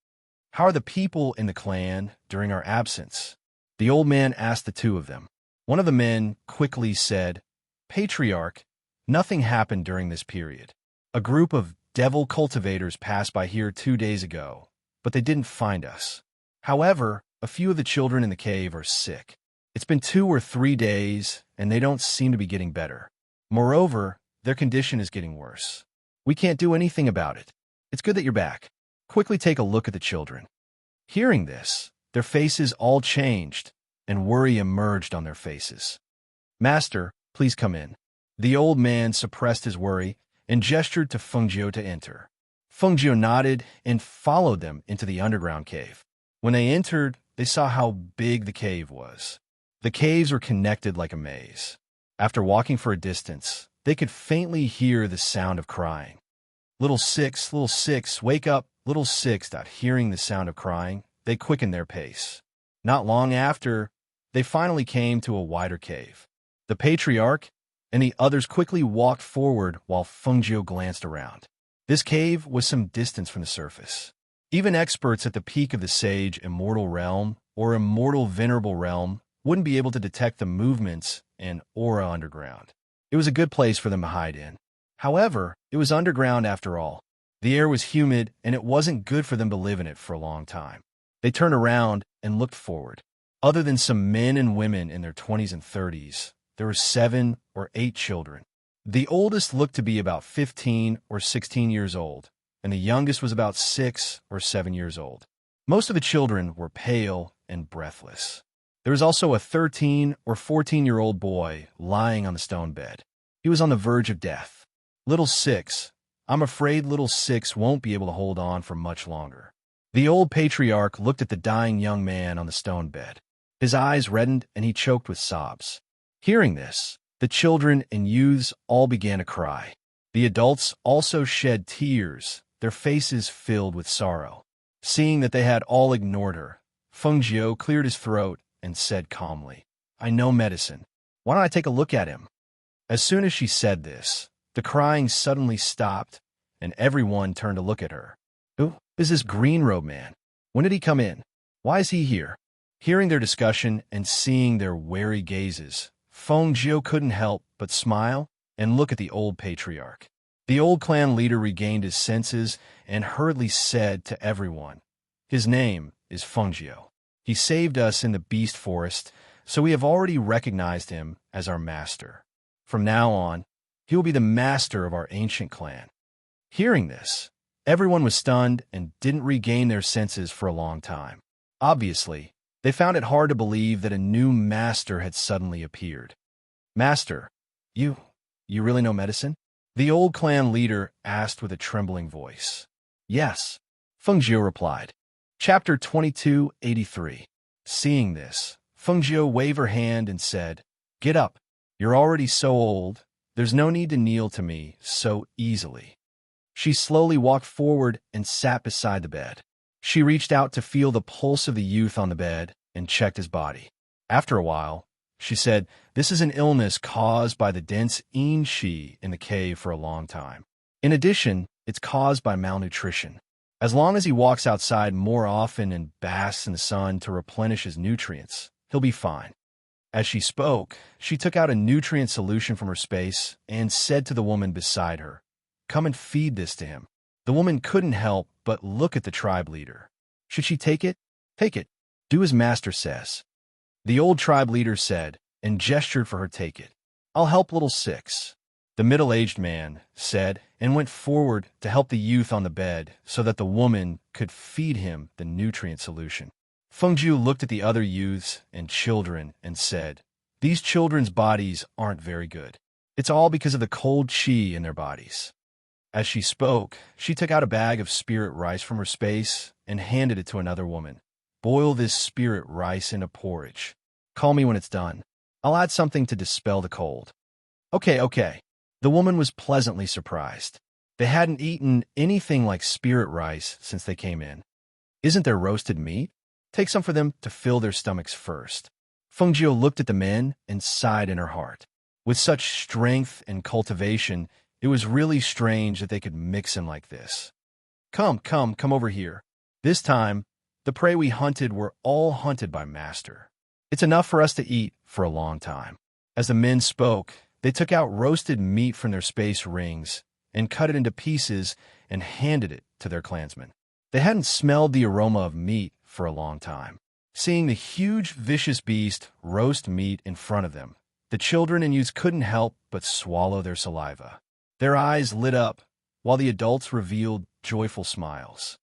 "How are the people in the clan during our absence?" The old man asked the 2 of them. One of the men quickly said, "Patriarch, nothing happened during this period. A group of devil cultivators passed by here 2 days ago, but they didn't find us. However, a few of the children in the cave are sick. It's been 2 or 3 days, and they don't seem to be getting better. Moreover, their condition is getting worse. We can't do anything about it. It's good that you're back. Quickly take a look at the children." Hearing this, their faces all changed, and worry emerged on their faces. "Master, please come in." The old man suppressed his worry and gestured to Fengjiu to enter. Fengjiu nodded and followed them into the underground cave. When they entered, they saw how big the cave was. The caves were connected like a maze. After walking for a distance, they could faintly hear the sound of crying. Little six, wake up, little six." Hearing the sound of crying, they quickened their pace. Not long after, they finally came to a wider cave. The patriarch and the others quickly walked forward while Fengjiu glanced around. This cave was some distance from the surface. Even experts at the peak of the sage immortal realm or immortal venerable realm wouldn't be able to detect the movements and aura underground. It was a good place for them to hide in. However, it was underground after all. The air was humid, and it wasn't good for them to live in it for a long time. They turned around and looked forward. Other than some men and women in their 20s and 30s, there were 7 or 8 children. The oldest looked to be about 15 or 16 years old, and the youngest was about 6 or 7 years old. Most of the children were pale and breathless. There was also a 13 or 14-year-old boy lying on the stone bed. He was on the verge of death. Little Six, I'm afraid little Six won't be able to hold on for much longer. The old patriarch looked at the dying young man on the stone bed. His eyes reddened and he choked with sobs. Hearing this, the children and youths all began to cry. The adults also shed tears, their faces filled with sorrow. Seeing that they had all ignored her, Feng Jiu cleared his throat and said calmly, "I know medicine. Why don't I take a look at him?" As soon as she said this, the crying suddenly stopped, and everyone turned to look at her. "Who is this green-robed man? When did he come in? Why is he here?" Hearing their discussion and seeing their wary gazes, Feng Jiu couldn't help but smile and look at the old patriarch. The old clan leader regained his senses and hurriedly said to everyone, "His name is Feng Jiu. He saved us in the beast forest, so we have already recognized him as our master. From now on, he will be the master of our ancient clan." Hearing this, everyone was stunned and didn't regain their senses for a long time. Obviously, they found it hard to believe that a new master had suddenly appeared. "Master, you really know medicine?" The old clan leader asked with a trembling voice. "Yes," Feng Jiu replied. Chapter 2283. Seeing this, Feng Jiu waved her hand and said, "Get up. You're already so old. There's no need to kneel to me so easily." She slowly walked forward and sat beside the bed. She reached out to feel the pulse of the youth on the bed and checked his body. After a while, she said, "This is an illness caused by the dense Qi in the cave for a long time. In addition, it's caused by malnutrition. As long as he walks outside more often and basks in the sun to replenish his nutrients, he'll be fine." As she spoke, she took out a nutrient solution from her space and said to the woman beside her, "Come and feed this to him." The woman couldn't help but look at the tribe leader. Should she take it? "Take it. Do as master says." The old tribe leader said, and gestured for her to take it. "I'll help little Six," the middle-aged man said, and went forward to help the youth on the bed so that the woman could feed him the nutrient solution. Feng Jiu looked at the other youths and children and said, "These children's bodies aren't very good. It's all because of the cold qi in their bodies." As she spoke, she took out a bag of spirit rice from her space and handed it to another woman. "Boil this spirit rice in a porridge. Call me when it's done. I'll add something to dispel the cold." Okay. The woman was pleasantly surprised. They hadn't eaten anything like spirit rice since they came in. "Isn't there roasted meat? Take some for them to fill their stomachs first." Feng Jiu looked at the men and sighed in her heart. With such strength and cultivation, it was really strange that they could mix in like this. Come over here. This time, the prey we hunted were all hunted by Master. It's enough for us to eat for a long time." As the men spoke, they took out roasted meat from their space rings and cut it into pieces and handed it to their clansmen. They hadn't smelled the aroma of meat for a long time. Seeing the huge, vicious beast roast meat in front of them, the children and youths couldn't help but swallow their saliva. Their eyes lit up, while the adults revealed joyful smiles.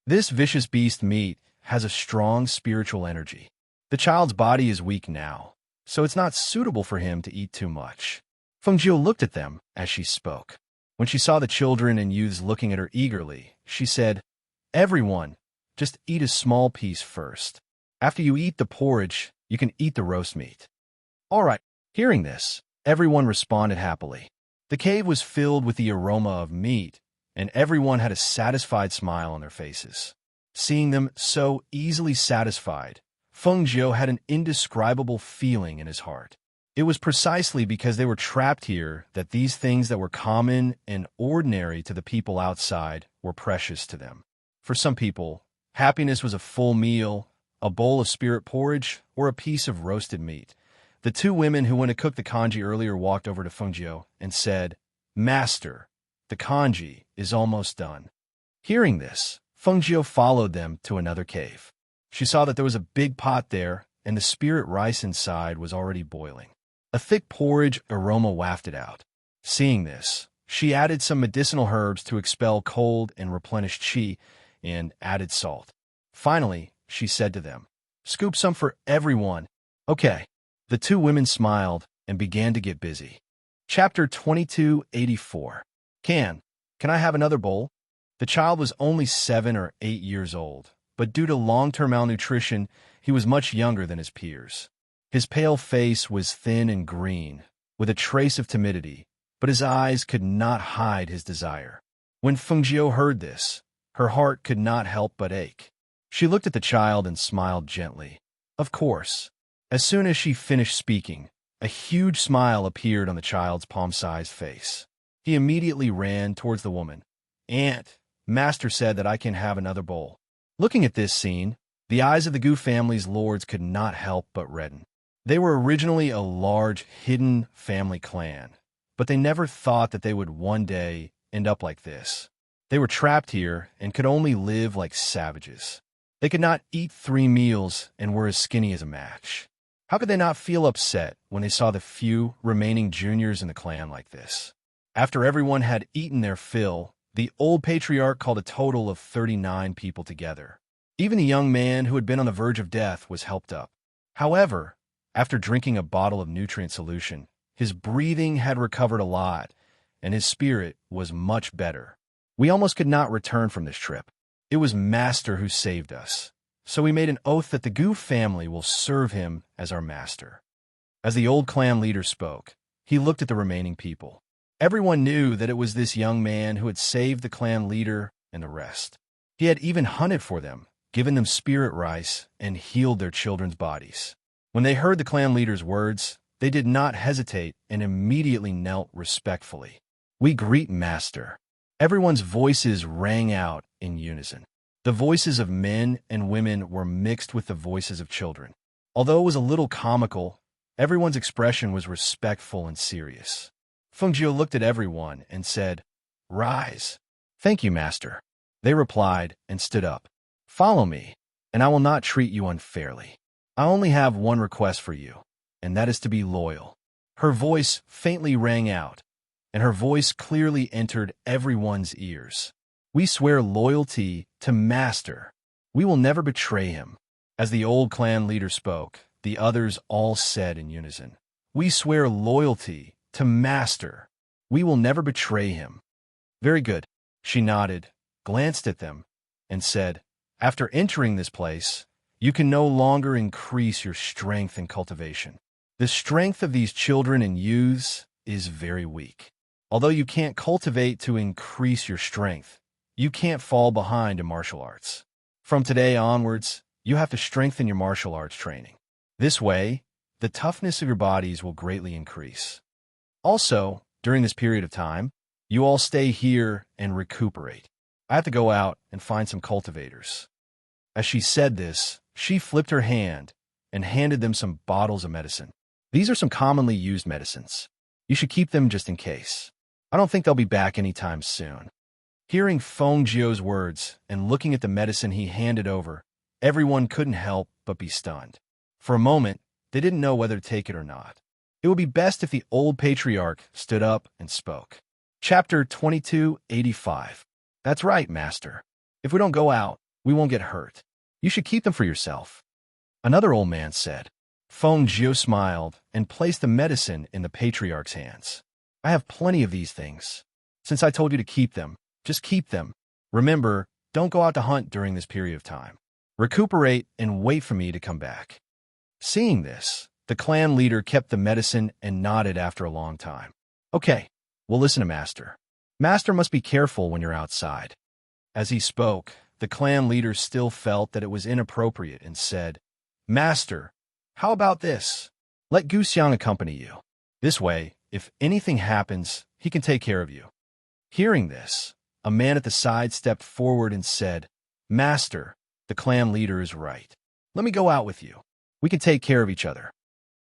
This vicious beast meat has a strong spiritual energy. The child's body is weak now, so it's not suitable for him to eat too much. Feng Jiu looked at them as she spoke. When she saw the children and youths looking at her eagerly, she said, "Everyone, just eat a small piece first. After you eat the porridge, you can eat the roast meat." "All right." Hearing this, everyone responded happily. The cave was filled with the aroma of meat, and everyone had a satisfied smile on their faces. Seeing them so easily satisfied, Feng Jiu had an indescribable feeling in his heart. It was precisely because they were trapped here that these things that were common and ordinary to the people outside were precious to them. For some people, happiness was a full meal, a bowl of spirit porridge, or a piece of roasted meat. The two women who went to cook the congee earlier walked over to Feng Jiu and said, "Master, the congee is almost done." Hearing this, Feng Jiu followed them to another cave. She saw that there was a big pot there, and the spirit rice inside was already boiling. A thick porridge aroma wafted out. Seeing this, she added some medicinal herbs to expel cold and replenish qi, and added salt. Finally, she said to them, "Scoop some for everyone." "Okay." The two women smiled and began to get busy. Chapter 2284. Can I have another bowl? The child was only 7 or 8 years old, but due to long-term malnutrition, he was much younger than his peers. His pale face was thin and green, with a trace of timidity, but his eyes could not hide his desire. When Fengjiu heard this, her heart could not help but ache. She looked at the child and smiled gently. Of course. As soon as she finished speaking, a huge smile appeared on the child's palm-sized face. He immediately ran towards the woman. "Aunt, Master said that I can have another bowl." Looking at this scene, the eyes of the Gu family's lords could not help but redden. They were originally a large, hidden family clan, but they never thought that they would one day end up like this. They were trapped here and could only live like savages. They could not eat 3 meals and were as skinny as a match. How could they not feel upset when they saw the few remaining juniors in the clan like this? After everyone had eaten their fill, the old patriarch called a total of 39 people together. Even the young man who had been on the verge of death was helped up. However, after drinking a bottle of nutrient solution, his breathing had recovered a lot, and his spirit was much better. We almost could not return from this trip. It was Master who saved us, so we made an oath that the Gu family will serve him as our master. As the old clan leader spoke, he looked at the remaining people. Everyone knew that it was this young man who had saved the clan leader and the rest. He had even hunted for them, given them spirit rice, and healed their children's bodies. When they heard the clan leader's words, they did not hesitate and immediately knelt respectfully. "We greet Master." Everyone's voices rang out in unison. The voices of men and women were mixed with the voices of children. Although it was a little comical, everyone's expression was respectful and serious. Fengjiu looked at everyone and said, "Rise." "Thank you, Master." They replied and stood up. "Follow me, and I will not treat you unfairly. I only have one request for you, and that is to be loyal." Her voice faintly rang out, and her voice clearly entered everyone's ears. "We swear loyalty to Master. We will never betray him." As the old clan leader spoke, the others all said in unison, "We swear loyalty to Master. We will never betray him." "Very good." She nodded, glanced at them, and said, "After entering this place, you can no longer increase your strength and cultivation. The strength of these children and youths is very weak. Although you can't cultivate to increase your strength, you can't fall behind in martial arts. From today onwards, you have to strengthen your martial arts training. This way, the toughness of your bodies will greatly increase. Also, during this period of time, you all stay here and recuperate. I have to go out and find some cultivators." As she said this, she flipped her hand and handed them some bottles of medicine. "These are some commonly used medicines. You should keep them just in case. I don't think they'll be back anytime soon." Hearing Fengjiu's words and looking at the medicine he handed over, everyone couldn't help but be stunned. For a moment, they didn't know whether to take it or not. It would be best if the old patriarch stood up and spoke. Chapter 2285. "That's right, Master. If we don't go out, we won't get hurt. You should keep them for yourself," another old man said. Fengjiu smiled and placed the medicine in the patriarch's hands. "I have plenty of these things. Since I told you to keep them, just keep them. Remember, don't go out to hunt during this period of time. Recuperate and wait for me to come back." Seeing this, the clan leader kept the medicine and nodded after a long time. "Okay, we'll listen to Master. Master must be careful when you're outside." As he spoke, the clan leader still felt that it was inappropriate and said, "Master, how about this? Let Guxiang accompany you. This way, if anything happens, he can take care of you." Hearing this, a man at the side stepped forward and said, "Master, the clan leader is right. Let me go out with you. We can take care of each other."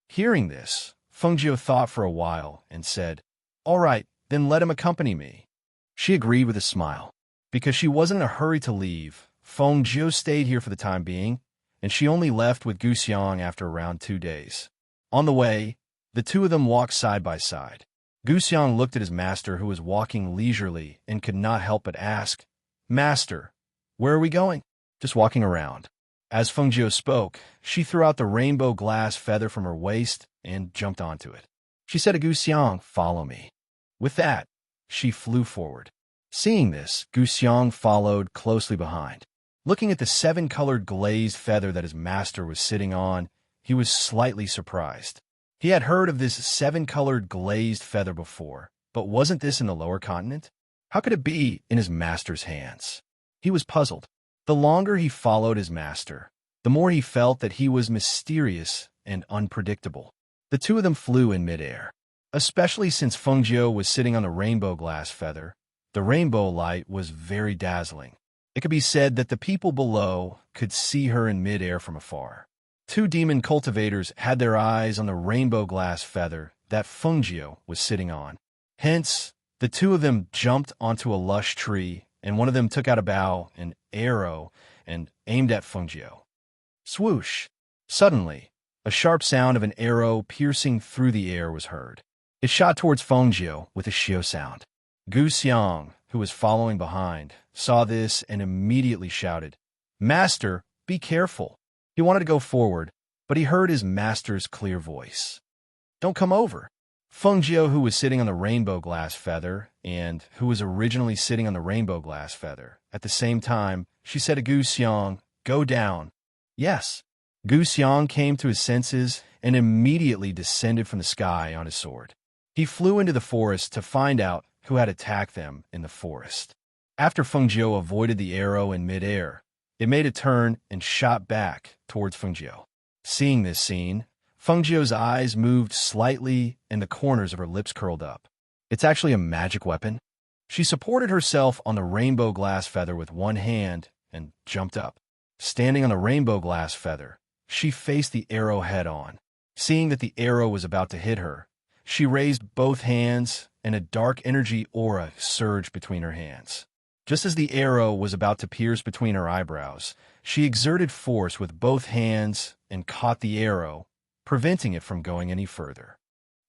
Hearing this, Fengjiu thought for a while and said, "All right, then let him accompany me." She agreed with a smile. Because she wasn't in a hurry to leave, Fengjiu stayed here for the time being, and she only left with Guxiang after around 2 days. On the way, the two of them walked side by side. Guxiang looked at his master, who was walking leisurely, and could not help but ask, "Master, where are we going?" "Just walking around." As Fengjiu spoke, she threw out the rainbow glass feather from her waist and jumped onto it. She said to Guxiang, "Follow me." With that, she flew forward. Seeing this, Guxiang followed closely behind. Looking at the 7-colored glazed feather that his master was sitting on, he was slightly surprised. He had heard of this 7-colored glazed feather before, But wasn't this in the lower continent? How could it be in his master's hands? He was puzzled. The longer he followed his master, the more he felt that he was mysterious and unpredictable. The two of them flew in midair. Especially since Fengjiu was sitting on the rainbow glass feather, the rainbow light was very dazzling. It could be said that the people below could see her in midair from afar. Two demon cultivators had their eyes on the rainbow glass feather that Fengjiu was sitting on. Hence, the two of them jumped onto a lush tree, and one of them took out a bow, an arrow, and aimed at Fengjiu. Swoosh! Suddenly, a sharp sound of an arrow piercing through the air was heard. It shot towards Fengjiu with a shio sound. Gu Xiang, who was following behind, saw this and immediately shouted, "Master, be careful." He wanted to go forward, but he heard his master's clear voice. "Don't come over." Fengjiu, who was sitting on the rainbow glass feather, and who was originally sitting on the rainbow glass feather, at the same time, she said to Gu Xiang, "Go down." Yes. Gu Xiang came to his senses and immediately descended from the sky on his sword. He flew into the forest to find out who had attacked them in the forest. After Fengjiu avoided the arrow in midair, it made a turn and shot back towards Fengjiu. Seeing this scene, Fengjiu's eyes moved slightly and the corners of her lips curled up. It's actually a magic weapon. She supported herself on the rainbow glass feather with one hand and jumped up. Standing on the rainbow glass feather, she faced the arrow head-on. Seeing that the arrow was about to hit her, she raised both hands and a dark energy aura surged between her hands. Just as the arrow was about to pierce between her eyebrows, she exerted force with both hands and caught the arrow, preventing it from going any further.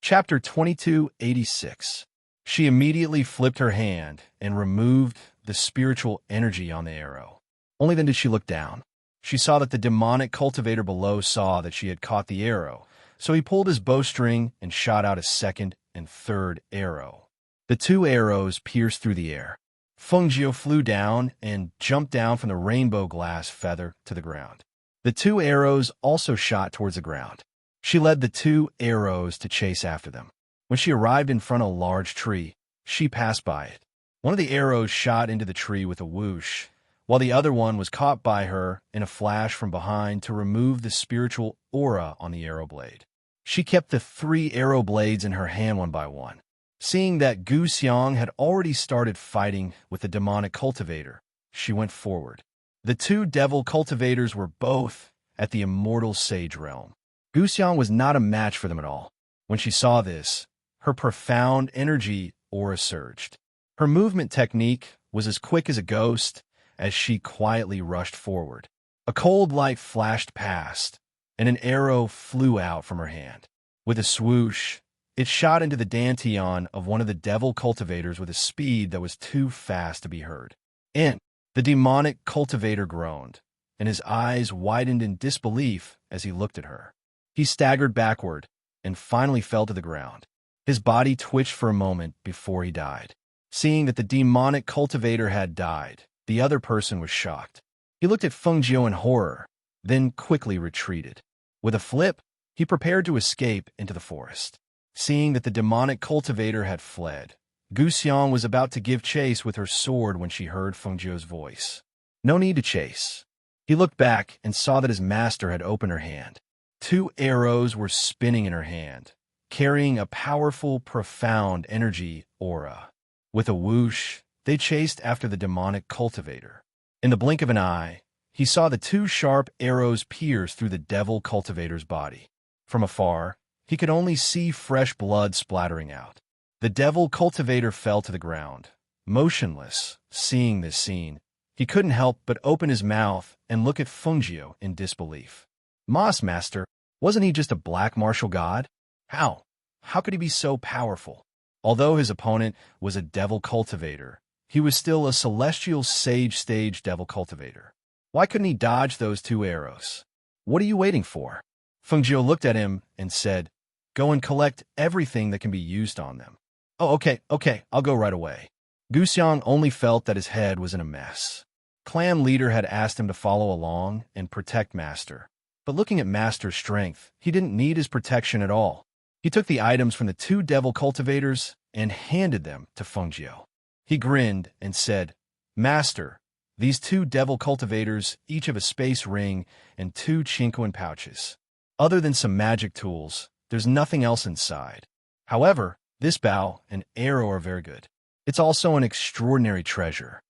Chapter 2286. She immediately flipped her hand and removed the spiritual energy on the arrow. Only then did she look down. She saw that the demonic cultivator below saw that she had caught the arrow, so he pulled his bowstring and shot out a second and third arrow. The two arrows pierced through the air. Fengjiu flew down and jumped down from the rainbow glass feather to the ground. The two arrows also shot towards the ground. She led the two arrows to chase after them. When she arrived in front of a large tree, she passed by it. One of the arrows shot into the tree with a whoosh, while the other one was caught by her in a flash from behind to remove the spiritual aura on the arrow blade. She kept the 3 arrow blades in her hand one by one. Seeing that Gu Xiang had already started fighting with the demonic cultivator, she went forward. The 2 devil cultivators were both at the immortal sage realm. Gu Xiang was not a match for them at all. When she saw this, her profound energy aura surged. Her movement technique was as quick as a ghost as she quietly rushed forward. A cold light flashed past, and an arrow flew out from her hand. With a swoosh, it shot into the dantian of one of the devil cultivators with a speed that was too fast to be heard. The demonic cultivator groaned, and his eyes widened in disbelief as he looked at her. He staggered backward and finally fell to the ground. His body twitched for a moment before he died. Seeing that the demonic cultivator had died, the other person was shocked. He looked at Fengjiu in horror, then quickly retreated. With a flip, he prepared to escape into the forest. Seeing that the demonic cultivator had fled, Gu Xiang was about to give chase with her sword when she heard Fengjiu's voice. No need to chase. He looked back and saw that his master had opened her hand. 2 arrows were spinning in her hand, carrying a powerful, profound energy aura. With a whoosh, they chased after the demonic cultivator. In the blink of an eye, he saw the 2 sharp arrows pierce through the devil cultivator's body. From afar, he could only see fresh blood splattering out. The devil cultivator fell to the ground, motionless. Seeing this scene, he couldn't help but open his mouth and look at Fengjiu in disbelief. Moss Master, wasn't he just a black martial god? How? How could he be so powerful? Although his opponent was a devil cultivator, he was still a celestial sage stage devil cultivator. Why couldn't he dodge those 2 arrows? What are you waiting for? Fengjiu looked at him and said, "Go and collect everything that can be used on them." "Oh, okay, I'll go right away." Gu Xiang only felt that his head was in a mess. Clan leader had asked him to follow along and protect Master. But looking at Master's strength, he didn't need his protection at all. He took the items from the 2 devil cultivators and handed them to Fengjiu. He grinned and said, "Master, these 2 devil cultivators each have a space ring and 2 chinquan pouches. Other than some magic tools, there's nothing else inside. However, this bow and arrow are very good. It's also an extraordinary treasure."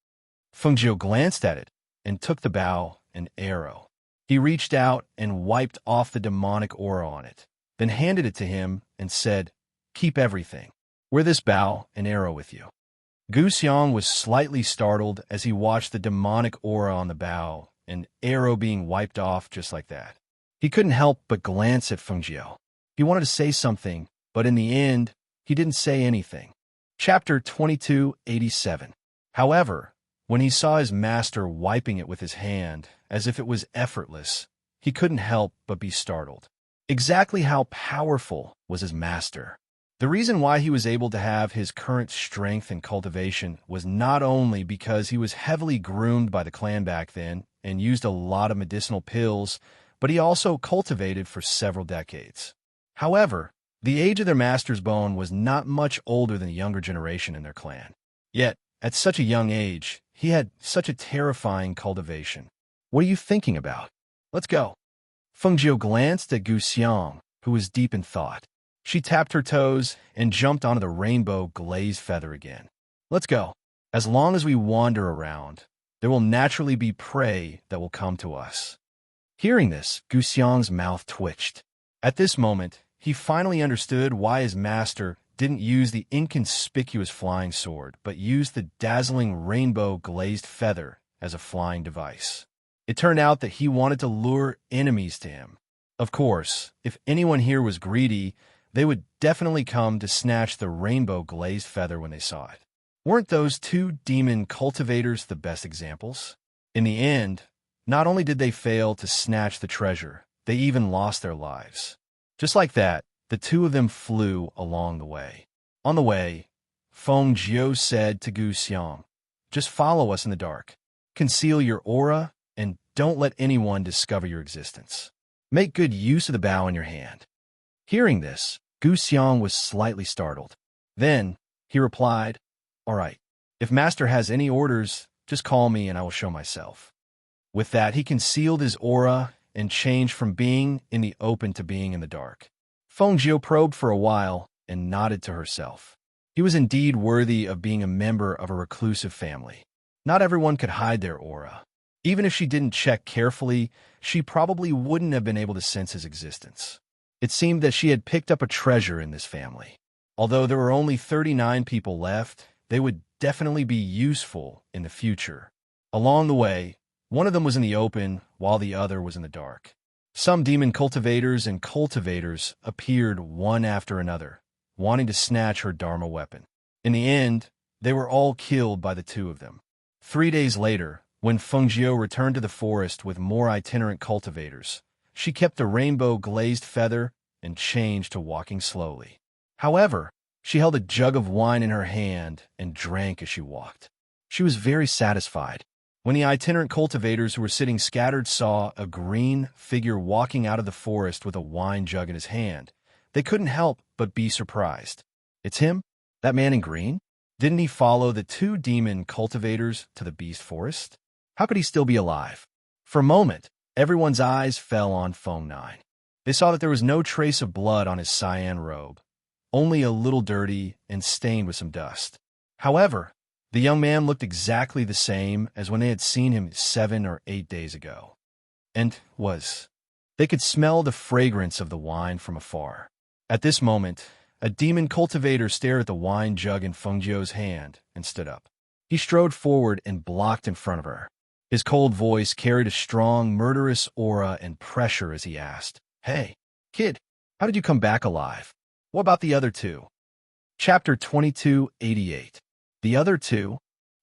Fengjiu glanced at it and took the bow and arrow. He reached out and wiped off the demonic aura on it, then handed it to him and said, "Keep everything. Wear this bow and arrow with you." Gu Xiang was slightly startled as he watched the demonic aura on the bow and arrow being wiped off just like that. He couldn't help but glance at Fengjiu. He wanted to say something, but in the end, he didn't say anything. Chapter 2287. However, when he saw his master wiping it with his hand, as if it was effortless, he couldn't help but be startled. Exactly how powerful was his master? The reason why he was able to have his current strength and cultivation was not only because he was heavily groomed by the clan back then and used a lot of medicinal pills, but he also cultivated for several decades. However, the age of their master's bone was not much older than the younger generation in their clan. Yet, at such a young age, he had such a terrifying cultivation. What are you thinking about? Let's go. Fengjiu glanced at Gu Xiang, who was deep in thought. She tapped her toes and jumped onto the rainbow glazed feather again. Let's go. As long as we wander around, there will naturally be prey that will come to us. Hearing this, Gu Xiang's mouth twitched. At this moment, he finally understood why his master didn't use the inconspicuous flying sword, but used the dazzling rainbow glazed feather as a flying device. It turned out that he wanted to lure enemies to him. Of course, if anyone here was greedy, they would definitely come to snatch the rainbow glazed feather when they saw it. Weren't those 2 demon cultivators the best examples? In the end, not only did they fail to snatch the treasure, they even lost their lives. Just like that, the 2 of them flew along the way. On the way, Fengjiu said to Gu Xiang, "Just follow us in the dark. Conceal your aura, and don't let anyone discover your existence. Make good use of the bow in your hand." Hearing this, Gu Xiang was slightly startled. Then, he replied, "All right, if Master has any orders, just call me and I will show myself." With that, he concealed his aura and changed from being in the open to being in the dark. Fengjiu probed for a while and nodded to herself. He was indeed worthy of being a member of a reclusive family. Not everyone could hide their aura. Even if she didn't check carefully, she probably wouldn't have been able to sense his existence. It seemed that she had picked up a treasure in this family. Although there were only 39 people left, they would definitely be useful in the future. Along the way, one of them was in the open, while the other was in the dark. Some demon cultivators and cultivators appeared one after another, wanting to snatch her Dharma weapon. In the end, they were all killed by the 2 of them. 3 days later, when Fengjiu returned to the forest with more itinerant cultivators, she kept the rainbow glazed feather and changed to walking slowly. However, she held a jug of wine in her hand and drank as she walked. She was very satisfied. When the itinerant cultivators who were sitting scattered saw a green figure walking out of the forest with a wine jug in his hand, they couldn't help but be surprised. "It's him? That man in green? Didn't he follow the 2 demon cultivators to the beast forest? How could he still be alive?" For a moment, everyone's eyes fell on Feng Nine. They saw that there was no trace of blood on his cyan robe, only a little dirty and stained with some dust. However, the young man looked exactly the same as when they had seen him 7 or 8 days ago. They could smell the fragrance of the wine from afar. At this moment, a demon cultivator stared at the wine jug in Fengjiu's hand and stood up. He strode forward and blocked in front of her. His cold voice carried a strong, murderous aura and pressure as he asked, "Hey, kid, how did you come back alive? What about the other 2? Chapter 2288. The other 2?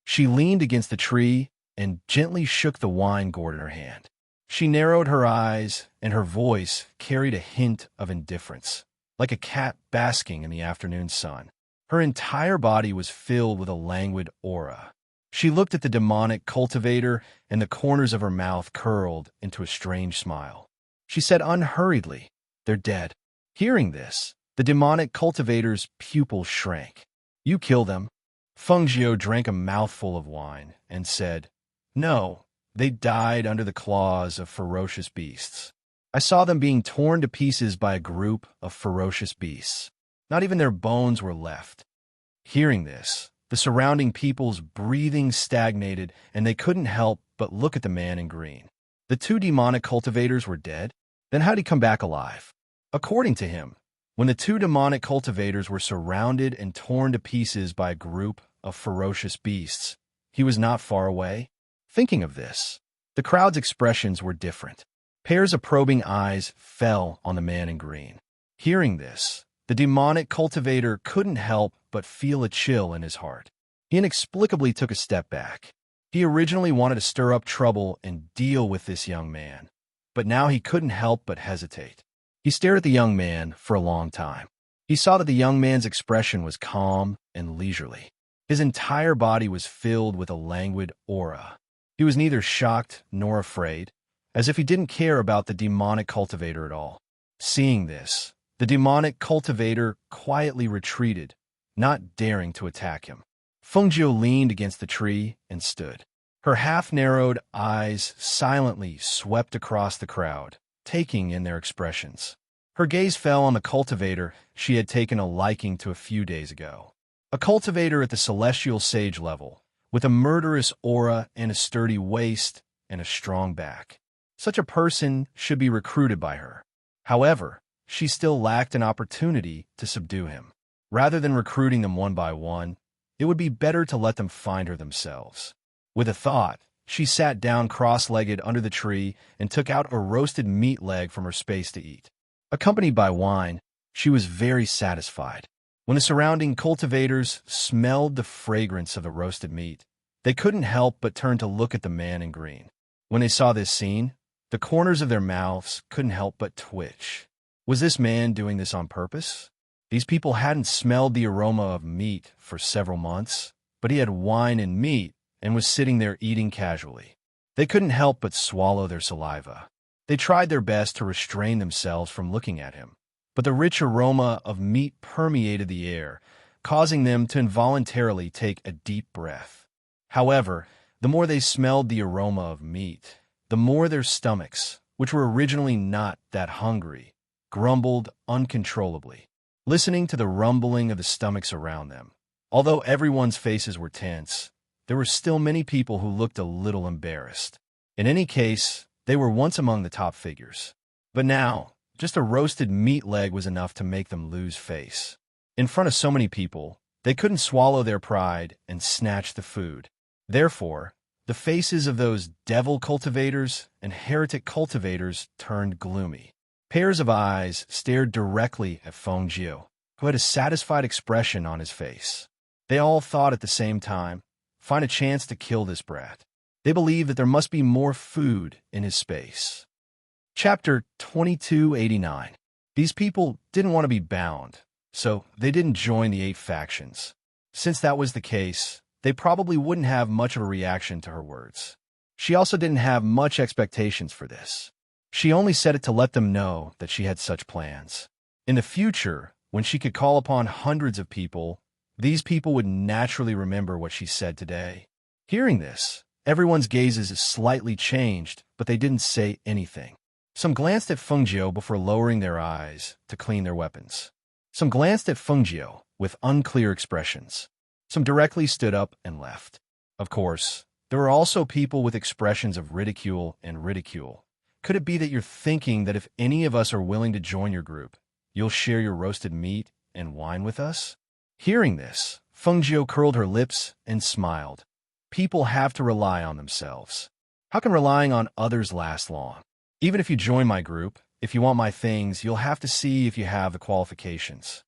She leaned against the tree and gently shook the wine gourd in her hand. She narrowed her eyes, and her voice carried a hint of indifference, like a cat basking in the afternoon sun. Her entire body was filled with a languid aura. She looked at the demonic cultivator, and the corners of her mouth curled into a strange smile. She said unhurriedly, "They're dead." Hearing this, the demonic cultivator's pupils shrank. You kill them? Feng Jiu drank a mouthful of wine and said, No, they died under the claws of ferocious beasts. I saw them being torn to pieces by a group of ferocious beasts. Not even their bones were left. Hearing this, the surrounding people's breathing stagnated, and they couldn't help but look at the man in green. The two demonic cultivators were dead? Then how'd he come back alive? According to him, when the two demonic cultivators were surrounded and torn to pieces by a group of ferocious beasts, he was not far away. Thinking of this, the crowd's expressions were different. Pairs of probing eyes fell on the man in green. Hearing this, the demonic cultivator couldn't help but feel a chill in his heart. He inexplicably took a step back. He originally wanted to stir up trouble and deal with this young man, but now he couldn't help but hesitate. He stared at the young man for a long time. He saw that the young man's expression was calm and leisurely. His entire body was filled with a languid aura. He was neither shocked nor afraid, as if he didn't care about the demonic cultivator at all. Seeing this, the demonic cultivator quietly retreated, not daring to attack him. Feng Jiu leaned against the tree and stood. Her half-narrowed eyes silently swept across the crowd, taking in their expressions. Her gaze fell on the cultivator she had taken a liking to a few days ago. A cultivator at the celestial sage level, with a murderous aura and a sturdy waist and a strong back. Such a person should be recruited by her. However, she still lacked an opportunity to subdue him. Rather than recruiting them one by one, it would be better to let them find her themselves. With a thought, she sat down cross-legged under the tree and took out a roasted meat leg from her space to eat. Accompanied by wine, she was very satisfied. When the surrounding cultivators smelled the fragrance of the roasted meat, they couldn't help but turn to look at the man in green. When they saw this scene, the corners of their mouths couldn't help but twitch. Was this man doing this on purpose? These people hadn't smelled the aroma of meat for several months, but he had wine and meat and was sitting there eating casually. They couldn't help but swallow their saliva. They tried their best to restrain themselves from looking at him, but the rich aroma of meat permeated the air, causing them to involuntarily take a deep breath. However, the more they smelled the aroma of meat, the more their stomachs, which were originally not that hungry, grumbled uncontrollably. Listening to the rumbling of the stomachs around them, although everyone's faces were tense, there were still many people who looked a little embarrassed. In any case, they were once among the top figures. But now, just a roasted meat leg was enough to make them lose face. In front of so many people, they couldn't swallow their pride and snatch the food. Therefore, the faces of those devil cultivators and heretic cultivators turned gloomy. Pairs of eyes stared directly at Feng Jiu, who had a satisfied expression on his face. They all thought at the same time, find a chance to kill this brat. They believed that there must be more food in his space. Chapter 2289. These people didn't want to be bound, so they didn't join the 8 factions. Since that was the case, they probably wouldn't have much of a reaction to her words. She also didn't have much expectations for this. She only said it to let them know that she had such plans. In the future, when she could call upon hundreds of people, these people would naturally remember what she said today. Hearing this, everyone's gazes slightly changed, but they didn't say anything. Some glanced at Feng Jiu before lowering their eyes to clean their weapons. Some glanced at Feng Jiu with unclear expressions. Some directly stood up and left. Of course, there were also people with expressions of ridicule and ridicule. Could it be that you're thinking that if any of us are willing to join your group, you'll share your roasted meat and wine with us? Hearing this, Feng Jiu curled her lips and smiled. People have to rely on themselves. How can relying on others last long? Even if you join my group, if you want my things, you'll have to see if you have the qualifications.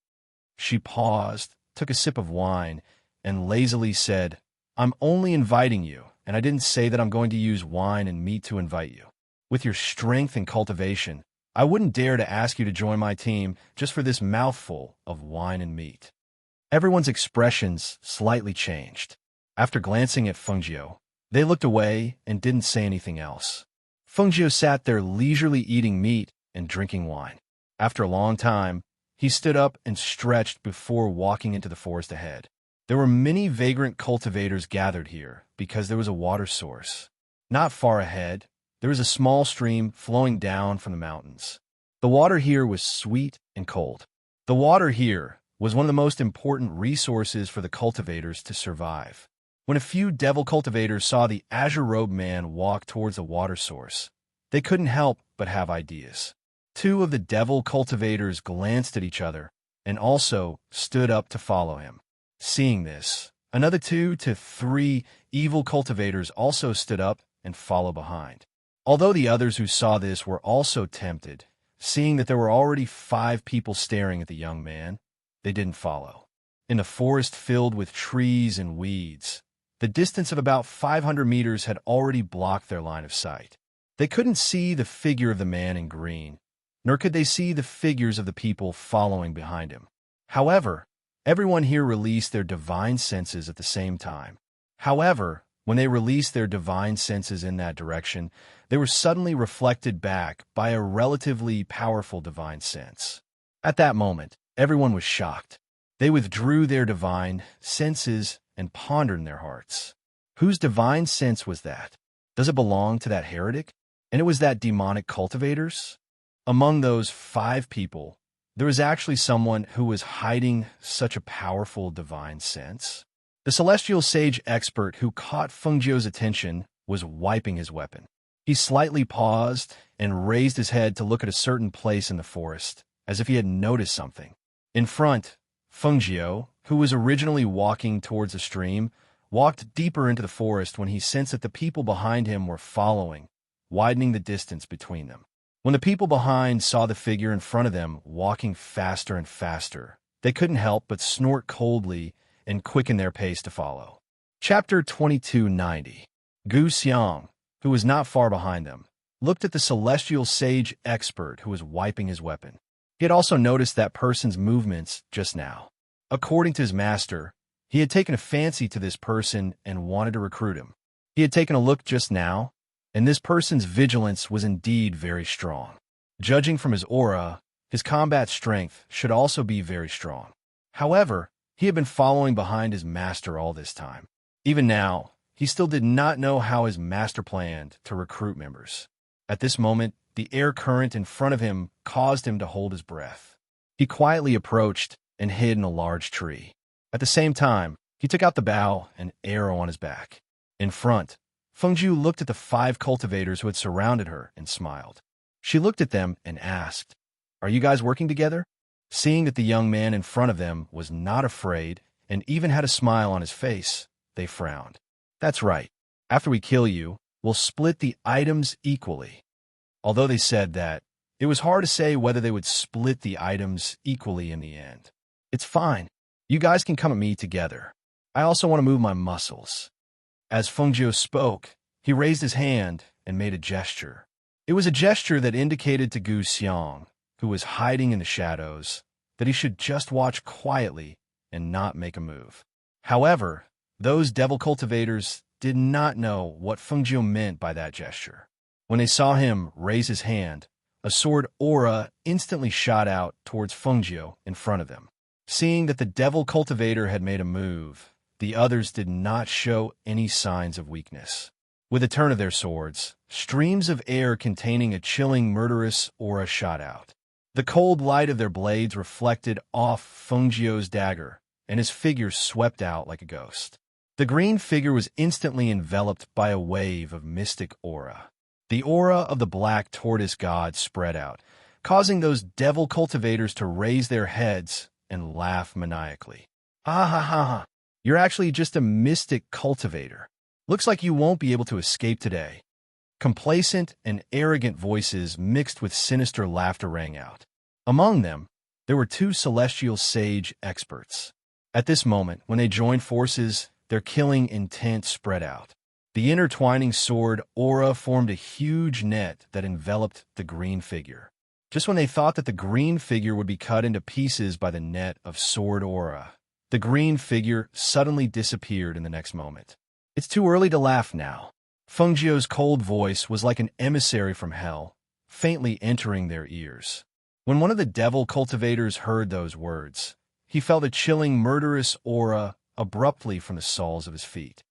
She paused, took a sip of wine, and lazily said, I'm only inviting you, and I didn't say that I'm going to use wine and meat to invite you. With your strength and cultivation, I wouldn't dare to ask you to join my team just for this mouthful of wine and meat. Everyone's expressions slightly changed. After glancing at Feng Jiu, they looked away and didn't say anything else. Feng Jiu sat there leisurely eating meat and drinking wine. After a long time, he stood up and stretched before walking into the forest ahead. There were many vagrant cultivators gathered here because there was a water source. Not far ahead, there was a small stream flowing down from the mountains. The water here was sweet and cold. The water here was one of the most important resources for the cultivators to survive. When a few devil cultivators saw the azure-robed man walk towards the water source, they couldn't help but have ideas. Two of the devil cultivators glanced at each other and also stood up to follow him. Seeing this, another 2 to 3 evil cultivators also stood up and followed behind. Although the others who saw this were also tempted, seeing that there were already 5 people staring at the young man, they didn't follow. In the forest filled with trees and weeds, the distance of about 500 meters had already blocked their line of sight. They couldn't see the figure of the man in green, nor could they see the figures of the people following behind him. However, everyone here released their divine senses at the same time. However, when they released their divine senses in that direction, they were suddenly reflected back by a relatively powerful divine sense. At that moment, everyone was shocked. They withdrew their divine senses and pondered in their hearts. Whose divine sense was that? Does it belong to that heretic? And it was that demonic cultivators? Among those 5 people, there was actually someone who was hiding such a powerful divine sense. The celestial sage expert who caught Fengjiu's attention was wiping his weapon. He slightly paused and raised his head to look at a certain place in the forest, as if he had noticed something. In front, Fengjiu, who was originally walking towards the stream, walked deeper into the forest when he sensed that the people behind him were following, widening the distance between them. When the people behind saw the figure in front of them walking faster and faster, they couldn't help but snort coldly and quicken their pace to follow. Chapter 2290. Gu Xiang, who was not far behind them, looked at the celestial sage expert who was wiping his weapon. He had also noticed that person's movements just now. According to his master, he had taken a fancy to this person and wanted to recruit him. He had taken a look just now, and this person's vigilance was indeed very strong. Judging from his aura, his combat strength should also be very strong. However, he had been following behind his master all this time. Even now, he still did not know how his master planned to recruit members. At this moment, the air current in front of him caused him to hold his breath. He quietly approached and hid in a large tree. At the same time, he took out the bow and arrow on his back. In front, Fengjiu looked at the 5 cultivators who had surrounded her and smiled. She looked at them and asked, "Are you guys working together?" Seeing that the young man in front of them was not afraid and even had a smile on his face, they frowned. "That's right. After we kill you, we'll split the items equally." Although they said that, it was hard to say whether they would split the items equally in the end. "It's fine. You guys can come at me together. I also want to move my muscles." As Fengjiu spoke, he raised his hand and made a gesture. It was a gesture that indicated to Gu Xiang, who was hiding in the shadows, that he should just watch quietly and not make a move. However, those devil cultivators did not know what Fengjiu meant by that gesture. When they saw him raise his hand, a sword aura instantly shot out towards Fengjiu in front of them. Seeing that the devil cultivator had made a move, the others did not show any signs of weakness. With a turn of their swords, streams of air containing a chilling murderous aura shot out. The cold light of their blades reflected off Fengjiu's dagger, and his figure swept out like a ghost. The green figure was instantly enveloped by a wave of mystic aura. The aura of the black tortoise god spread out, causing those devil cultivators to raise their heads and laugh maniacally. "Ha ha ha ha! You're actually just a mystic cultivator. Looks like you won't be able to escape today." Complacent and arrogant voices mixed with sinister laughter rang out. Among them, there were 2 celestial sage experts. At this moment, when they joined forces, their killing intent spread out. The intertwining sword aura formed a huge net that enveloped the green figure. Just when they thought that the green figure would be cut into pieces by the net of sword aura, the green figure suddenly disappeared in the next moment. "It's too early to laugh now." Fengjiu's cold voice was like an emissary from hell, faintly entering their ears. When one of the devil cultivators heard those words, he felt a chilling murderous aura abruptly from the soles of his feet.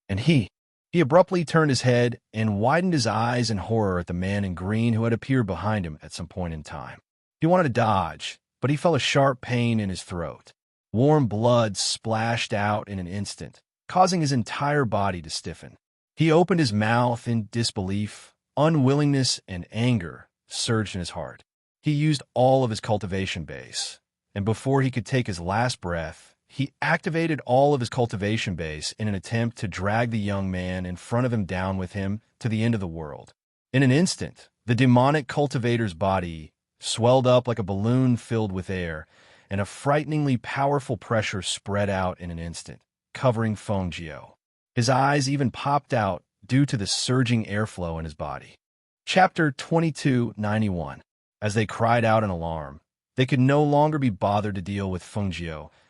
And he abruptly turned his head and widened his eyes in horror at the man in green who had appeared behind him at some point in time. He wanted to dodge, but he felt a sharp pain in his throat. Warm blood splashed out in an instant, causing his entire body to stiffen. He opened his mouth in disbelief. Unwillingness and anger surged in his heart. He used all of his cultivation base, and before he could take his last breath, he activated all of his cultivation base in an attempt to drag the young man in front of him down with him to the end of the world. In an instant, the demonic cultivator's body swelled up like a balloon filled with air, and a frighteningly powerful pressure spread out in an instant, covering Feng. His eyes even popped out due to the surging airflow in his body. Chapter 2291. As they cried out in alarm, they could no longer be bothered to deal with Feng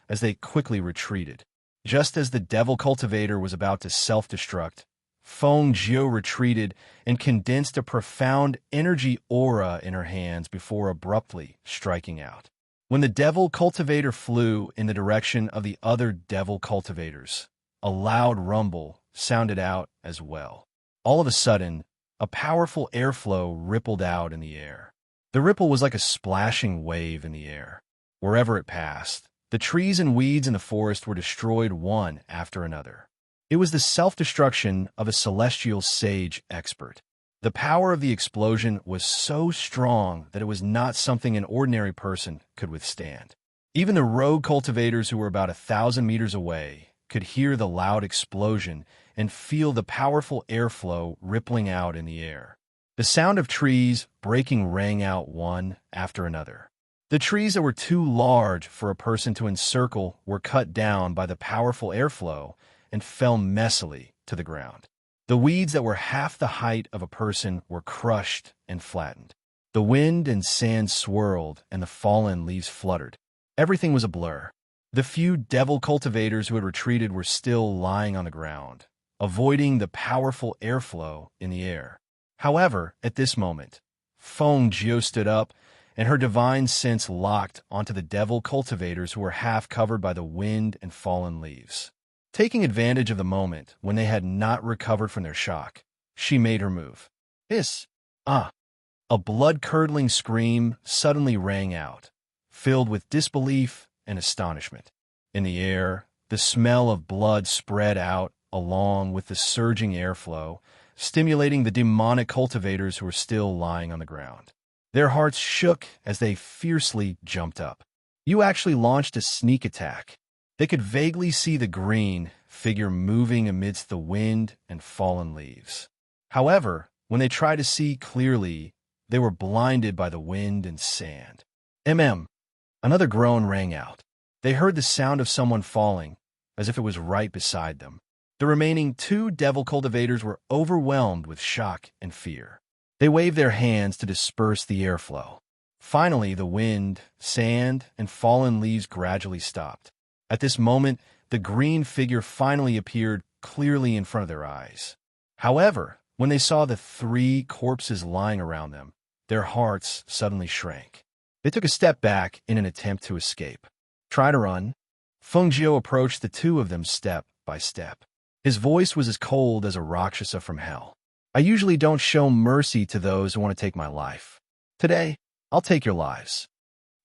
as they quickly retreated. Just as the devil cultivator was about to self-destruct, Feng retreated and condensed a profound energy aura in her hands before abruptly striking out. When the devil cultivator flew in the direction of the other devil cultivators, a loud rumble sounded out as well. All of a sudden, a powerful airflow rippled out in the air. The ripple was like a splashing wave in the air. Wherever it passed, the trees and weeds in the forest were destroyed one after another. It was the self-destruction of a celestial sage expert. The power of the explosion was so strong that it was not something an ordinary person could withstand. Even the rogue cultivators who were about 1,000 meters away could hear the loud explosion and feel the powerful airflow rippling out in the air. The sound of trees breaking rang out one after another. The trees that were too large for a person to encircle were cut down by the powerful airflow and fell messily to the ground. The weeds that were half the height of a person were crushed and flattened. The wind and sand swirled and the fallen leaves fluttered. Everything was a blur. The few devil cultivators who had retreated were still lying on the ground, avoiding the powerful airflow in the air. However, at this moment, Feng stood up, and her divine sense locked onto the devil cultivators who were half covered by the wind and fallen leaves. Taking advantage of the moment when they had not recovered from their shock, she made her move. Hiss! Ah! A blood-curdling scream suddenly rang out, filled with disbelief and astonishment. In the air, the smell of blood spread out along with the surging airflow, stimulating the demonic cultivators who were still lying on the ground. Their hearts shook as they fiercely jumped up. You actually launched a sneak attack. They could vaguely see the green figure moving amidst the wind and fallen leaves. However, when they tried to see clearly, they were blinded by the wind and sand. Another groan rang out. They heard the sound of someone falling, as if it was right beside them. The remaining two devil cultivators were overwhelmed with shock and fear. They waved their hands to disperse the airflow. Finally, the wind, sand, and fallen leaves gradually stopped. At this moment, the green figure finally appeared clearly in front of their eyes. However, when they saw the three corpses lying around them, their hearts suddenly shrank. They took a step back in an attempt to escape. Try to run. Feng approached the two of them step by step. His voice was as cold as a Rakshasa from hell. I usually don't show mercy to those who want to take my life. Today, I'll take your lives.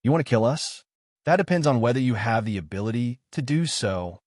You want to kill us? That depends on whether you have the ability to do so.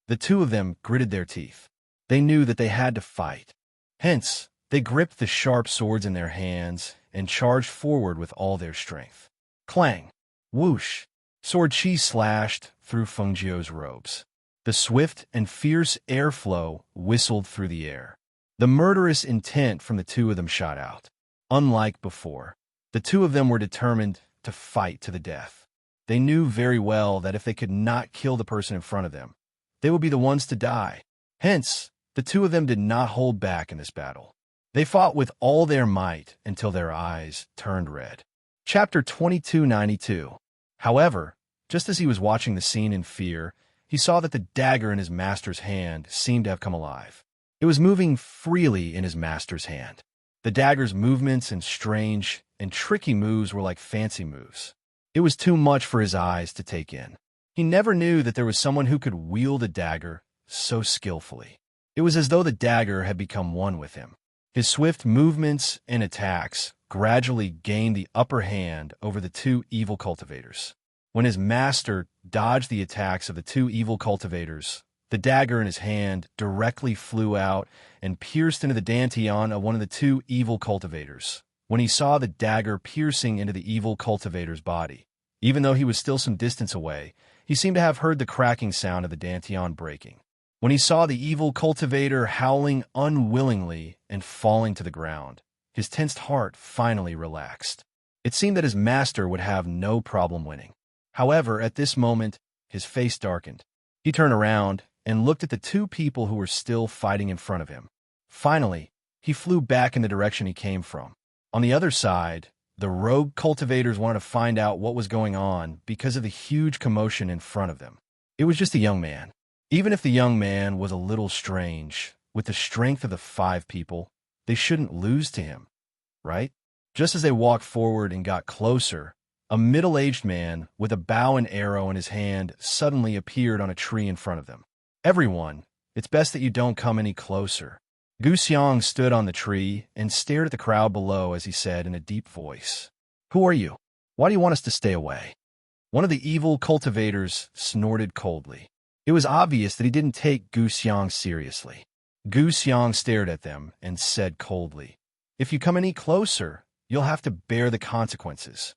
The two of them gritted their teeth. They knew that they had to fight. Hence, they gripped the sharp swords in their hands and charged forward with all their strength. Clang! Whoosh! Sword chi slashed through Feng robes. The swift and fierce airflow whistled through the air. The murderous intent from the two of them shot out. Unlike before, the two of them were determined to fight to the death. They knew very well that if they could not kill the person in front of them, they would be the ones to die. Hence, the two of them did not hold back in this battle. They fought with all their might until their eyes turned red. Chapter 2292. However, just as he was watching the scene in fear, he saw that the dagger in his master's hand seemed to have come alive. It was moving freely in his master's hand. The dagger's movements and strange and tricky moves were like fancy moves. It was too much for his eyes to take in. He never knew that there was someone who could wield a dagger so skillfully. It was as though the dagger had become one with him. His swift movements and attacks gradually gained the upper hand over the two evil cultivators. When his master dodged the attacks of the two evil cultivators, the dagger in his hand directly flew out and pierced into the dantian of one of the two evil cultivators. When he saw the dagger piercing into the evil cultivator's body, even though he was still some distance away, he seemed to have heard the cracking sound of the dantian breaking. When he saw the evil cultivator howling unwillingly and falling to the ground, his tensed heart finally relaxed. It seemed that his master would have no problem winning. However, at this moment, his face darkened. He turned around and looked at the two people who were still fighting in front of him. Finally, he flew back in the direction he came from. On the other side, the rogue cultivators wanted to find out what was going on because of the huge commotion in front of them. It was just a young man. Even if the young man was a little strange, with the strength of the 5 people, they shouldn't lose to him, right? Just as they walked forward and got closer, a middle-aged man with a bow and arrow in his hand suddenly appeared on a tree in front of them. "Everyone, it's best that you don't come any closer." Gu Xiang stood on the tree and stared at the crowd below as he said in a deep voice, "Who are you? Why do you want us to stay away?" One of the evil cultivators snorted coldly. It was obvious that he didn't take Gu Xiang seriously. Gu Xiang stared at them and said coldly, "If you come any closer, you'll have to bear the consequences."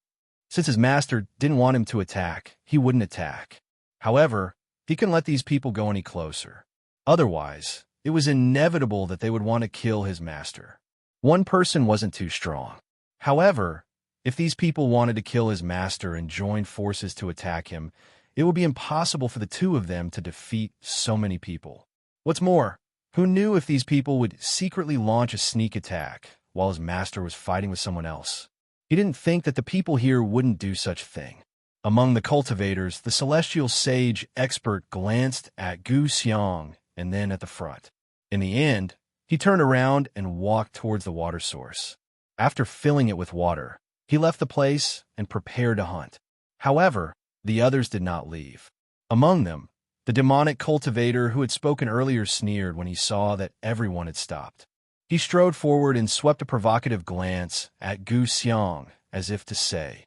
Since his master didn't want him to attack, he wouldn't attack. However, he couldn't let these people go any closer. Otherwise, it was inevitable that they would want to kill his master. One person wasn't too strong. However, if these people wanted to kill his master and join forces to attack him, it would be impossible for the two of them to defeat so many people. What's more, who knew if these people would secretly launch a sneak attack while his master was fighting with someone else? He didn't think that the people here wouldn't do such a thing. Among the cultivators, the celestial sage expert glanced at Gu Xiang and then at the front. In the end, he turned around and walked towards the water source. After filling it with water, he left the place and prepared to hunt. However, the others did not leave. Among them, the demonic cultivator who had spoken earlier sneered when he saw that everyone had stopped. He strode forward and swept a provocative glance at Gu Xiang as if to say,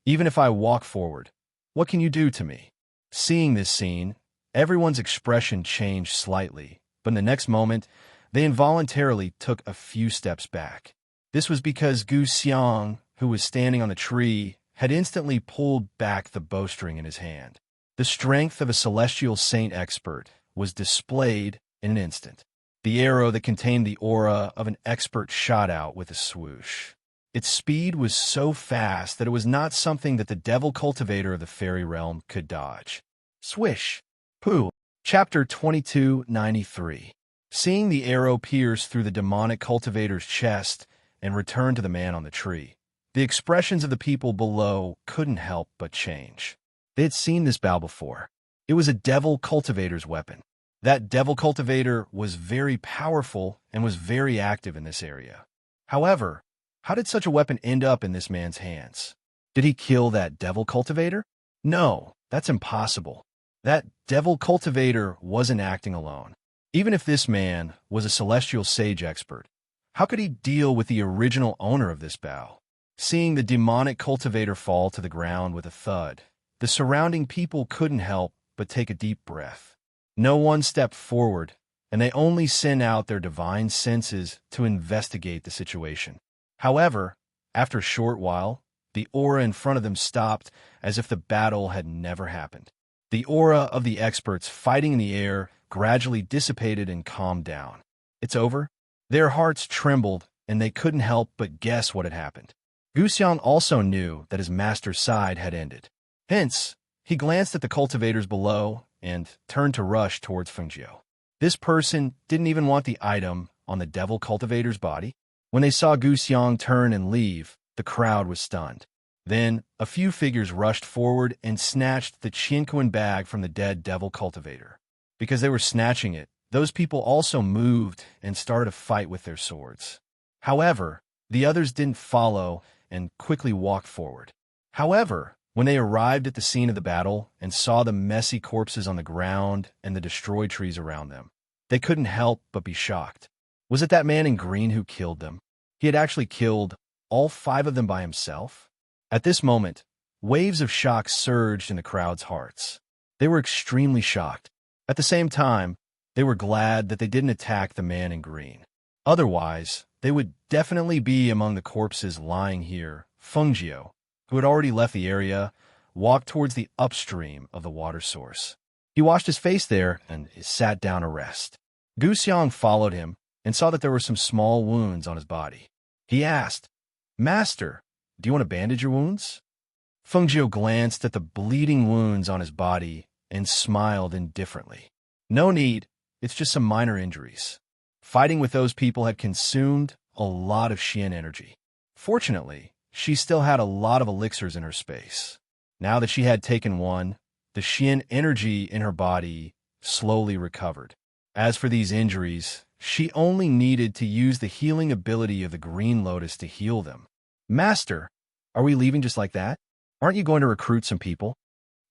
"Even if I walk forward, what can you do to me?" Seeing this scene, everyone's expression changed slightly, but in the next moment, they involuntarily took a few steps back. This was because Gu Xiang, who was standing on the tree, had instantly pulled back the bowstring in his hand. The strength of a celestial saint expert was displayed in an instant. The arrow that contained the aura of an expert shot out with a swoosh. Its speed was so fast that it was not something that the devil cultivator of the fairy realm could dodge. Swish! Pooh! Chapter 2293. Seeing the arrow pierce through the demonic cultivator's chest and return to the man on the tree, the expressions of the people below couldn't help but change. They had seen this bow before. It was a devil cultivator's weapon. That devil cultivator was very powerful and was very active in this area. However, how did such a weapon end up in this man's hands? Did he kill that devil cultivator? No, that's impossible. That devil cultivator wasn't acting alone. Even if this man was a celestial sage expert, how could he deal with the original owner of this bow? Seeing the demonic cultivator fall to the ground with a thud, the surrounding people couldn't help but take a deep breath. No one stepped forward, and they only sent out their divine senses to investigate the situation. However, after a short while, the aura in front of them stopped as if the battle had never happened. The aura of the experts fighting in the air gradually dissipated and calmed down. It's over? Their hearts trembled, and they couldn't help but guess what had happened. Gu Xiang also knew that his master's side had ended. Hence, he glanced at the cultivators below and turned to rush towards Fengjiu. This person didn't even want the item on the devil cultivator's body. When they saw Gu Xiang turn and leave, the crowd was stunned. Then, a few figures rushed forward and snatched the Qianquan bag from the dead devil cultivator. Because they were snatching it, those people also moved and started a fight with their swords. However, the others didn't follow and quickly walked forward. However, When they arrived at the scene of the battle and saw the messy corpses on the ground and the destroyed trees around them, they couldn't help but be shocked. Was it that man in green who killed them? He had actually killed all 5 of them by himself? At this moment, waves of shock surged in the crowd's hearts. They were extremely shocked. At the same time, they were glad that they didn't attack the man in green. Otherwise, they would definitely be among the corpses lying here. Fengjiu, who had already left the area, walked towards the upstream of the water source. He washed his face there and sat down to rest. Gu Xiang followed him and saw that there were some small wounds on his body. He asked, "Master, do you want to bandage your wounds?" Fengjiu glanced at the bleeding wounds on his body and smiled indifferently. "No need, it's just some minor injuries. Fighting with those people had consumed a lot of Xian energy. Fortunately, she still had a lot of elixirs in her space. Now that she had taken one, the Xian energy in her body slowly recovered. As for these injuries, she only needed to use the healing ability of the Green Lotus to heal them. Master, are we leaving just like that? Aren't you going to recruit some people?"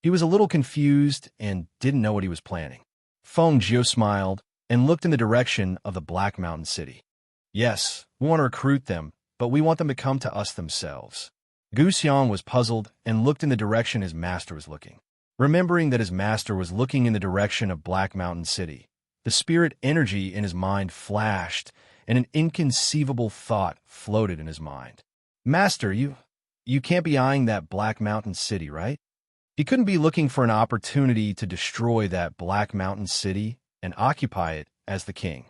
He was a little confused and didn't know what he was planning. Fengjiu smiled and looked in the direction of the Black Mountain City. "Yes, we want to recruit them, but we want them to come to us themselves." Gu Xiang was puzzled and looked in the direction his master was looking. Remembering that his master was looking in the direction of Black Mountain City, the spirit energy in his mind flashed, and an inconceivable thought floated in his mind. "Master, you can't be eyeing that Black Mountain City, right? He couldn't be looking for an opportunity to destroy that Black Mountain City and occupy it as the king,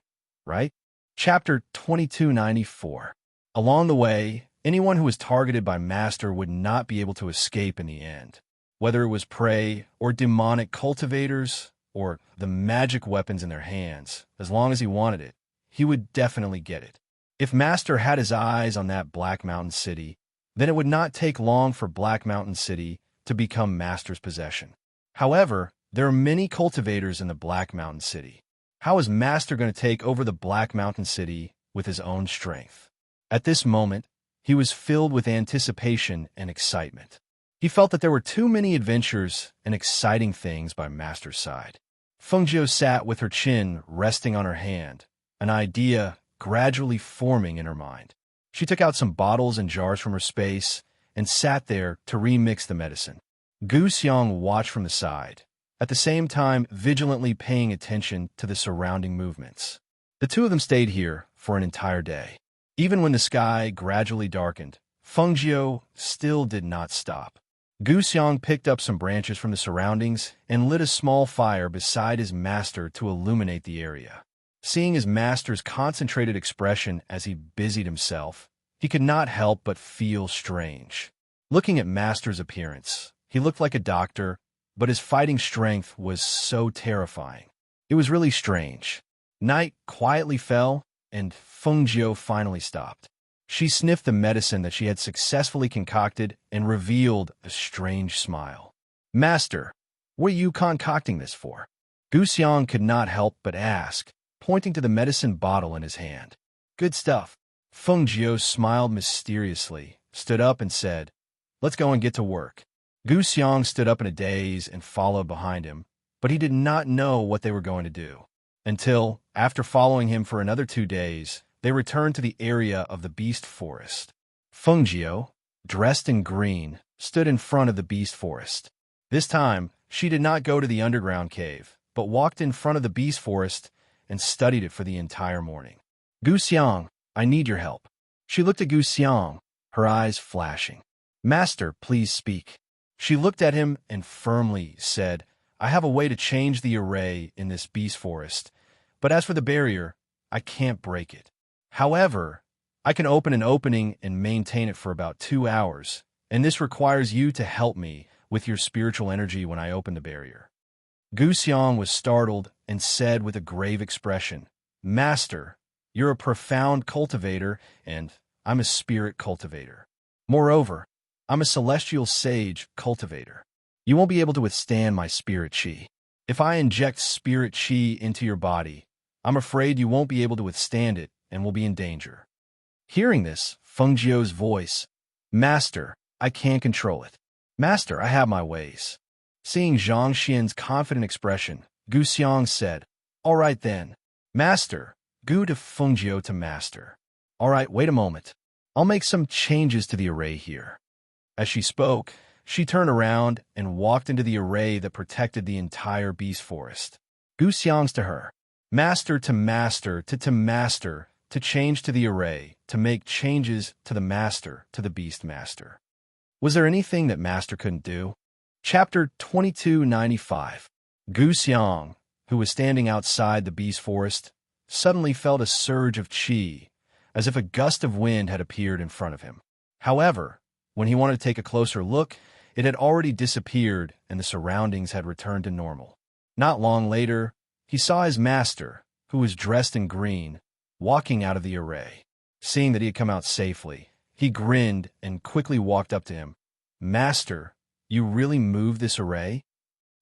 right?" Chapter 2294. Along the way, anyone who was targeted by Master would not be able to escape in the end. Whether it was prey or demonic cultivators or the magic weapons in their hands, as long as he wanted it, he would definitely get it. If Master had his eyes on that Black Mountain City, then it would not take long for Black Mountain City to become Master's possession. However, there are many cultivators in the Black Mountain City. How is Master going to take over the Black Mountain City with his own strength? At this moment, he was filled with anticipation and excitement. He felt that there were too many adventures and exciting things by Master's side. Fengjiu sat with her chin resting on her hand, an idea gradually forming in her mind. She took out some bottles and jars from her space and sat there to remix the medicine. Gu Xiang watched from the side, at the same time vigilantly paying attention to the surrounding movements. The two of them stayed here for an entire day. Even when the sky gradually darkened, Fengjiu still did not stop. Gu Xiang picked up some branches from the surroundings and lit a small fire beside his master to illuminate the area. Seeing his master's concentrated expression as he busied himself, he could not help but feel strange. Looking at Master's appearance, he looked like a doctor, but his fighting strength was so terrifying. It was really strange. Night quietly fell, and Fengjiu finally stopped. She sniffed the medicine that she had successfully concocted and revealed a strange smile. "Master, what are you concocting this for?" Gu Xiang could not help but ask, pointing to the medicine bottle in his hand. "Good stuff." Fengjiu smiled mysteriously, stood up and said, "Let's go and get to work." Gu Xiang stood up in a daze and followed behind him, but he did not know what they were going to do. Until, after following him for another 2 days, they returned to the area of the beast forest. Fengjiu, dressed in green, stood in front of the beast forest. This time, she did not go to the underground cave, but walked in front of the beast forest and studied it for the entire morning. "Gu Xiang, I need your help." She looked at Gu Xiang, her eyes flashing. "Master, please speak." She looked at him and firmly said, "I have a way to change the array in this beast forest, but as for the barrier, I can't break it. However, I can open an opening and maintain it for about 2 hours, and this requires you to help me with your spiritual energy when I open the barrier." Gu Xiang was startled and said with a grave expression, "Master, you're a profound cultivator, and I'm a spirit cultivator. Moreover, I'm a celestial sage cultivator. You won't be able to withstand my spirit chi. If I inject spirit chi into your body, I'm afraid you won't be able to withstand it and will be in danger." Hearing this, Fengjiu's voice, "Master, I can't control it. Master, I have my ways. Seeing Zhang Xian's confident expression, Gu Xiang said, All right then. Master, Gu to Fengjiu to Master. All right, wait a moment. I'll make some changes to the array here. As she spoke, she turned around and walked into the array that protected the entire beast forest. Gu Xiang's to her. Master to Master to Master to change to the array, to make changes to the Master to the Beast Master. Was there anything that Master couldn't do? Chapter 2295. Gu Xiang, who was standing outside the beast forest, suddenly felt a surge of qi, as if a gust of wind had appeared in front of him. However, when he wanted to take a closer look, it had already disappeared and the surroundings had returned to normal. Not long later, he saw his master, who was dressed in green, walking out of the array. Seeing that he had come out safely, he grinned and quickly walked up to him. Master, you really moved this array?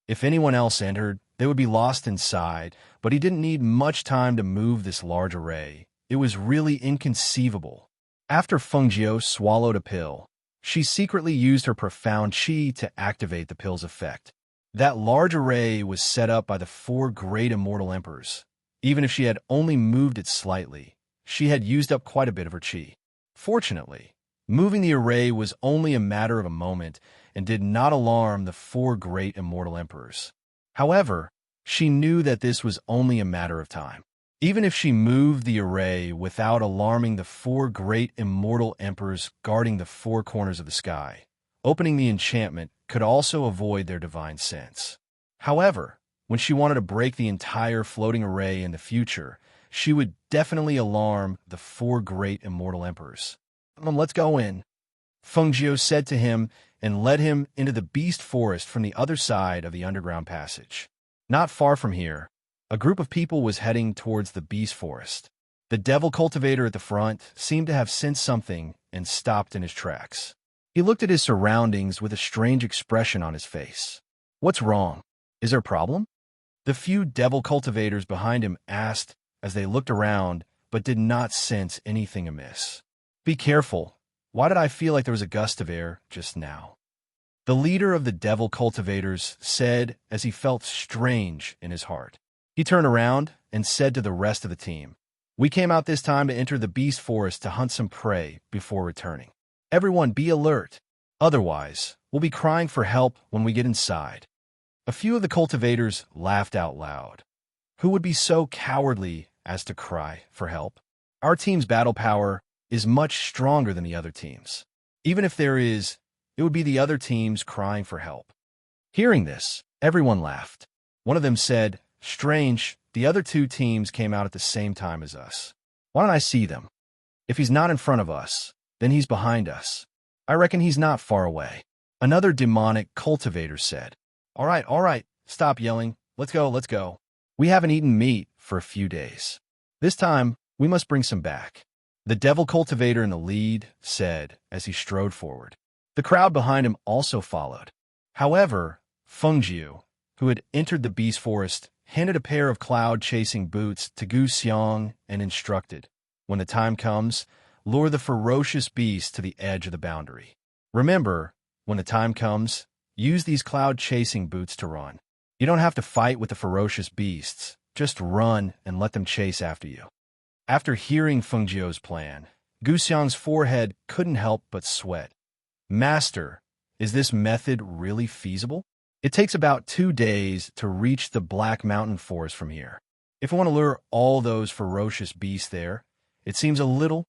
If anyone else entered, they would be lost inside, but he didn't need much time to move this large array. It was really inconceivable. After Fengjiu swallowed a pill, she secretly used her profound qi to activate the pill's effect. That large array was set up by the 4 great immortal emperors. Even if she had only moved it slightly, she had used up quite a bit of her qi. Fortunately, moving the array was only a matter of a moment and did not alarm the 4 great immortal emperors. However, she knew that this was only a matter of time. Even if she moved the array without alarming the 4 great immortal emperors guarding the 4 corners of the sky, opening the enchantment could also avoid their divine sense. However, when she wanted to break the entire floating array in the future, she would definitely alarm the 4 great immortal emperors. Let's go in, Fengjiu said to him and led him into the beast forest from the other side of the underground passage. Not far from here, a group of people was heading towards the beast forest. The devil cultivator at the front seemed to have sensed something and stopped in his tracks. He looked at his surroundings with a strange expression on his face. What's wrong? Is there a problem? The few devil cultivators behind him asked as they looked around but did not sense anything amiss. Be careful. Why did I feel like there was a gust of air just now? The leader of the devil cultivators said as he felt strange in his heart. He turned around and said to the rest of the team, We came out this time to enter the beast forest to hunt some prey before returning. Everyone be alert. Otherwise, we'll be crying for help when we get inside. A few of the cultivators laughed out loud. Who would be so cowardly as to cry for help? Our team's battle power is much stronger than the other team's. Even if there is, it would be the other teams crying for help. Hearing this, everyone laughed. One of them said, Strange, the other 2 teams came out at the same time as us. Why don't I see them? If he's not in front of us, then he's behind us. I reckon he's not far away. Another demonic cultivator said, All right, stop yelling. Let's go. We haven't eaten meat for a few days. This time, we must bring some back. The devil cultivator in the lead said as he strode forward. The crowd behind him also followed. However, Fengjiu, who had entered the beast forest, handed a pair of cloud-chasing boots to Gu Xiang and instructed, When the time comes, lure the ferocious beast to the edge of the boundary. Remember, when the time comes, use these cloud-chasing boots to run. You don't have to fight with the ferocious beasts, just run and let them chase after you. After hearing Fengjiu's plan, Gu Xiang's forehead couldn't help but sweat. Master, is this method really feasible? It takes about 2 days to reach the Black Mountain Forest from here. If I want to lure all those ferocious beasts there, it seems a little.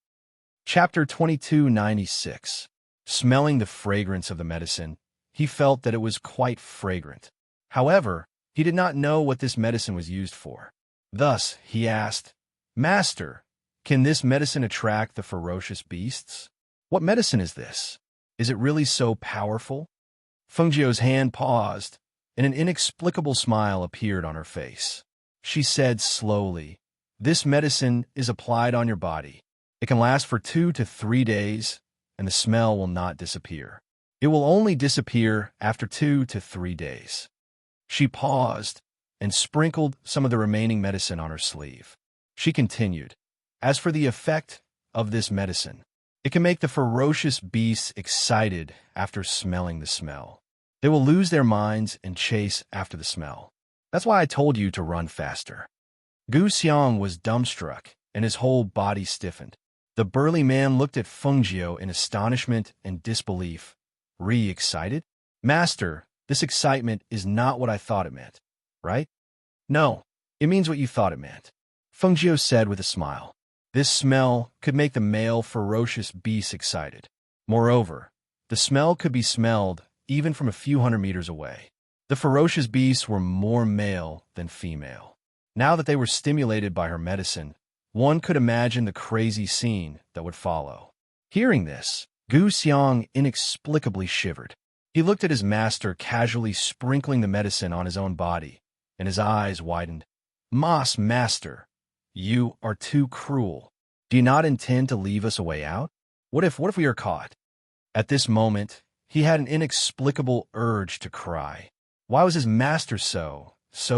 Chapter 2296. Smelling the fragrance of the medicine, he felt that it was quite fragrant. However, he did not know what this medicine was used for. Thus, he asked, Master, can this medicine attract the ferocious beasts? What medicine is this? Is it really so powerful? Fengjiu's hand paused, and an inexplicable smile appeared on her face. She said slowly, This medicine is applied on your body. It can last for 2 to 3 days, and the smell will not disappear. It will only disappear after 2 to 3 days. She paused and sprinkled some of the remaining medicine on her sleeve. She continued, As for the effect of this medicine, It can make the ferocious beasts excited after smelling the smell. They will lose their minds and chase after the smell. That's why I told you to run faster. Gu Xiang was dumbstruck, and his whole body stiffened. The burly man looked at Feng Jiu in astonishment and disbelief. Excited? Master, this excitement is not what I thought it meant, right? No, it means what you thought it meant, Feng Jiu said with a smile. This smell could make the male ferocious beasts excited. Moreover, the smell could be smelled even from a few hundred meters away. The ferocious beasts were more male than female. Now that they were stimulated by her medicine, one could imagine the crazy scene that would follow. Hearing this, Gu Xiang inexplicably shivered. He looked at his master casually sprinkling the medicine on his own body, and his eyes widened. Master, you are too cruel. Do you not intend to leave us a way out? What if we are caught? At this moment, he had an inexplicable urge to cry. Why was his master so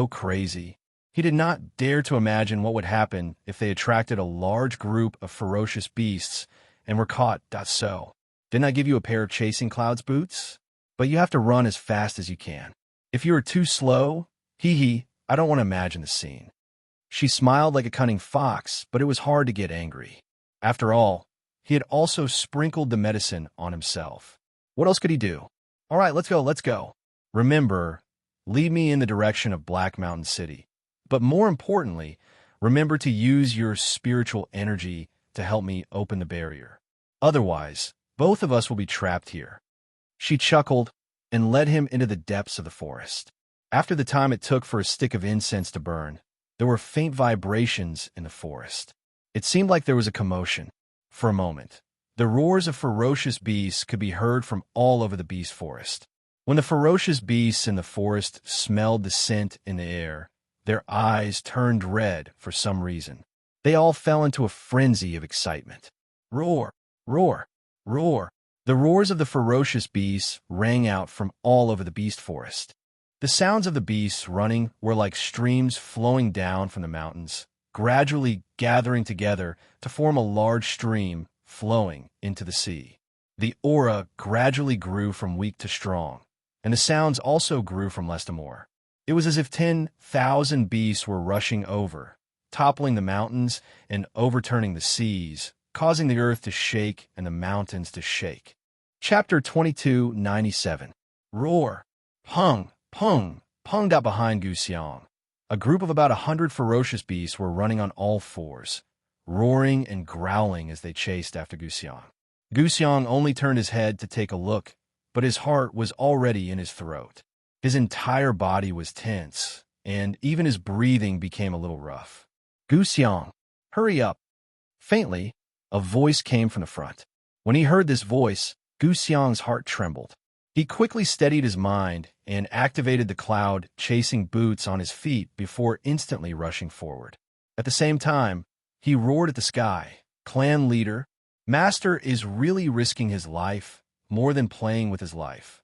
crazy? He did not dare to imagine what would happen if they attracted a large group of ferocious beasts and were caught. So, didn't I give you a pair of chasing clouds boots? But you have to run as fast as you can. If you are too slow, I don't want to imagine the scene. She smiled like a cunning fox, but it was hard to get angry. After all, he had also sprinkled the medicine on himself. What else could he do? All right, let's go. Remember, lead me in the direction of Black Mountain City. But more importantly, remember to use your spiritual energy to help me open the barrier. Otherwise, both of us will be trapped here. She chuckled and led him into the depths of the forest. After the time it took for a stick of incense to burn, there were faint vibrations in the forest. It seemed like there was a commotion. For a moment, the roars of ferocious beasts could be heard from all over the beast forest. When the ferocious beasts in the forest smelled the scent in the air, their eyes turned red for some reason. They all fell into a frenzy of excitement. Roar, roar, roar. The roars of the ferocious beasts rang out from all over the beast forest. The sounds of the beasts running were like streams flowing down from the mountains, gradually gathering together to form a large stream flowing into the sea. The aura gradually grew from weak to strong, and the sounds also grew from less to more. It was as if 10,000 beasts were rushing over, toppling the mountains and overturning the seas, causing the earth to shake and the mountains to shake. Chapter 2297. Roar! Pung! Pung! Pung got behind Gu Xiang. A group of about 100 ferocious beasts were running on all fours, roaring and growling as they chased after Gu Xiang. Gu Xiang only turned his head to take a look, but his heart was already in his throat. His entire body was tense, and even his breathing became a little rough. Gu Xiang, hurry up! Faintly, a voice came from the front. When he heard this voice, Gu Xiang's heart trembled. He quickly steadied his mind and activated the cloud-chasing boots on his feet before instantly rushing forward. At the same time, he roared at the sky. Clan leader, Master is really risking his life more than playing with his life.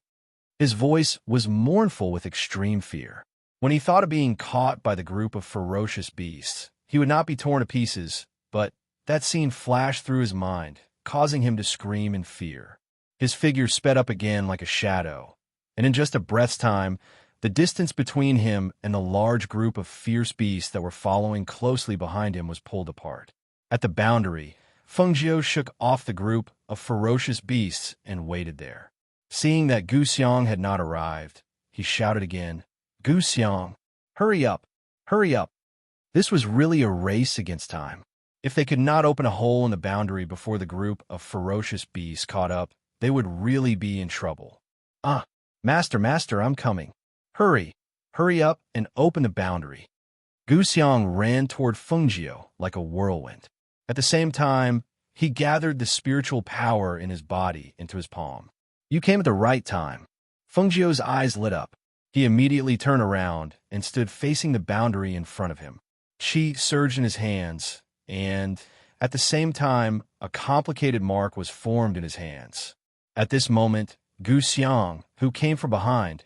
His voice was mournful with extreme fear. When he thought of being caught by the group of ferocious beasts, he would not be torn to pieces, but that scene flashed through his mind, causing him to scream in fear. His figure sped up again like a shadow, and in just a breath's time, the distance between him and the large group of fierce beasts that were following closely behind him was pulled apart. At the boundary, Feng Jiu shook off the group of ferocious beasts and waited there. Seeing that Gu Xiang had not arrived, he shouted again, Gu Xiang, hurry up, hurry up. This was really a race against time. If they could not open a hole in the boundary before the group of ferocious beasts caught up, they would really be in trouble. Master, I'm coming. Hurry up and open the boundary. Gu Xiang ran toward Feng Jiu like a whirlwind. At the same time, he gathered the spiritual power in his body into his palm. You came at the right time. Feng Jiu's eyes lit up. He immediately turned around and stood facing the boundary in front of him. Qi surged in his hands, and at the same time, a complicated mark was formed in his hands. At this moment, Gu Xiang, who came behind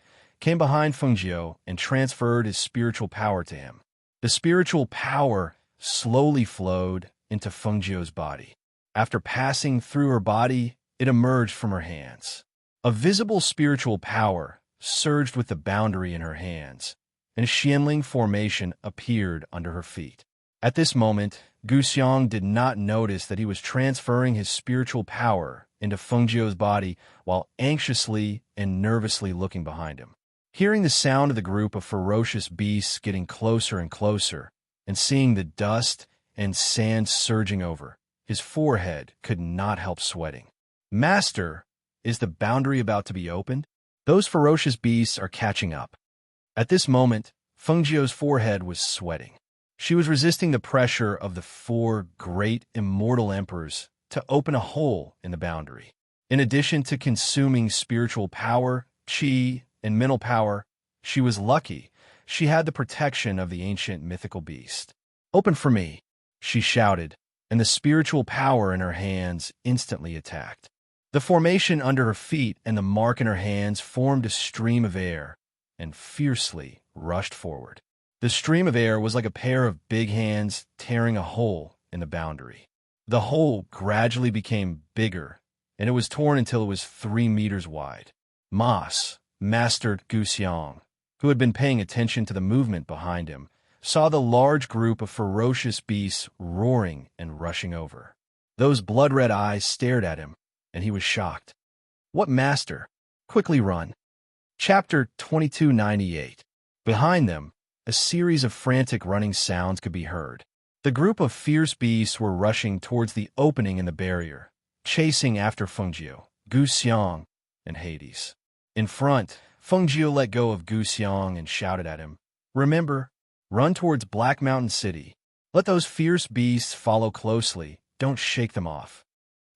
Feng Jiu and transferred his spiritual power to him. The spiritual power slowly flowed into Feng Jiu's body. After passing through her body, it emerged from her hands. A visible spiritual power surged with the boundary in her hands, and Xianling formation appeared under her feet. At this moment, Guxiang did not notice that he was transferring his spiritual power into Fengjiu's body while anxiously and nervously looking behind him. Hearing the sound of the group of ferocious beasts getting closer and closer, and seeing the dust and sand surging over, his forehead could not help sweating. Master, is the boundary about to be opened? Those ferocious beasts are catching up. At this moment, Fengjiu's forehead was sweating. She was resisting the pressure of the 4 great immortal emperors to open a hole in the boundary. In addition to consuming spiritual power, qi, and mental power, she was lucky she had the protection of the ancient mythical beast. "Open for me," she shouted, and the spiritual power in her hands instantly attacked. The formation under her feet and the mark in her hands formed a stream of air and fiercely rushed forward. The stream of air was like a pair of big hands tearing a hole in the boundary. The hole gradually became bigger, and it was torn until it was 3 meters wide. Master Guxiang, who had been paying attention to the movement behind him, saw the large group of ferocious beasts roaring and rushing over. Those blood-red eyes stared at him, and he was shocked. "What master? Quickly run." Chapter 2298. Behind them, a series of frantic running sounds could be heard. The group of fierce beasts were rushing towards the opening in the barrier, chasing after Fengjiu, Guxiang, and Hades. In front, Fengjiu let go of Guxiang and shouted at him, "Remember, run towards Black Mountain City. Let those fierce beasts follow closely. Don't shake them off."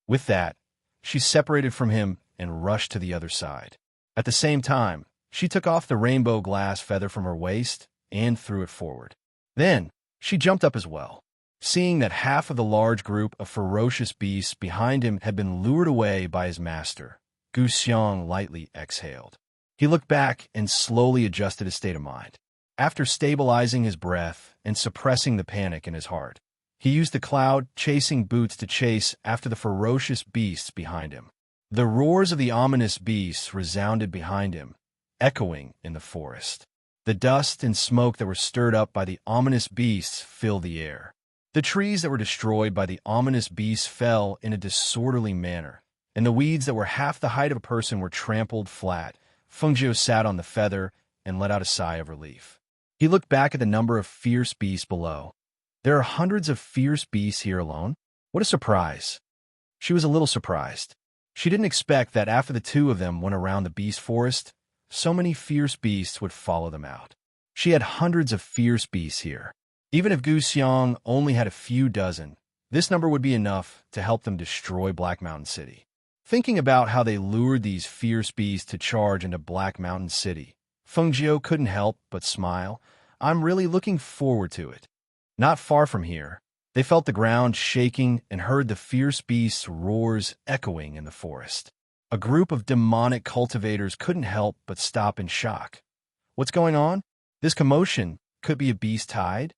With that, she separated from him and rushed to the other side. At the same time, she took off the rainbow glass feather from her waist and threw it forward. Then, she jumped up as well. Seeing that half of the large group of ferocious beasts behind him had been lured away by his master, Guxiang lightly exhaled. He looked back and slowly adjusted his state of mind. After stabilizing his breath and suppressing the panic in his heart, he used the cloud-chasing boots to chase after the ferocious beasts behind him. The roars of the ominous beasts resounded behind him, echoing in the forest. The dust and smoke that were stirred up by the ominous beasts filled the air. The trees that were destroyed by the ominous beasts fell in a disorderly manner, and the weeds that were half the height of a person were trampled flat. Fengjiu sat on the feather and let out a sigh of relief. He looked back at the number of fierce beasts below. There are hundreds of fierce beasts here alone? What a surprise! She was a little surprised. She didn't expect that after the 2 of them went around the beast forest, so many fierce beasts would follow them out. She had hundreds of fierce beasts here. Even if Guxiang only had a few dozen, this number would be enough to help them destroy Black Mountain City. Thinking about how they lured these fierce beasts to charge into Black Mountain City, Fengjiu couldn't help but smile. "I'm really looking forward to it." Not far from here, they felt the ground shaking and heard the fierce beasts' roars echoing in the forest. A group of demonic cultivators couldn't help but stop in shock. What's going on? This commotion could be a beast tide?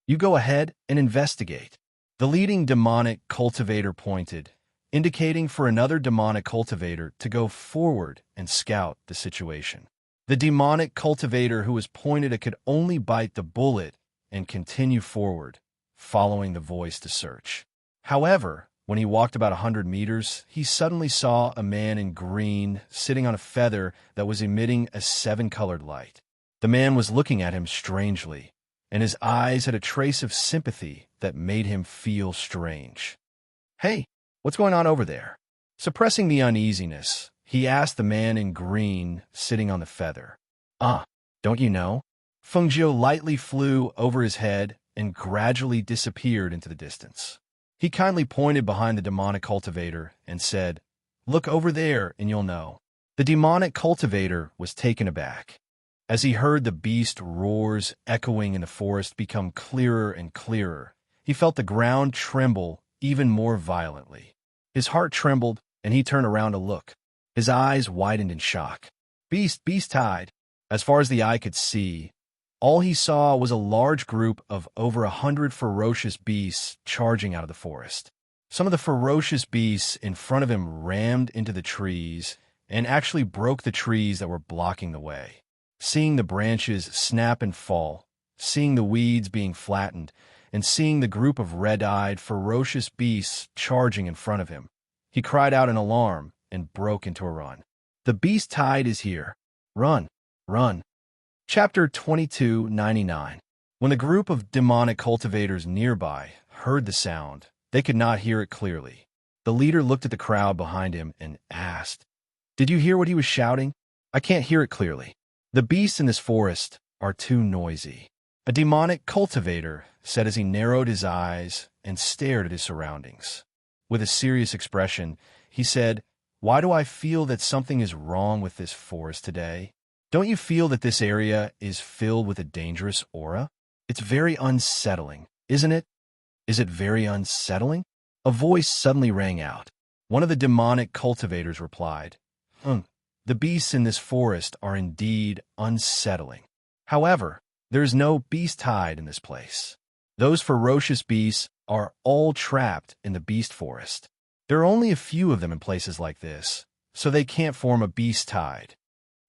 You go ahead and investigate. The leading demonic cultivator pointed, indicating for another demonic cultivator to go forward and scout the situation. The demonic cultivator who was pointed could only bite the bullet and continue forward, following the voice to search. However, when he walked about 100 meters, he suddenly saw a man in green sitting on a feather that was emitting a 7-colored light. The man was looking at him strangely, and his eyes had a trace of sympathy that made him feel strange. "Hey, what's going on over there?" Suppressing the uneasiness, he asked the man in green sitting on the feather. Don't you know?" Fengjiu lightly flew over his head and gradually disappeared into the distance. He kindly pointed behind the demonic cultivator and said, "Look over there and you'll know." The demonic cultivator was taken aback. As he heard the beast roars echoing in the forest become clearer and clearer, he felt the ground tremble even more violently. His heart trembled, and he turned around to look. His eyes widened in shock. Beast tide. As far as the eye could see, all he saw was a large group of over 100 ferocious beasts charging out of the forest. Some of the ferocious beasts in front of him rammed into the trees and actually broke the trees that were blocking the way. Seeing the branches snap and fall, seeing the weeds being flattened, and seeing the group of red-eyed, ferocious beasts charging in front of him, he cried out in alarm and broke into a run. The beast tide is here. Run, run. Chapter 2299. When the group of demonic cultivators nearby heard the sound, they could not hear it clearly. The leader looked at the crowd behind him and asked, "Did you hear what he was shouting? I can't hear it clearly. The beasts in this forest are too noisy." A demonic cultivator said as he narrowed his eyes and stared at his surroundings. With a serious expression, he said, "Why do I feel that something is wrong with this forest today? Don't you feel that this area is filled with a dangerous aura? It's very unsettling, isn't it? Is it very unsettling?" A voice suddenly rang out. One of the demonic cultivators replied, "The beasts in this forest are indeed unsettling. However, there is no beast tide in this place. Those ferocious beasts are all trapped in the beast forest. There are only a few of them in places like this, so they can't form a beast tide."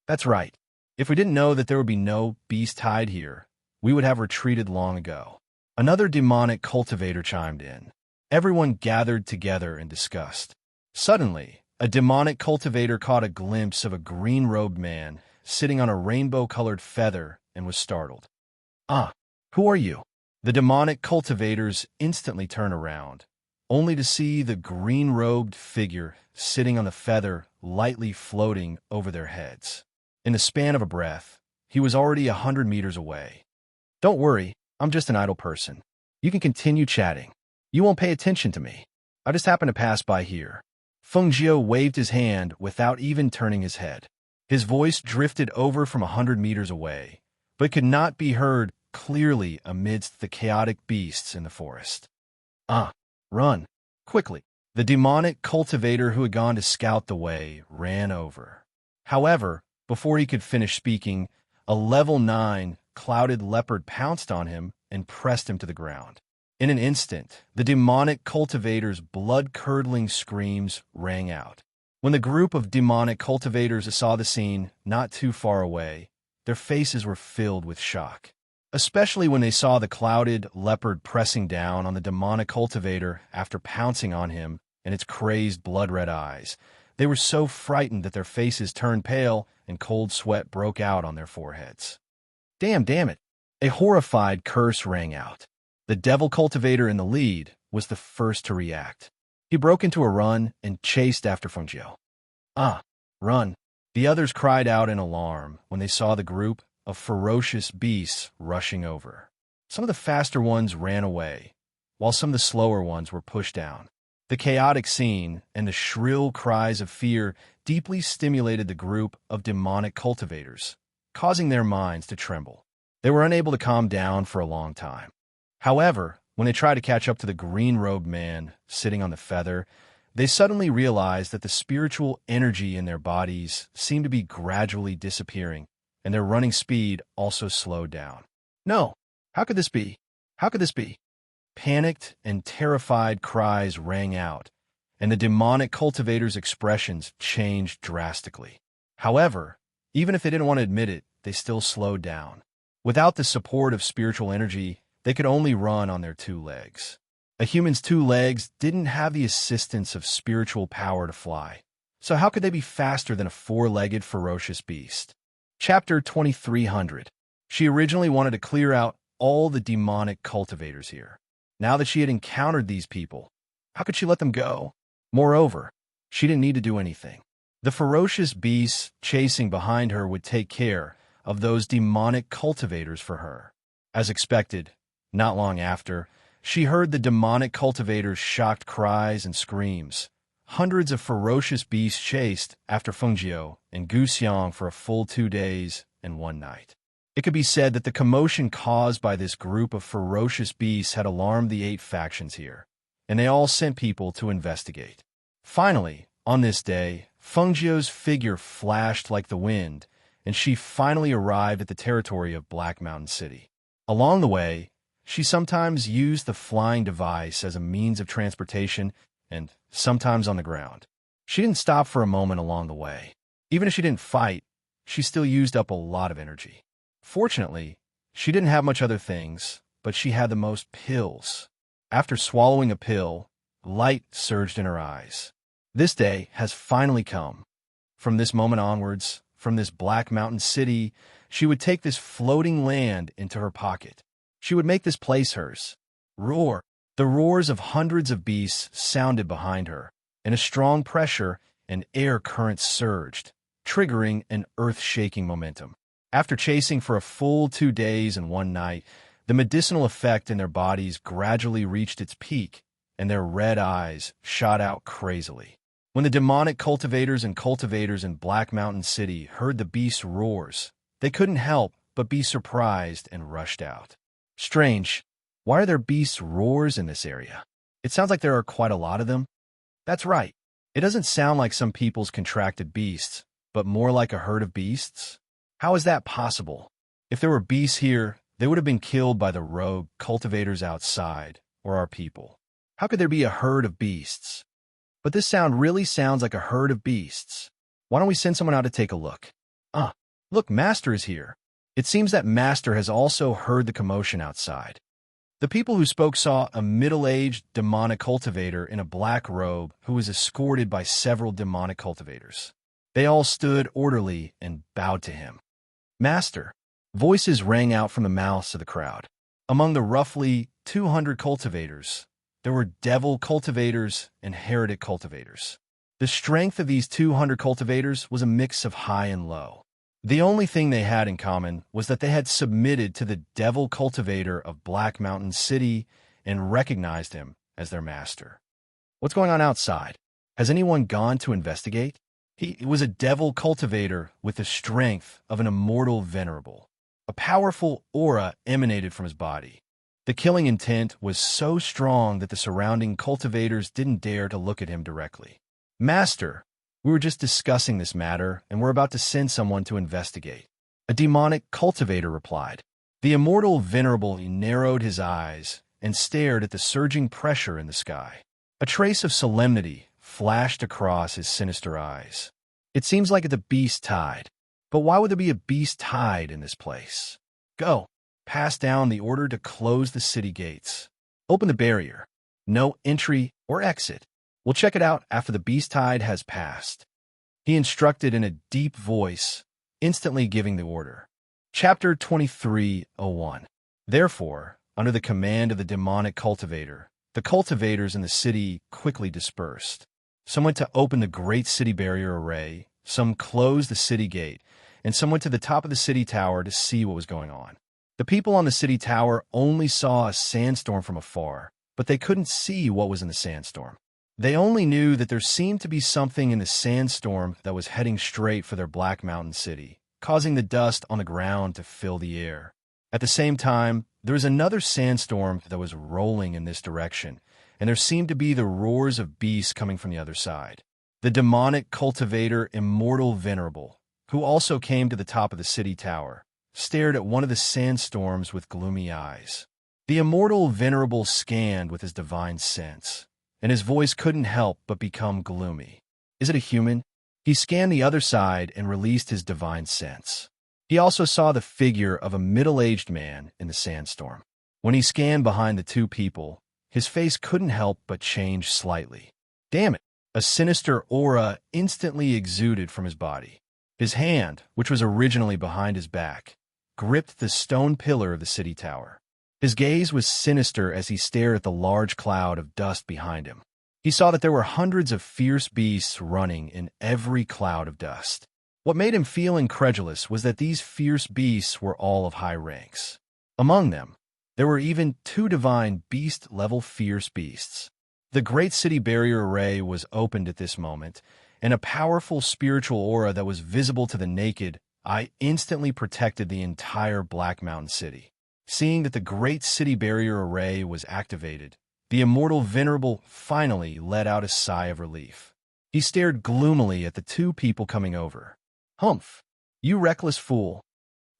That's right. If we didn't know that there would be no beast tide here, we would have retreated long ago. Another demonic cultivator chimed in. Everyone gathered together in disgust. Suddenly, a demonic cultivator caught a glimpse of a green-robed man sitting on a rainbow-colored feather and was startled. "Ah, who are you?" The demonic cultivators instantly turned around, only to see the green-robed figure sitting on the feather lightly floating over their heads. In the span of a breath, he was already 100 meters away. "Don't worry, I'm just an idle person. You can continue chatting. You won't pay attention to me. I just happened to pass by here." Feng Jiu waved his hand without even turning his head. His voice drifted over from 100 meters away, but could not be heard clearly amidst the chaotic beasts in the forest. "Ah, run, quickly." The demonic cultivator who had gone to scout the way ran over. However, before he could finish speaking, a level 9 clouded leopard pounced on him and pressed him to the ground. In an instant, the demonic cultivator's blood-curdling screams rang out. When the group of demonic cultivators saw the scene not too far away, their faces were filled with shock, especially when they saw the clouded leopard pressing down on the demonic cultivator after pouncing on him and its crazed blood-red eyes. They were so frightened that their faces turned pale and cold sweat broke out on their foreheads. Damn it! A horrified curse rang out. The devil cultivator in the lead was the first to react. He broke into a run and chased after Feng Jiu. "Ah, run!" The others cried out in alarm when they saw the group of ferocious beasts rushing over. Some of the faster ones ran away, while some of the slower ones were pushed down. The chaotic scene and the shrill cries of fear deeply stimulated the group of demonic cultivators, causing their minds to tremble. They were unable to calm down for a long time. However, when they tried to catch up to the green-robed man sitting on the feather, they suddenly realized that the spiritual energy in their bodies seemed to be gradually disappearing, and their running speed also slowed down. "No! How could this be? How could this be?" Panicked and terrified cries rang out, and the demonic cultivators' expressions changed drastically. However, even if they didn't want to admit it, they still slowed down. Without the support of spiritual energy, they could only run on their 2 legs. A human's 2 legs didn't have the assistance of spiritual power to fly, so how could they be faster than a 4-legged ferocious beast? Chapter 2300. She originally wanted to clear out all the demonic cultivators here. Now that she had encountered these people, how could she let them go? Moreover, she didn't need to do anything. The ferocious beasts chasing behind her would take care of those demonic cultivators for her. As expected, not long after, she heard the demonic cultivators' shocked cries and screams. Hundreds of ferocious beasts chased after Feng Jiu and Gu Xiang for a full 2 days and 1 night. It could be said that the commotion caused by this group of ferocious beasts had alarmed the 8 factions here, and they all sent people to investigate. Finally, on this day, Feng Jiu's figure flashed like the wind, and she finally arrived at the territory of Black Mountain City. Along the way, she sometimes used the flying device as a means of transportation and sometimes on the ground. She didn't stop for a moment along the way. Even if she didn't fight, she still used up a lot of energy. Fortunately, she didn't have much other things, but she had the most pills. After swallowing a pill, light surged in her eyes. This day has finally come. From this moment onwards, from this Black Mountain City, she would take this floating land into her pocket. She would make this place hers. Roar! The roars of hundreds of beasts sounded behind her, and a strong pressure and air current surged, triggering an earth-shaking momentum. After chasing for a full 2 days and 1 night, the medicinal effect in their bodies gradually reached its peak, and their red eyes shot out crazily. When the demonic cultivators in Black Mountain City heard the beast's roars, they couldn't help but be surprised and rushed out. Strange. Why are there beasts' roars in this area? It sounds like there are quite a lot of them. That's right. It doesn't sound like some people's contracted beasts, but more like a herd of beasts. How is that possible? If there were beasts here, they would have been killed by the rogue cultivators outside, or our people. How could there be a herd of beasts? But this sound really sounds like a herd of beasts. Why don't we send someone out to take a look? Look, Master is here. It seems that Master has also heard the commotion outside. The people who spoke saw a middle-aged demonic cultivator in a black robe who was escorted by several demonic cultivators. They all stood orderly and bowed to him. Master! Voices rang out from the mouths of the crowd. Among the roughly 200 cultivators, there were devil cultivators and heretic cultivators. The strength of these 200 cultivators was a mix of high and low. The only thing they had in common was that they had submitted to the devil cultivator of Black Mountain City and recognized him as their master. What's going on outside? Has anyone gone to investigate? He was a devil cultivator with the strength of an immortal venerable. A powerful aura emanated from his body. The killing intent was so strong that the surrounding cultivators didn't dare to look at him directly. Master! We were just discussing this matter, and we're about to send someone to investigate. A demonic cultivator replied. The immortal venerable narrowed his eyes and stared at the surging pressure in the sky. A trace of solemnity flashed across his sinister eyes. It seems like the beast tide. But why would there be a beast tide in this place? Go. Pass down the order to close the city gates. Open the barrier. No entry or exit. We'll check it out after the beast tide has passed. He instructed in a deep voice, instantly giving the order. Chapter 23:01. Therefore, under the command of the demonic cultivator, the cultivators in the city quickly dispersed. Some went to open the great city barrier array, some closed the city gate, and some went to the top of the city tower to see what was going on. The people on the city tower only saw a sandstorm from afar, but they couldn't see what was in the sandstorm. They only knew that there seemed to be something in the sandstorm that was heading straight for their Black Mountain City, causing the dust on the ground to fill the air. At the same time, there was another sandstorm that was rolling in this direction, and there seemed to be the roars of beasts coming from the other side. The demonic cultivator Immortal Venerable, who also came to the top of the city tower, stared at one of the sandstorms with gloomy eyes. The Immortal Venerable scanned with his divine sense, and his voice couldn't help but become gloomy. Is it a human? He scanned the other side and released his divine sense. He also saw the figure of a middle-aged man in the sandstorm. When he scanned behind the two people, his face couldn't help but change slightly. Damn it! A sinister aura instantly exuded from his body. His hand, which was originally behind his back, gripped the stone pillar of the city tower. His gaze was sinister as he stared at the large cloud of dust behind him. He saw that there were hundreds of fierce beasts running in every cloud of dust. What made him feel incredulous was that these fierce beasts were all of high ranks. Among them, there were even 2 divine beast-level fierce beasts. The great city barrier array was opened at this moment, and a powerful spiritual aura that was visible to the naked eye instantly protected the entire Black Mountain City. Seeing that the great city barrier array was activated, the Immortal Venerable finally let out a sigh of relief. He stared gloomily at the 2 people coming over. Humph! You reckless fool!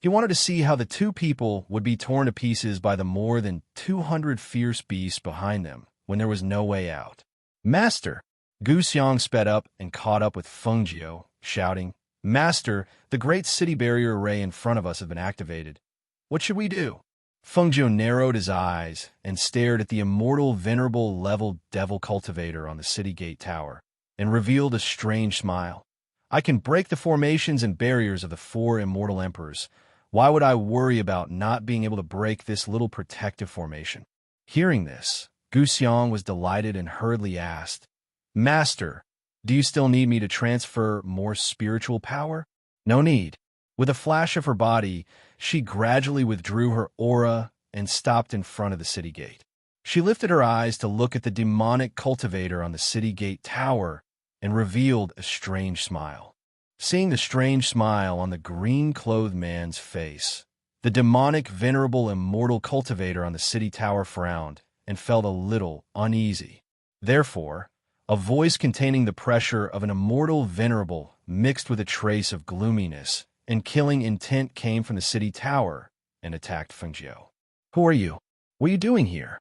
He wanted to see how the 2 people would be torn to pieces by the more than 200 fierce beasts behind them when there was no way out. Master! Gu Xiang sped up and caught up with Feng Jiu, shouting, Master, the great city barrier array in front of us has been activated. What should we do? Feng Jiu narrowed his eyes and stared at the immortal venerable level devil cultivator on the city gate tower and revealed a strange smile. I can break the formations and barriers of the 4 immortal emperors. Why would I worry about not being able to break this little protective formation? Hearing this, Gu Xiang was delighted and hurriedly asked, Master, do you still need me to transfer more spiritual power? No need. With a flash of her body, she gradually withdrew her aura and stopped in front of the city gate. She lifted her eyes to look at the demonic cultivator on the city gate tower and revealed a strange smile. Seeing the strange smile on the green-clothed man's face, the demonic, venerable, immortal cultivator on the city tower frowned and felt a little uneasy. Therefore, a voice containing the pressure of an immortal venerable mixed with a trace of gloominess and killing intent came from the city tower and attacked Feng Jiu. Who are you? What are you doing here?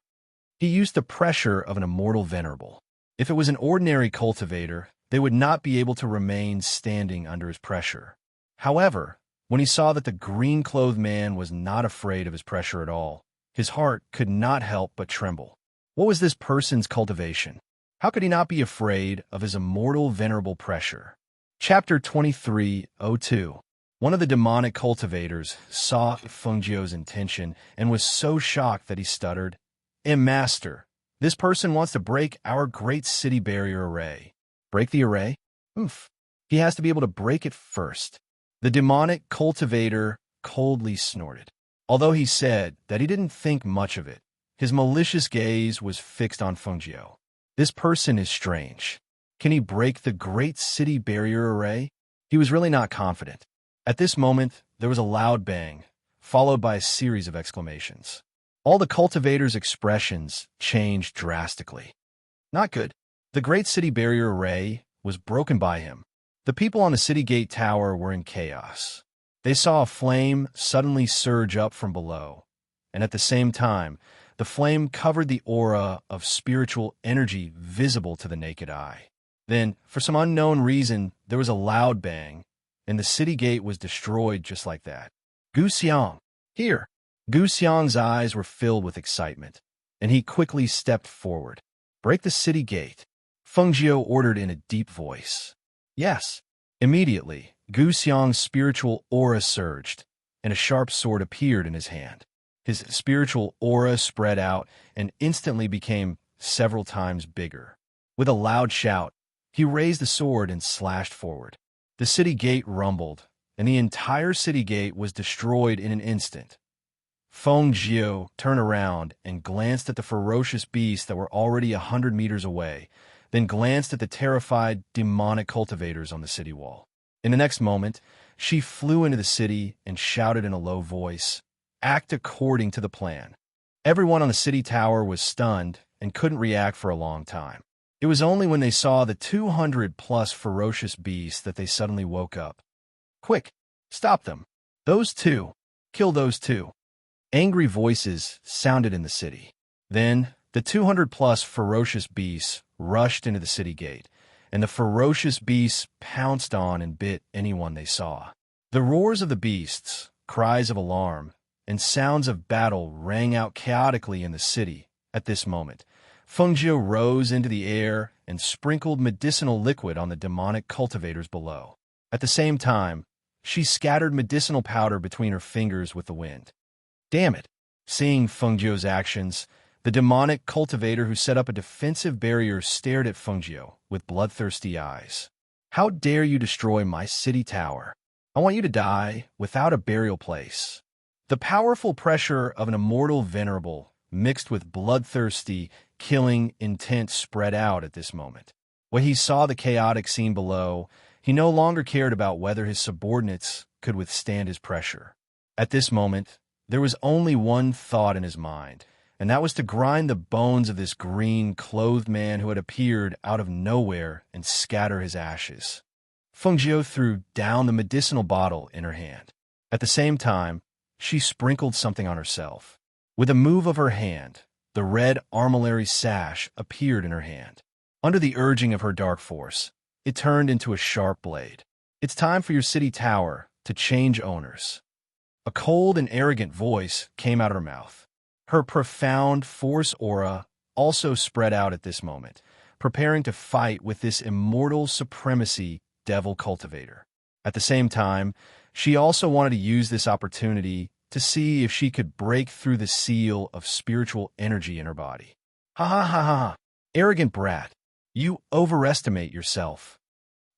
He used the pressure of an immortal venerable. If it was an ordinary cultivator, they would not be able to remain standing under his pressure. However, when he saw that the green-clothed man was not afraid of his pressure at all, his heart could not help but tremble. What was this person's cultivation? How could he not be afraid of his immortal venerable pressure? Chapter 23:02. One of the demonic cultivators saw Feng Jiu's intention and was so shocked that he stuttered, Master, this person wants to break our great city barrier array. Break the array? Oof. He has to be able to break it first. The demonic cultivator coldly snorted. Although he said that he didn't think much of it, his malicious gaze was fixed on Feng Jiu. This person is strange. Can he break the great city barrier array? He was really not confident. At this moment, there was a loud bang, followed by a series of exclamations. All the cultivators' expressions changed drastically. Not good. The great city barrier array was broken by him. The people on the city gate tower were in chaos. They saw a flame suddenly surge up from below, and at the same time, the flame covered the aura of spiritual energy visible to the naked eye. Then, for some unknown reason, there was a loud bang, and the city gate was destroyed just like that. Gu Xiang, here! Gu Xiang's eyes were filled with excitement, and he quickly stepped forward. Break the city gate, Feng Jiu ordered in a deep voice. Yes. Immediately, Gu Xiang's spiritual aura surged, and a sharp sword appeared in his hand. His spiritual aura spread out and instantly became several times bigger. With a loud shout, he raised the sword and slashed forward. The city gate rumbled, and the entire city gate was destroyed in an instant. Feng Jiu turned around and glanced at the ferocious beasts that were already 100 meters away, then glanced at the terrified, demonic cultivators on the city wall. In the next moment, she flew into the city and shouted in a low voice, Act according to the plan. Everyone on the city tower was stunned and couldn't react for a long time. It was only when they saw the 200-plus ferocious beasts that they suddenly woke up. Quick, stop them. Those two. Kill those two. Angry voices sounded in the city. Then, the 200-plus ferocious beasts rushed into the city gate, and the ferocious beasts pounced on and bit anyone they saw. The roars of the beasts, cries of alarm, and sounds of battle rang out chaotically in the city at this moment. Feng Jiu rose into the air and sprinkled medicinal liquid on the demonic cultivators below. At the same time, she scattered medicinal powder between her fingers with the wind. Damn it! Seeing Feng Jiu's actions, the demonic cultivator who set up a defensive barrier stared at Feng Jiu with bloodthirsty eyes. How dare you destroy my city tower? I want you to die without a burial place. The powerful pressure of an immortal venerable, mixed with bloodthirsty, killing intent spread out at this moment. When he saw the chaotic scene below, he no longer cared about whether his subordinates could withstand his pressure. At this moment, there was only one thought in his mind, and that was to grind the bones of this green-clothed man who had appeared out of nowhere and scatter his ashes. Feng Jiu threw down the medicinal bottle in her hand. At the same time, she sprinkled something on herself. With a move of her hand, the red armillary sash appeared in her hand. Under the urging of her dark force, it turned into a sharp blade. "It's time for your city tower to change owners." A cold and arrogant voice came out of her mouth. Her profound force aura also spread out at this moment, preparing to fight with this immortal supremacy devil cultivator. At the same time, she also wanted to use this opportunity to see if she could break through the seal of spiritual energy in her body. Ha ha ha ha! Arrogant brat, you overestimate yourself.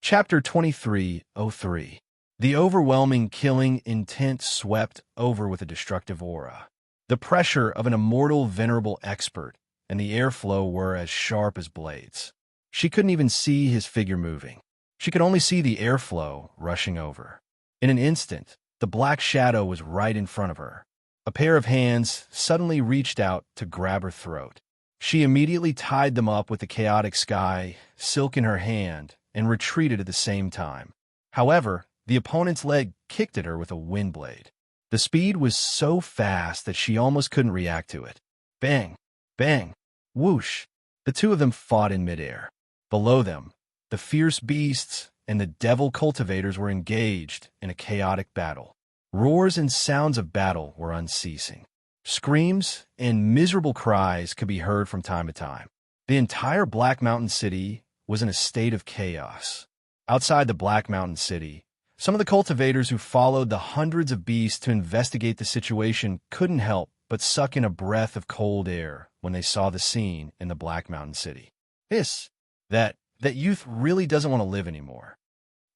Chapter 23:03. The overwhelming killing intent swept over with a destructive aura. The pressure of an immortal venerable expert and the airflow were as sharp as blades. She couldn't even see his figure moving. She could only see the airflow rushing over. In an instant, the black shadow was right in front of her. A pair of hands suddenly reached out to grab her throat. She immediately tied them up with the chaotic sky silk in her hand and retreated at the same time. However, the opponent's leg kicked at her with a wind blade. The speed was so fast that she almost couldn't react to it. Bang! Bang! Whoosh! The two of them fought in midair. Below them, the fierce beasts and the devil cultivators were engaged in a chaotic battle. Roars and sounds of battle were unceasing. Screams and miserable cries could be heard from time to time. The entire Black Mountain City was in a state of chaos. Outside the Black Mountain City, some of the cultivators who followed the hundreds of beasts to investigate the situation couldn't help but suck in a breath of cold air when they saw the scene in the Black Mountain City. That youth really doesn't want to live anymore.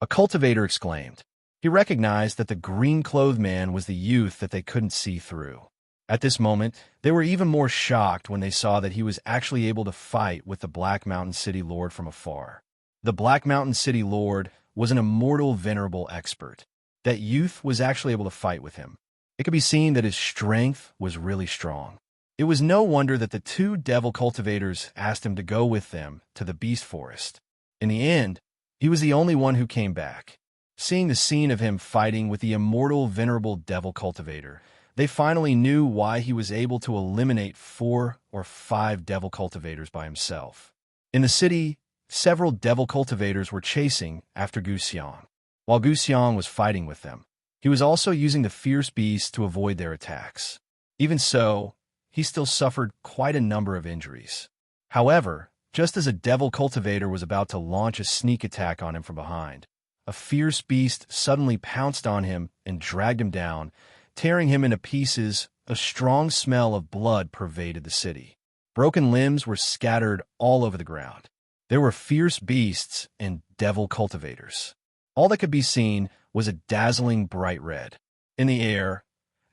A cultivator exclaimed. He recognized that the green-clothed man was the youth that they couldn't see through. At this moment, they were even more shocked when they saw that he was actually able to fight with the Black Mountain City Lord from afar. The Black Mountain City Lord was an immortal venerable expert. That youth was actually able to fight with him. It could be seen that his strength was really strong. It was no wonder that the two devil cultivators asked him to go with them to the beast forest. In the end, he was the only one who came back. Seeing the scene of him fighting with the immortal venerable devil cultivator, they finally knew why he was able to eliminate 4 or 5 devil cultivators by himself. In the city, several devil cultivators were chasing after Guxiang. While Guxiang was fighting with them, he was also using the fierce beasts to avoid their attacks. Even so, he still suffered quite a number of injuries. However, just as a devil cultivator was about to launch a sneak attack on him from behind, a fierce beast suddenly pounced on him and dragged him down, tearing him into pieces. A strong smell of blood pervaded the city. Broken limbs were scattered all over the ground. There were fierce beasts and devil cultivators. All that could be seen was a dazzling bright red. In the air,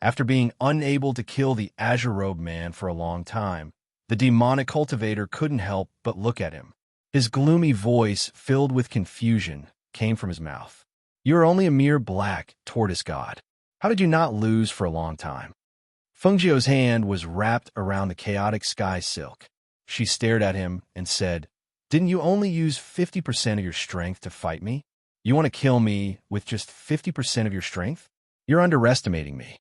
after being unable to kill the azure-robed man for a long time, the demonic cultivator couldn't help but look at him. His gloomy voice, filled with confusion, came from his mouth. "You are only a mere black tortoise god. How did you not lose for a long time?" Fengjiu's hand was wrapped around the chaotic sky silk. She stared at him and said, "Didn't you only use 50% of your strength to fight me? You want to kill me with just 50% of your strength? You're underestimating me."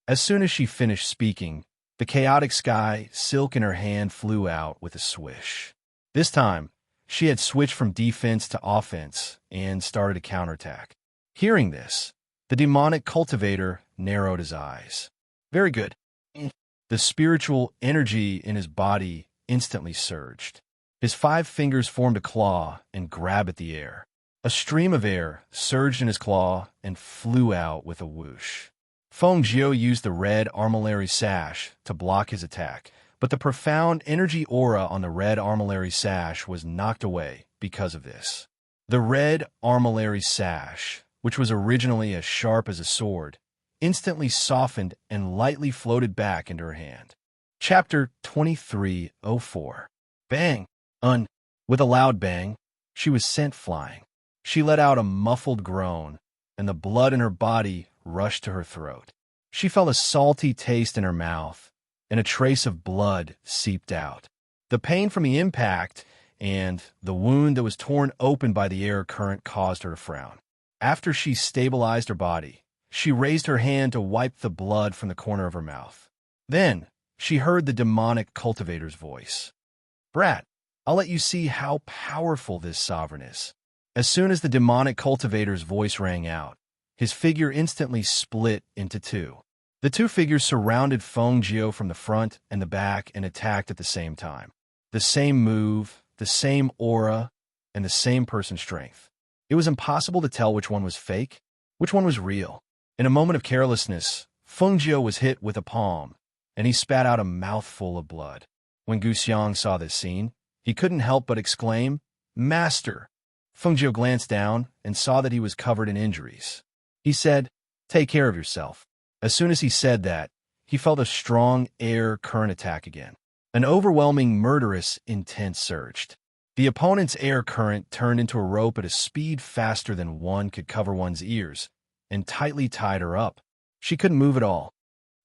As soon as she finished speaking, the chaotic sky silk in her hand flew out with a swish. This time, she had switched from defense to offense and started a counterattack. Hearing this, the demonic cultivator narrowed his eyes. Very good. The spiritual energy in his body instantly surged. His 5 fingers formed a claw and grabbed at the air. A stream of air surged in his claw and flew out with a whoosh. Fengjiu used the red armillary sash to block his attack, but the profound energy aura on the red armillary sash was knocked away because of this. The red armillary sash, which was originally as sharp as a sword, instantly softened and lightly floated back into her hand. Chapter 23:04. Bang! With a loud bang, she was sent flying. She let out a muffled groan, and the blood in her body rushed to her throat. She felt a salty taste in her mouth, and a trace of blood seeped out. The pain from the impact and the wound that was torn open by the air current caused her to frown. After she stabilized her body, she raised her hand to wipe the blood from the corner of her mouth. Then, she heard the demonic cultivator's voice. "Brat, I'll let you see how powerful this sovereign is." As soon as the demonic cultivator's voice rang out, his figure instantly split into two. The two figures surrounded Feng Jiao from the front and the back and attacked at the same time. The same move, the same aura, and the same person's strength. It was impossible to tell which one was fake, which one was real. In a moment of carelessness, Feng Jiao was hit with a palm, and he spat out a mouthful of blood. When Gu Xiang saw this scene, he couldn't help but exclaim, "Master!" Feng Jiao glanced down and saw that he was covered in injuries. He said, "Take care of yourself." As soon as he said that, he felt a strong air current attack again. An overwhelming, murderous intent surged. The opponent's air current turned into a rope at a speed faster than one could cover one's ears, and tightly tied her up. She couldn't move at all.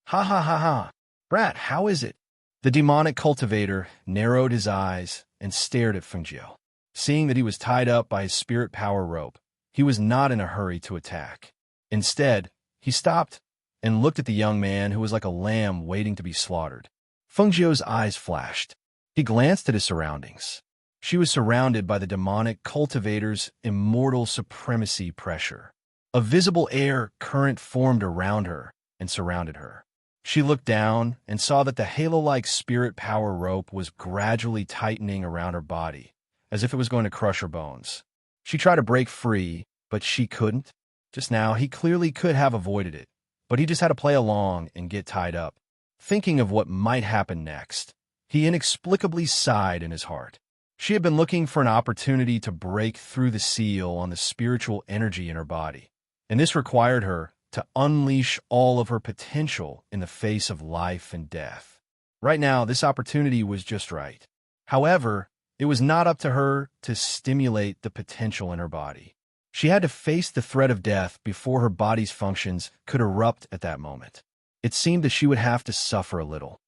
"Ha ha ha ha! Brat, how is it?" The demonic cultivator narrowed his eyes and stared at Feng Jiao. Seeing that he was tied up by his spirit power rope, he was not in a hurry to attack. Instead, he stopped and looked at the young man who was like a lamb waiting to be slaughtered. Feng Jiao's eyes flashed. He glanced at his surroundings. She was surrounded by the demonic cultivator's immortal supremacy pressure. A visible air current formed around her and surrounded her. She looked down and saw that the halo-like spirit power rope was gradually tightening around her body, as if it was going to crush her bones. She tried to break free, but she couldn't. Just now, he clearly could have avoided it, but he just had to play along and get tied up. Thinking of what might happen next, he inexplicably sighed in his heart. She had been looking for an opportunity to break through the seal on the spiritual energy in her body, and this required her to unleash all of her potential in the face of life and death. Right now, this opportunity was just right. However, it was not up to her to stimulate the potential in her body. She had to face the threat of death before her body's functions could erupt at that moment. It seemed that she would have to suffer a little.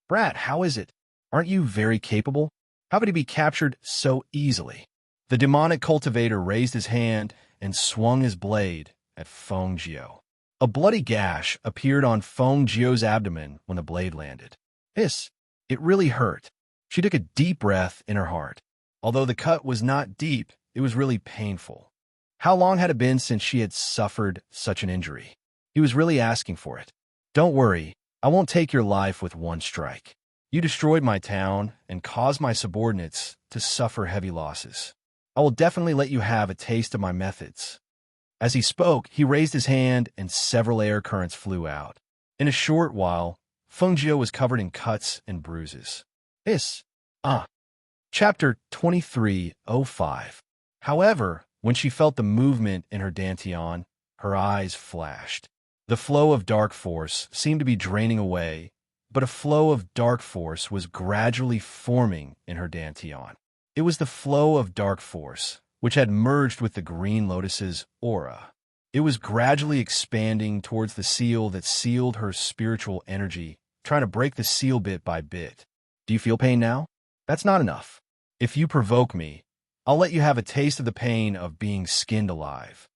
"Brat, how is it? Aren't you very capable? How could he be captured so easily?" The demonic cultivator raised his hand and swung his blade at Feng Jiao. A bloody gash appeared on Feng Jiao's abdomen when the blade landed. Hiss! It really hurt. She took a deep breath in her heart. Although the cut was not deep, it was really painful. How long had it been since she had suffered such an injury? He was really asking for it. "Don't worry, I won't take your life with one strike. You destroyed my town and caused my subordinates to suffer heavy losses. I will definitely let you have a taste of my methods." As he spoke, he raised his hand and several air currents flew out. In a short while, Feng Jiao was covered in cuts and bruises. Chapter 23:05. However, when she felt the movement in her dantian, her eyes flashed. The flow of dark force seemed to be draining away, but a flow of dark force was gradually forming in her dantian. It was the flow of dark force, which had merged with the green lotus's aura. It was gradually expanding towards the seal that sealed her spiritual energy, trying to break the seal bit by bit. "Do you feel pain now? That's not enough. If you provoke me, I'll let you have a taste of the pain of being skinned alive."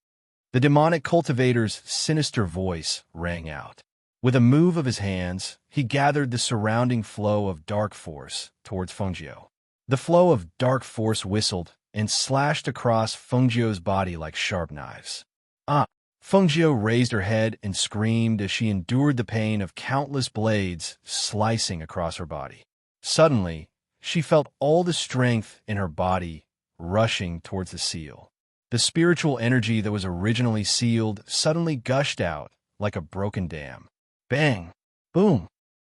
The demonic cultivator's sinister voice rang out. With a move of his hands, he gathered the surrounding flow of dark force towards Feng Jiao. The flow of dark force whistled and slashed across Feng Jiao's body like sharp knives. Feng Jiao raised her head and screamed as she endured the pain of countless blades slicing across her body. Suddenly, she felt all the strength in her body rushing towards the seal. The spiritual energy that was originally sealed suddenly gushed out like a broken dam. Bang! Boom!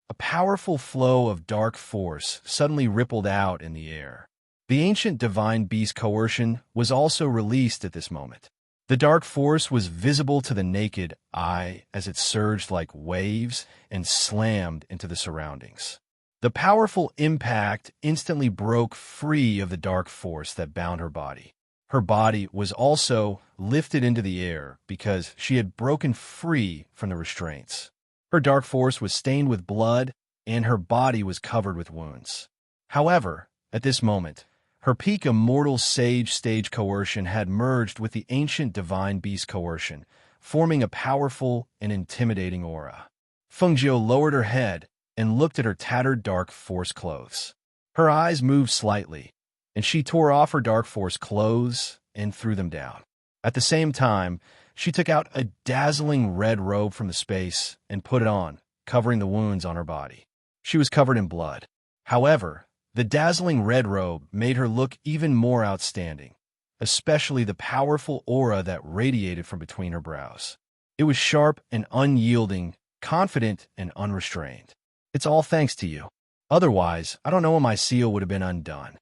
A powerful flow of dark force suddenly rippled out in the air. The ancient divine beast coercion was also released at this moment. The dark force was visible to the naked eye as it surged like waves and slammed into the surroundings. The powerful impact instantly broke free of the dark force that bound her body. Her body was also lifted into the air because she had broken free from the restraints. Her dark force was stained with blood, and her body was covered with wounds. However, at this moment, her peak immortal sage stage coercion had merged with the ancient divine beast coercion, forming a powerful and intimidating aura. Feng Jiao lowered her head and looked at her tattered dark force clothes. Her eyes moved slightly, and she tore off her dark force clothes and threw them down. At the same time, she took out a dazzling red robe from the space and put it on, covering the wounds on her body. She was covered in blood. However, the dazzling red robe made her look even more outstanding, especially the powerful aura that radiated from between her brows. It was sharp and unyielding, confident and unrestrained. "It's all thanks to you. Otherwise, I don't know when my seal would have been undone."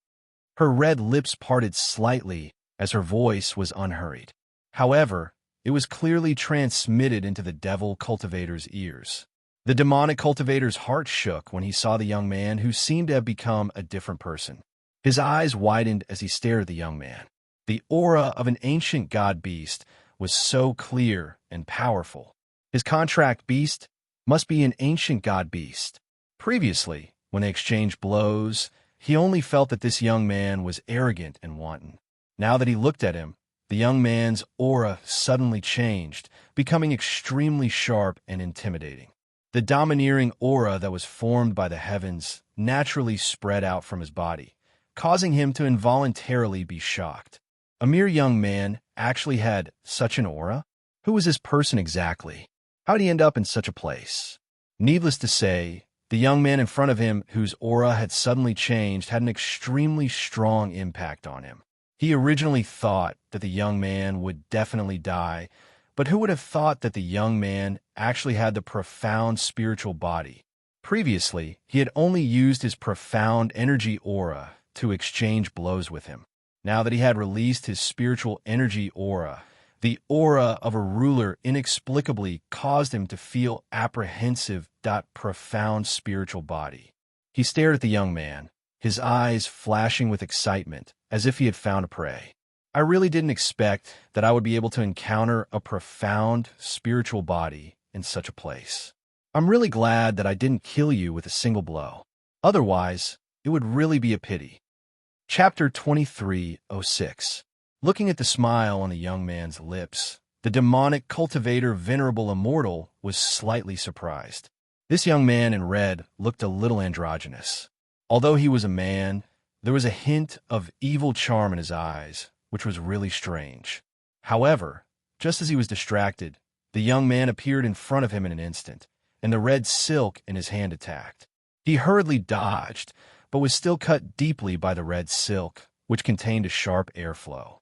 Her red lips parted slightly as her voice was unhurried. However, it was clearly transmitted into the devil cultivator's ears. The demonic cultivator's heart shook when he saw the young man, who seemed to have become a different person. His eyes widened as he stared at the young man. The aura of an ancient god beast was so clear and powerful. His contract beast must be an ancient god beast. Previously, when they exchanged blows, he only felt that this young man was arrogant and wanton. Now that he looked at him, the young man's aura suddenly changed, becoming extremely sharp and intimidating. The domineering aura that was formed by the heavens naturally spread out from his body, causing him to involuntarily be shocked. A mere young man actually had such an aura? Who was this person exactly? How did he end up in such a place? Needless to say, the young man in front of him, whose aura had suddenly changed, had an extremely strong impact on him. He originally thought that the young man would definitely die, but who would have thought that the young man actually had the profound spiritual body? Previously, he had only used his profound energy aura to exchange blows with him. Now that he had released his spiritual energy aura, the aura of a ruler inexplicably caused him to feel apprehensive. Profound spiritual body. He stared at the young man, his eyes flashing with excitement, as if he had found a prey. "I really didn't expect that I would be able to encounter a profound spiritual body in such a place. I'm really glad that I didn't kill you with a single blow. Otherwise, it would really be a pity." Chapter 23:06. Looking at the smile on the young man's lips, the demonic cultivator Venerable Immortal was slightly surprised. This young man in red looked a little androgynous. Although he was a man, there was a hint of evil charm in his eyes, which was really strange. However, just as he was distracted, the young man appeared in front of him in an instant, and the red silk in his hand attacked. He hurriedly dodged, but was still cut deeply by the red silk, which contained a sharp airflow.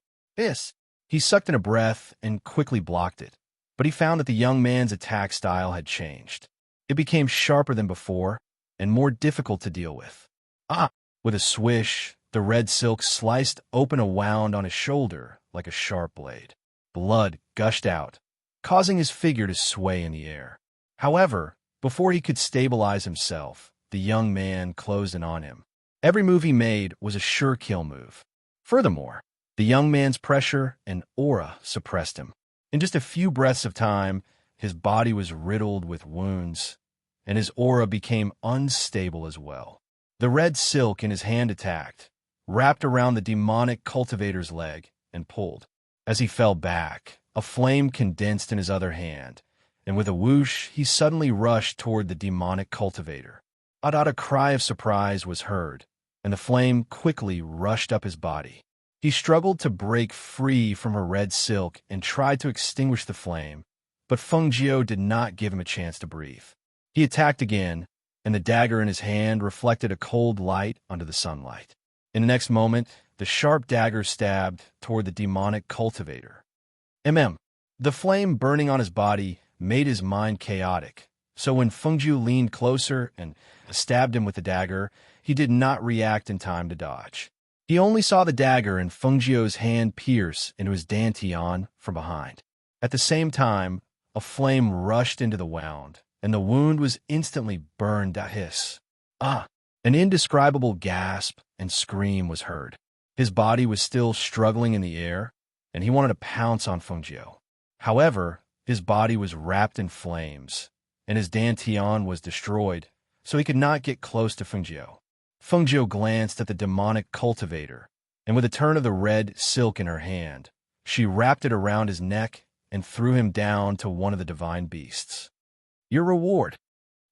He sucked in a breath and quickly blocked it, but he found that the young man's attack style had changed. It became sharper than before and more difficult to deal with. With a swish, the red silk sliced open a wound on his shoulder like a sharp blade. Blood gushed out, causing his figure to sway in the air. However, before he could stabilize himself, the young man closed in on him. Every move he made was a sure kill move. Furthermore, the young man's pressure and aura suppressed him. In just a few breaths of time, his body was riddled with wounds, and his aura became unstable as well. The red silk in his hand attacked, wrapped around the demonic cultivator's leg, and pulled. As he fell back, a flame condensed in his other hand, and with a whoosh, he suddenly rushed toward the demonic cultivator. A cry of surprise was heard, and the flame quickly rushed up his body. He struggled to break free from her red silk and tried to extinguish the flame, but Feng Jiao did not give him a chance to breathe. He attacked again, and the dagger in his hand reflected a cold light onto the sunlight. In the next moment, the sharp dagger stabbed toward the demonic cultivator. The flame burning on his body made his mind chaotic, so when Feng Jiao leaned closer and stabbed him with the dagger, he did not react in time to dodge. He only saw the dagger in Feng Jiao's hand pierce into his dantian from behind. At the same time, a flame rushed into the wound, and the wound was instantly burned. An indescribable gasp and scream was heard. His body was still struggling in the air, and he wanted to pounce on Feng Jiao. However, his body was wrapped in flames, and his dantian was destroyed, so he could not get close to Feng Jiao. Feng Jiao glanced at the demonic cultivator, and with a turn of the red silk in her hand, she wrapped it around his neck and threw him down to one of the divine beasts. "Your reward,"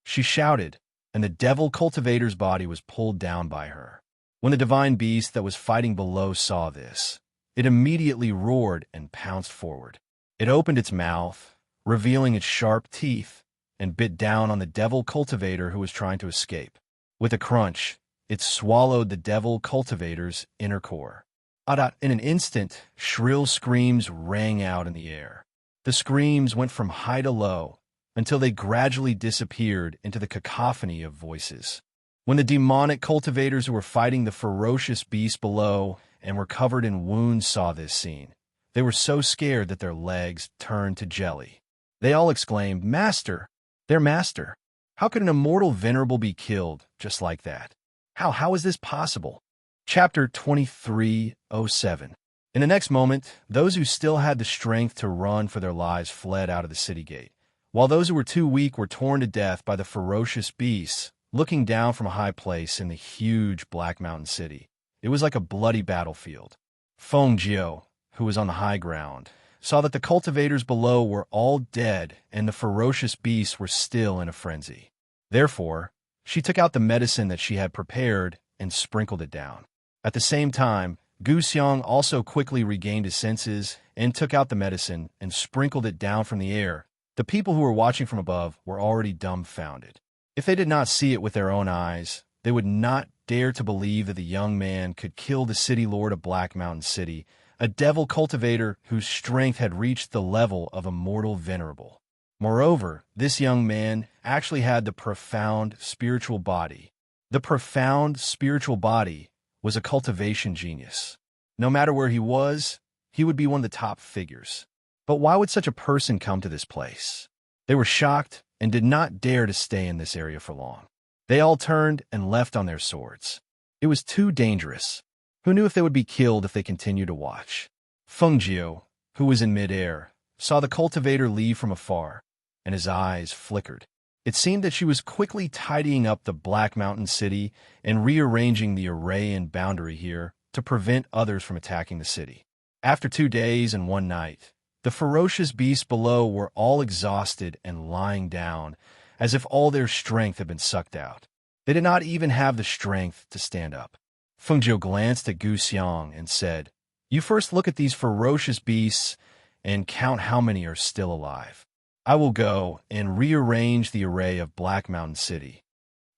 she shouted, and the devil cultivator's body was pulled down by her. When the divine beast that was fighting below saw this, it immediately roared and pounced forward. It opened its mouth, revealing its sharp teeth, and bit down on the devil cultivator who was trying to escape. With a crunch, it swallowed the devil cultivator's inner core. In an instant, shrill screams rang out in the air. The screams went from high to low until they gradually disappeared into the cacophony of voices. When the demonic cultivators who were fighting the ferocious beast below and were covered in wounds saw this scene, they were so scared that their legs turned to jelly. They all exclaimed, "Master! Their master! How could an immortal venerable be killed just like that? How is this possible?" Chapter 23:07. In the next moment, those who still had the strength to run for their lives fled out of the city gate, while those who were too weak were torn to death by the ferocious beasts, looking down from a high place in the huge Black Mountain City. It was like a bloody battlefield. Feng Jiu, who was on the high ground, saw that the cultivators below were all dead and the ferocious beasts were still in a frenzy. Therefore, she took out the medicine that she had prepared and sprinkled it down. At the same time, Gu Xiang also quickly regained his senses and took out the medicine and sprinkled it down from the air. The people who were watching from above were already dumbfounded. If they did not see it with their own eyes, they would not dare to believe that the young man could kill the city lord of Black Mountain City, a devil cultivator whose strength had reached the level of a mortal venerable. Moreover, this young man actually had the profound spiritual body. The profound spiritual body was a cultivation genius. No matter where he was, he would be one of the top figures. But why would such a person come to this place? They were shocked and did not dare to stay in this area for long. They all turned and left on their swords. It was too dangerous. Who knew if they would be killed if they continued to watch? Feng Jiu, who was in midair, saw the cultivator leave from afar, and his eyes flickered. It seemed that she was quickly tidying up the Black Mountain City and rearranging the array and boundary here to prevent others from attacking the city. After 2 days and 1 night, the ferocious beasts below were all exhausted and lying down, as if all their strength had been sucked out. They did not even have the strength to stand up. Feng Jiu glanced at Gu Xiang and said, "You first look at these ferocious beasts and count how many are still alive. I will go and rearrange the array of Black Mountain City."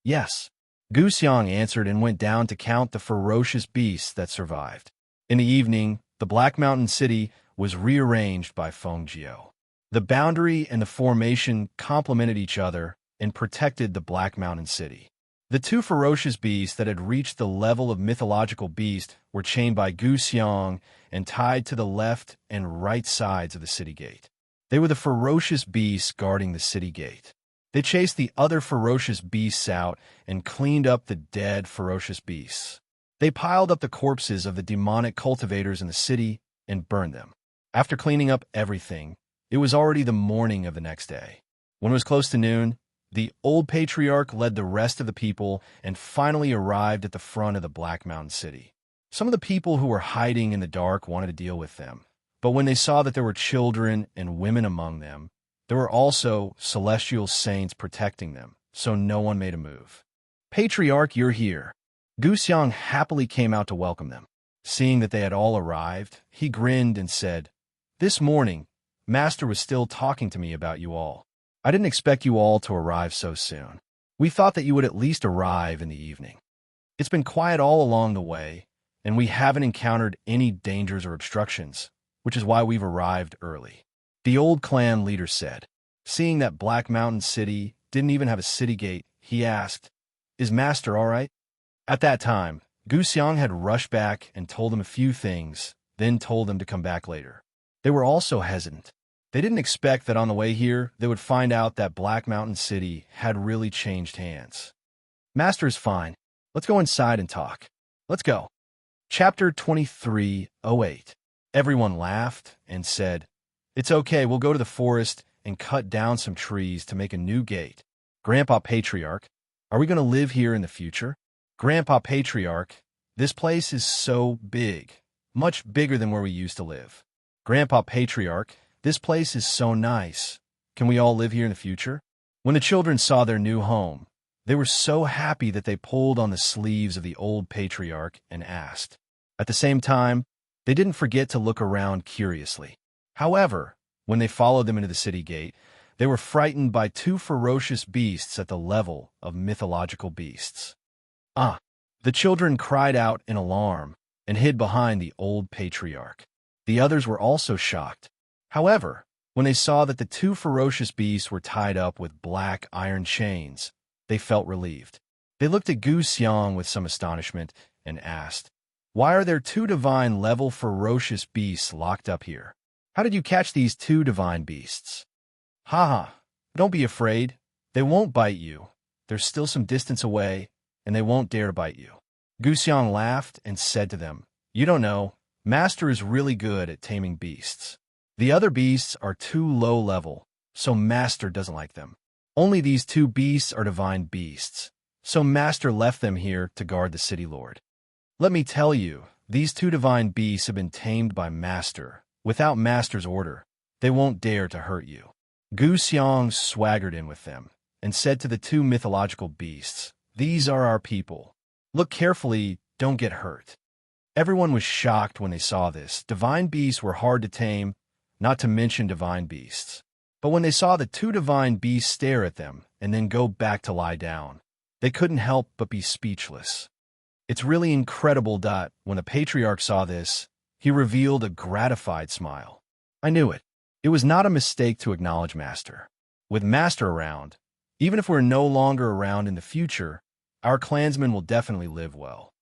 "Yes." Gu Xiang answered and went down to count the ferocious beasts that survived. In the evening, the Black Mountain City was rearranged by Feng Jiu. The boundary and the formation complemented each other and protected the Black Mountain City. The 2 ferocious beasts that had reached the level of mythological beast were chained by Gu Xiang and tied to the left and right sides of the city gate. They were the ferocious beasts guarding the city gate. They chased the other ferocious beasts out and cleaned up the dead ferocious beasts. They piled up the corpses of the demonic cultivators in the city and burned them. After cleaning up everything, it was already the morning of the next day. When it was close to noon, the old patriarch led the rest of the people and finally arrived at the front of the Black Mountain City. Some of the people who were hiding in the dark wanted to deal with them, but when they saw that there were children and women among them, there were also celestial saints protecting them, so no one made a move. "Patriarch, you're here." Gu Xiang happily came out to welcome them. Seeing that they had all arrived, he grinned and said, "This morning, Master was still talking to me about you all. I didn't expect you all to arrive so soon. We thought that you would at least arrive in the evening. It's been quiet all along the way, and we haven't encountered any dangers or obstructions, which is why we've arrived early." The old clan leader said. Seeing that Black Mountain City didn't even have a city gate, he asked, "Is Master all right?" At that time, Gu Xiang had rushed back and told them a few things, then told them to come back later. They were also hesitant. They didn't expect that on the way here, they would find out that Black Mountain City had really changed hands. "Master is fine. Let's go inside and talk. Let's go." Chapter 23:08. Everyone laughed and said, "It's okay, we'll go to the forest and cut down some trees to make a new gate." "Grandpa Patriarch, are we going to live here in the future?" "Grandpa Patriarch, this place is so big, much bigger than where we used to live." "Grandpa Patriarch, this place is so nice. Can we all live here in the future?" When the children saw their new home, They were so happy that they pulled on the sleeves of the old patriarch and asked. At the same time, they didn't forget to look around curiously. However, when they followed them into the city gate, they were frightened by two ferocious beasts at the level of mythological beasts. Ah! The children cried out in alarm and hid behind the old patriarch. The others were also shocked. However, when they saw that the two ferocious beasts were tied up with black iron chains, they felt relieved. They looked at Gu Xiang with some astonishment and asked, "Why are there two divine-level ferocious beasts locked up here? How did you catch these two divine beasts?" "Haha, don't be afraid. They won't bite you. They're still some distance away, and they won't dare to bite you." Gu Xiang laughed and said to them, "You don't know. Master is really good at taming beasts. The other beasts are too low level, so Master doesn't like them. Only these two beasts are divine beasts, so Master left them here to guard the city lord. Let me tell you, these two divine beasts have been tamed by Master. Without Master's order, they won't dare to hurt you." Gu Xiang swaggered in with them and said to the two mythological beasts, "These are our people. Look carefully, don't get hurt." Everyone was shocked when they saw this. Divine beasts were hard to tame, not to mention divine beasts. But when they saw the two divine beasts stare at them and then go back to lie down, they couldn't help but be speechless. It's really incredible that when the patriarch saw this, he revealed a gratified smile. "I knew it. It was not a mistake to acknowledge Master. With Master around, even if we're no longer around in the future, our clansmen will definitely live well."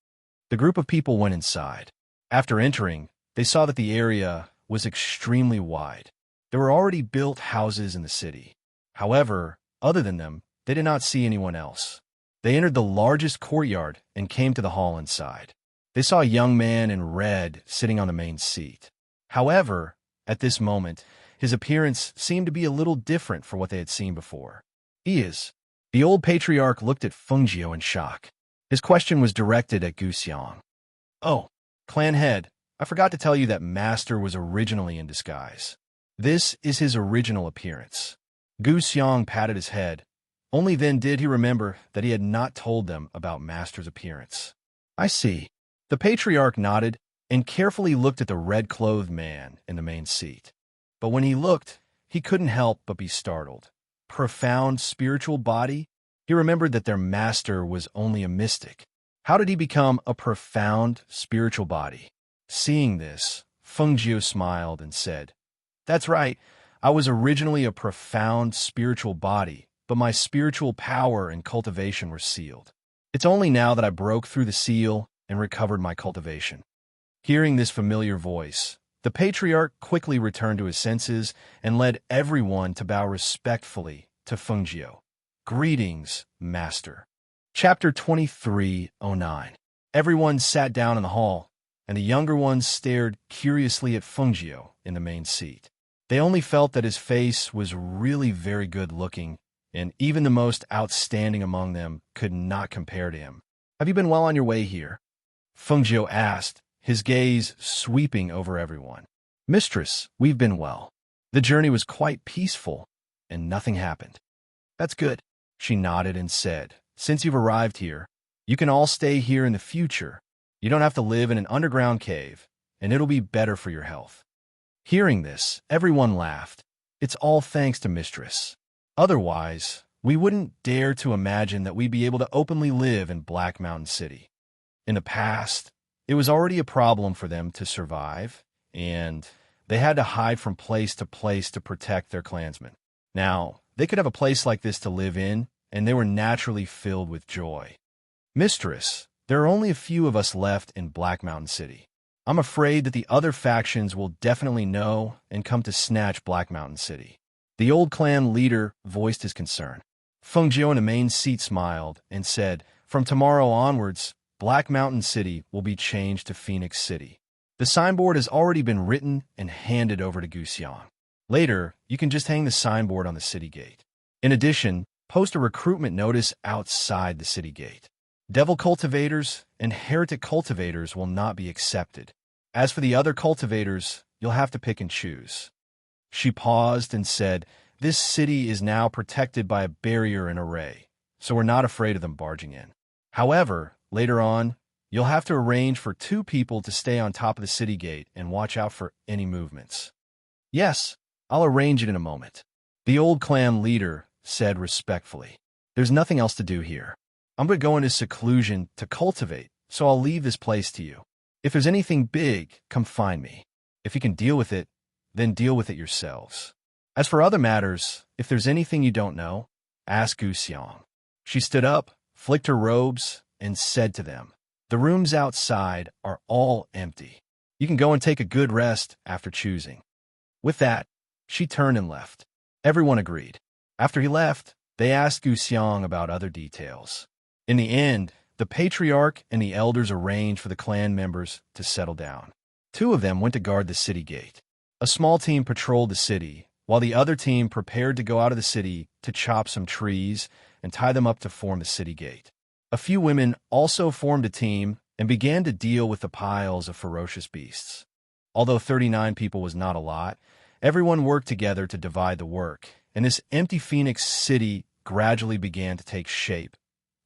The group of people went inside. After entering, they saw that the area was extremely wide. There were already built houses in the city. However, other than them, they did not see anyone else. They entered the largest courtyard and came to the hall inside. They saw a young man in red sitting on the main seat. However, at this moment, his appearance seemed to be a little different from what they had seen before. "He is." The old patriarch looked at Fengjiu in shock. His question was directed at Gu Xiang. "Oh, clan head, I forgot to tell you that Master was originally in disguise. This is his original appearance." Gu Xiang patted his head. Only then did he remember that he had not told them about Master's appearance. "I see." The patriarch nodded and carefully looked at the red-clothed man in the main seat. But when he looked, he couldn't help but be startled. Profound spiritual body? He remembered that their master was only a mystic. How did he become a profound spiritual body? Seeing this, Fengjiu smiled and said, "That's right. I was originally a profound spiritual body, but my spiritual power and cultivation were sealed. It's only now that I broke through the seal and recovered my cultivation." Hearing this familiar voice, the patriarch quickly returned to his senses and led everyone to bow respectfully to Fengjiu. "Greetings, Master." Chapter 2309. Everyone sat down in the hall, and the younger ones stared curiously at Fengjiu in the main seat. They only felt that his face was really very good-looking, and even the most outstanding among them could not compare to him. "Have you been well on your way here?" Fengjiu asked, his gaze sweeping over everyone. "Mistress, we've been well. The journey was quite peaceful, and nothing happened." "That's good." She nodded and said, "Since you've arrived here, you can all stay here in the future. You don't have to live in an underground cave, and it'll be better for your health." Hearing this, everyone laughed. "It's all thanks to Mistress. Otherwise, we wouldn't dare to imagine that we'd be able to openly live in Black Mountain City. In the past, it was already a problem for them to survive, and they had to hide from place to protect their clansmen. Now, they could have a place like this to live in, and they were naturally filled with joy. Mistress, there are only a few of us left in Black Mountain City. I'm afraid that the other factions will definitely know and come to snatch Black Mountain City." The old clan leader voiced his concern. Fengjiu in the main seat smiled and said, "From tomorrow onwards, Black Mountain City will be changed to Phoenix City. The signboard has already been written and handed over to Gu Xiang. Later, you can just hang the signboard on the city gate. In addition, post a recruitment notice outside the city gate. Devil cultivators and heretic cultivators will not be accepted. As for the other cultivators, you'll have to pick and choose." She paused and said, "This city is now protected by a barrier and array, so we're not afraid of them barging in. However, later on, you'll have to arrange for 2 people to stay on top of the city gate and watch out for any movements. Yes, I'll arrange it in a moment, the old clan leader said respectfully. There's nothing else to do here. I'm going to go into seclusion to cultivate, so I'll leave this place to you. If there's anything big, come find me. If you can deal with it, then deal with it yourselves. As for other matters, if there's anything you don't know, ask Gu Xiang. She stood up, flicked her robes, and said to them, the rooms outside are all empty. You can go and take a good rest after choosing. With that, she turned and left. Everyone agreed. After he left, they asked Gu Xiang about other details. In the end, the patriarch and the elders arranged for the clan members to settle down. 2 of them went to guard the city gate. A small team patrolled the city, while the other team prepared to go out of the city to chop some trees and tie them up to form the city gate. A few women also formed a team and began to deal with the piles of ferocious beasts. Although 39 people was not a lot, everyone worked together to divide the work, and this empty Phoenix city gradually began to take shape.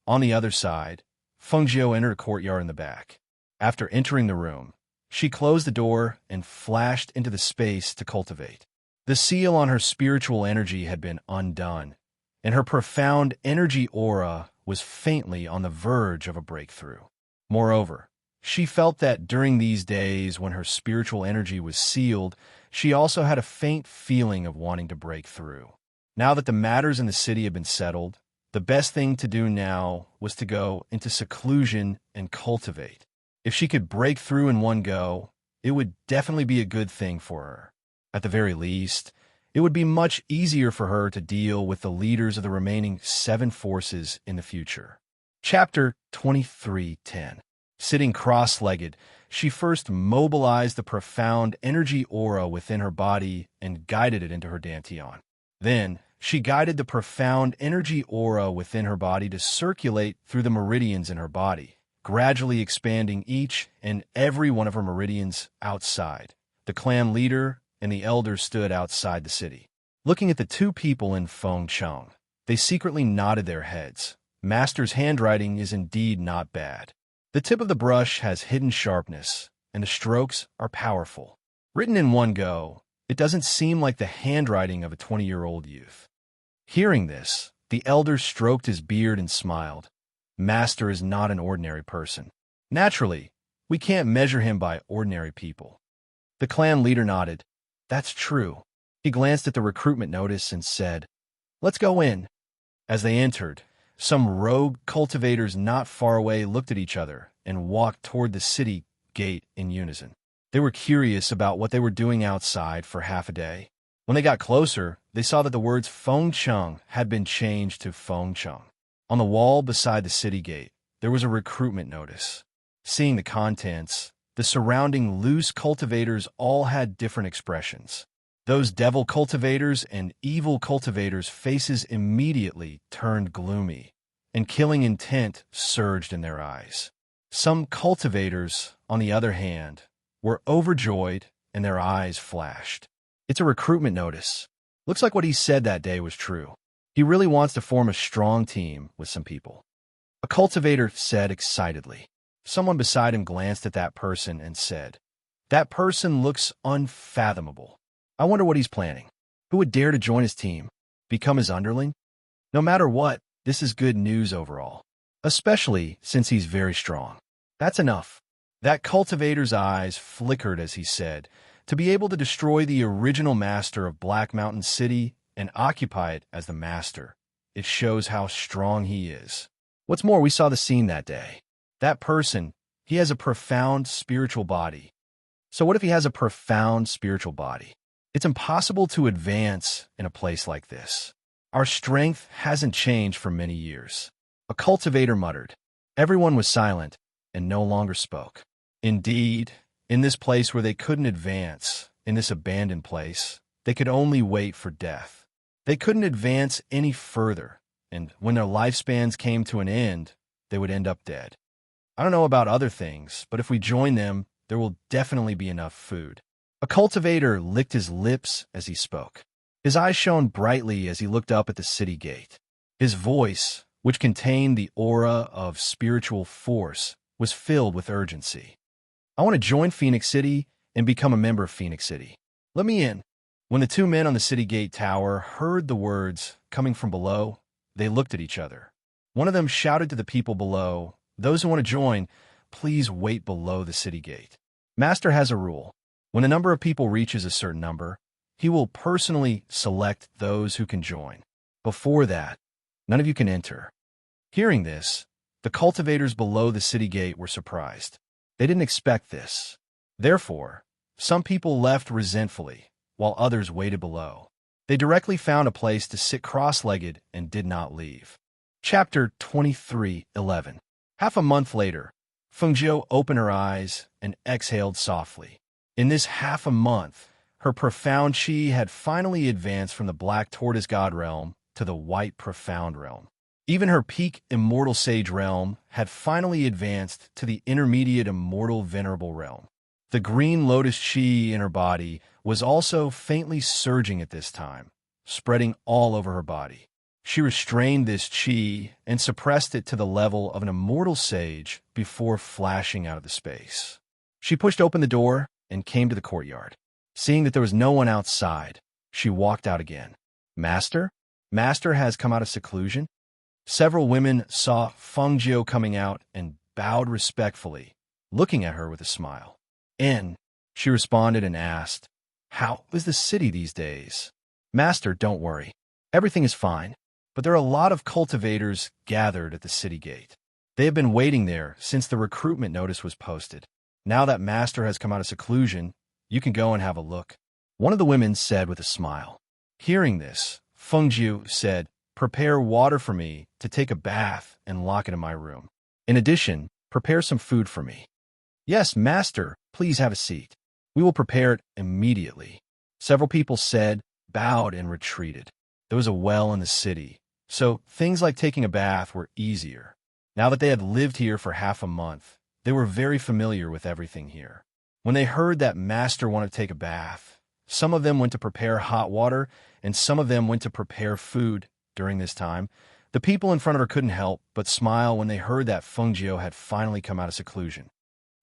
On the other side, Feng Jiu entered a courtyard in the back. After entering the room, she closed the door and flashed into the space to cultivate. The seal on her spiritual energy had been undone, and her profound energy aura was faintly on the verge of a breakthrough. Moreover, she felt that during these days when her spiritual energy was sealed, she also had a faint feeling of wanting to break through. Now that the matters in the city had been settled, the best thing to do now was to go into seclusion and cultivate. If she could break through in one go, it would definitely be a good thing for her. At the very least, it would be much easier for her to deal with the leaders of the remaining 7 forces in the future. Chapter 23:10. Sitting cross-legged, she first mobilized the profound energy aura within her body and guided it into her dantian. Then, she guided the profound energy aura within her body to circulate through the meridians in her body, gradually expanding each and every one of her meridians outside. The clan leader and the elders stood outside the city. Looking at the 2 people in Fengcheng, they secretly nodded their heads. Master's handwriting is indeed not bad. The tip of the brush has hidden sharpness, and the strokes are powerful. Written in one go, it doesn't seem like the handwriting of a 20-year-old youth. Hearing this, the elder stroked his beard and smiled. Master is not an ordinary person. Naturally, we can't measure him by ordinary people. The clan leader nodded. That's true. He glanced at the recruitment notice and said, let's go in. As they entered, some rogue cultivators not far away looked at each other and walked toward the city gate in unison. They were curious about what they were doing outside for half a day. When they got closer, they saw that the words Fengcheng had been changed to Fengcheng. On the wall beside the city gate, there was a recruitment notice. Seeing the contents, the surrounding loose cultivators all had different expressions. Those devil cultivators and evil cultivators' faces immediately turned gloomy, and killing intent surged in their eyes. Some cultivators, on the other hand, were overjoyed and their eyes flashed. It's a recruitment notice. Looks like what he said that day was true. He really wants to form a strong team with some people. A cultivator said excitedly. Someone beside him glanced at that person and said, that person looks unfathomable. I wonder what he's planning. Who would dare to join his team? Become his underling? No matter what, this is good news overall. Especially since he's very strong. That's enough. That cultivator's eyes flickered as he said, to be able to destroy the original master of Black Mountain City and occupy it as the master. It shows how strong he is. What's more, we saw the scene that day. That person, he has a profound spiritual body. So what if he has a profound spiritual body? It's impossible to advance in a place like this. Our strength hasn't changed for many years. A cultivator muttered. Everyone was silent and no longer spoke. Indeed, in this place where they couldn't advance, in this abandoned place, they could only wait for death. They couldn't advance any further, and when their lifespans came to an end, they would end up dead. I don't know about other things, but if we join them, there will definitely be enough food. A cultivator licked his lips as he spoke. His eyes shone brightly as he looked up at the city gate. His voice which contained the aura of spiritual force, was filled with urgency. I want to join Phoenix City and become a member of Phoenix City. Let me in. When the two men on the city gate tower heard the words coming from below, they looked at each other. One of them shouted to the people below, "Those who want to join, please wait below the city gate. Master has a rule. When a number of people reaches a certain number, he will personally select those who can join. Before that, none of you can enter." Hearing this, the cultivators below the city gate were surprised. They didn't expect this. Therefore, some people left resentfully, while others waited below. They directly found a place to sit cross-legged and did not leave. Chapter 23:11. Half a month later, Fengjiu opened her eyes and exhaled softly. In this half a month, her profound qi had finally advanced from the black tortoise god realm to the white profound realm. Even her peak immortal sage realm had finally advanced to the intermediate immortal venerable realm. The green lotus qi in her body was also faintly surging at this time, spreading all over her body. She restrained this qi and suppressed it to the level of an immortal sage before flashing out of the space. She pushed open the door and came to the courtyard. Seeing that there was no one outside, she walked out again. Master? Master has come out of seclusion? Several women saw Fengjiu coming out and bowed respectfully, looking at her with a smile. "In," she responded and asked, "How is the city these days?" "Master, don't worry. Everything is fine. But there are a lot of cultivators gathered at the city gate. They have been waiting there since the recruitment notice was posted. Now that Master has come out of seclusion, you can go and have a look," one of the women said with a smile. Hearing this, Fengjiu said, "Prepare water for me to take a bath and lock it in my room. In addition, prepare some food for me." "Yes, Master, please have a seat. We will prepare it immediately." Several people said, bowed, and retreated. There was a well in the city, so things like taking a bath were easier. Now that they had lived here for half a month, they were very familiar with everything here. When they heard that Master wanted to take a bath, some of them went to prepare hot water, and some of them went to prepare food. During this time, the people in front of her couldn't help but smile when they heard that Fengjiu had finally come out of seclusion.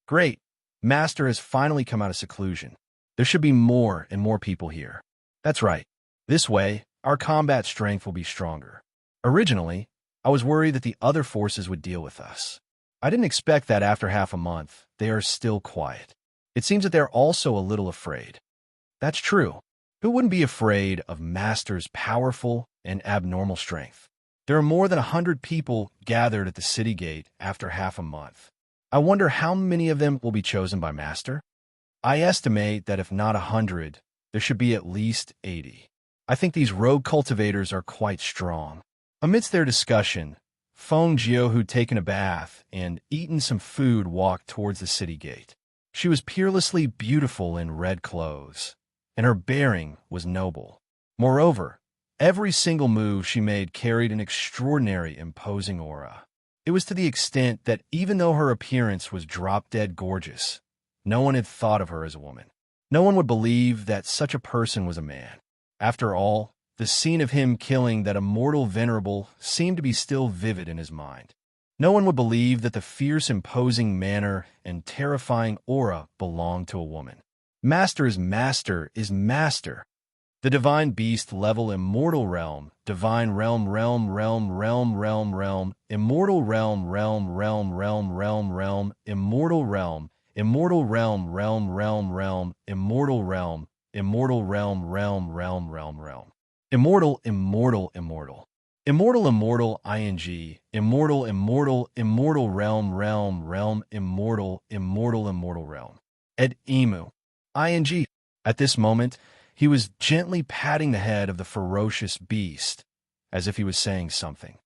"Great! Master has finally come out of seclusion. There should be more and more people here. That's right. This way, our combat strength will be stronger. Originally, I was worried that the other forces would deal with us. I didn't expect that after half a month, they are still quiet. It seems that they're also a little afraid." That's true. Who wouldn't be afraid of Master's powerful and abnormal strength? There are more than 100 people gathered at the city gate after half a month. I wonder how many of them will be chosen by Master? I estimate that if not 100, there should be at least 80. I think these rogue cultivators are quite strong. Amidst their discussion, Fengjiu, who'd taken a bath and eaten some food, walked towards the city gate. She was peerlessly beautiful in red clothes, and her bearing was noble. Moreover, every single move she made carried an extraordinary, imposing aura. It was to the extent that even though her appearance was drop-dead gorgeous, no one had thought of her as a woman. No one would believe that such a person was a man. After all, the scene of him killing that immortal venerable seemed to be still vivid in his mind. No one would believe that the fierce, imposing manner and terrifying aura belonged to a woman. Master is master is master. The divine beast level immortal realm, divine realm realm realm realm realm realm, immortal realm realm realm realm realm realm, immortal realm realm realm realm, immortal realm realm realm realm. Immortal immortal immortal. Immortal immortal ing, immortal immortal immortal realm realm realm, immortal immortal immortal realm. Ed emu. Ing. At this moment, he was gently patting the head of the ferocious beast, as if he was saying something.